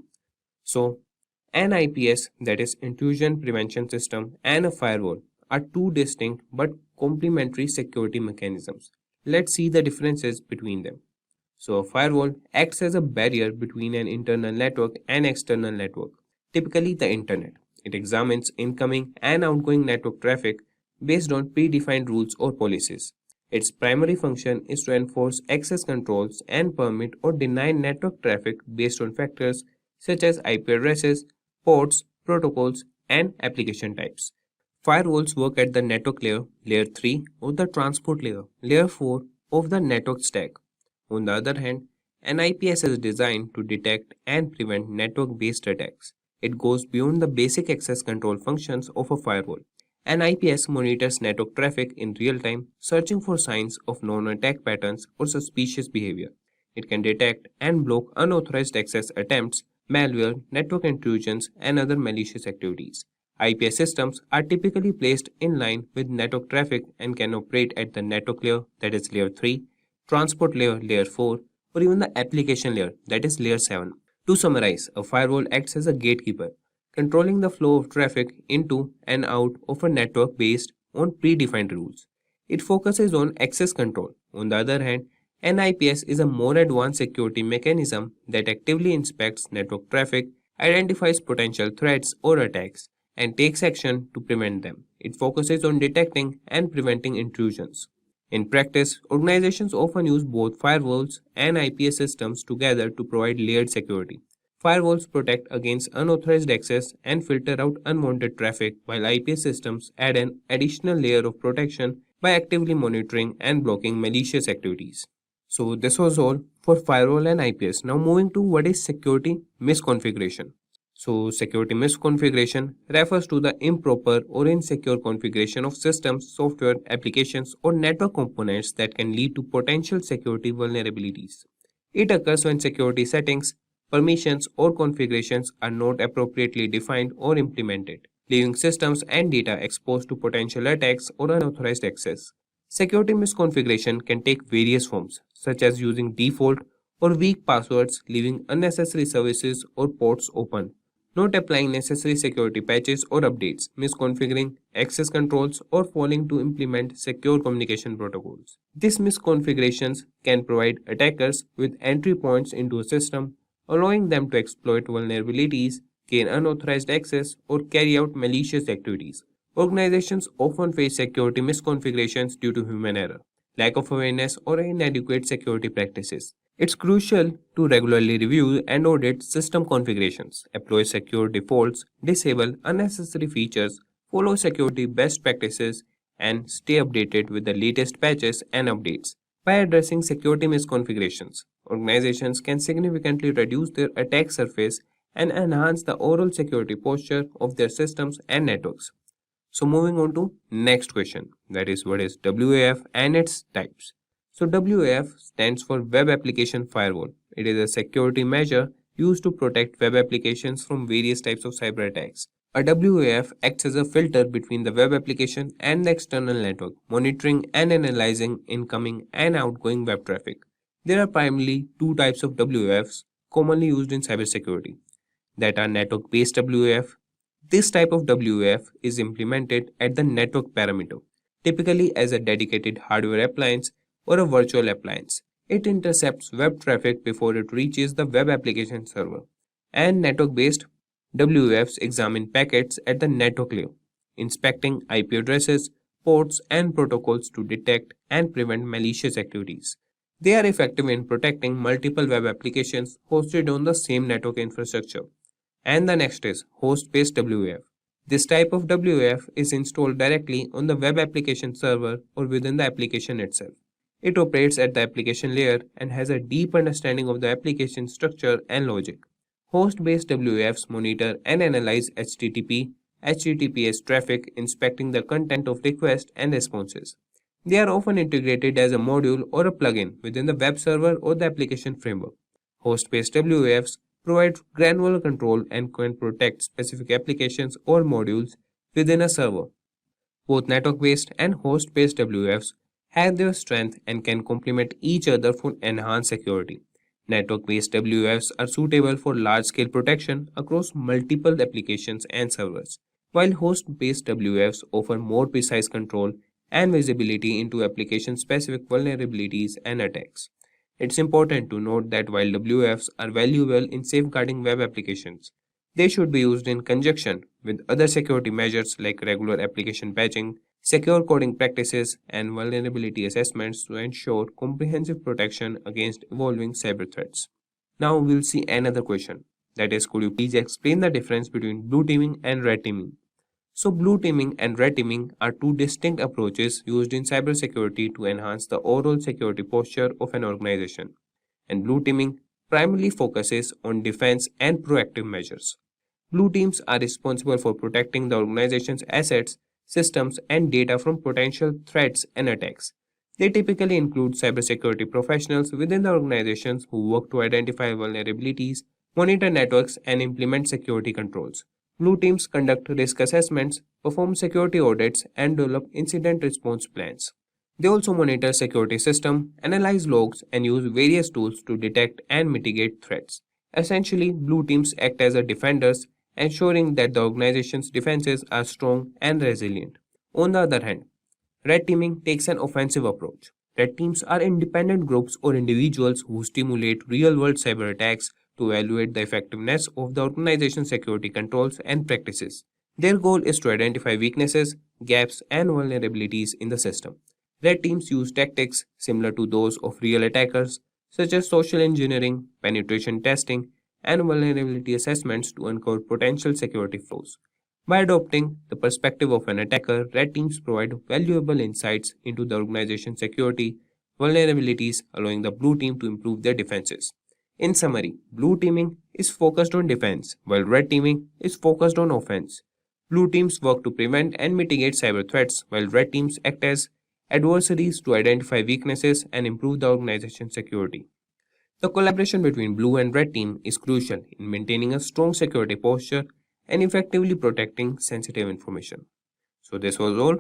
So, an IPS, that is intrusion prevention system, and a firewall are two distinct but complementary security mechanisms. Let's see the differences between them. So, a firewall acts as a barrier between an internal network and external network, typically the internet. It examines incoming and outgoing network traffic based on predefined rules or policies. Its primary function is to enforce access controls and permit or deny network traffic based on factors such as IP addresses, ports, protocols, and application types. Firewalls work at the network layer, layer 3, or the transport layer, layer 4 of the network stack. On the other hand, an IPS is designed to detect and prevent network-based attacks. It goes beyond the basic access control functions of a firewall. An IPS monitors network traffic in real time, searching for signs of known attack patterns or suspicious behavior. It can detect and block unauthorized access attempts, malware, network intrusions, and other malicious activities. IPS systems are typically placed in line with network traffic and can operate at the network layer, that is layer 3, transport layer, layer 4, or even the application layer, that is layer 7. To summarize, a firewall acts as a gatekeeper, controlling the flow of traffic into and out of a network based on predefined rules. It focuses on access control. On the other hand, an IPS is a more advanced security mechanism that actively inspects network traffic, identifies potential threats or attacks, and takes action to prevent them. It focuses on detecting and preventing intrusions. In practice, organizations often use both firewalls and IPS systems together to provide layered security. Firewalls protect against unauthorized access and filter out unwanted traffic, while IPS systems add an additional layer of protection by actively monitoring and blocking malicious activities. So this was all for firewall and IPS. Now moving to what is security misconfiguration. So security misconfiguration refers to the improper or insecure configuration of systems, software, applications, or network components that can lead to potential security vulnerabilities. It occurs when security settings, permissions, or configurations are not appropriately defined or implemented, leaving systems and data exposed to potential attacks or unauthorized access. Security misconfiguration can take various forms, such as using default or weak passwords, leaving unnecessary services or ports open, not applying necessary security patches or updates, misconfiguring access controls, or failing to implement secure communication protocols. These misconfigurations can provide attackers with entry points into a system, allowing them to exploit vulnerabilities, gain unauthorized access, or carry out malicious activities. Organizations often face security misconfigurations due to human error, lack of awareness, or inadequate security practices. It's crucial to regularly review and audit system configurations, employ secure defaults, disable unnecessary features, follow security best practices, and stay updated with the latest patches and updates. By addressing security misconfigurations, organizations can significantly reduce their attack surface and enhance the overall security posture of their systems and networks. So moving on to next question, that is what is WAF and its types. So WAF stands for Web Application Firewall. It is a security measure used to protect web applications from various types of cyber attacks. A WAF acts as a filter between the web application and the external network, monitoring and analyzing incoming and outgoing web traffic. There are primarily two types of WAFs commonly used in cybersecurity, that are network-based WAF This type of WAF is implemented at the network parameter, typically as a dedicated hardware appliance or a virtual appliance. It intercepts web traffic before it reaches the web application server. And network-based WAFs examine packets at the network layer, inspecting IP addresses, ports, and protocols to detect and prevent malicious activities. They are effective in protecting multiple web applications hosted on the same network infrastructure. And the next is host-based WAF. This type of WAF is installed directly on the web application server or within the application itself. It operates at the application layer and has a deep understanding of the application structure and logic. Host-based WAFs monitor and analyze HTTPS traffic, inspecting the content of requests and responses. They are often integrated as a module or a plugin within the web server or the application framework. Host-based WAFs provide granular control and can protect specific applications or modules within a server. Both network-based and host-based WAFs have their strength and can complement each other for enhanced security. Network-based WAFs are suitable for large-scale protection across multiple applications and servers, while host-based WAFs offer more precise control and visibility into application-specific vulnerabilities and attacks. It's important to note that while WAFs are valuable in safeguarding web applications, they should be used in conjunction with other security measures like regular application patching, secure coding practices, and vulnerability assessments to ensure comprehensive protection against evolving cyber threats. Now we'll see another question, that is, could you please explain the difference between blue teaming and red teaming? So blue teaming and red teaming are two distinct approaches used in cybersecurity to enhance the overall security posture of an organization. And blue teaming primarily focuses on defense and proactive measures. Blue teams are responsible for protecting the organization's assets, systems, and data from potential threats and attacks. They typically include cybersecurity professionals within the organizations who work to identify vulnerabilities, monitor networks, and implement security controls. Blue teams conduct risk assessments, perform security audits, and develop incident response plans. They also monitor security systems, analyze logs, and use various tools to detect and mitigate threats. Essentially, blue teams act as defenders, ensuring that the organization's defenses are strong and resilient. On the other hand, red teaming takes an offensive approach. Red teams are independent groups or individuals who stimulate real-world cyber attacks to evaluate the effectiveness of the organization's security controls and practices. Their goal is to identify weaknesses, gaps, and vulnerabilities in the system. Red teams use tactics similar to those of real attackers, such as social engineering, penetration testing, and vulnerability assessments to uncover potential security flaws. By adopting the perspective of an attacker, red teams provide valuable insights into the organization's security vulnerabilities, allowing the blue team to improve their defenses. In summary, blue teaming is focused on defense, while red teaming is focused on offense. Blue teams work to prevent and mitigate cyber threats, while red teams act as adversaries to identify weaknesses and improve the organization's security. The collaboration between blue and red team is crucial in maintaining a strong security posture and effectively protecting sensitive information. So this was all.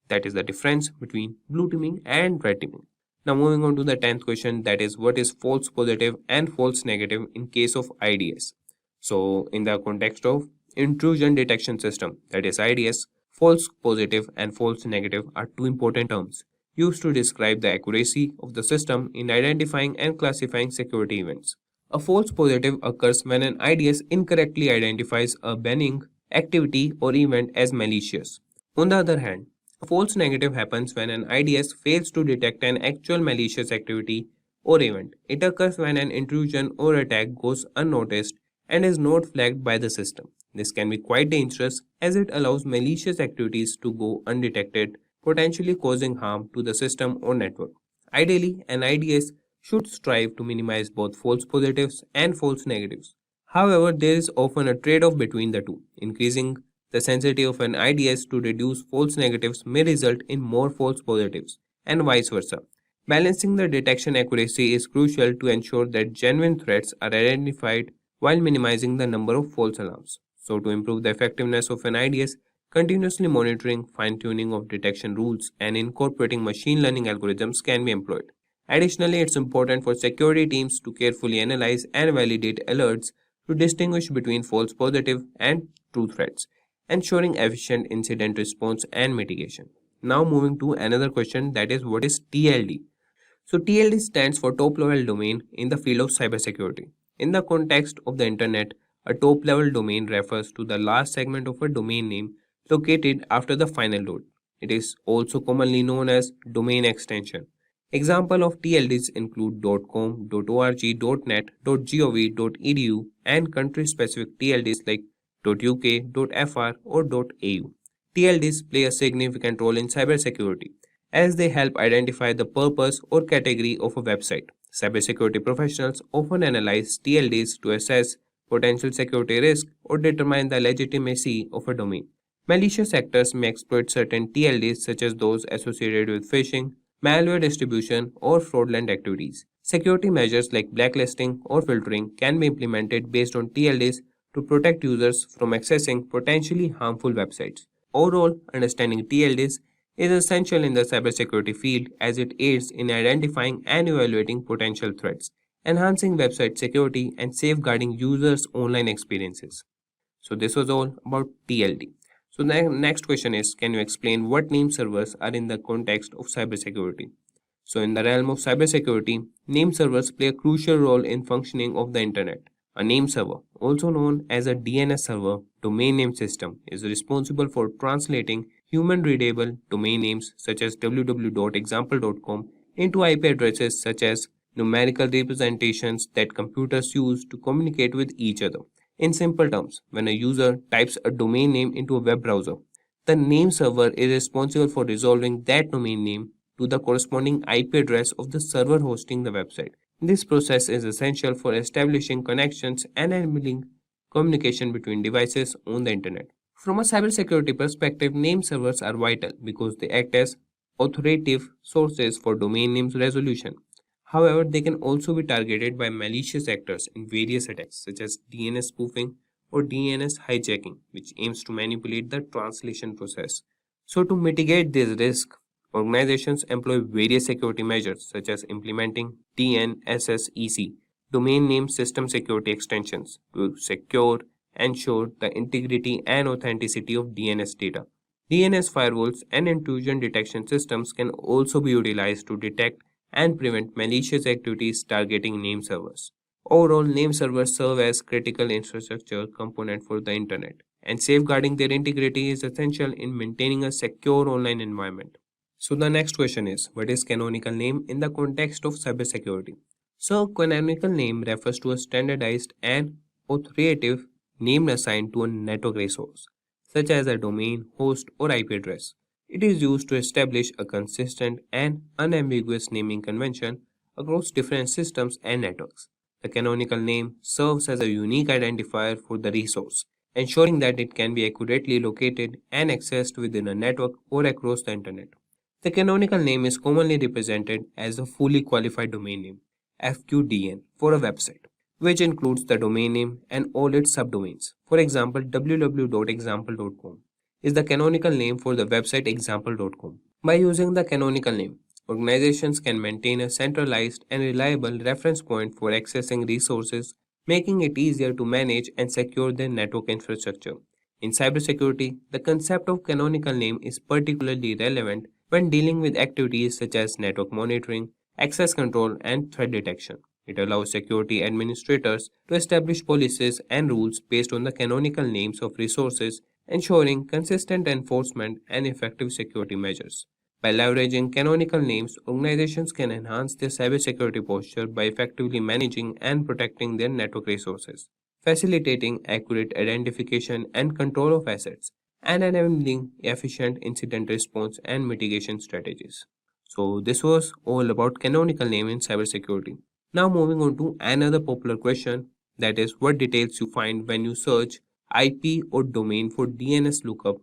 That is the difference between blue teaming and red teaming. Now moving on to the 10th question, that is, what is false positive and false negative in case of IDS? So in the context of intrusion detection system, that is IDS, false positive and false negative are two important terms used to describe the accuracy of the system in identifying and classifying security events. A false positive occurs when an IDS incorrectly identifies a benign activity or event as malicious. On the other hand, a false negative happens when an IDS fails to detect an actual malicious activity or event. It occurs when an intrusion or attack goes unnoticed and is not flagged by the system. This can be quite dangerous as it allows malicious activities to go undetected, potentially causing harm to the system or network. Ideally, an IDS should strive to minimize both false positives and false negatives. However, there is often a trade-off between the two. Increasing the sensitivity of an IDS to reduce false negatives may result in more false positives, and vice versa. Balancing the detection accuracy is crucial to ensure that genuine threats are identified while minimizing the number of false alarms. So, to improve the effectiveness of an IDS, continuously monitoring, fine-tuning of detection rules, and incorporating machine learning algorithms can be employed. Additionally, it's important for security teams to carefully analyze and validate alerts to distinguish between false positive and true threats. ensuring efficient incident response and mitigation. Now moving to another question, that is, what is TLD? So TLD stands for top level domain in the field of cybersecurity. In the context of the internet, a top level domain refers to the last segment of a domain name located after the final dot. It is also commonly known as domain extension. Examples of TLDs include .com, .org, .net, .gov, .edu, and country-specific TLDs like .uk, .fr, or .au. TLDs play a significant role in cybersecurity as they help identify the purpose or category of a website. Cybersecurity professionals often analyze TLDs to assess potential security risk or determine the legitimacy of a domain. Malicious actors may exploit certain TLDs, such as those associated with phishing, malware distribution, or fraudulent activities. Security measures like blacklisting or filtering can be implemented based on TLDs to protect users from accessing potentially harmful websites. Overall, understanding TLDs is essential in the cybersecurity field as it aids in identifying and evaluating potential threats, enhancing website security, and safeguarding users' online experiences. So, this was all about TLD. So the next question is, can you explain what name servers are in the context of cybersecurity? So in the realm of cybersecurity, name servers play a crucial role in functioning of the internet. A name server, also known as a DNS server, domain name system, is responsible for translating human-readable domain names such as www.example.com into IP addresses such as numerical representations that computers use to communicate with each other. In simple terms, when a user types a domain name into a web browser, the name server is responsible for resolving that domain name to the corresponding IP address of the server hosting the website. This process is essential for establishing connections and enabling communication between devices on the internet. From a cybersecurity perspective, name servers are vital because they act as authoritative sources for domain names resolution. However, they can also be targeted by malicious actors in various attacks such as DNS spoofing or DNS hijacking, which aims to manipulate the translation process. So, to mitigate this risk, organizations employ various security measures such as implementing DNSSEC, domain name system security extensions, to ensure the integrity and authenticity of DNS data. DNS firewalls and intrusion detection systems can also be utilized to detect and prevent malicious activities targeting name servers. Overall, name servers serve as critical infrastructure component for the internet, and safeguarding their integrity is essential in maintaining a secure online environment. So the next question is, what is canonical name in the context of cybersecurity? So canonical name refers to a standardized and authoritative name assigned to a network resource, such as a domain, host, or IP address. It is used to establish a consistent and unambiguous naming convention across different systems and networks. The canonical name serves as a unique identifier for the resource, ensuring that it can be accurately located and accessed within a network or across the internet. The canonical name is commonly represented as a fully qualified domain name, FQDN, for a website, which includes the domain name and all its subdomains. For example, www.example.com is the canonical name for the website example.com. By using the canonical name, organizations can maintain a centralized and reliable reference point for accessing resources, making it easier to manage and secure their network infrastructure. In cybersecurity, the concept of canonical name is particularly relevant when dealing with activities such as network monitoring, access control, and threat detection. It allows security administrators to establish policies and rules based on the canonical names of resources, ensuring consistent enforcement and effective security measures. By leveraging canonical names, organizations can enhance their cybersecurity posture by effectively managing and protecting their network resources, facilitating accurate identification and control of assets, and enabling efficient incident response and mitigation strategies. So, this was all about canonical name in cybersecurity. Now, moving on to another popular question, that is, what details you find when you search IP or domain for DNS lookup.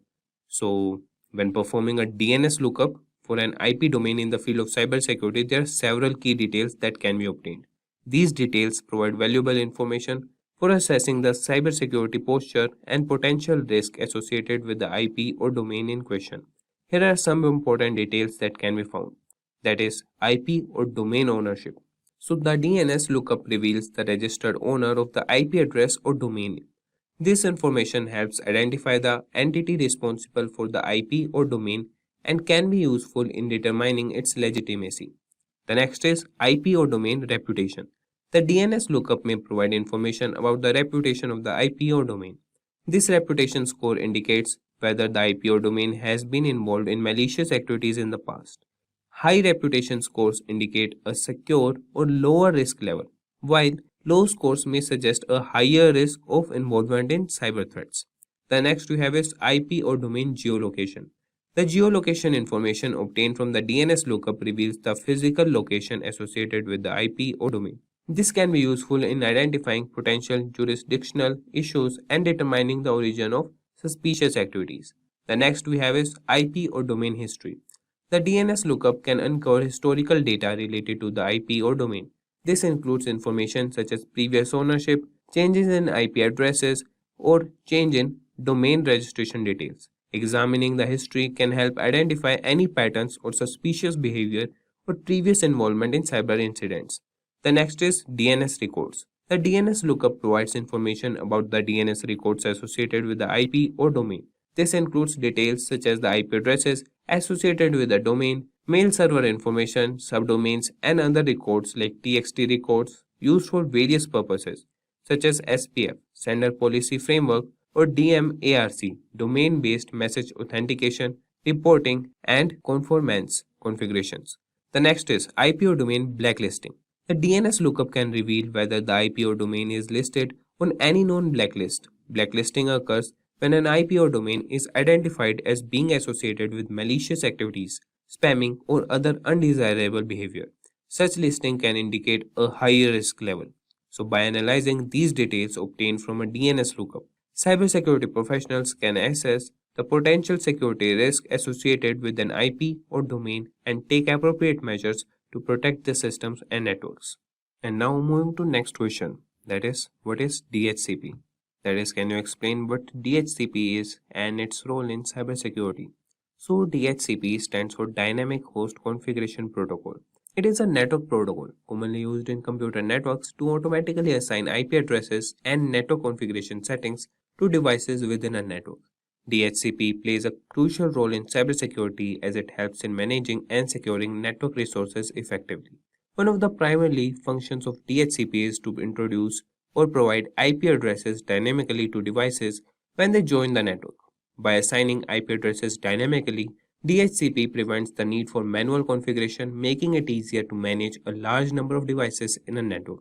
So, when performing a DNS lookup for an IP domain in the field of cybersecurity, there are several key details that can be obtained. These details provide valuable information for assessing the cybersecurity posture and potential risk associated with the IP or domain in question. Here are some important details that can be found. That is, IP or domain ownership. So the DNS lookup reveals the registered owner of the IP address or domain. This information helps identify the entity responsible for the IP or domain and can be useful in determining its legitimacy. The next is IP or domain reputation. The DNS lookup may provide information about the reputation of the IP or domain. This reputation score indicates whether the IP or domain has been involved in malicious activities in the past. High reputation scores indicate a secure or lower risk level, while low scores may suggest a higher risk of involvement in cyber threats. The next we have is IP or domain geolocation. The geolocation information obtained from the DNS lookup reveals the physical location associated with the IP or domain. This can be useful in identifying potential jurisdictional issues and determining the origin of suspicious activities. The next we have is IP or domain history. The DNS lookup can uncover historical data related to the IP or domain. This includes information such as previous ownership, changes in IP addresses, or change in domain registration details. Examining the history can help identify any patterns or suspicious behavior or previous involvement in cyber incidents. The next is DNS records. The DNS lookup provides information about the DNS records associated with the IP or domain. This includes details such as the IP addresses associated with the domain, mail server information, subdomains, and other records like TXT records used for various purposes, such as SPF, Sender Policy Framework, or DMARC, Domain-Based Message Authentication, Reporting, and Conformance configurations. The next is IP or domain blacklisting. The DNS lookup can reveal whether the IP or domain is listed on any known blacklist. Blacklisting occurs when an IP or domain is identified as being associated with malicious activities, spamming, or other undesirable behavior. Such listing can indicate a higher risk level. So, by analyzing these details obtained from a DNS lookup, cybersecurity professionals can assess the potential security risk associated with an IP or domain and take appropriate measures to protect the systems and networks. And now moving to next question, that is, what is DHCP? That is, can you explain what DHCP is and its role in cybersecurity? So DHCP stands for Dynamic Host Configuration Protocol. It is a network protocol commonly used in computer networks to automatically assign IP addresses and network configuration settings to devices within a network. DHCP plays a crucial role in cybersecurity as it helps in managing and securing network resources effectively. One of the primary functions of DHCP is to introduce or provide IP addresses dynamically to devices when they join the network. By assigning IP addresses dynamically, DHCP prevents the need for manual configuration, making it easier to manage a large number of devices in a network.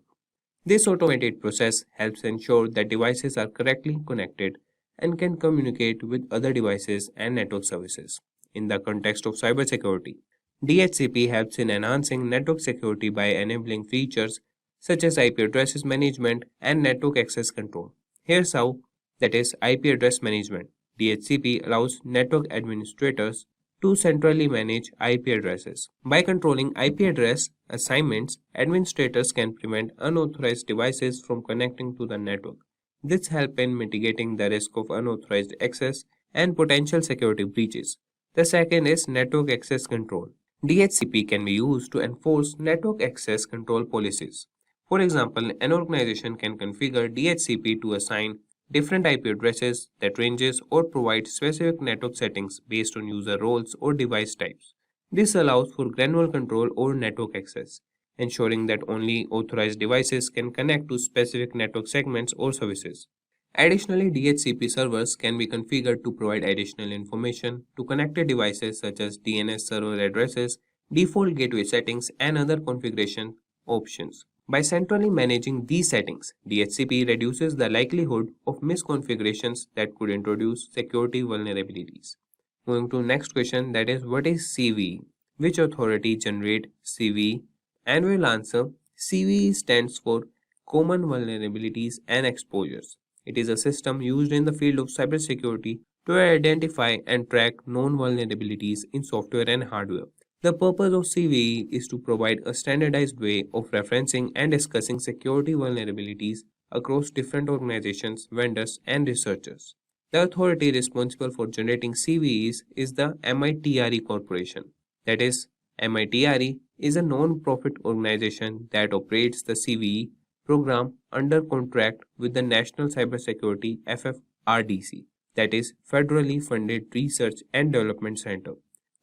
This automated process helps ensure that devices are correctly connected and can communicate with other devices and network services. In the context of cybersecurity, DHCP helps in enhancing network security by enabling features such as IP addresses management and network access control. Here's how, that is IP address management. DHCP allows network administrators to centrally manage IP addresses. By controlling IP address assignments, administrators can prevent unauthorized devices from connecting to the network. This helps in mitigating the risk of unauthorized access and potential security breaches. The second is network access control. DHCP can be used to enforce network access control policies. For example, an organization can configure DHCP to assign different IP addresses that ranges or provide specific network settings based on user roles or device types. This allows for granular control over network access, ensuring that only authorized devices can connect to specific network segments or services. Additionally, DHCP servers can be configured to provide additional information to connected devices such as DNS server addresses, default gateway settings, and other configuration options. By centrally managing these settings, DHCP reduces the likelihood of misconfigurations that could introduce security vulnerabilities. Moving to next question, that is, what is CVE? Which authority generate CVE? And we'll answer, CVE stands for Common Vulnerabilities and Exposures. It is a system used in the field of cybersecurity to identify and track known vulnerabilities in software and hardware. The purpose of CVE is to provide a standardized way of referencing and discussing security vulnerabilities across different organizations, vendors, and researchers. The authority responsible for generating CVEs is the MITRE Corporation. That is, MITRE is a non-profit organization that operates the CVE program under contract with the National Cybersecurity FFRDC, that is Federally Funded Research and Development Center.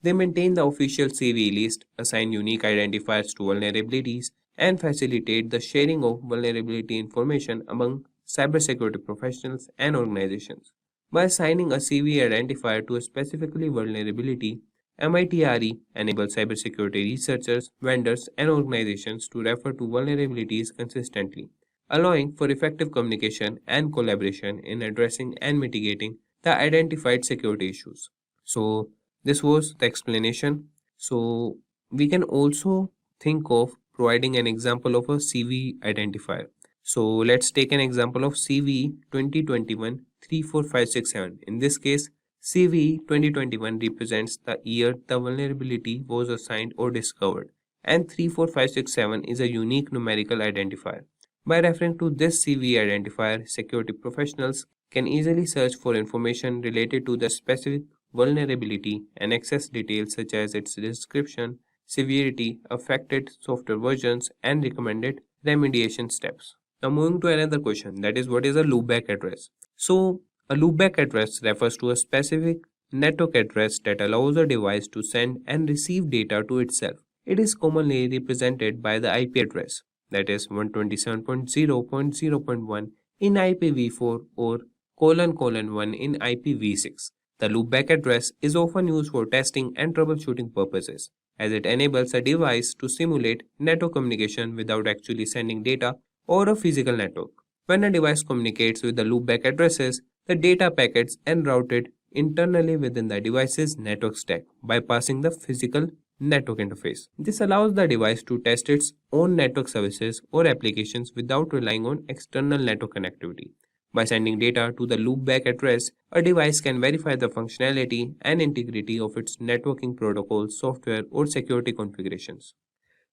They maintain the official CVE list, assign unique identifiers to vulnerabilities, and facilitate the sharing of vulnerability information among cybersecurity professionals and organizations. By assigning a CVE identifier to a specifically vulnerability, MITRE enables cybersecurity researchers, vendors, and organizations to refer to vulnerabilities consistently, allowing for effective communication and collaboration in addressing and mitigating the identified security issues. So, this was the explanation. So, we can also think of providing an example of a CVE identifier. So, let's take an example of CVE 2021 34567. In this case, CVE 2021 represents the year the vulnerability was assigned or discovered, and 34567 is a unique numerical identifier. By referring to this CVE identifier, security professionals can easily search for information related to the specific vulnerability and access details such as its description, severity, affected software versions, and recommended remediation steps. Now moving to another question, that is, what is a loopback address? So a loopback address refers to a specific network address that allows a device to send and receive data to itself. It is commonly represented by the IP address, that is 127.0.0.1 in IPv4 or ::1 in IPv6. The loopback address is often used for testing and troubleshooting purposes, as it enables a device to simulate network communication without actually sending data or a physical network. When a device communicates with the loopback addresses, the data packets are routed internally within the device's network stack, bypassing the physical network interface. This allows the device to test its own network services or applications without relying on external network connectivity. By sending data to the loopback address, a device can verify the functionality and integrity of its networking protocols, software, or security configurations.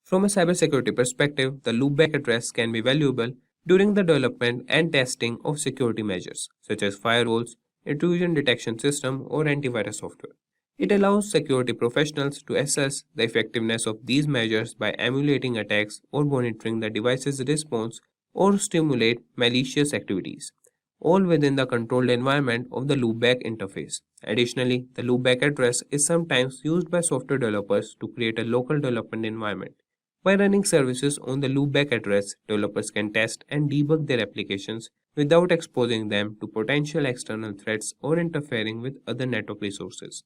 From a cybersecurity perspective, the loopback address can be valuable during the development and testing of security measures, such as firewalls, intrusion detection system, or antivirus software. It allows security professionals to assess the effectiveness of these measures by emulating attacks or monitoring the device's response or stimulate malicious activities, all within the controlled environment of the loopback interface. Additionally, the loopback address is sometimes used by software developers to create a local development environment. By running services on the loopback address, developers can test and debug their applications without exposing them to potential external threats or interfering with other network resources.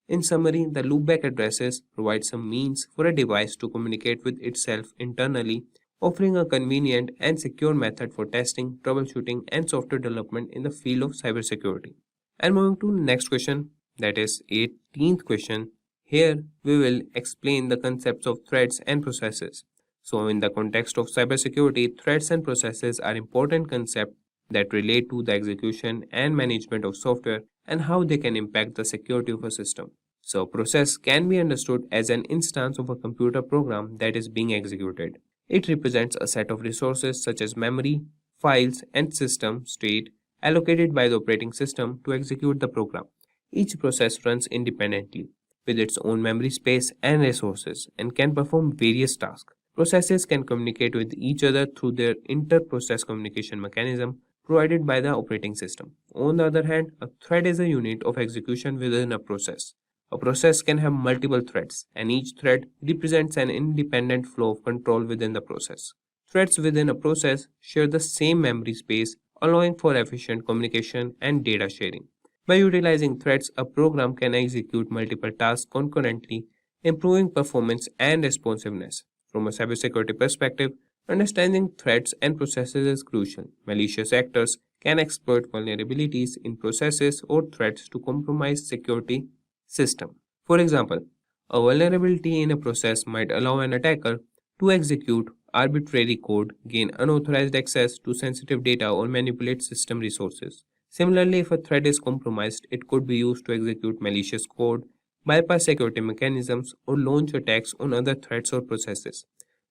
In summary, the loopback addresses provide some means for a device to communicate with itself internally, offering a convenient and secure method for testing, troubleshooting, and software development in the field of cybersecurity. And moving to the next question, that is 18th question. Here we will explain the concepts of threats and processes. So in the context of cybersecurity, threats and processes are important concepts that relate to the execution and management of software and how they can impact the security of a system. So a process can be understood as an instance of a computer program that is being executed. It represents a set of resources such as memory, files, and system state allocated by the operating system to execute the program. Each process runs independently with its own memory space and resources and can perform various tasks. Processes can communicate with each other through their inter-process communication mechanism provided by the operating system. On the other hand, a thread is a unit of execution within a process. A process can have multiple threads, and each thread represents an independent flow of control within the process. Threads within a process share the same memory space, allowing for efficient communication and data sharing. By utilizing threads, a program can execute multiple tasks concurrently, improving performance and responsiveness. From a cybersecurity perspective, understanding threats and processes is crucial. Malicious actors can exploit vulnerabilities in processes or threats to compromise security system. For example, a vulnerability in a process might allow an attacker to execute arbitrary code, gain unauthorized access to sensitive data, or manipulate system resources. Similarly, if a thread is compromised, it could be used to execute malicious code, bypass security mechanisms, or launch attacks on other threads or processes.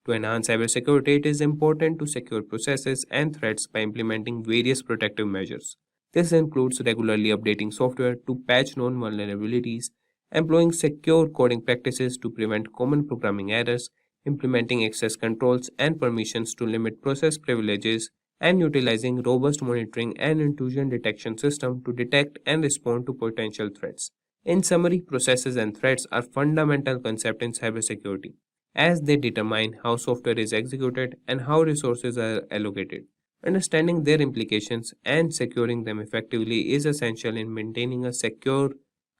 To enhance cybersecurity, it is important to secure processes and threads by implementing various protective measures. This includes regularly updating software to patch known vulnerabilities, employing secure coding practices to prevent common programming errors, implementing access controls and permissions to limit process privileges, and utilizing robust monitoring and intrusion detection system to detect and respond to potential threats. In summary, processes and threats are fundamental concepts in cybersecurity, as they determine how software is executed and how resources are allocated. Understanding their implications and securing them effectively is essential in maintaining a secure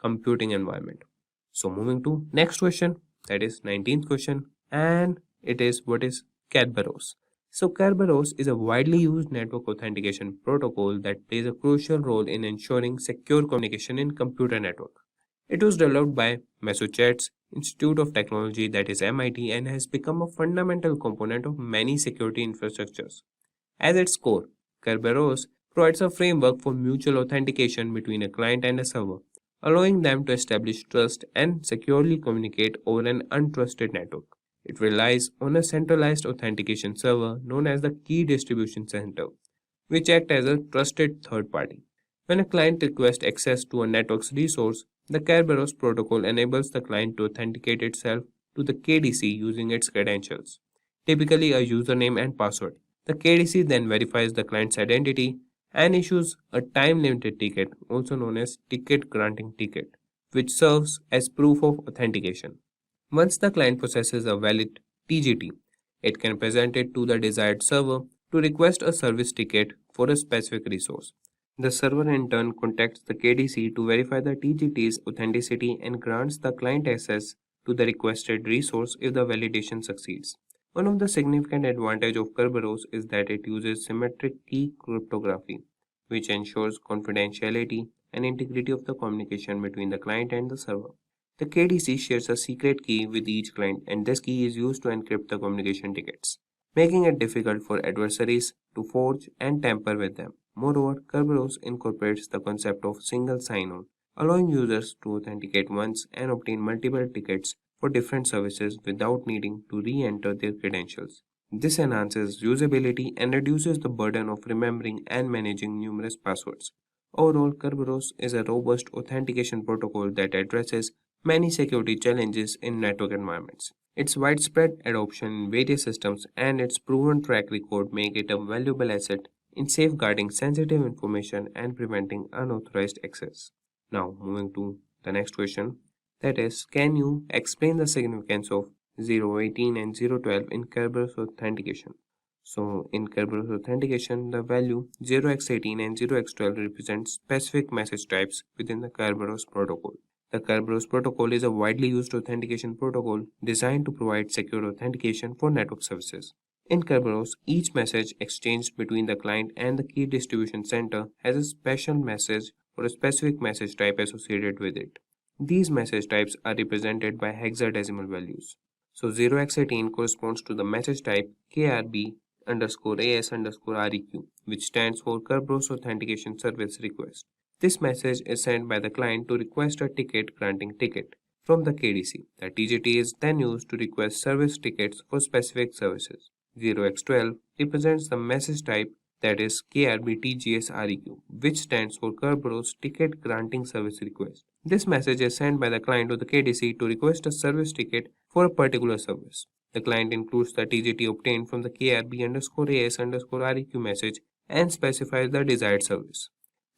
computing environment. So moving to next question, that is 19th question, and it is what is Kerberos. So Kerberos is a widely used network authentication protocol that plays a crucial role in ensuring secure communication in computer network. It was developed by Massachusetts Institute of Technology, that is MIT, and has become a fundamental component of many security infrastructures. At its core, Kerberos provides a framework for mutual authentication between a client and a server, allowing them to establish trust and securely communicate over an untrusted network. It relies on a centralized authentication server known as the Key Distribution Center, which acts as a trusted third party. When a client requests access to a network's resource, the Kerberos protocol enables the client to authenticate itself to the KDC using its credentials, typically a username and password. The KDC then verifies the client's identity and issues a time-limited ticket, also known as ticket granting ticket, which serves as proof of authentication. Once the client possesses a valid TGT, it can present it to the desired server to request a service ticket for a specific resource. The server in turn contacts the KDC to verify the TGT's authenticity and grants the client access to the requested resource if the validation succeeds. One of the significant advantages of Kerberos is that it uses symmetric key cryptography, which ensures confidentiality and integrity of the communication between the client and the server. The KDC shares a secret key with each client, and this key is used to encrypt the communication tickets, making it difficult for adversaries to forge and tamper with them. Moreover, Kerberos incorporates the concept of single sign-on, allowing users to authenticate once and obtain multiple tickets for different services without needing to re-enter their credentials. This enhances usability and reduces the burden of remembering and managing numerous passwords. Overall, Kerberos is a robust authentication protocol that addresses many security challenges in network environments. Its widespread adoption in various systems and its proven track record make it a valuable asset in safeguarding sensitive information and preventing unauthorized access. Now, moving to the next question, that is, can you explain the significance of 018 and 012 in Kerberos authentication? So, in Kerberos authentication, the value 0x18 and 0x12 represent specific message types within the Kerberos protocol. The Kerberos protocol is a widely used authentication protocol designed to provide secure authentication for network services. In Kerberos, each message exchanged between the client and the key distribution center has a special message or a specific message type associated with it. These message types are represented by hexadecimal values. So 0x18 corresponds to the message type KRB_AS_REQ, which stands for Kerberos Authentication Service Request. This message is sent by the client to request a ticket granting ticket from the KDC. The TGT is then used to request service tickets for specific services. 0x12 represents the message type, that is KRBTGSREQ, which stands for Kerberos Ticket Granting Service Request. This message is sent by the client to the KDC to request a service ticket for a particular service. The client includes the TGT obtained from the KRB_AS_REQ message and specifies the desired service.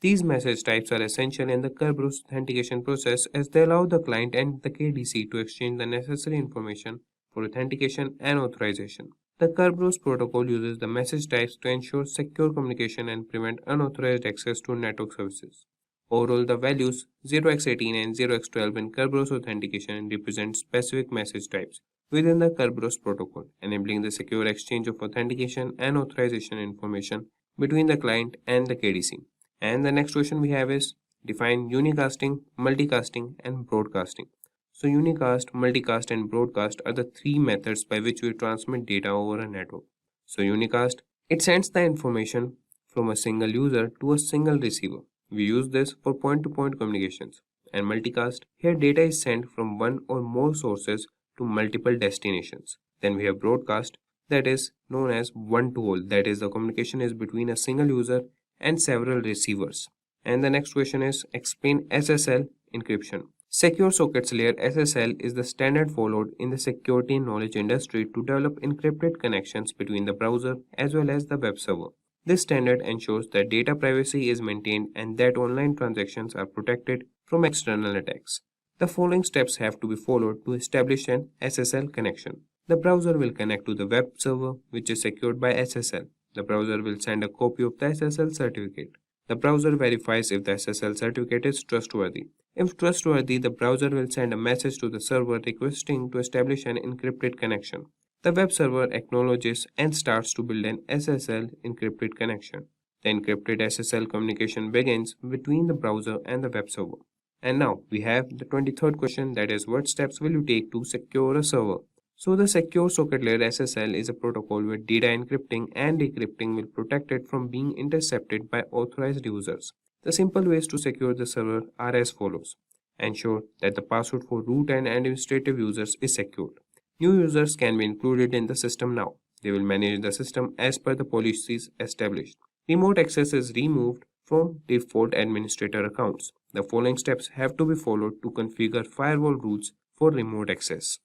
These message types are essential in the Kerberos authentication process as they allow the client and the KDC to exchange the necessary information for authentication and authorization. The Kerberos protocol uses the message types to ensure secure communication and prevent unauthorized access to network services. Overall, the values 0x18 and 0x12 in Kerberos authentication represent specific message types within the Kerberos protocol, enabling the secure exchange of authentication and authorization information between the client and the KDC. And the next question we have is, define unicasting, multicasting, and broadcasting. So unicast, multicast, and broadcast are the three methods by which we transmit data over a network. So unicast, it sends the information from a single user to a single receiver. We use this for point-to-point communications. And multicast, here data is sent from one or more sources to multiple destinations. Then we have broadcast, that is known as one-to-all, that is the communication is between a single user and several receivers. And the next question is, explain SSL encryption. Secure Sockets Layer SSL is the standard followed in the security and knowledge industry to develop encrypted connections between the browser as well as the web server. This standard ensures that data privacy is maintained and that online transactions are protected from external attacks. The following steps have to be followed to establish an SSL connection. The browser will connect to the web server, which is secured by SSL. The browser will send a copy of the SSL certificate. The browser verifies if the SSL certificate is trustworthy. If trustworthy, the browser will send a message to the server requesting to establish an encrypted connection. The web server acknowledges and starts to build an SSL encrypted connection. The encrypted SSL communication begins between the browser and the web server. And now we have the 23rd question, that is, what steps will you take to secure a server? So the Secure Socket Layer SSL is a protocol where data encrypting and decrypting will protect it from being intercepted by authorized users. The simple ways to secure the server are as follows. Ensure that the password for root and administrative users is secured. New users can be included in the system now. They will manage the system as per the policies established. Remote access is removed from default administrator accounts. The following steps have to be followed to configure firewall rules for remote access.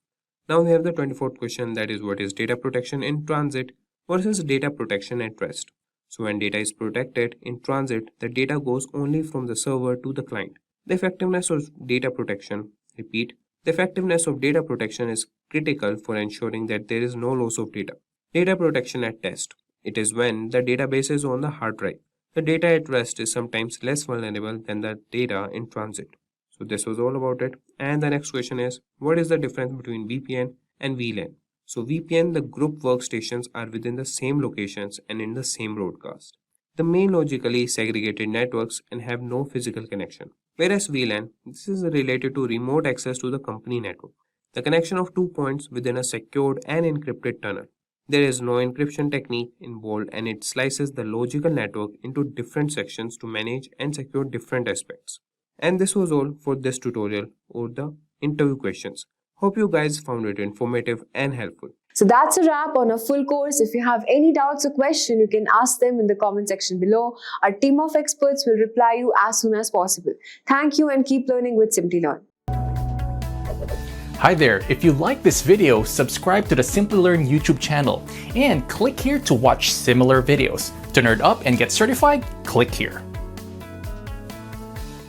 Now we have the 24th question, that is, what is data protection in transit versus data protection at rest? So when data is protected in transit, the data goes only from the server to the client. The effectiveness of data protection, repeat, the effectiveness of data protection is critical for ensuring that there is no loss of data. Data protection at rest. It is when the database is on the hard drive. The data at rest is sometimes less vulnerable than the data in transit. So this was all about it. And the next question is, what is the difference between VPN and VLAN? So VPN, the group workstations are within the same locations and in the same broadcast. The main logically segregated networks and have no physical connection. Whereas VLAN, this is related to remote access to the company network. The connection of 2 points within a secured and encrypted tunnel. There is no encryption technique involved and it slices the logical network into different sections to manage and secure different aspects. And this was all for this tutorial or the interview questions. Hope you guys found it informative and helpful. So that's a wrap on a full course. If you have any doubts or questions, you can ask them in the comment section below. Our team of experts will reply you as soon as possible. Thank you and keep learning with Simplilearn. Hi there, if you like this video, subscribe to the Simplilearn YouTube channel and click here to watch similar videos. To nerd up and get certified, click here.